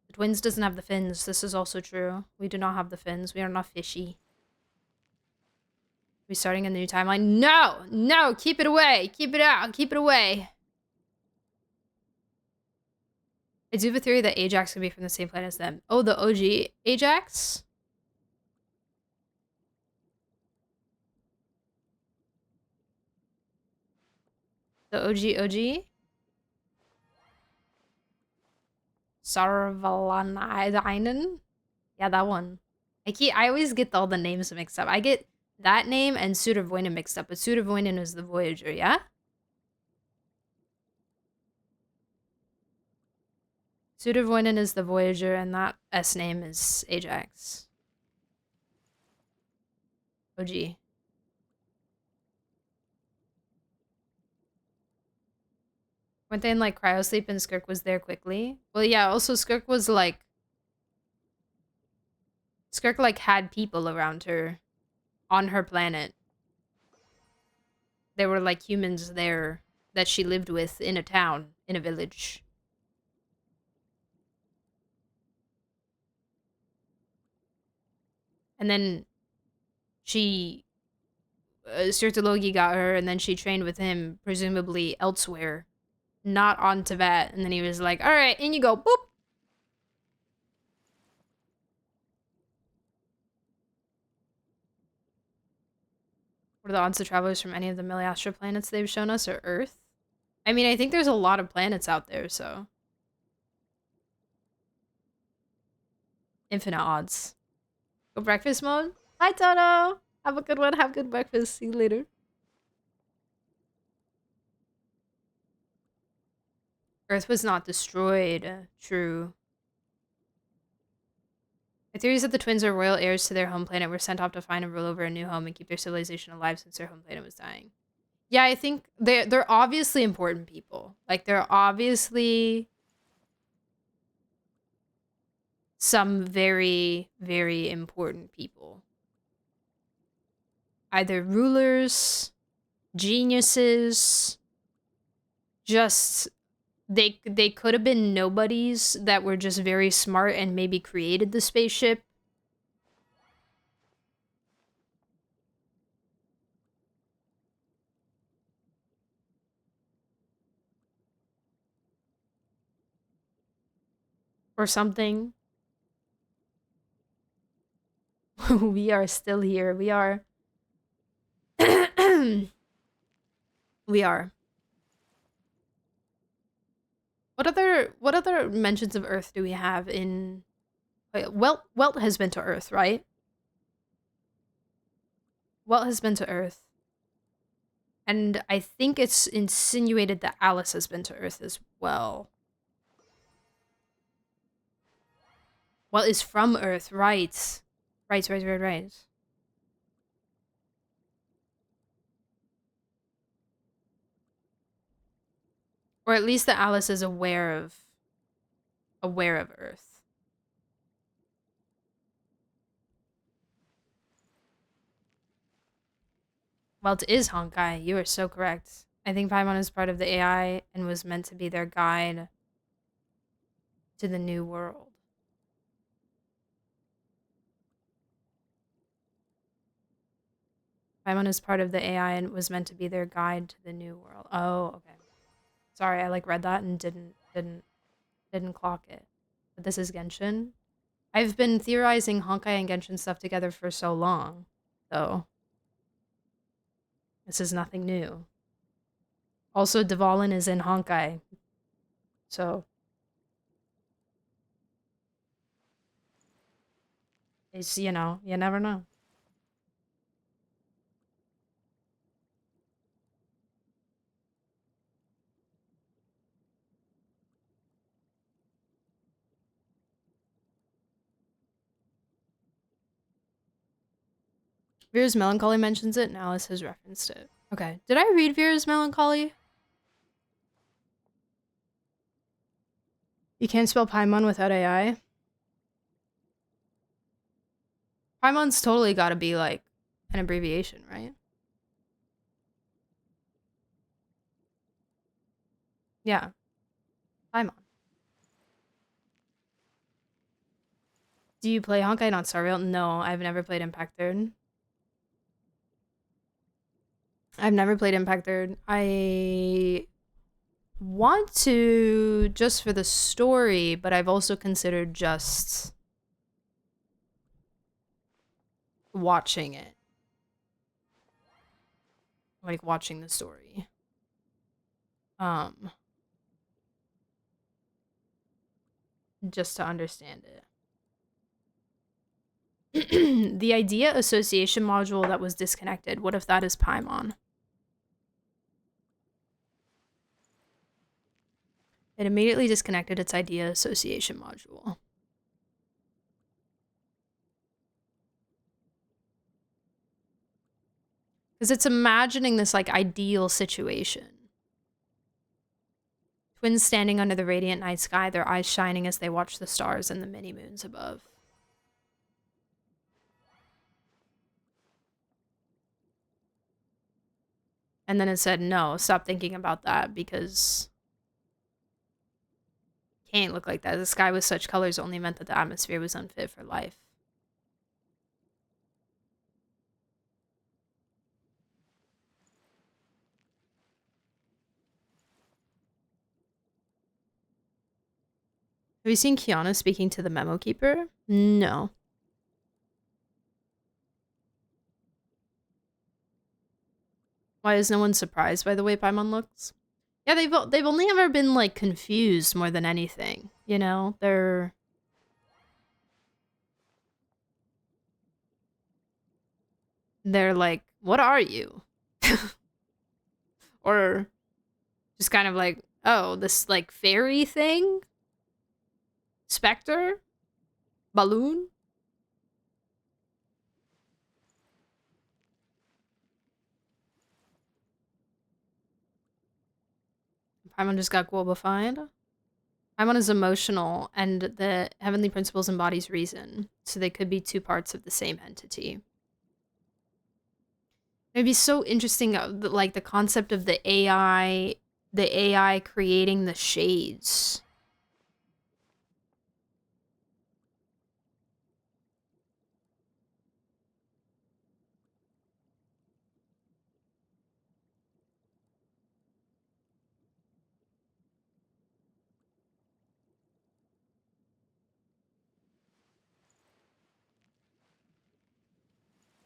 The twins doesn't have the fins. This is also true. We do not have the fins. We are not fishy. We starting a new timeline? No, keep it away. Keep it out. Keep it away. I do have a theory that Ajax could be from the same planet as them. Oh, the OG Ajax? The OG? Sarvalanainen? Yeah, that one. I always get all the names mixed up. I get that name and Sudurvoinen mixed up, but Sudurvoinen is the Voyager, yeah? Sudurvoinen is the Voyager, and that S name is Ajax. OG. Weren't they in like cryosleep and Skirk was there quickly? Well, yeah, also Skirk was like... Skirk like had people around her on her planet. There were like humans there that she lived with in a town, in a village. And then she... Sirtologi got her, and then she trained with him, presumably elsewhere. Not on Tibet. And then he was like, alright, in you go. Boop! What are the odds the travelers from any of the Meliastra planets they've shown us are Earth? I mean, I think there's a lot of planets out there, so... Infinite odds. Go breakfast mode? Hi, Toto! Have a good one. Have good breakfast. See you later. Earth was not destroyed. True. The theory is that the twins are royal heirs to their home planet were sent off to find and rule over a new home and keep their civilization alive since their home planet was dying. Yeah, I think they're obviously important people. Like, they're obviously some very, very important people. Either rulers, geniuses, just... They could have been nobodies that were just very smart and maybe created the spaceship. Or something. We are still here. We are. We are. What other mentions of Earth do we have in... Welt has been to Earth, right? Welt has been to Earth. And I think it's insinuated that Alice has been to Earth as well. Welt is from Earth, right. Right. Or at least that Alice is aware of Earth. Welt is Honkai. You are so correct. I think Paimon is part of the AI and was meant to be their guide to the new world. Paimon is part of the AI and was meant to be their guide to the new world. Oh, okay. Sorry, I like read that and didn't clock it. But this is Genshin. I've been theorizing Honkai and Genshin stuff together for so long, though. This is nothing new. Also, Dvalin is in Honkai. So. It's, you know, you never know. Vera's Melancholy mentions it, and Alice has referenced it. Okay. Did I read Vera's Melancholy? You can't spell Paimon without AI? Paimon's totally gotta be, like, an abbreviation, right? Yeah. Paimon. Do you play Honkai, not Star Rail? No, I've never played Impact Third. I've never played Impact Third. I want to just for the story, but I've also considered just watching it. Like watching the story. Um, just to understand it. The idea association module that was disconnected. What if that is Paimon? It immediately disconnected its idea association module. Because it's imagining this, like, ideal situation. Twins standing under the radiant night sky, their eyes shining as they watch the stars and the mini-moons above. And then it said, no, stop thinking about that because it can't look like that. The sky with such colors only meant that the atmosphere was unfit for life. Have you seen Kiana speaking to the memo keeper? No. Why is no one surprised by the way Paimon looks? Yeah, they've only ever been, like, confused more than anything. You know, they're like, what are you? Or just kind of like, oh, this, like, fairy thing? Spectre? Balloon? Paimon just got Guobified. Paimon is emotional, and the heavenly principles embodies reason, so they could be two parts of the same entity. It'd be so interesting, like, the concept of the AI creating the shades.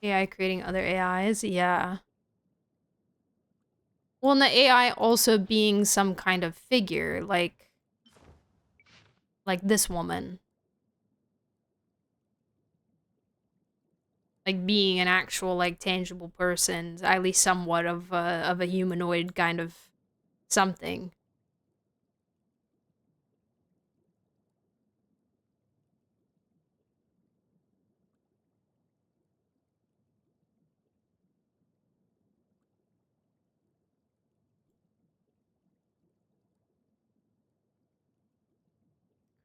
AI creating other AIs? Yeah. Well, and the AI also being some kind of figure, like this woman. Like, being an actual, like, tangible person, at least somewhat of a humanoid kind of something.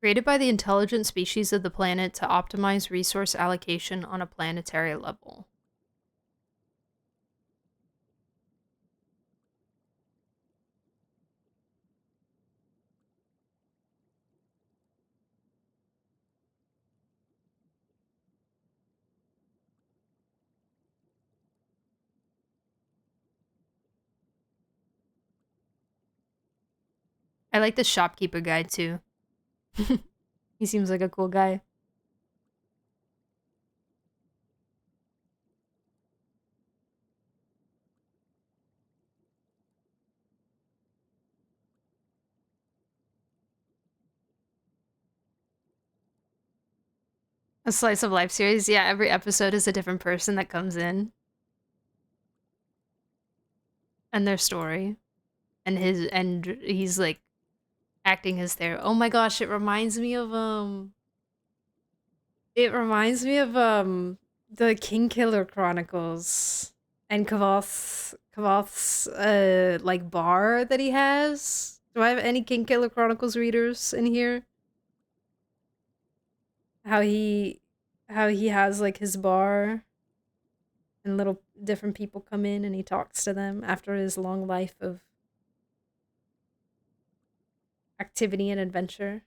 Created by the intelligent species of the planet to optimize resource allocation on a planetary level. I like the shopkeeper guy too. He seems like a cool guy. A slice of life series. Yeah, every episode is a different person that comes in. And their story. And he's like acting as their, oh my gosh, it reminds me of the King Killer Chronicles and Kavoth's like bar that he has. Do I have any King Killer Chronicles readers in here? How he has like his bar and little different people come in and he talks to them after his long life of activity and adventure.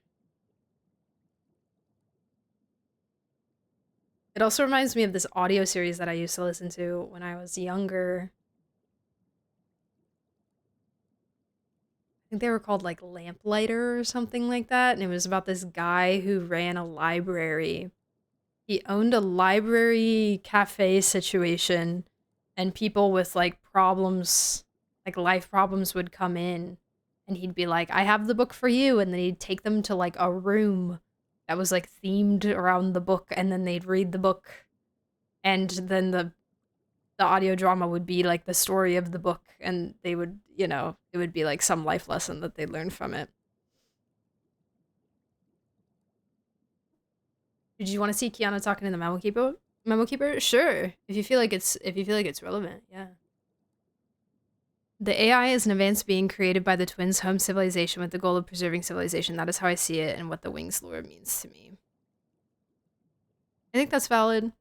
It also reminds me of this audio series that I used to listen to when I was younger. I think they were called like Lamplighter or something like that, and it was about this guy who ran a library. He owned a library cafe situation, and people with like problems, like life problems would come in And he'd be like, I have the book for you. And then he'd take them to like a room that was like themed around the book. And then they'd read the book. And then the audio drama would be like the story of the book. And they would, you know, it would be like some life lesson that they learned from it. Did you want to see Kiana talking to the memo keeper? Memo keeper? Sure. If you feel like it's relevant, yeah. The AI is an advanced being created by the twins' home civilization with the goal of preserving civilization. That is how I see it and what the Wings lore means to me. I think that's valid.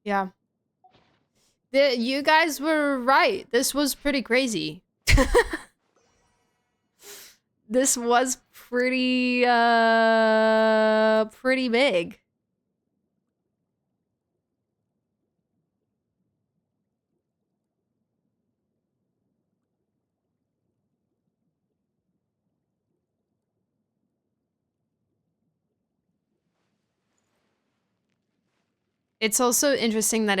Yeah. You guys were right. This was pretty crazy. This was pretty big. It's also interesting that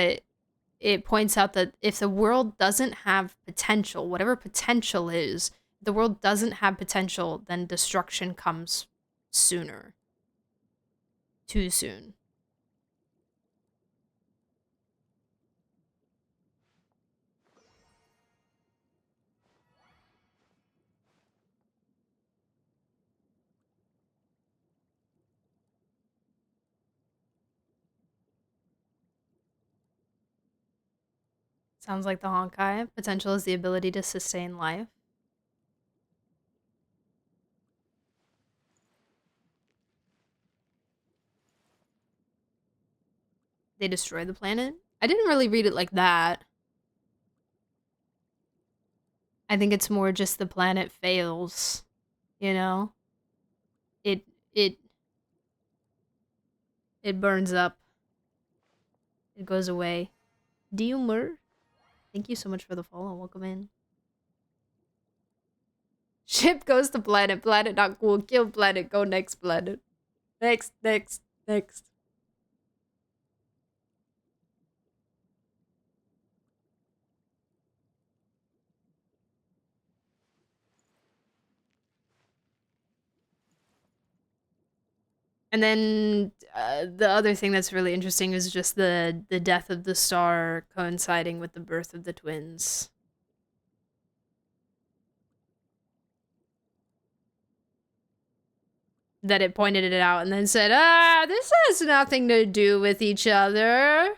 it points out that if the world doesn't have potential, whatever potential is, the world doesn't have potential, then destruction comes sooner. Too soon. Sounds like the Honkai. Potential is the ability to sustain life. They destroy the planet? I didn't really read it like that. I think it's more just the planet fails, you know? It burns up. It goes away. Diumer, thank you so much for the follow. Welcome in. Ship goes to planet. Planet not cool. Kill planet. Go next planet. Next. And then the other thing that's really interesting is just the death of the star coinciding with the birth of the twins. That it pointed it out and then said, this has nothing to do with each other.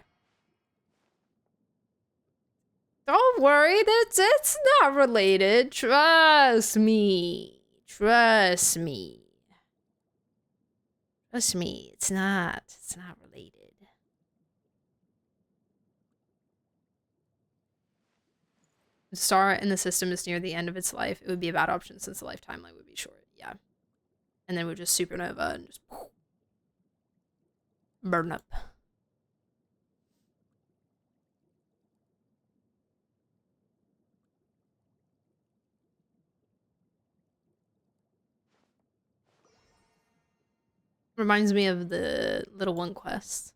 Don't worry, it's not related. Trust me. Trust me. Trust me, it's not related. The star in the system is near the end of its life. It would be a bad option since the life timeline would be short. Yeah. And then it would just supernova and just burn up. Reminds me of the Little One quest.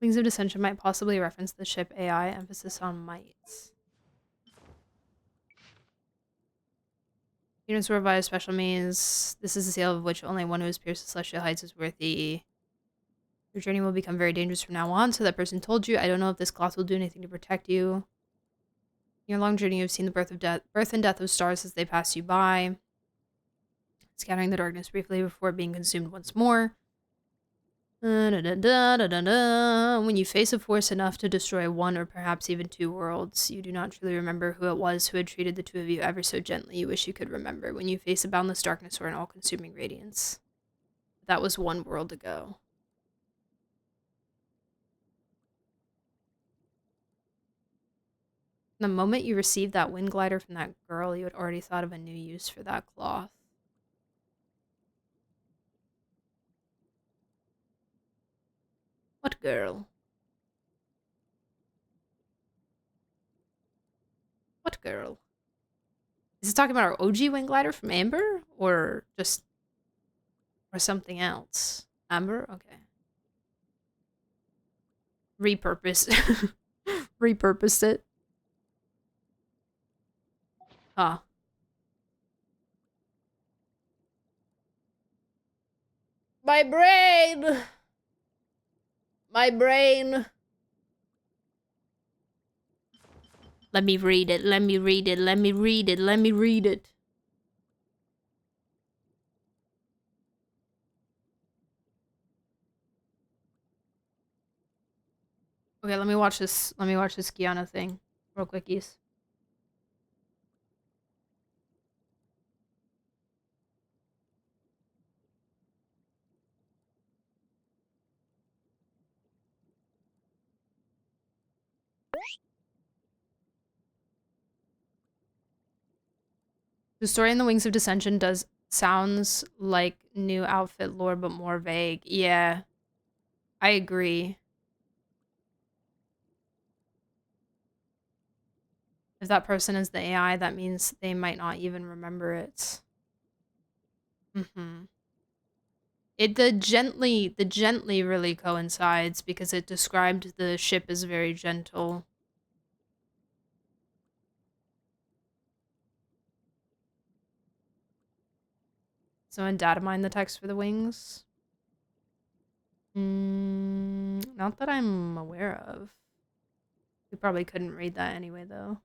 Wings of Dissension might possibly reference the ship AI, emphasis on might. Units were via special means. This is a seal of which only one who has pierced the celestial heights is worthy. Your journey will become very dangerous from now on, so that person told you. I don't know if this cloth will do anything to protect you. In your long journey, you have seen the birth and death of stars as they pass you by, scattering the darkness briefly before being consumed once more. When you face a force enough to destroy one or perhaps even two worlds, you do not truly remember who it was who had treated the two of you ever so gently. You wish you could remember when you face a boundless darkness or an all-consuming radiance. That was one world ago. The moment you received that wind glider from that girl, you had already thought of a new use for that cloth. What girl? What girl? Is it talking about our OG wing glider from Amber? Or just... Or something else? Amber? Okay. Repurposed. Repurposed it. Huh. My brain! My brain! Let me read it, let me read it, let me read it, let me read it. Okay, let me watch this Kiana thing. Real quickies. The story in the Wings of Dissension sounds like new outfit lore, but more vague. Yeah, I agree. If that person is the AI, that means they might not even remember it. Mm-hmm. The gently really coincides because it described the ship as very gentle. Someone data mined the text for the wings? Not that I'm aware of. We probably couldn't read that anyway, though.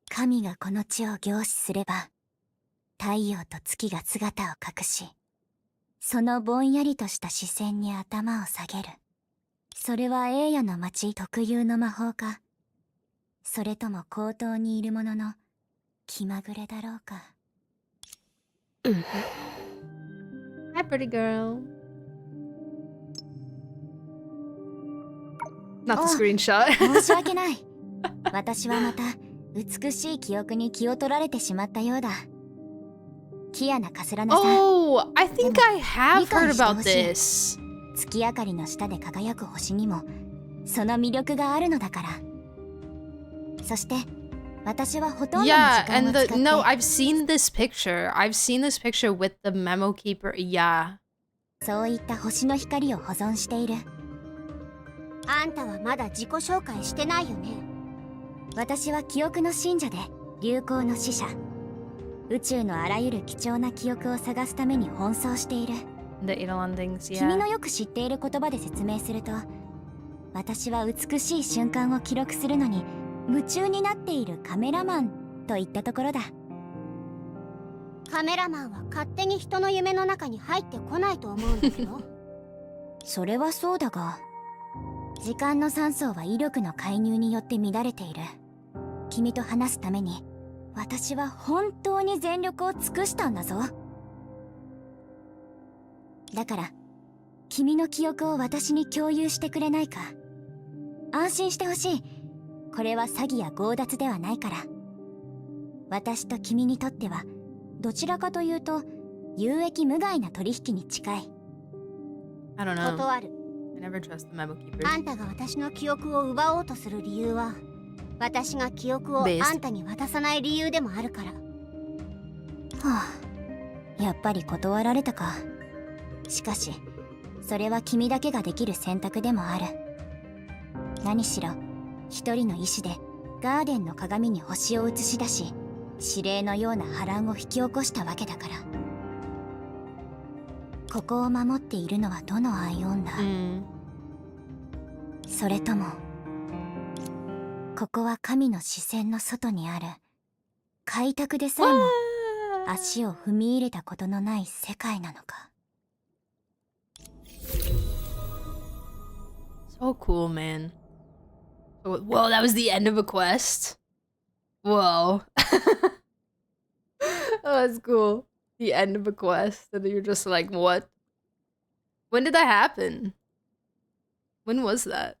神がこの地を凝視すれば、太陽と月が姿を隠し、そのぼんやりとした視線に頭を下げる。それは栄夜の町特有の魔法か、それとも高等にいるものの気まぐれだろうか。Hi, pretty girl. Not the screenshot. 申し訳ない。私はまた美しい記憶に気を取られてしまったようだ。キアナ・カスラナさん。Oh, I think I have heard about this. 月明かりの下で輝く星にもその魅力があるのだから。そして私はほとんどの時間を使って。No, I've seen this picture. I've seen this picture with the memo keeper. Yeah. そういった星の光を保存している。あんたはまだ自己紹介してないよね。私は記憶の信者で流行の使者。宇宙のあらゆる貴重な記憶を探すために奔走している。The Eidolon things, yeah. 君のよく知っている言葉で説明すると、私は美しい瞬間を記録するのに夢中になっているカメラマンといったところだ。カメラマンは勝手に人の夢の中に入ってこないと思うんだけど。それはそうだが、時間の3層は威力の介入によって乱れている。君と話すために私は本当に全力を尽くしたんだぞ。だから君の記憶を私に共有してくれないか。安心してほしい。これは詐欺や強奪ではないから。私と君にとってはどちらかというと有益無害な取引に近い。I don't know. 断る。I never trust the memo keepers. あんたが私の記憶を奪おうとする理由は、私が記憶をあんたに渡さない理由でもあるから。はあ、やっぱり断られたか。しかしそれは君だけができる選択でもある。何しろ一人の意志でガーデンの鏡に星を映し出し、指令のような波乱を引き起こしたわけだから。ここを守っているのはどのアイオンだ、それともここは神の視線の外にある開拓でさえも足を踏み入れたことのない世界なのか。So cool, man. Whoa, that was the end of a quest? Whoa. Oh, that's cool. The end of a quest. And you're just like, what? When did that happen? When was that?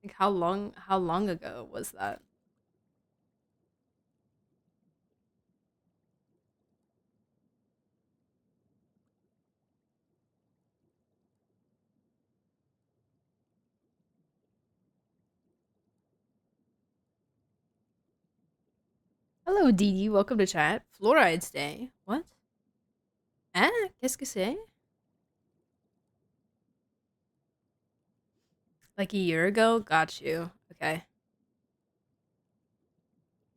Like, how long ago was that? Hello, Dee. Welcome to chat. Fluorides Day. What? Ah, qu'est-ce que c'est? Like a year ago? Got you. Okay.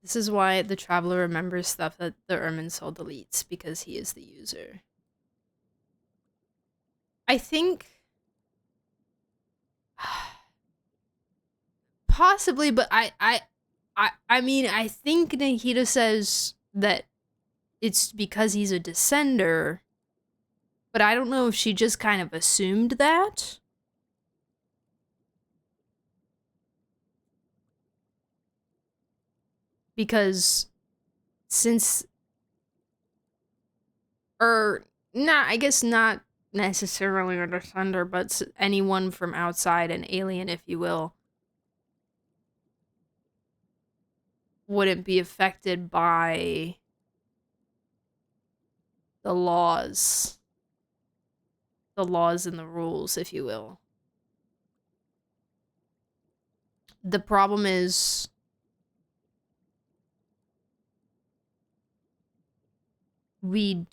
This is why the Traveler remembers stuff that the Irminsul deletes, because he is the user. I think... Possibly, but I mean, I think Nikita says that it's because he's a descender, but I don't know if she just kind of assumed that. Because since... I guess not necessarily a descender, but anyone from outside, an alien, if you will, wouldn't be affected by the laws. The laws and the rules, if you will. The problem is... we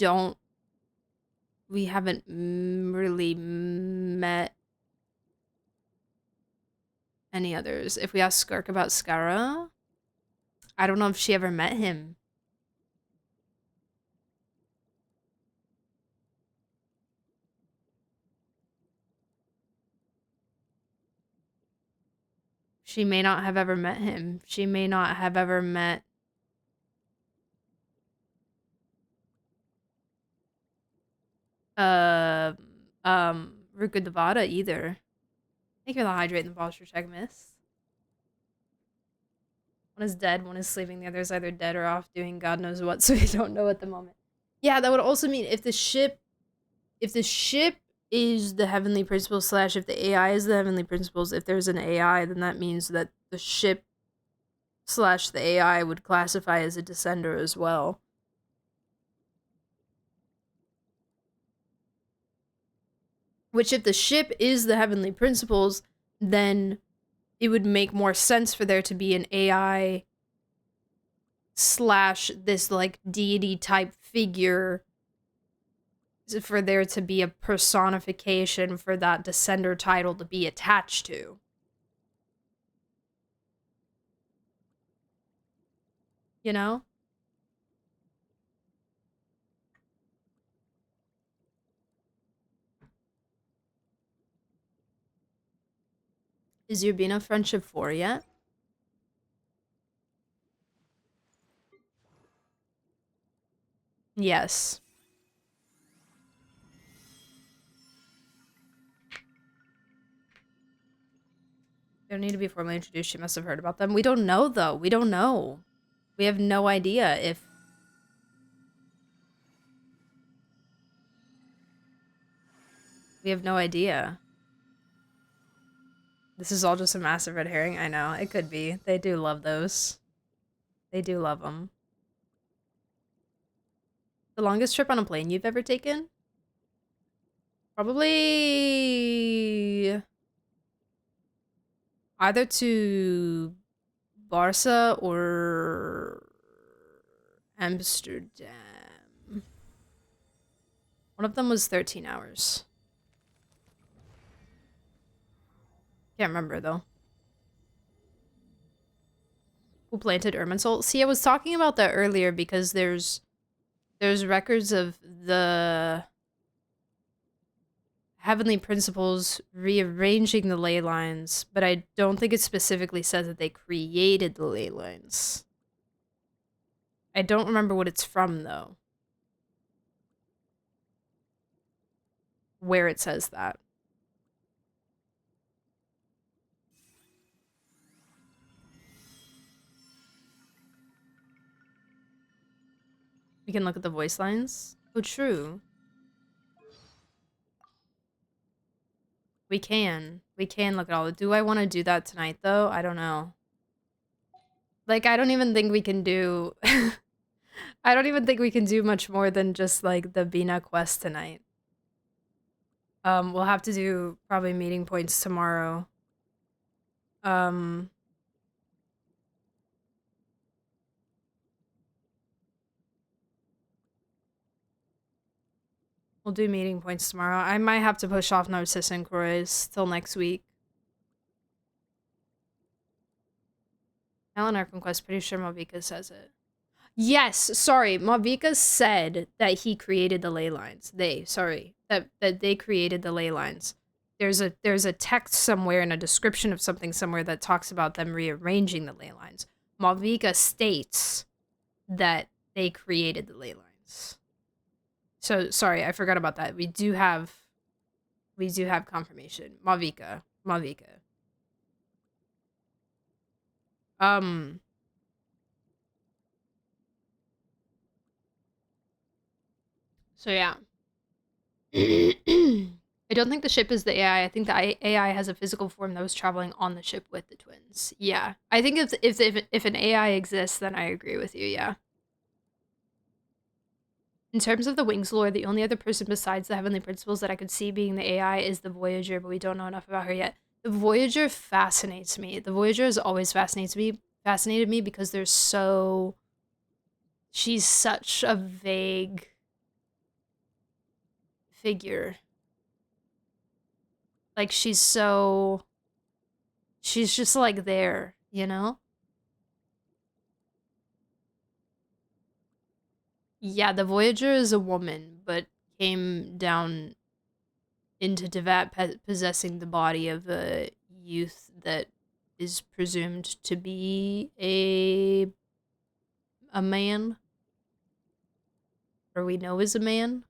haven't really met any others. If we ask Skark about Skara, I don't know if she ever met him. She may not have ever met him. She may not have ever met Ruka Devada either. Thank you for the hydrate and the posture check, miss. One is dead, one is sleeping, the other is either dead or off doing God knows what, so we don't know at the moment. Yeah, that would also mean if the ship is the Heavenly Principles / if the AI is the Heavenly Principles, if there's an AI, then that means that the ship / the AI would classify as a descender as well. Which, if the ship is the Heavenly Principles, then it would make more sense for there to be an AI / this, like, deity-type figure, for there to be a personification for that Descender title to be attached to. You know? Is Urbina Friendship 4 yet? Yes. They don't need to be formally introduced. She must have heard about them. We don't know, though. We don't know. We have no idea if... We have no idea. This is all just a massive red herring? I know. It could be. They do love those. They do love them. The longest trip on a plane you've ever taken? Probably... either to Barca or Amsterdam. One of them was 13 hours. Can't remember, though. Who planted Irminsul? See, I was talking about that earlier because there's records of the Heavenly Principles rearranging the ley lines, but I don't think it specifically says that they created the ley lines. I don't remember what it's from, though. Where it says that. We can look at the voice lines. Oh, true. We can. We can look at all. Do I want to do that tonight, though? I don't know. Like, I don't even think we can do... I don't even think we can do much more than just, like, the Bina quest tonight. We'll have to do probably meeting points tomorrow. We'll do meeting points tomorrow. I might have to push off Narcissus and Croix till next week. Eleanor Conquest, pretty sure Malvika says it. Yes, sorry. Malvika said that he created the ley lines. That they created the ley lines. There's a text somewhere in a description of something somewhere that talks about them rearranging the ley lines. Malvika states that they created the ley lines. So sorry, I forgot about that. We do have confirmation. Malvika. So yeah. I don't think the ship is the AI. I think the AI has a physical form that was traveling on the ship with the twins. Yeah. I think if an AI exists, then I agree with you, yeah. In terms of the Wings lore, the only other person besides the Heavenly Principles that I could see being the AI is the Voyager, but we don't know enough about her yet. The Voyager fascinates me. The Voyager has always fascinated me because she's such a vague figure. Like, she's just like there, you know? Yeah, the Voyager is a woman, but came down into Devat possessing the body of a youth that is presumed to be a man, or we know is a man.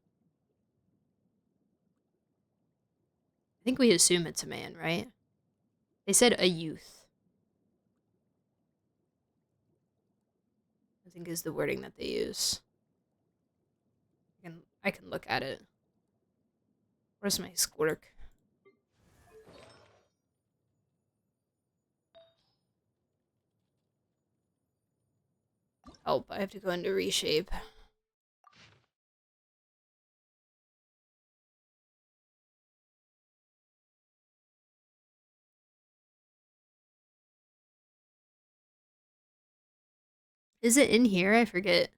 I think we assume it's a man, right? They said a youth, I think is the wording that they use. I can look at it. Where's my squirk? Oh, I have to go into reshape. Is it in here? I forget.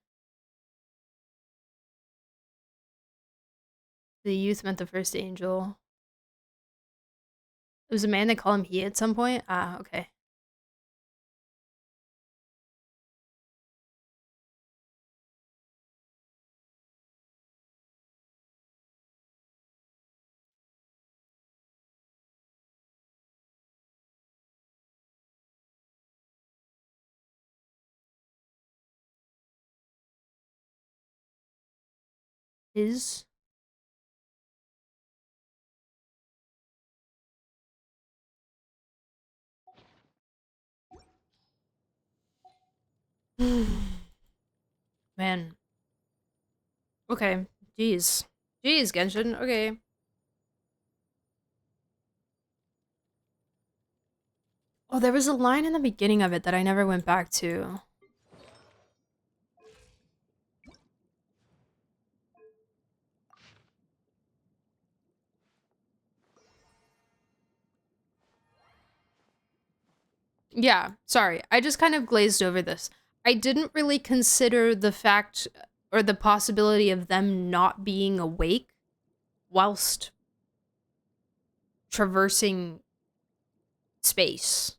The youth met the first angel. It was a man. They call him he at some point? Ah, okay. Is... Man. Okay. Jeez. Jeez, Genshin. Okay. Oh, there was a line in the beginning of it that I never went back to. Yeah, sorry. I just kind of glazed over this. I didn't really consider the fact or the possibility of them not being awake whilst traversing space.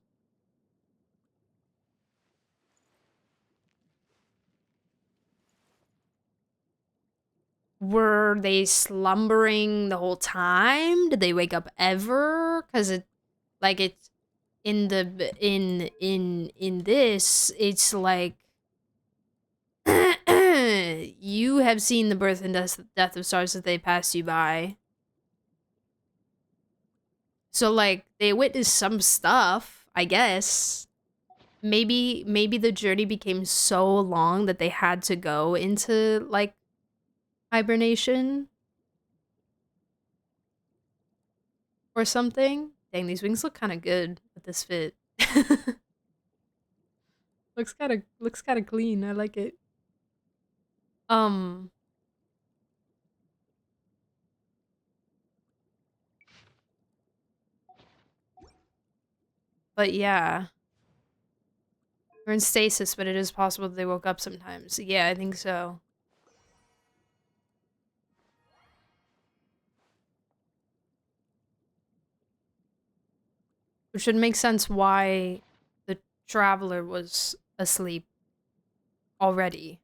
Were they slumbering the whole time? Did they wake up ever? Because it's in this, it's like you have seen the birth and death of stars as they pass you by. So like they witnessed some stuff, I guess. Maybe the journey became so long that they had to go into like hibernation or something. Dang, these wings look kind of good with this fit. looks kind of clean. I like it. But yeah. We're in stasis, but it is possible that they woke up sometimes. Yeah, I think so. Which would make sense why the traveler was asleep already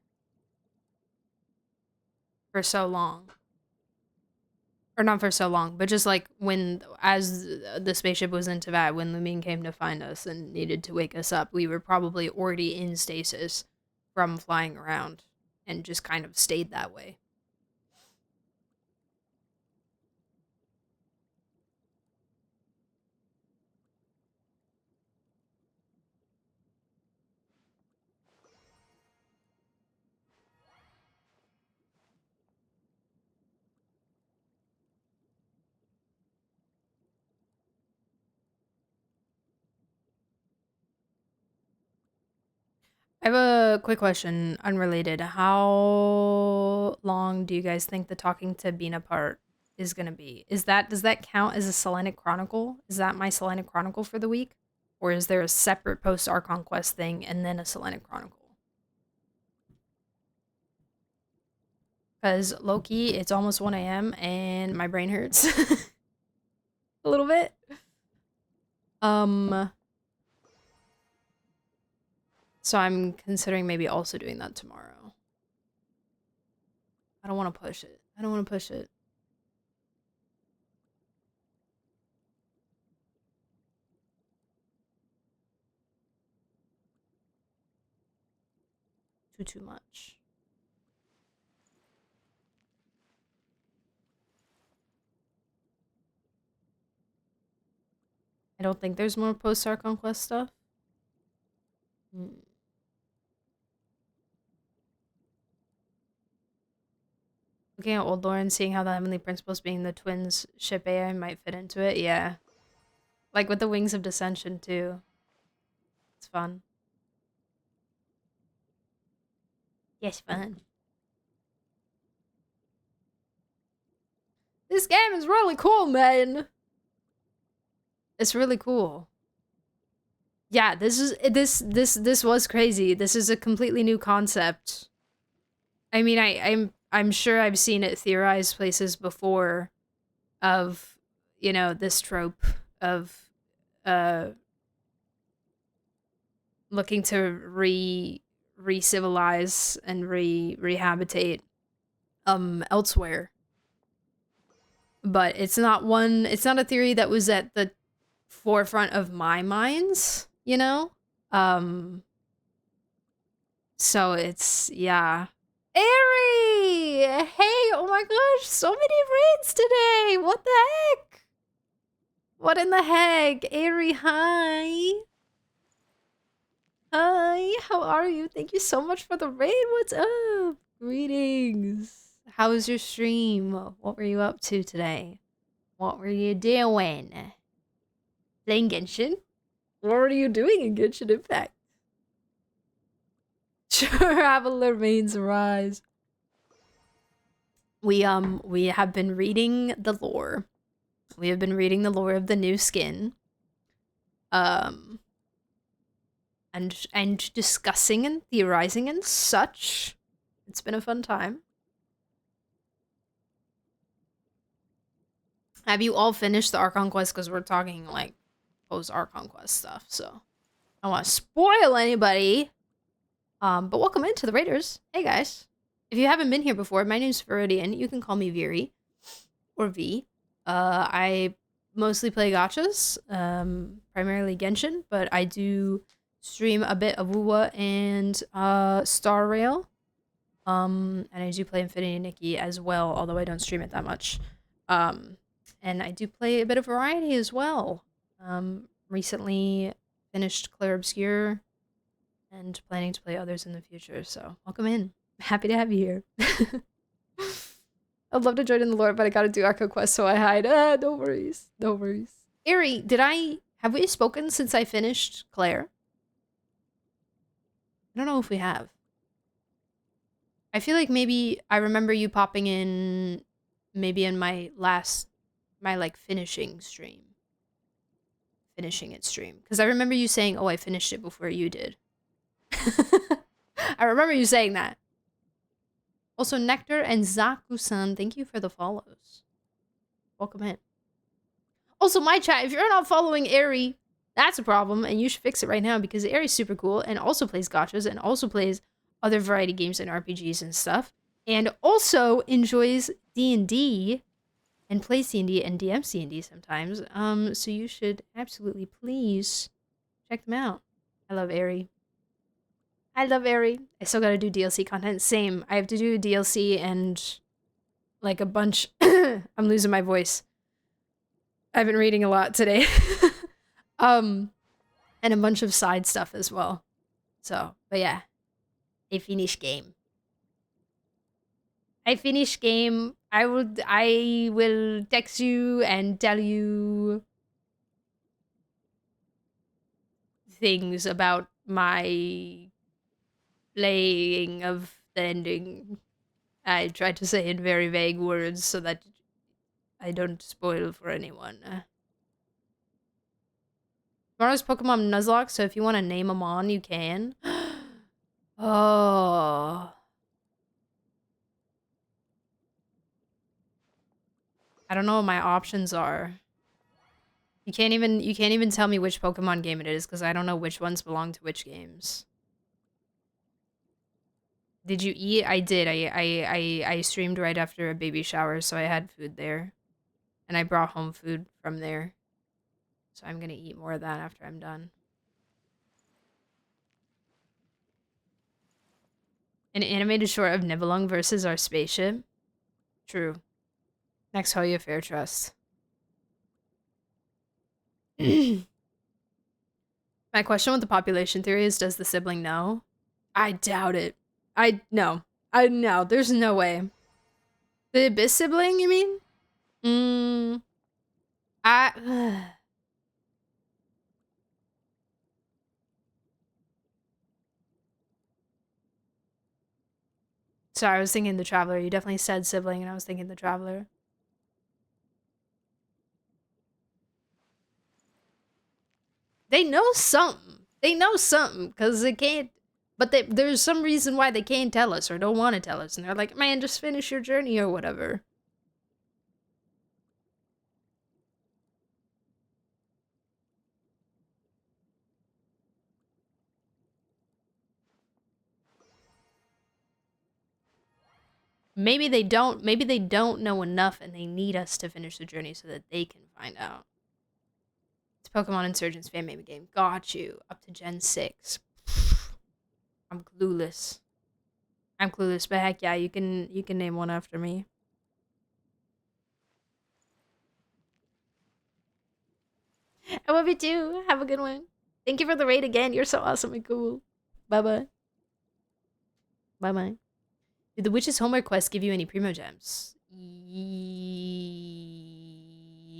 for so long. Or not for so long, but just like as the spaceship was in Teyvat, when Lumine came to find us and needed to wake us up, we were probably already in stasis from flying around and just kind of stayed that way. I have a quick question, unrelated. How long do you guys think the talking to Bina part is gonna be? Does that count as a Selenic Chronicle? Is that my Selenic Chronicle for the week? Or is there a separate post-Archon quest thing and then a Selenic Chronicle? Because low-key, it's almost 1 a.m. and my brain hurts. A little bit. So I'm considering maybe also doing that tomorrow. I don't want to push it. I don't want to push it. Too much. I don't think there's more post-Archon quest stuff. Looking at old lore and seeing how the Heavenly Principles being the twins ship AI might fit into it, yeah. Like with the Wings of Dissension too. It's fun. Yes, fun. This game is really cool, man. It's really cool. Yeah, this was crazy. This is a completely new concept. I mean, I'm sure I've seen it theorized places before of, you know, this trope of looking to re-civilize and rehabitate elsewhere. But it's not a theory that was at the forefront of my minds, you know? So it's, yeah. Ari! Hey, oh my gosh, so many raids today! What the heck? What in the heck? Ari, hi! Hi, how are you? Thank you so much for the raid. What's up? Greetings. How was your stream? What were you up to today? What were you doing? Playing Genshin? What were you doing in Genshin Impact? Traveler means rise. We have been reading the lore. We have been reading the lore of the new skin. And discussing and theorizing and such. It's been a fun time. Have you all finished the Archon quest? Because we're talking like post-Archon quest stuff, so I don't want to spoil anybody. But welcome into the Raiders. Hey guys. If you haven't been here before, my name's Viridian. You can call me Viri. Or V. I mostly play gachas. Primarily Genshin, but I do stream a bit of Wuwa and Star Rail. And I do play Infinity Nikki as well, although I don't stream it that much. And I do play a bit of variety as well. Recently finished Clair Obscure and planning to play others in the future, so welcome in. Happy to have you here. I'd love to join in the lore, but I gotta do Arco Quest, so I hide. No worries. No worries. Ari, have we spoken since I finished Claire? I don't know if we have. I feel like maybe I remember you popping in maybe in my like finishing stream. Finishing it stream. Because I remember you saying, oh, I finished it before you did. I remember you saying that. Also, Nectar and Zaku-san, thank you for the follows. Welcome in. Also, my chat, if you're not following Ari, That's a problem, and you should fix it right now because Aries super cool and also plays gachas and also plays other variety games and RPGs and stuff, and also enjoys D&D and plays D&D and DMs D&D sometimes. So you should absolutely please check them out. I love Aerie. I love Aerie. I still gotta do DLC content. Same. I have to do DLC and like a bunch. I'm losing my voice. I've been reading a lot today. And a bunch of side stuff as well. So, but yeah. A finished game. I finished game. I will text you and tell you things about my playing of the ending. I tried to say in very vague words so that I don't spoil for anyone. Tomorrow's Pokemon Nuzlocke, so if you want to name them on, you can. Oh. I don't know what my options are. You can't even tell me which Pokemon game it is because I don't know which ones belong to which games. Did you eat? I did. I streamed right after a baby shower, so I had food there. And I brought home food from there. So I'm gonna eat more of that after I'm done. An animated short of Nibelung versus our spaceship? True. Next Hoya Fair Trust. My question with the population theory is, does the sibling know? I doubt it. No. There's no way. The Abyss sibling, you mean? Sorry, I was thinking the Traveler. You definitely said sibling, and I was thinking the Traveler. They know something. They know something, because they can't... But there's some reason why they can't tell us or don't want to tell us. And they're like, man, just finish your journey or whatever. Maybe they don't know enough and they need us to finish the journey so that they can find out. It's Pokemon Insurgents fan made game. Got you. Up to Gen 6. I'm clueless. But heck yeah, you can name one after me. I love you too. Have a good one. Thank you for the raid again. You're so awesome and cool. Bye-bye. Bye-bye. Did the Witch's Homework quest give you any Primo Gems?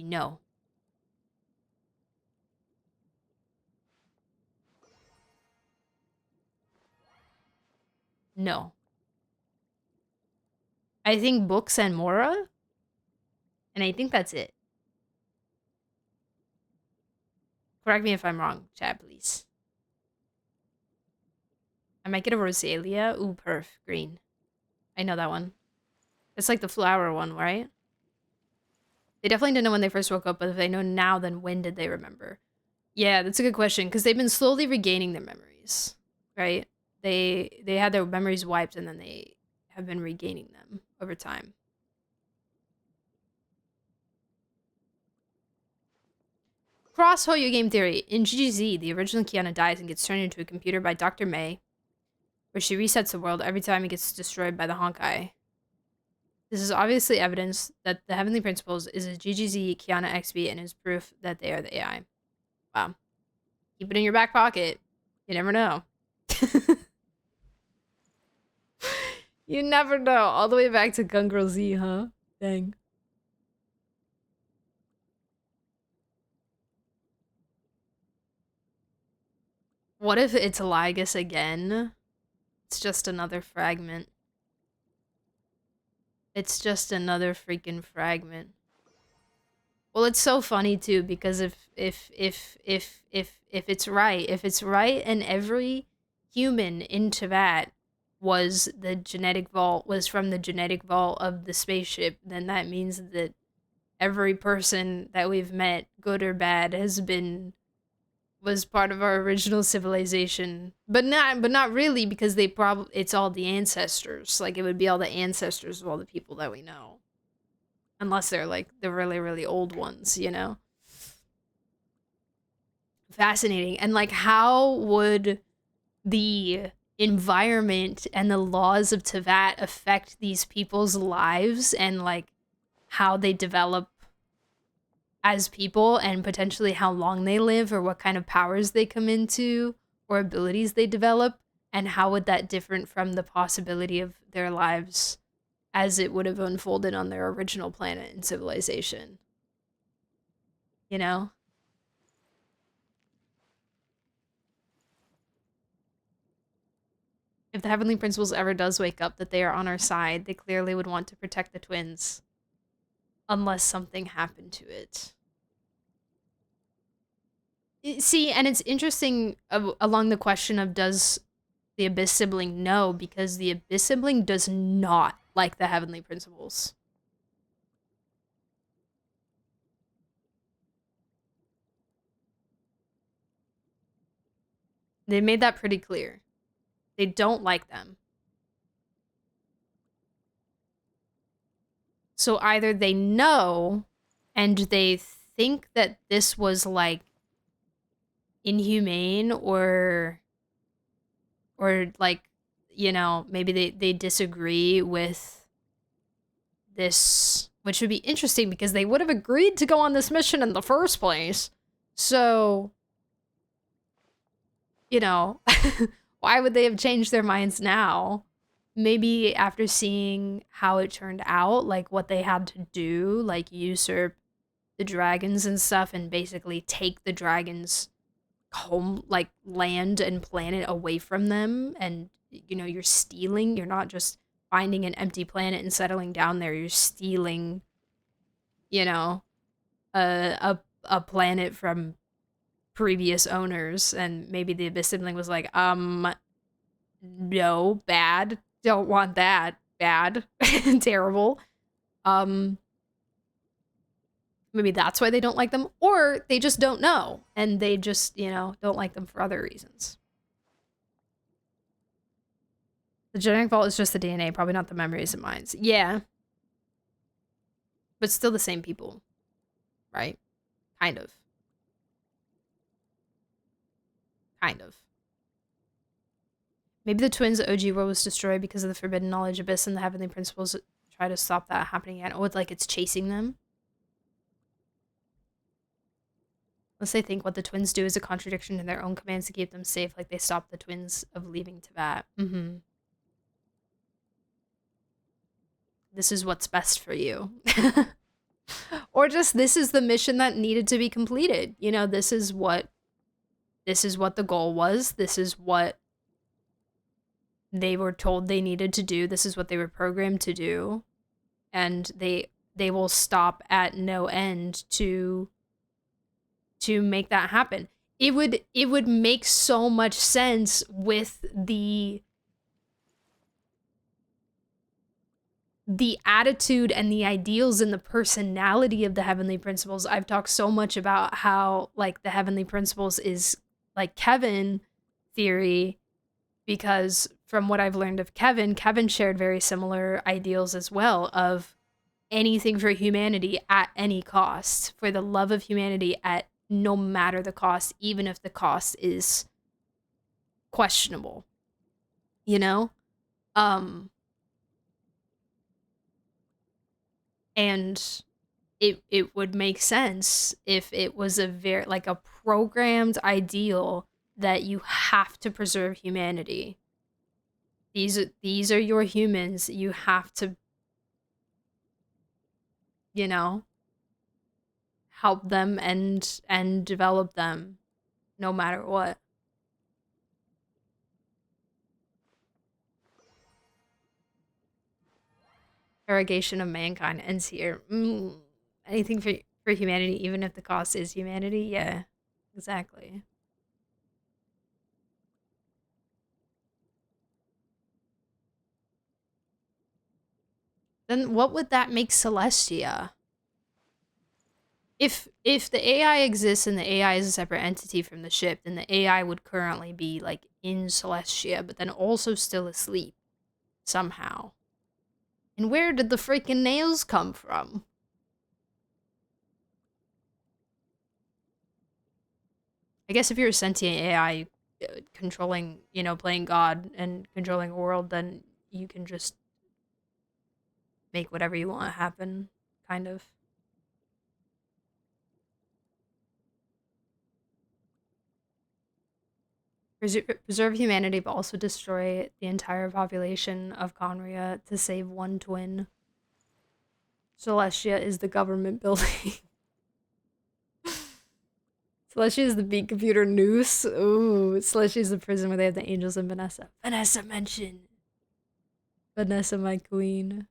No. No. I think books and Mora? And I think that's it. Correct me if I'm wrong, chat, please. I might get a Rosalia. Ooh, perf. Green. I know that one. It's like the flower one, right? They definitely didn't know when they first woke up, but if they know now, then when did they remember? Yeah, that's a good question, because they've been slowly regaining their memories, right? They had their memories wiped, and then they have been regaining them over time. Cross Hoyo game theory. In GGZ, the original Kiana dies and gets turned into a computer by Dr. May, where she resets the world every time it gets destroyed by the Honkai. This is obviously evidence that the Heavenly Principles is a GGZ Kiana XP and is proof that they are the AI. Wow. Keep it in your back pocket. You never know. You never know. All the way back to Gun Girl Z, huh? Dang. What if it's Ligus again? It's just another fragment. It's just another freaking fragment. Well, it's so funny too because if it's right and every human in Tibet was from the genetic vault of the spaceship, then that means that every person that we've met, good or bad, has been was part of our original civilization, but not really, because they probably, it's all the ancestors. Like, it would be all the ancestors of all the people that we know, unless they're like the really, really old ones, you know. Fascinating. And like, how would the environment and the laws of Tevat affect these people's lives, and like how they develop as people, and potentially how long they live, or what kind of powers they come into, or abilities they develop, and how would that differ from the possibility of their lives as it would have unfolded on their original planet and civilization, you know? If the Heavenly Principles ever does wake up that they are on our side, they clearly would want to protect the twins, unless something happened to it. See, and it's interesting along the question of, does the Abyss sibling know? Because the Abyss sibling does not like the Heavenly Principles. They made that pretty clear. They don't like them. So either they know, and they think that this was like inhumane, or like, you know, maybe they disagree with this, which would be interesting because they would have agreed to go on this mission in the first place. So, you know, why would they have changed their minds now? Maybe after seeing how it turned out, like what they had to do, like usurp the dragons and stuff, and basically take the dragons home, like land and planet away from them. And, you know, you're stealing, you're not just finding an empty planet and settling down there, you're stealing, you know, a planet from previous owners. And maybe the Abyss sibling was like, no, bad, don't want that, bad, terrible. Maybe that's why they don't like them, or they just don't know, and they just, you know, don't like them for other reasons. The genetic vault is just the DNA, probably not the memories and minds. Yeah. But still the same people, right? Kind of. Kind of. Maybe the twins' OG world was destroyed because of the forbidden knowledge abyss, and the Heavenly Principles try to stop that happening again. Oh, it's like it's chasing them. Unless they think what the twins do is a contradiction to their own commands to keep them safe, like they stopped the twins of leaving Tibet. Mm-hmm. This is what's best for you. Or just, this is the mission that needed to be completed. You know, this is what the goal was. This is what they were told they needed to do. This is what they were programmed to do. And they will stop at no end to make that happen. It would make so much sense with the attitude and the ideals and the personality of the Heavenly Principles. I've talked so much about how, like, the Heavenly Principles is like Kevin theory, because from what I've learned of Kevin shared very similar ideals as well, of anything for humanity at any cost, for the love of humanity at no matter the cost, even if the cost is questionable, you know? And it would make sense if it was a very, like, a programmed ideal that you have to preserve humanity. These are your humans. You have to, you know, help them and develop them no matter what. Irrigation of mankind ends here. Anything for humanity, even if the cost is humanity. Yeah, exactly. Then what would that make Celestia? If the AI exists and the AI is a separate entity from the ship, then the AI would currently be like in Celestia, but then also still asleep somehow. And where did the freaking nails come from? I guess if you're a sentient AI controlling, you know, playing God and controlling a world, then you can just make whatever you want happen, kind of. Preserve humanity, but also destroy the entire population of Conria to save one twin. Celestia is the government building. Celestia is the beat computer noose. Ooh, Celestia is the prison where they have the angels and Vanessa. Vanessa mentioned. Vanessa, my queen.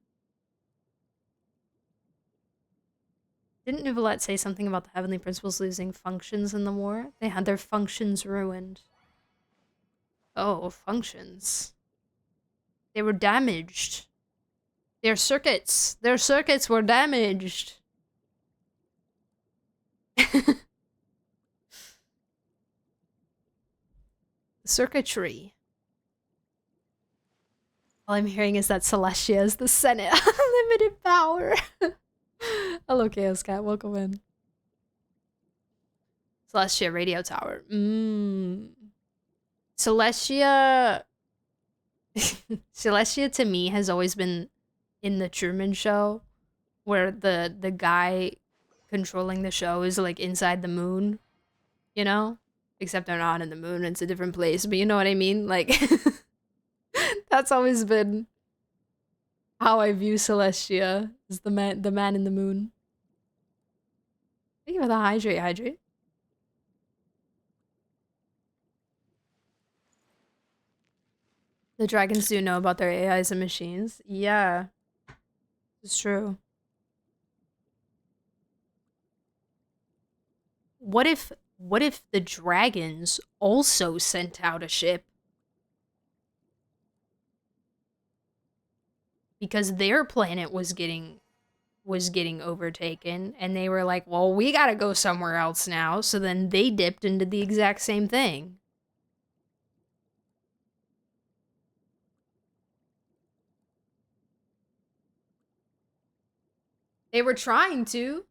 Didn't Nuvolette say something about the Heavenly Principles losing functions in the war? They had their functions ruined. Oh, functions. They were damaged. Their circuits were damaged. Circuitry. All I'm hearing is that Celestia is the Senate. Unlimited power. Hello, Chaos Cat. Welcome in. Celestia Radio Tower. Celestia... Celestia, to me, has always been in the Truman Show, where the guy controlling the show is, like, inside the moon. You know? Except they're not in the moon. It's a different place. But you know what I mean? Like... That's always been how I view Celestia, is the man in the moon. Thank you for the hydrate. The dragons do know about their AIs and machines. Yeah, it's true. What if the dragons also sent out a ship? Because their planet was getting overtaken, and they were like, well, we gotta go somewhere else now. So then they dipped into the exact same thing. They were trying to.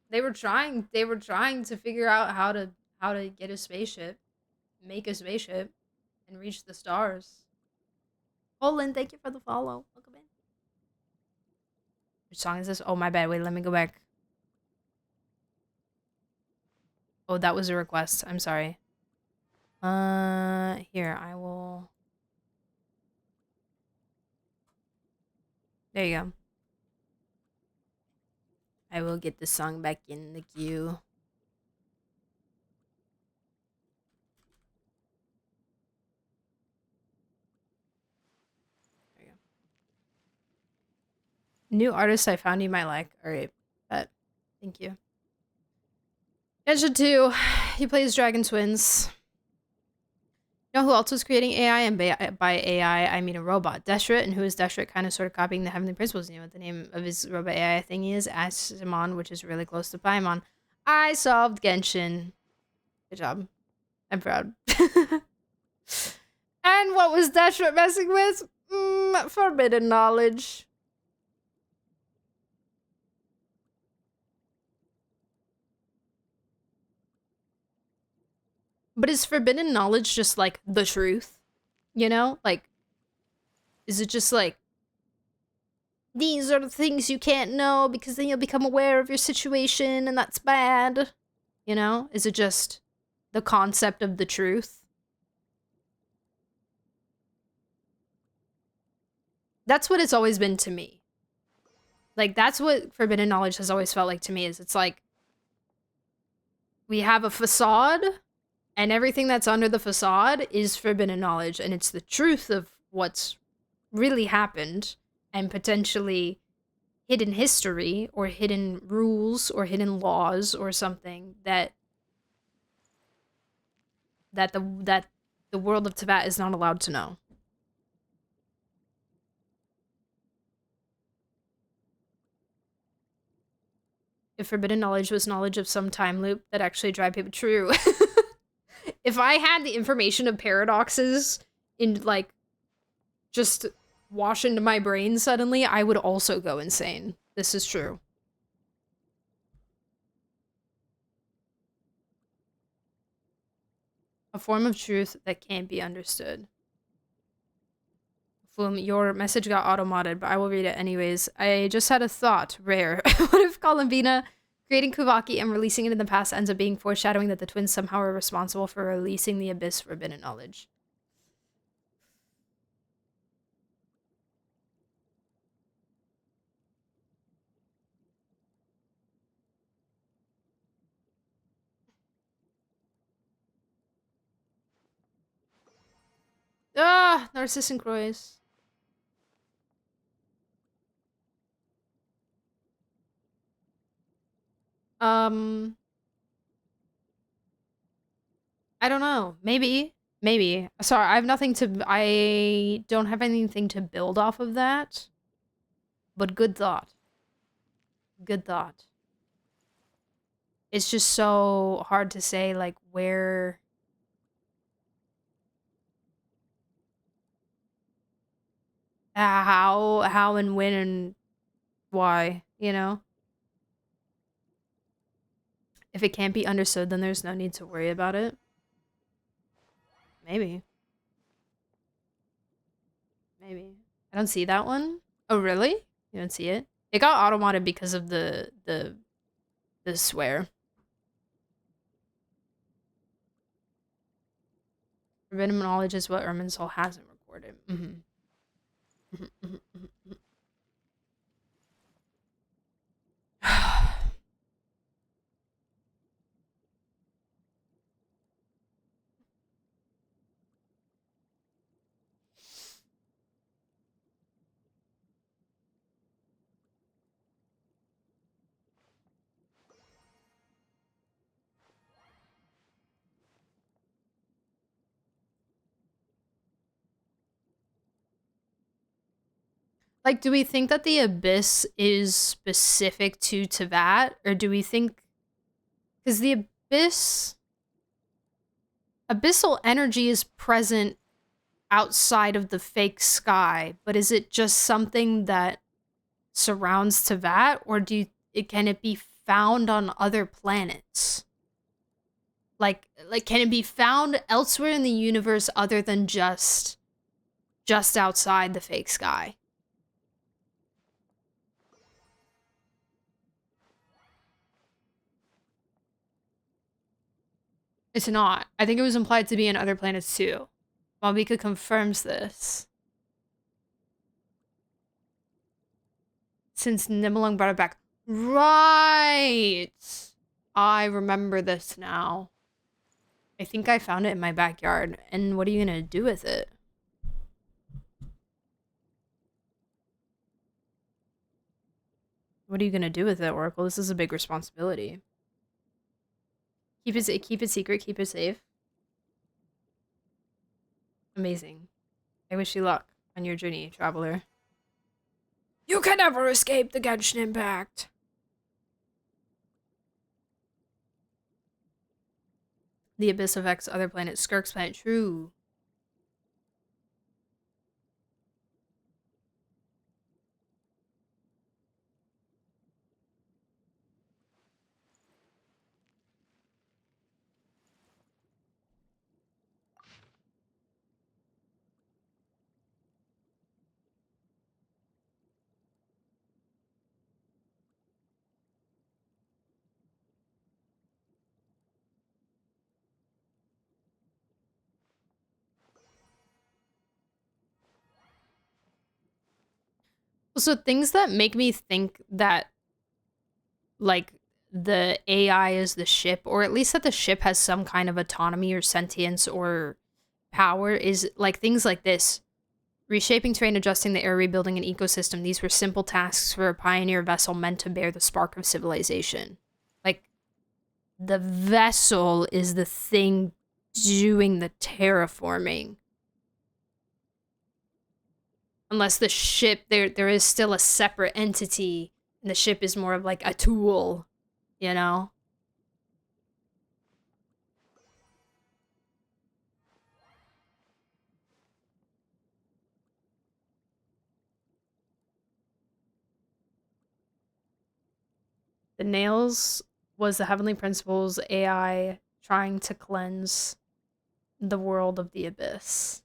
They were trying to figure out how to get a spaceship, make a spaceship, and reach the stars. Olin, thank you for the follow. Welcome in. Which song is this? Oh, my bad. Wait, let me go back. Oh, that was a request. I'm sorry. Here, I will... There you go. I will get the song back in the queue. There you go. New artist I found you might like. Alright, bet. Thank you. Ninja 2. He plays Dragon Twins. You know who else was creating AI? And by AI, I mean a robot. Deshret, and who is Deshret? Kind of sort of copying the Heavenly Principles. You know what the name of his robot AI thing is? Asimon, which is really close to Paimon. I solved Genshin. Good job. I'm proud. And what was Deshret messing with? Forbidden knowledge. But is forbidden knowledge just like the truth? You know? Like, is it just like, these are the things you can't know because then you'll become aware of your situation and that's bad? You know? Is it just the concept of the truth? That's what it's always been to me. Like, that's what forbidden knowledge has always felt like to me, is it's like, we have a facade, and everything that's under the facade is forbidden knowledge, and it's the truth of what's really happened, and potentially hidden history, or hidden rules, or hidden laws, or something that the world of Tibet is not allowed to know. If forbidden knowledge was knowledge of some time loop that actually drive people true. If I had the information of paradoxes in, like, just wash into my brain suddenly, I would also go insane. This is true. A form of truth that can't be understood. Flume, your message got auto-modded, but I will read it anyways. I just had a thought. Rare. What if Columbina creating Kuvaki and releasing it in the past ends up being foreshadowing that the twins somehow are responsible for releasing the Abyss forbidden knowledge? Ah, Narcissus and Croix. I don't know. Maybe. Maybe. Sorry, I don't have anything to build off of that. But good thought. Good thought. It's just so hard to say, like, where... how and when and why, you know? If it can't be understood, then there's no need to worry about it. Maybe. Maybe. I don't see that one. Oh, really? You don't see it? It got auto-modded because of the swear. Forbidden knowledge is what Irminsul hasn't recorded. Like, do we think that the Abyss is specific to Teyvat? Or do we think... Because the Abyss... Abyssal energy is present outside of the fake sky, but is it just something that surrounds Teyvat? Or can it be found on other planets? Like, can it be found elsewhere in the universe other than just outside the fake sky? It's not. I think it was implied to be in other planets too. Malvika confirms this. Since Nibelung brought it back. Right! I remember this now. I think I found it in my backyard. And what are you gonna do with it? What are you gonna do with it, Oracle? This is a big responsibility. Keep it secret, keep it safe. Amazing. I wish you luck on your journey, traveler. You can never escape the Genshin impact. The Abyss affects other planets. Skirk's planet, true. So things that make me think that, like, the AI is the ship, or at least that the ship has some kind of autonomy or sentience or power, is like things like this. Reshaping terrain, adjusting the air, rebuilding an ecosystem. These were simple tasks for a pioneer vessel meant to bear the spark of civilization. Like, the vessel is the thing doing the terraforming. Unless the ship, there is still a separate entity, and the ship is more of like a tool you know? The nails was the Heavenly Principles AI trying to cleanse the world of the abyss.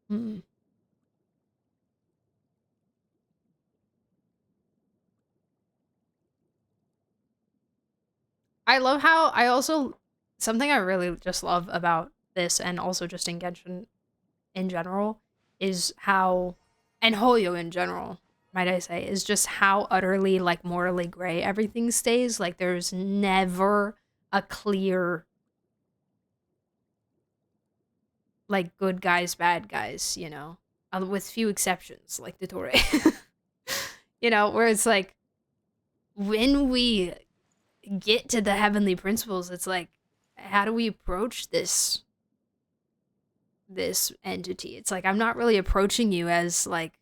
Hmm. I love how I also something I really just love about this and also just in Genshin in general is how and Hoyo in general, might I say, is just how utterly like morally gray everything stays. Like there's never a clear like good guys, bad guys, you know, with few exceptions, like the Torre. You know, where it's like when we get to the Heavenly Principles, it's like, how do we approach this entity? It's like I'm not really approaching you as like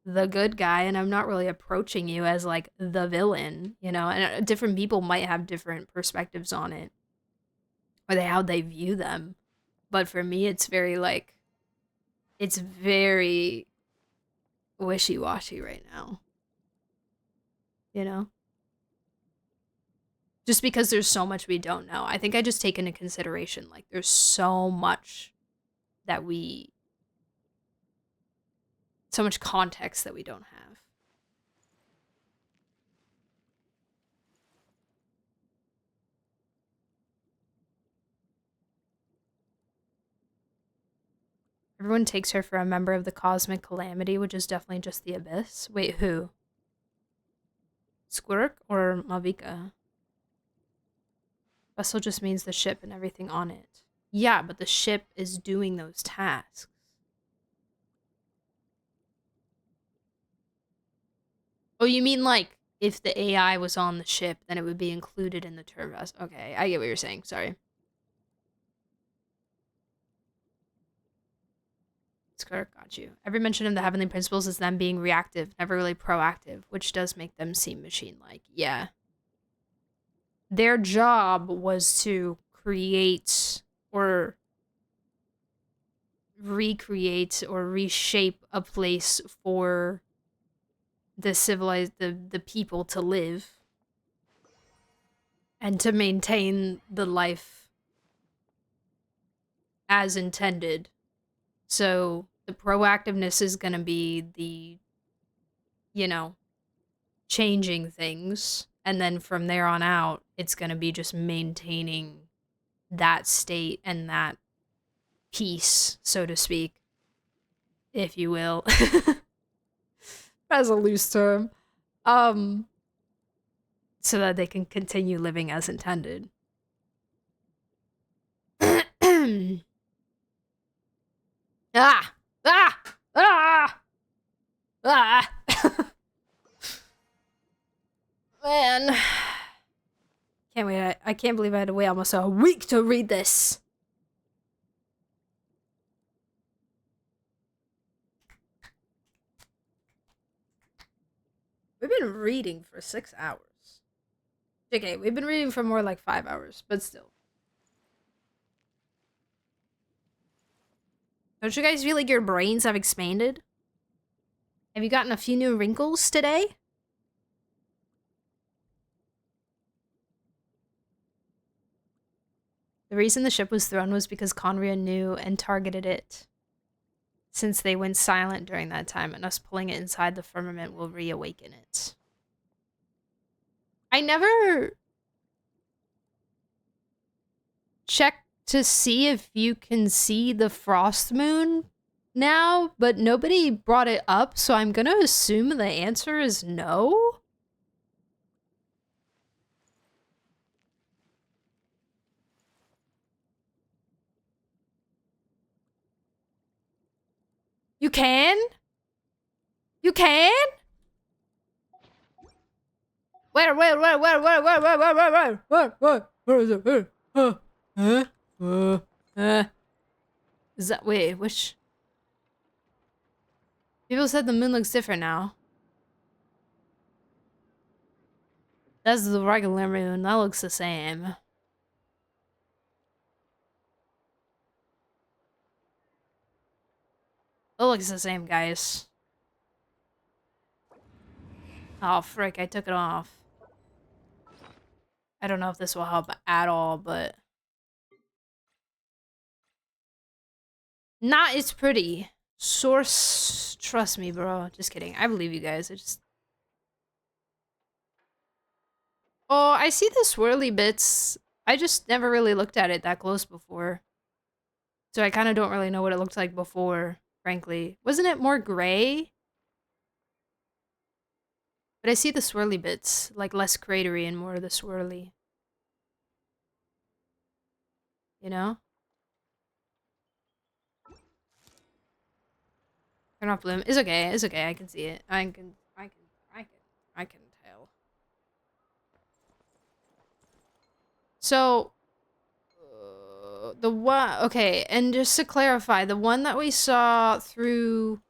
the good guy, and I'm not really approaching you as like the villain, you know. And different people might have different perspectives on it, or how they view them. But for me, it's very like it's very wishy-washy right now, you know? Just because there's so much we don't know. I think I just take into consideration, like, there's so much that so much context that we don't have. Everyone takes her for a member of the Cosmic Calamity, which is definitely just the Abyss. Wait, who? Squirk or Malvika? Vessel just means the ship and everything on it. Yeah, but the ship is doing those tasks. Oh, you mean like if the AI was on the ship, then it would be included in the term vessel. Okay, I get what you're saying. Sorry. Squirk, got you. Every mention of the Heavenly Principles is them being reactive, never really proactive, which does make them seem machine-like. Yeah. Their job was to create or recreate or reshape a place for the people to live and to maintain the life as intended. So the proactiveness is going to be the, you know, changing things. And then from there on out, it's going to be just maintaining that state and that peace, so to speak, if you will. As a loose term. So that they can continue living as intended. Ah! Ah! Ah! Ah! Man. Can't wait. I can't believe I had to wait almost a week to read this. We've been reading for 6 hours. Okay, we've been reading for more like 5 hours, but still. Don't you guys feel like your brains have expanded? Have you gotten a few new wrinkles today? The reason the ship was thrown was because Conria knew and targeted it. Since they went silent during that time, and us pulling it inside the firmament will reawaken it. I never checked to see if you can see the frost moon now, but nobody brought it up, so I'm gonna assume the answer is no. You can? You can? Where is it? Is that, wait, which? People said the moon looks different now. That's the regular moon. That looks the same. It looks the same, guys. Oh, frick. I took it off. I don't know if this will help at all, but... Nah, it's pretty. Source... Trust me, bro. Just kidding. I believe you guys. I just... Oh, I see the swirly bits. I just never really looked at it that close before. So I kind of don't really know what it looked like before, frankly. Wasn't it more gray? But I see the swirly bits, like less cratery and more of the swirly. You know? Turn off bloom. It's okay. It's okay. I can see it. I can tell. So, the one, okay, and just to clarify, the one that we saw through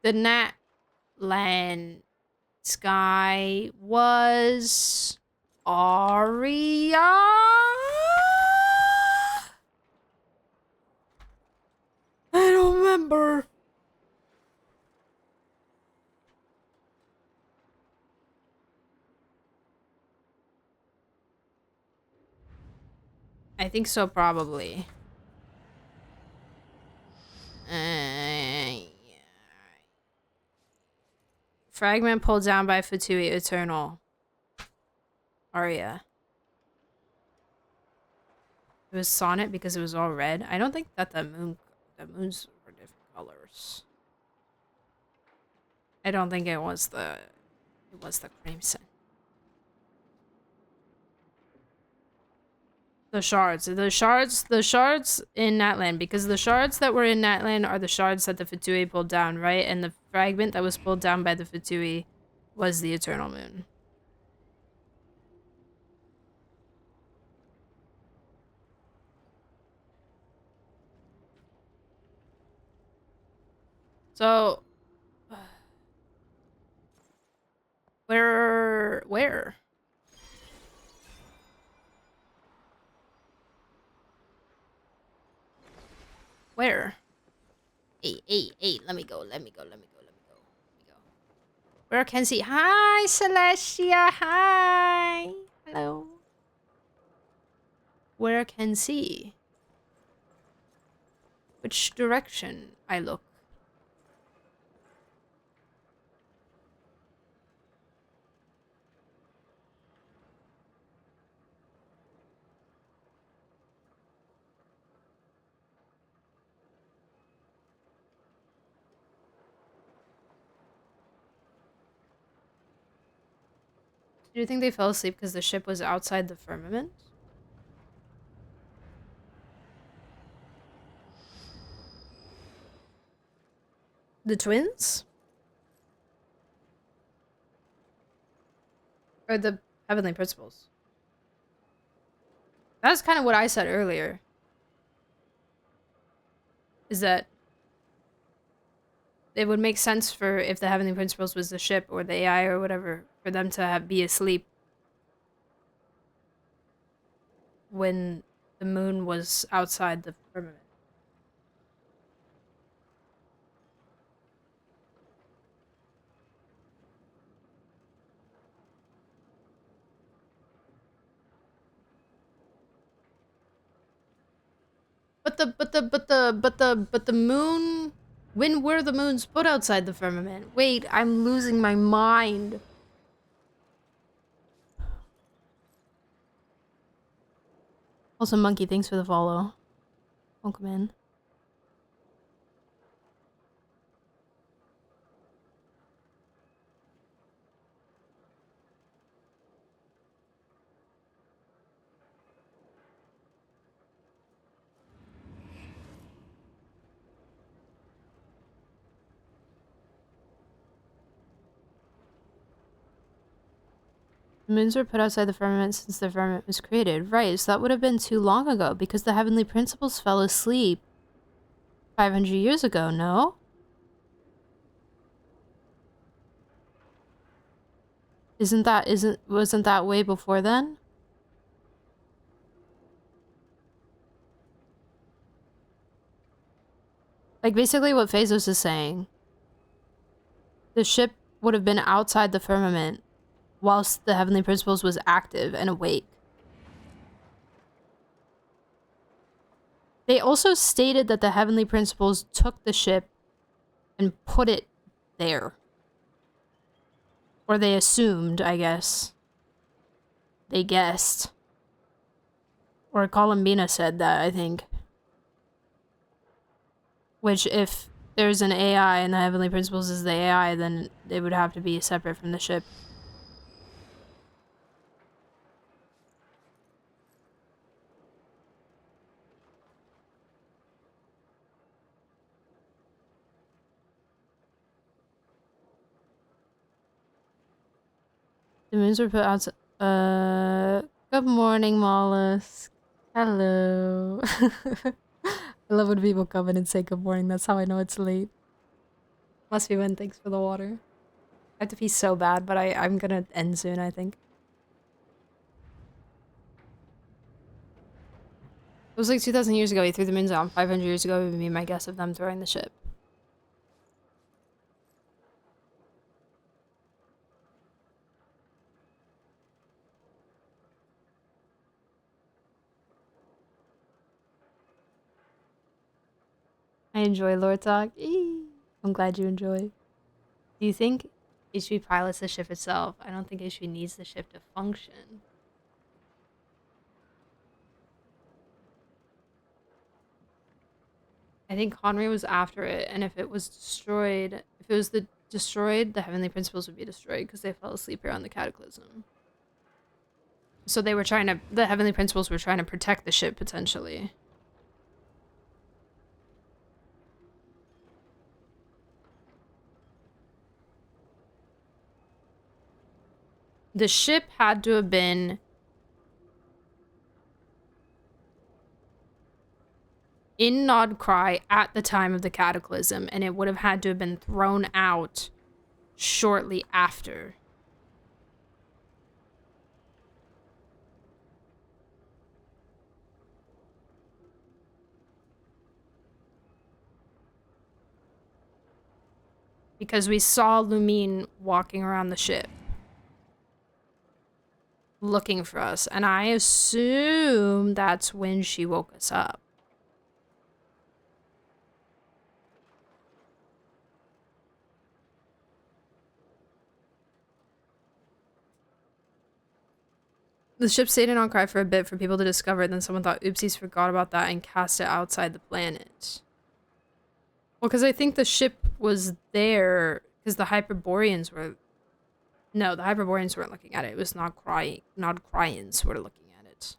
the Natlan sky was Aria? I don't remember. I think so, probably. Yeah. Fragment pulled down by Fatui Eternal. Aria. It was Sonnet because it was all red. I don't think that the moons were different colors. I don't think it was the crimson. The shards in Natlan, because the shards that were in Natlan are the shards that the Fatui pulled down, right? And the fragment that was pulled down by the Fatui was the Eternal Moon. So, where? Where? Hey, let me go. Where can see? Hi, Celestia. Hi. Hello. Where can see? Which direction I look? Do you think they fell asleep because the ship was outside the firmament? The twins? Or the heavenly principles? That's kind of what I said earlier. Is that it would make sense for if the heavenly principles was the ship or the AI or whatever, for them to be asleep when the moon was outside the firmament. But the moon. When were the moons put outside the firmament? Wait, I'm losing my mind. Also, Monkey, thanks for the follow. Welcome in. The moons were put outside the firmament since the firmament was created. Right, so that would have been too long ago, because the heavenly principles fell asleep 500 years ago, no? Wasn't that way before then? Like, basically what Phasos is saying, the ship would have been outside the firmament whilst the Heavenly Principles was active and awake. They also stated that the Heavenly Principles took the ship and put it there. Or they assumed, I guess. They guessed. Or Columbina said that, I think. Which, if there's an AI and the Heavenly Principles is the AI, then they would have to be separate from the ship. The moons were put out. Good morning, Mollusk. Hello. I love when people come in and say good morning. That's how I know it's late. Must be when. Thanks for the water. I have to pee so bad, but I'm gonna end soon, I think. It was like 2,000 years ago he threw the moons out. 500 years ago would be my guess of them throwing the ship. I enjoy lore talk. Eee. I'm glad you enjoy. Do you think HP pilots the ship itself? I don't think HP needs the ship to function. I think Conry was after it, and if it was destroyed, if it was destroyed, the Heavenly Principles would be destroyed because they fell asleep here on the Cataclysm. So they were the Heavenly Principles were trying to protect the ship, potentially. The ship had to have been in Nodcry at the time of the Cataclysm, and it would have had to have been thrown out shortly after. Because we saw Lumine walking around the ship, looking for us, and I assume that's when she woke us up. The ship stayed in Nodcry for a bit for people to discover, then someone thought oopsies forgot about that and cast it outside the planet. Well, because I think the ship was there because the Hyperboreans were... No, the Hyperboreans weren't looking at it. It was Nodcryans who were looking at it.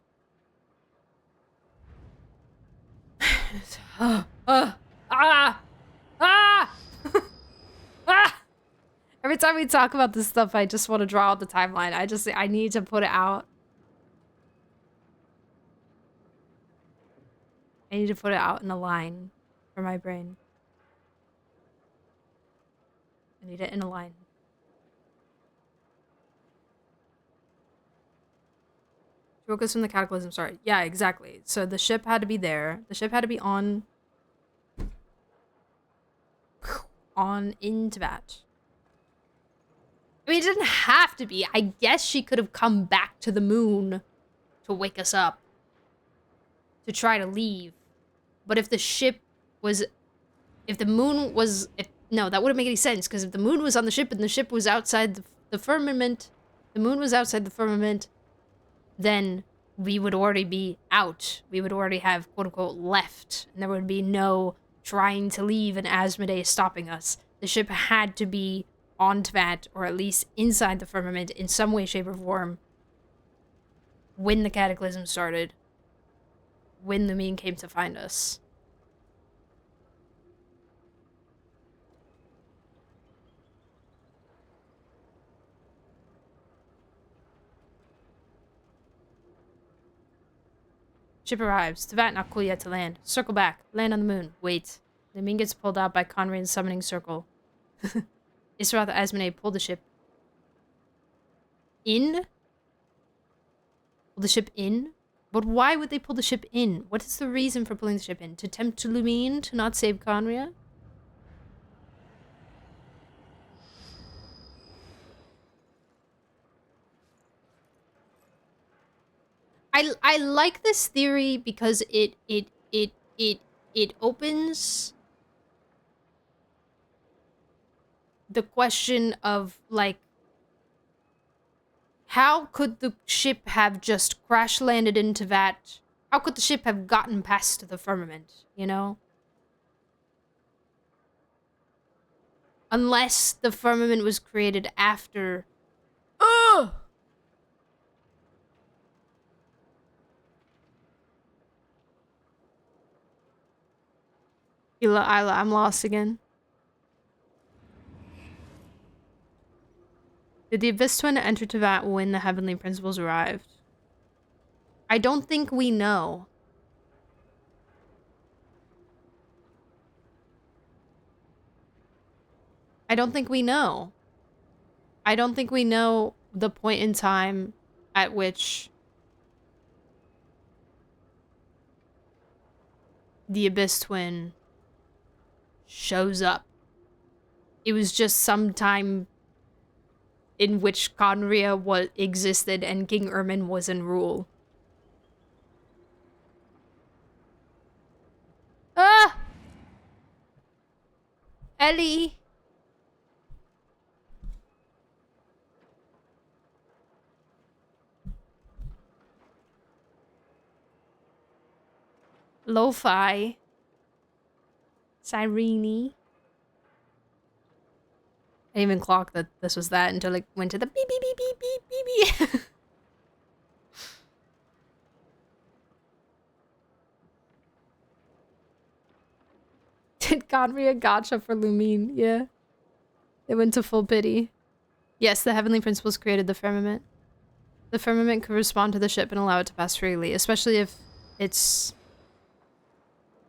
Every time we talk about this stuff, I just want to draw out the timeline. I need to put it out. I need to put it out in a line for my brain. I need it in a line. She woke us from the Cataclysm. Sorry. Yeah, exactly. So the ship had to be there. The ship had to be on in Tibet. I mean, it didn't have to be. I guess she could have come back to the moon to wake us up. To try to leave. But if the ship was... If the moon was... No, that wouldn't make any sense, because if the moon was on the ship and the ship was outside the firmament, the moon was outside the firmament, then we would already be out. We would already have, quote-unquote, left. And there would be no trying to leave and Asmodee stopping us. The ship had to be on Tvat, or at least inside the firmament in some way, shape, or form, when the Cataclysm started. When Lumine came to find us. Ship arrives. Tvat not cool yet to land. Circle back. Land on the moon. Wait. Lumine gets pulled out by Conrain's summoning circle. Israth Asmodee pulled the ship. in? Pull the ship in? But why would they pull the ship in? What is the reason for pulling the ship in? To tempt Lumine to not save Conria? I like this theory because it opens the question of, like, how could the ship have just crash landed into that? How could the ship have gotten past the firmament, you know? Unless the firmament was created after. Ugh! I'm lost again. Did the Abyss Twin enter Tevat when the Heavenly Principles arrived? I don't think we know. I don't think we know. I don't think we know the point in time at which the Abyss Twin shows up. It was just some time in which Conria existed and King Ermin was in rule. Ah! Ellie! Lo-fi. Sirene. I didn't even clock that this was that until it went to the beep beep beep beep beep beep beep. Did Conria gotcha for Lumine? Yeah. They went to full pity. Yes, the Heavenly Principles created the firmament. The firmament could respond to the ship and allow it to pass freely, especially if it's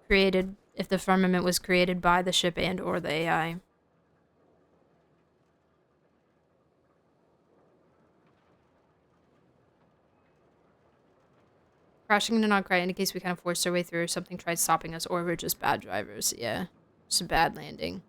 created, if the firmament was created by the ship and or the AI. Crashing into not great indicates we kind of forced our way through or something tried stopping us or we're just bad drivers. Yeah. Just a bad landing.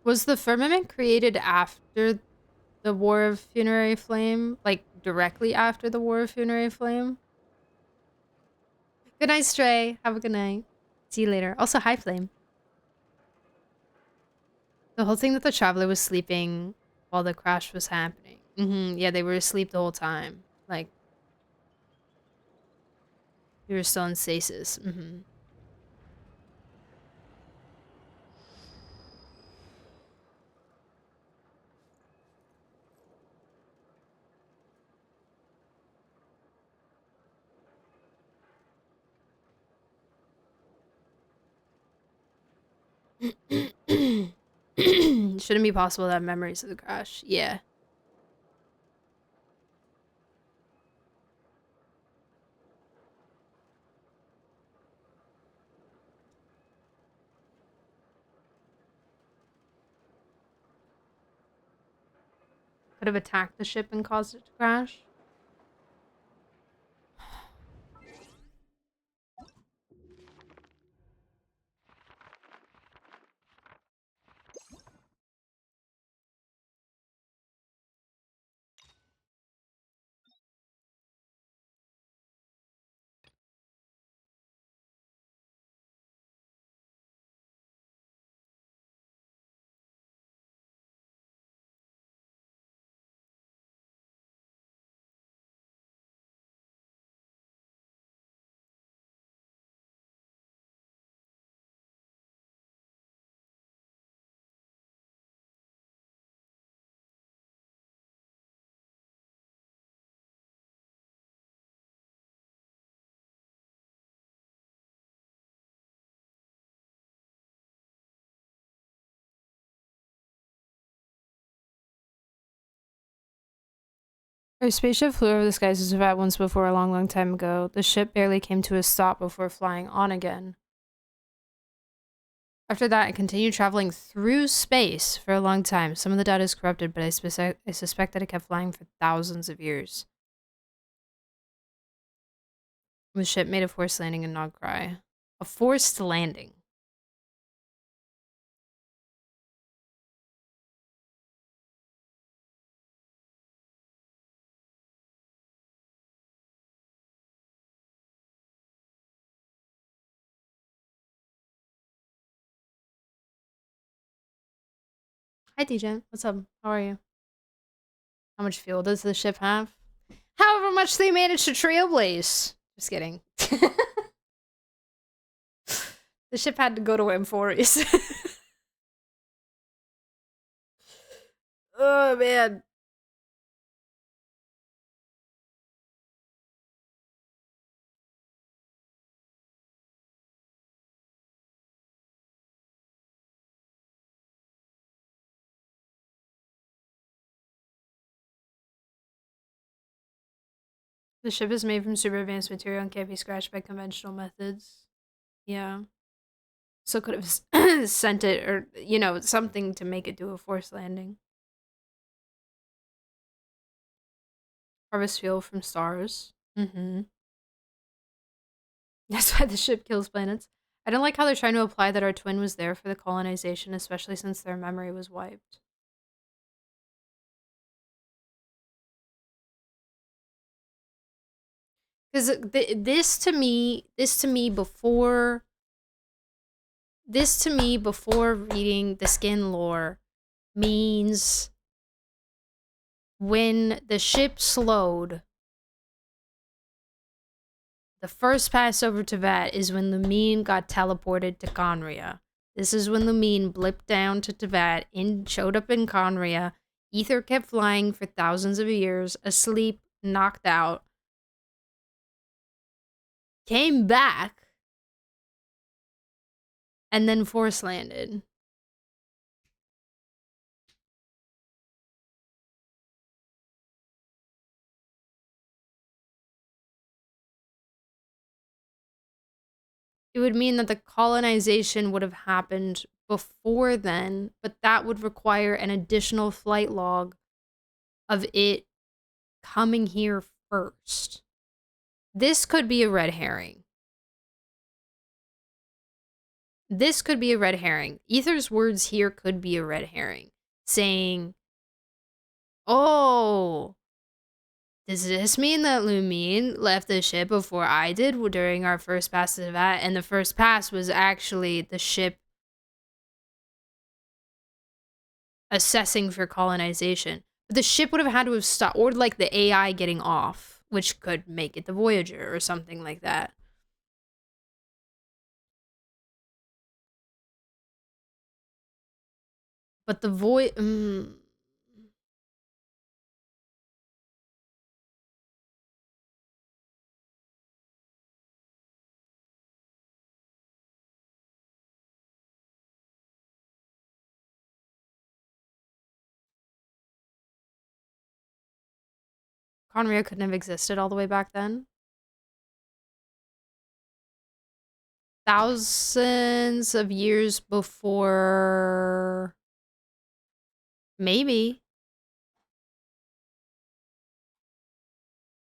Was the firmament created after the War of Funerary Flame? Like, directly after the War of Funerary Flame? Good night, Stray. Have a good night. See you later. Also, hi, Flame. The whole thing that the Traveler was sleeping while the crash was happening. Yeah, they were asleep the whole time. Like, we were still in stasis. Shouldn't be possible to have memories of the crash. Yeah. Could have attacked the ship and caused it to crash. Our spaceship flew over the skies of Savat once before a long, long time ago. The ship barely came to a stop before flying on again. After that, it continued traveling through space for a long time. Some of the data is corrupted, but I suspect that it kept flying for thousands of years. The ship made a forced landing in Nograi. A forced landing. Hi, DJ. What's up? How are you? How much fuel does the ship have? However much they managed to trailblaze. Just kidding. The ship had to go to Amphoris. Oh, man. The ship is made from super advanced material and can't be scratched by conventional methods. Yeah. So could have sent it, or, you know, something to make it do a forced landing. Harvest fuel from stars. Mm-hmm. That's why the ship kills planets. I don't like how they're trying to imply that our twin was there for the colonization, especially since their memory was wiped. Because this to me before reading the skin lore means when the ship slowed, the first pass over Tevat is when Lumine got teleported to Conria. This is when Lumine blipped down to Tevat and showed up in Conria. Ether kept flying for thousands of years, asleep, knocked out. Came back. And then force landed. It would mean that the colonization would have happened before then, but that would require an additional flight log of it coming here first. This could be a red herring. This could be a red herring. Ether's words here could be a red herring. Saying, oh, does this mean that Lumine left the ship before I did during our first pass to that? And the first pass was actually the ship assessing for colonization. But the ship would have had to have stopped, or like the AI getting off, which could make it the Voyager or something like that. But the Conria couldn't have existed all the way back then. Thousands of years before. Maybe.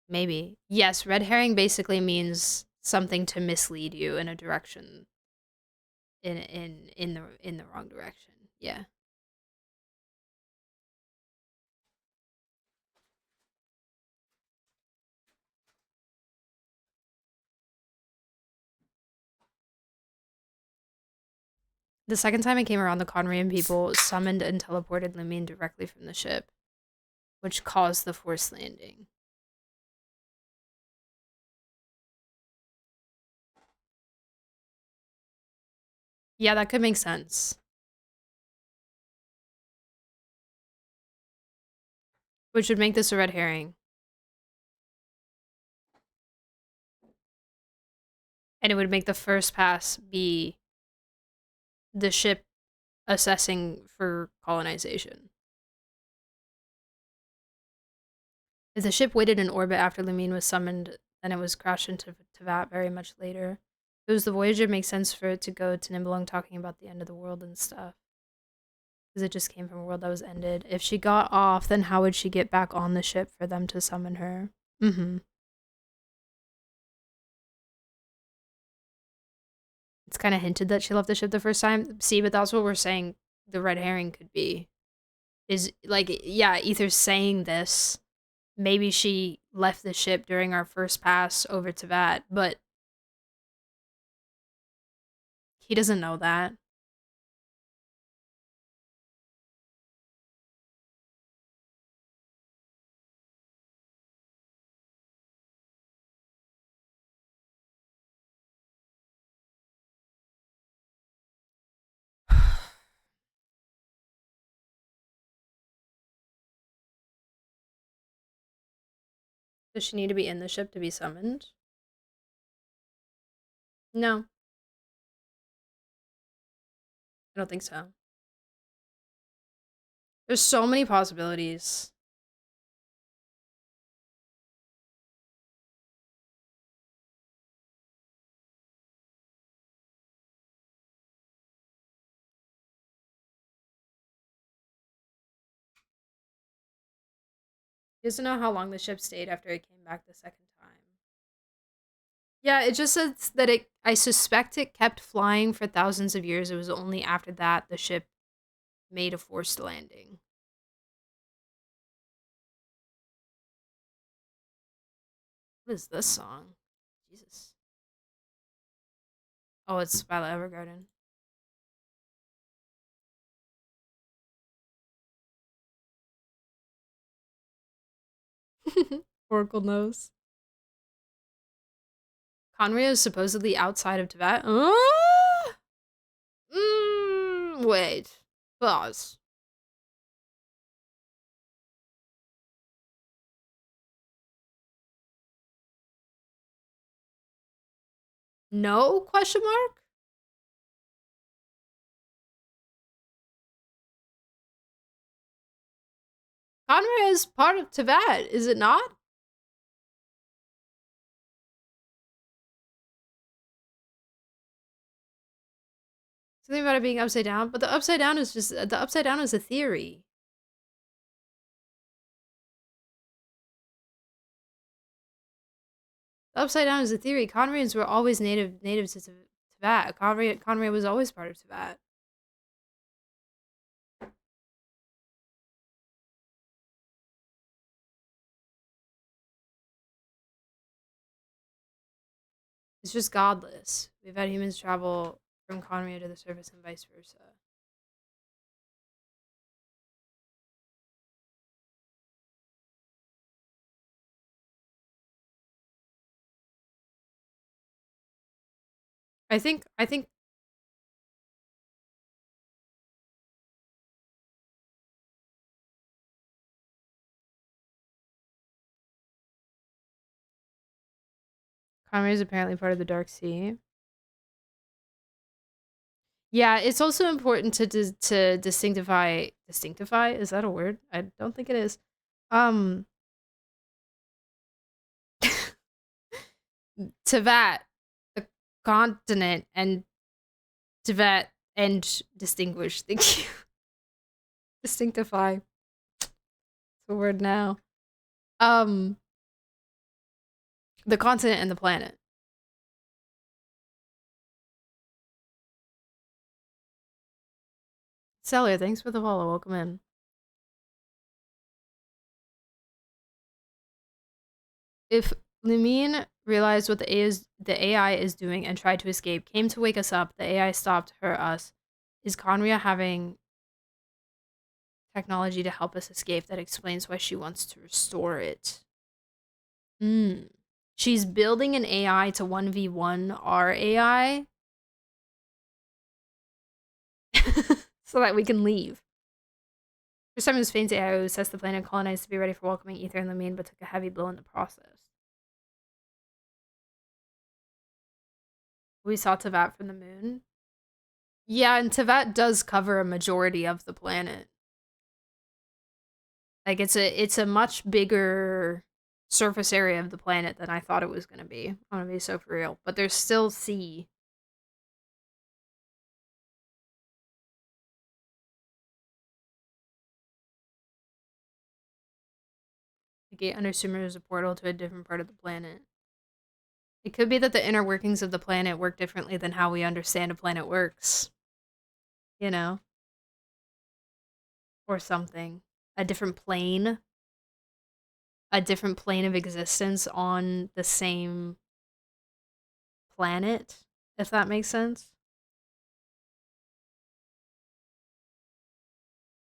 Maybe. Yes, red herring basically means something to mislead you in a direction. In the wrong direction. Yeah. The second time I came around, the Conrian people summoned and teleported Lumine directly from the ship, which caused the forced landing. Yeah, that could make sense. Which would make this a red herring. And it would make the first pass be the ship assessing for colonization. If the ship waited in orbit after Lumine was summoned, then it was crashed into Teyvat very much later. If it was the Voyager, it makes sense for it to go to Nibelung talking about the end of the world and stuff. Because it just came from a world that was ended. If she got off, then how would she get back on the ship for them to summon her? Mm-hmm. It's kind of hinted that she left the ship the first time. See, but that's what we're saying the red herring could be. Is, like, yeah, Ether's saying this. Maybe she left the ship during our first pass over to Vat, but he doesn't know that. Does she need to be in the ship to be summoned? No. I don't think so. There's so many possibilities. He doesn't know how long the ship stayed after it came back the second time. Yeah, it just says that I suspect it kept flying for thousands of years. It was only after that the ship made a forced landing. What is this song? Jesus. Oh, it's Violet Evergarden. Oracle knows. Conria is supposedly outside of Teyvat. Wait. Pause. No? Question mark? Conria is part of Teyvat, is it not? Something about it being upside down, but the upside down is just the upside down is a theory. The upside down is a theory. Conrians were always native to Teyvat. Conria was always part of Teyvat. It's just godless. We've had humans travel from Conria to the surface and vice versa. I think Conria is apparently part of the Dark Sea. Yeah, it's also important to distinctify. Distinctify? Is that a word? I don't think it is. Teyvat, the continent, and Teyvat and distinguish. Thank you. Distinctify. It's a word now. The continent and the planet. Celia, thanks for the follow. Welcome in. If Lumine realized what the AI is doing and tried to escape, came to wake us up, the AI stopped us. Is Conria having technology to help us escape that explains why she wants to restore it? She's building an AI to 1v1 our AI so that we can leave. First time it was Fane's AI who assessed the planet colonized to be ready for welcoming Ether and Lumine, but took a heavy blow in the process. We saw Teyvat from the moon. Yeah, and Teyvat does cover a majority of the planet. Like it's a much bigger surface area of the planet than I thought it was gonna be. I'm gonna be so for real. But there's still sea. The gate under Sumer is a portal to a different part of the planet. It could be that the inner workings of the planet work differently than how we understand a planet works. You know? Or something. A different plane. A different plane of existence on the same planet, if that makes sense.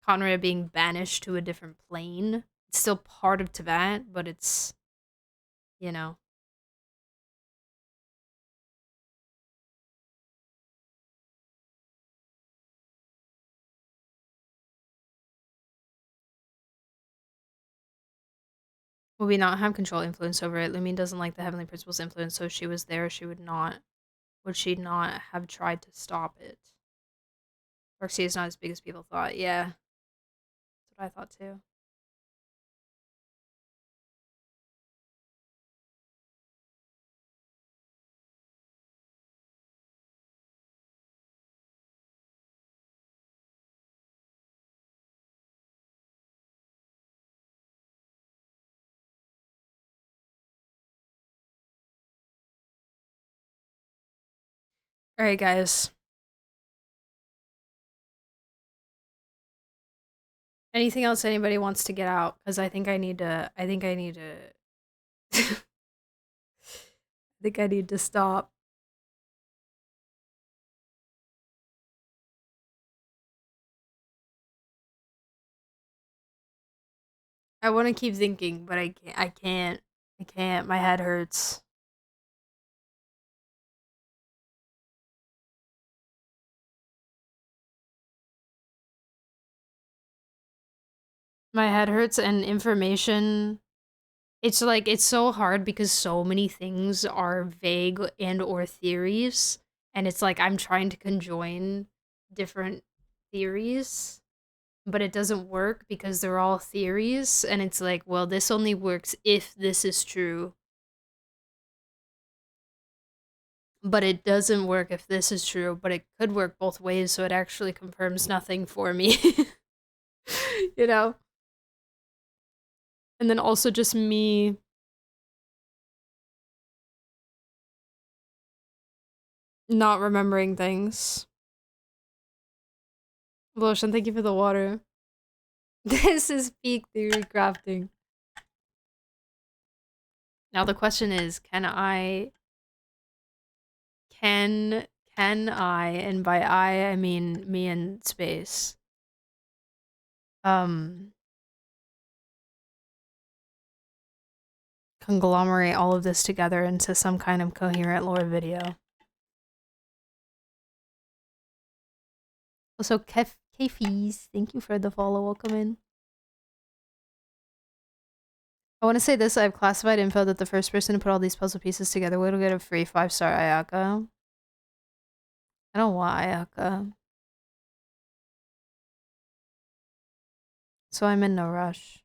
Conrad being banished to a different plane. It's still part of Tibet, but it's, you know. Will we not have control influence over it? Lumine doesn't like the Heavenly Principle's influence, so if she was there, she would she not have tried to stop it? Orxia is not as big as people thought. Yeah. That's what I thought too. Alright, guys. Anything else anybody wants to get out? Because I think I need to I think I need to stop. I want to keep thinking, but I can't. My head hurts. My head hurts and information. It's like it's so hard because so many things are vague and or theories, and it's like I'm trying to conjoin different theories, but it doesn't work because they're all theories, and it's like, well, this only works if this is true. But it doesn't work if this is true, but it could work both ways, so it actually confirms nothing for me. You know? And then also just me not remembering things. Lotion, thank you for the water. This is peak theory crafting. Now the question is, can I, and by I mean me in space, conglomerate all of this together into some kind of coherent lore video? Also, Kefies, thank you for the follow. Welcome in. I want to say this, I have classified info that the first person to put all these puzzle pieces together will get a free 5-star Ayaka. I don't want Ayaka. So I'm in no rush.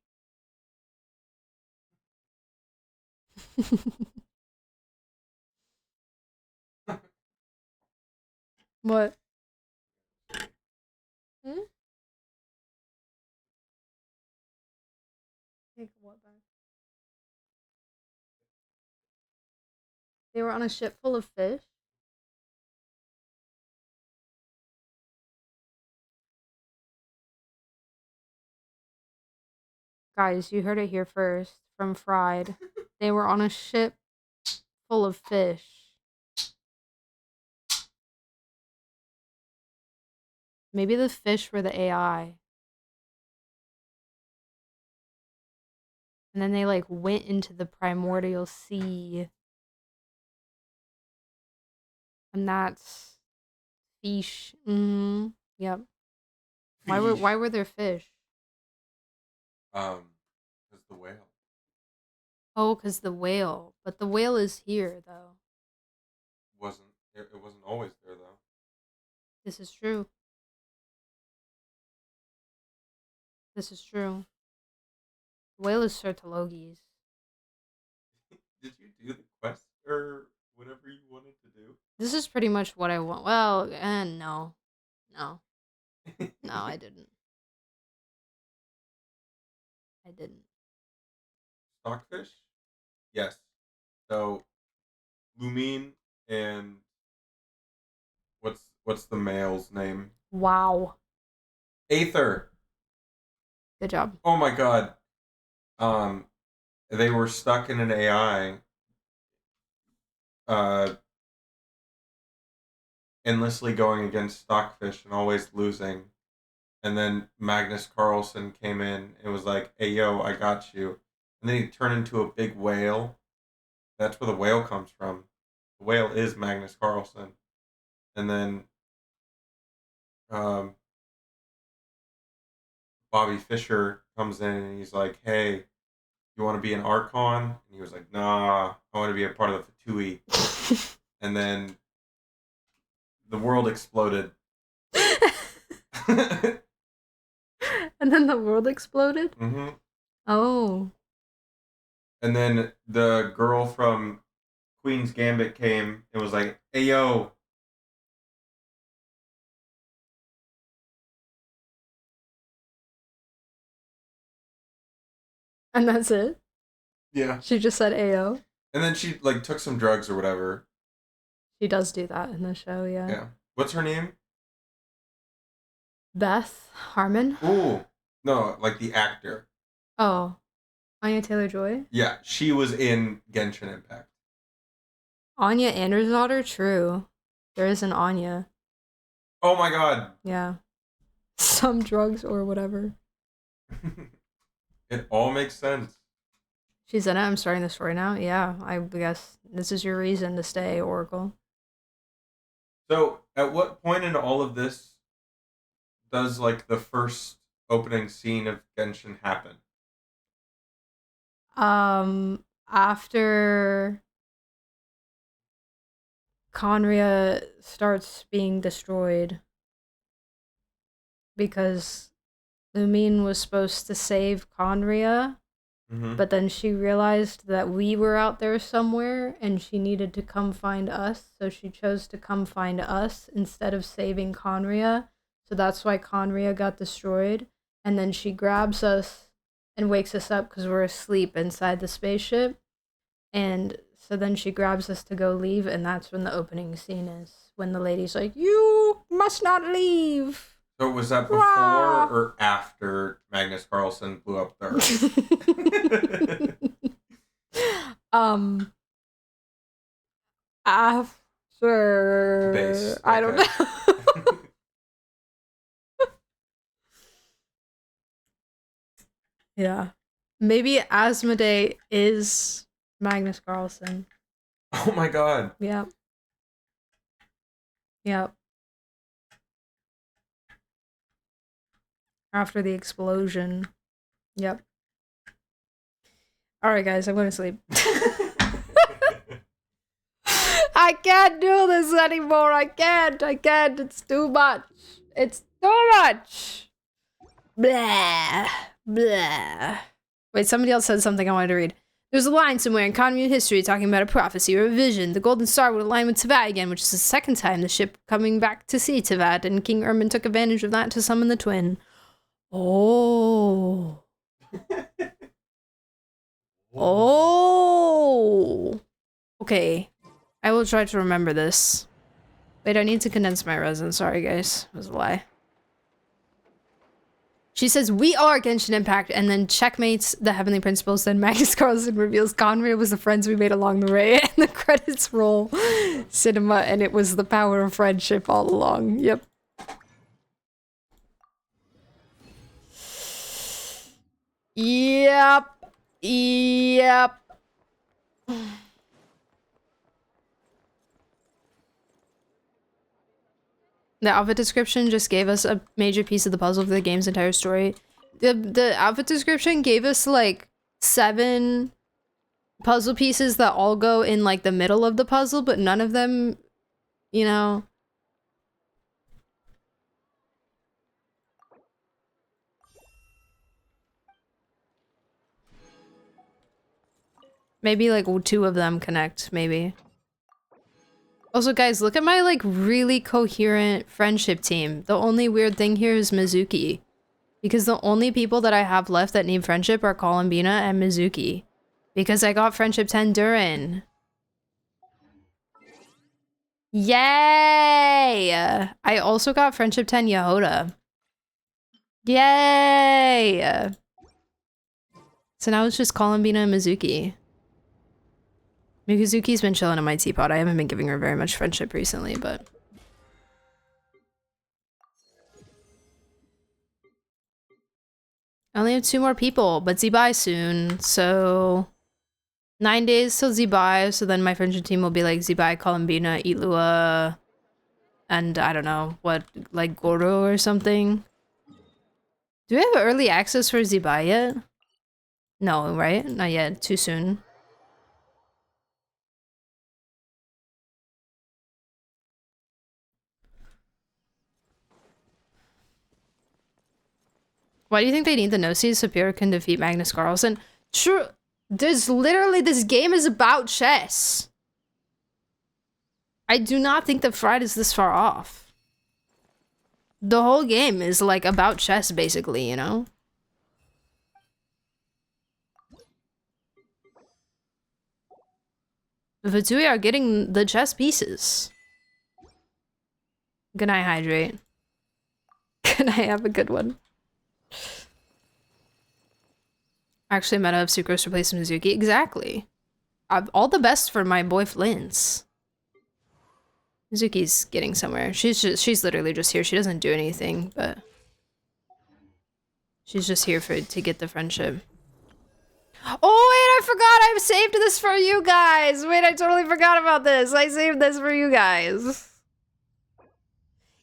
What? Hmm? Take what back? They were on a ship full of fish? Guys, you heard it here first from Fried. They were on a ship full of fish. Maybe the fish were the AI. And then they like went into the primordial sea. And that's fish. Mm-hmm. Yep. Why were there fish? Because the whale. Oh, because the whale. But the whale is here, though. It wasn't always there though. This is true. This is true. Whale is Sertologies. Did you do the quest or whatever you wanted to do? This is pretty much what I want. Well, no. No. No, I didn't. I didn't. Stockfish? Yes. So, Lumine and what's the male's name? Wow. Aether. Good job. Oh my god. They were stuck in an AI. Endlessly going against Stockfish and always losing. And then Magnus Carlsen came in and was like, "Hey yo, I got you." And then he turned into a big whale. That's where the whale comes from. The whale is Magnus Carlsen. And then Bobby Fischer comes in and he's like, "Hey, you want to be an Archon?" And he was like, "Nah, I want to be a part of the Fatui." And then the world exploded. And then the world exploded? Mm-hmm. Oh. And then the girl from Queen's Gambit came and was like, "Hey, yo." And that's it? Yeah. She just said Ayo. And then she, like, took some drugs or whatever. She does do that in the show, yeah. Yeah. What's her name? Beth Harmon? Ooh. No, like the actor. Oh. Anya Taylor-Joy? Yeah, she was in Genshin Impact. Anya Andersdottir? True. There is an Anya. Oh my god. Yeah. Some drugs or whatever. It all makes sense. She's in it. I'm starting the story now. Yeah, I guess this is your reason to stay, Oracle. So, at what point in all of this does, like, the first opening scene of Genshin happen? After Conria starts being destroyed because Lumine was supposed to save Conria, but then she realized that we were out there somewhere and she needed to come find us, so she chose to come find us instead of saving Conria. So that's why Conria got destroyed. And then she grabs us and wakes us up because we're asleep inside the spaceship. And so then she grabs us to go leave, and that's when the opening scene is. When the lady's like, "You must not leave." So was that before or after Magnus Carlsen blew up the Earth? After Base. I don't know. Yeah. Maybe Asmodee is Magnus Carlsen. Oh my god. Yep. Yep. After the explosion. Yep. Alright, guys, I'm going to sleep. I can't do this anymore. I can't. It's too much. It's too much. Blah. Blah. Wait, somebody else said something I wanted to read. There's a line somewhere in commune history talking about a prophecy or a vision. The Golden Star would align with Teyvat again, which is the second time the ship coming back to see Teyvat, and King Ermin took advantage of that to summon the twin. Oh. Oh. Okay. I will try to remember this. Wait, I need to condense my resin. Sorry, guys. It was a lie. She says, "We are Genshin Impact," and then checkmates the Heavenly Principles. Then Magnus Carlsen reveals Conria was the friends we made along the way, and the credits roll. Cinema, and it was the power of friendship all along. Yep. Yep. Yep. The outfit description just gave us a major piece of the puzzle for the game's entire story. The outfit description gave us like 7 puzzle pieces that all go in like the middle of the puzzle, but none of them, you know. Maybe like 2 of them connect, maybe. Also, guys, look at my like really coherent friendship team. The only weird thing here is Mizuki. Because the only people that I have left that need friendship are Columbina and Mizuki. Because I got friendship 10 Durin. Yay! I also got friendship 10 Yehoda. Yay! So now it's just Columbina and Mizuki. Mikuzuki's been chilling in my teapot. I haven't been giving her very much friendship recently, but... I only have 2 more people, but Zibai soon, so... 9 days till Zibai, so then my friendship team will be like Zibai, Columbina, Ilua, and I don't know, what, like Goro or something? Do we have early access for Zibai yet? No, right? Not yet. Too soon. Why do you think they need the no-seeds so Pierre can defeat Magnus Carlsen? Sure, there's literally, this game is about chess. I do not think that Fried is this far off. The whole game is like about chess, basically, you know? The Fatui are getting the chess pieces. Good night, Hydrate. Good night, have a good one. Actually, meta of Sucrose replaced Mizuki. Exactly. All the best for my boy Flint's. Mizuki's getting somewhere. She's literally just here. She doesn't do anything, but she's just here to get the friendship. Oh, wait, I forgot I've saved this for you guys. Wait, I totally forgot about this. I saved this for you guys.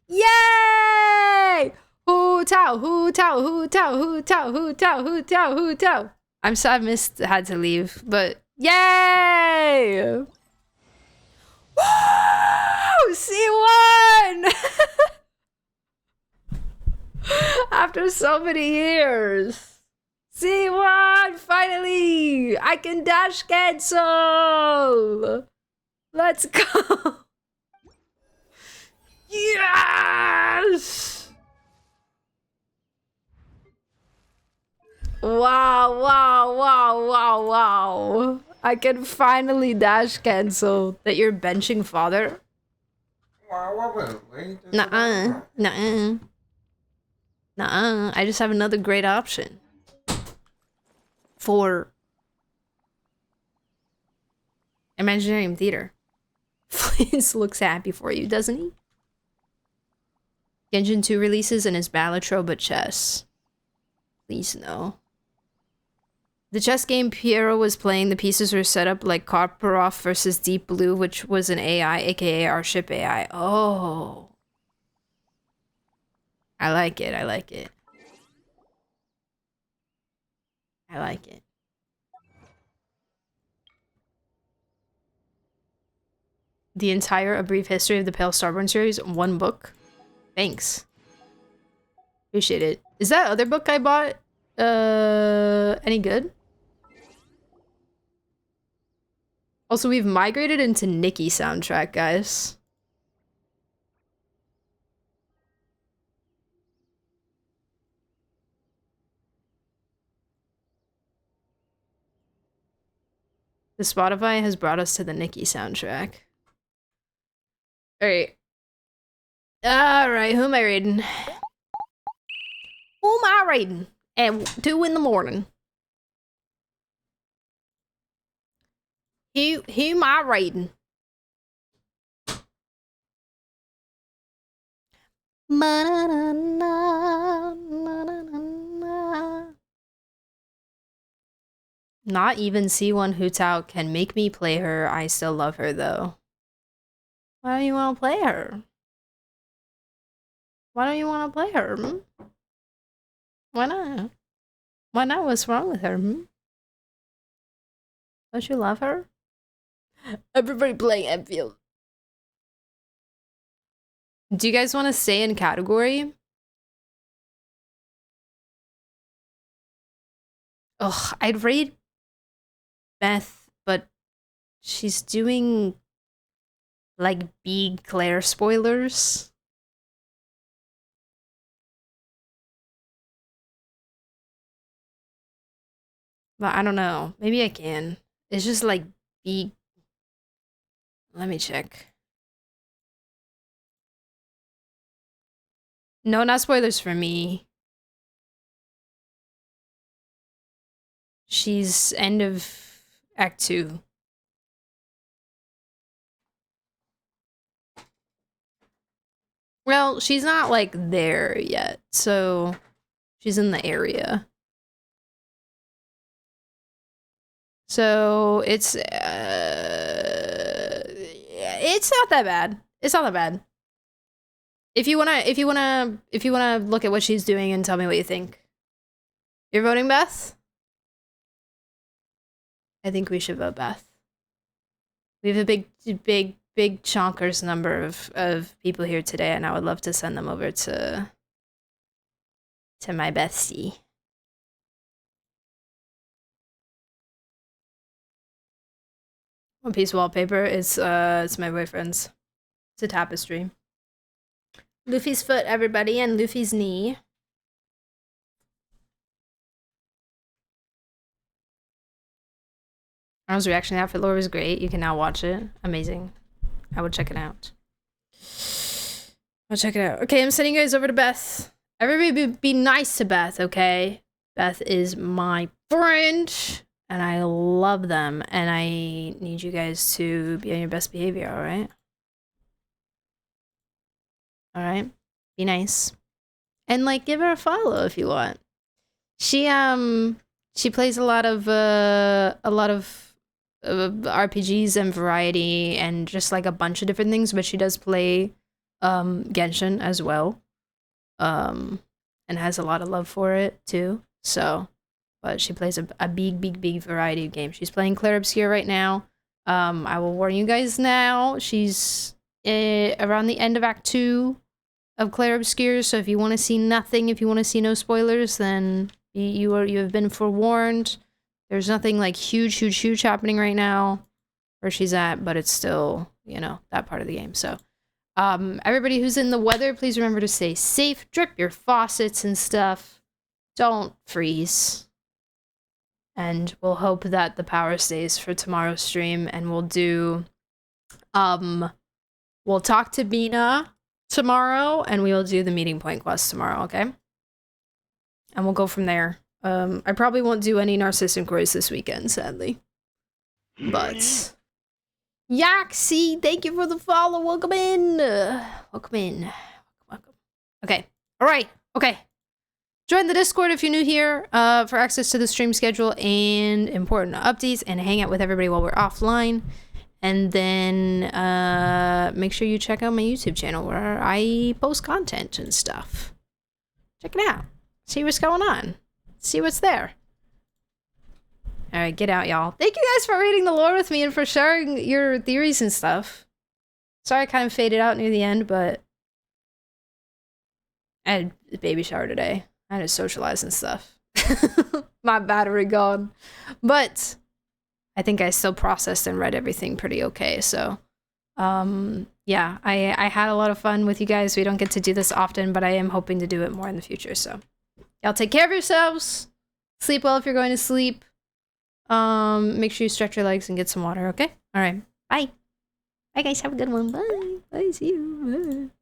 Yay! Hoo tao, hoo tao, hoo tao, hoo tao, hoo tao, hoo tao, hoo tao. I'm sad Mist had to leave, but yay! Woo! C1! After so many years. C1! Finally! I can dash cancel! Let's go! Yes! Wow, wow, wow, wow, wow. I can finally dash cancel that you're benching father. Nuh-uh. Nuh-uh. Nuh-uh. I just have another great option. For Imaginarium Theater. Fliz looks happy for you, doesn't he? Genshin 2 releases and is Balatro but chess. Please no. The chess game Piero was playing, the pieces were set up like Karparov versus Deep Blue, which was an AI, aka our ship AI. Oh. I like it, I like it. I like it. The entire A Brief History of the Pale Starborn series, 1 book. Thanks. Appreciate it. Is that other book I bought, any good? Also, we've migrated into Nikki soundtrack, guys. The Spotify has brought us to the Nikki soundtrack. Alright. Alright, who am I raiding? Who am I raiding? At 2 in the morning. Who am I raiding? Not even C1 Hootao can make me play her. I still love her though. Why don't you want to play her? Why don't you want to play her? Hmm? Why not? Why not? What's wrong with her? Hmm? Don't you love her? Everybody playing Enfield. Do you guys want to stay in category? Ugh, I'd raid Beth but she's doing like big Claire spoilers. But I don't know. Maybe I can. It's just like big. Let me check. No, not spoilers for me. She's end of Act 2. Well, she's not like there yet, so she's in the area. So it's not that bad. It's not that bad. If you wanna look at what she's doing and tell me what you think. You're voting Beth? I think we should vote Beth. We have a big chonkers number of people here today, and I would love to send them over to my bestie. One Piece wallpaper is it's my boyfriend's. It's a tapestry. Luffy's foot, everybody, and Luffy's knee. Arnold's reaction to outfit lore was great. You can now watch it. Amazing. I would check it out. I'll check it out. Okay, I'm sending you guys over to Beth. Everybody be nice to Beth, okay? Beth is my friend, and I love them, and I need you guys to be on your best behavior, alright? Alright? Be nice. And, like, give her a follow if you want. She plays a lot of RPGs and variety and just like a bunch of different things, but she does play Genshin as well, and has a lot of love for it too. So, but she plays a big variety of games. She's playing Clair Obscure right now. I will warn you guys now. She's around the end of Act 2 of Clair Obscure. So if you want to see nothing, if you want to see no spoilers, then you have been forewarned. There's nothing like huge happening right now where she's at, but it's still, you know, that part of the game. So, everybody who's in the weather, please remember to stay safe. Drip your faucets and stuff. Don't freeze. And we'll hope that the power stays for tomorrow's stream, and we'll do, we'll talk to Bina tomorrow, and we'll do the meeting point quest tomorrow, okay? And we'll go from there. I probably won't do any Narcissus inquiries this weekend, sadly. But Yaxi, thank you for the follow. Welcome in. Welcome in. Welcome. Okay. All right. Okay. Join the Discord if you're new here for access to the stream schedule and important updates, and hang out with everybody while we're offline. And then make sure you check out my YouTube channel where I post content and stuff. Check it out. See what's going on. See what's there. Alright, get out, y'all. Thank you guys for reading the lore with me and for sharing your theories and stuff. Sorry I kind of faded out near the end, but I had a baby shower today. I had to socialize and stuff. My battery gone. But I think I still processed and read everything pretty okay, so yeah, I had a lot of fun with you guys. We don't get to do this often, but I am hoping to do it more in the future, so y'all take care of yourselves. Sleep well if you're going to sleep. Make sure you stretch your legs and get some water, okay? All right. Bye. Bye, guys. Have a good one. Bye. Bye. See you. Bye.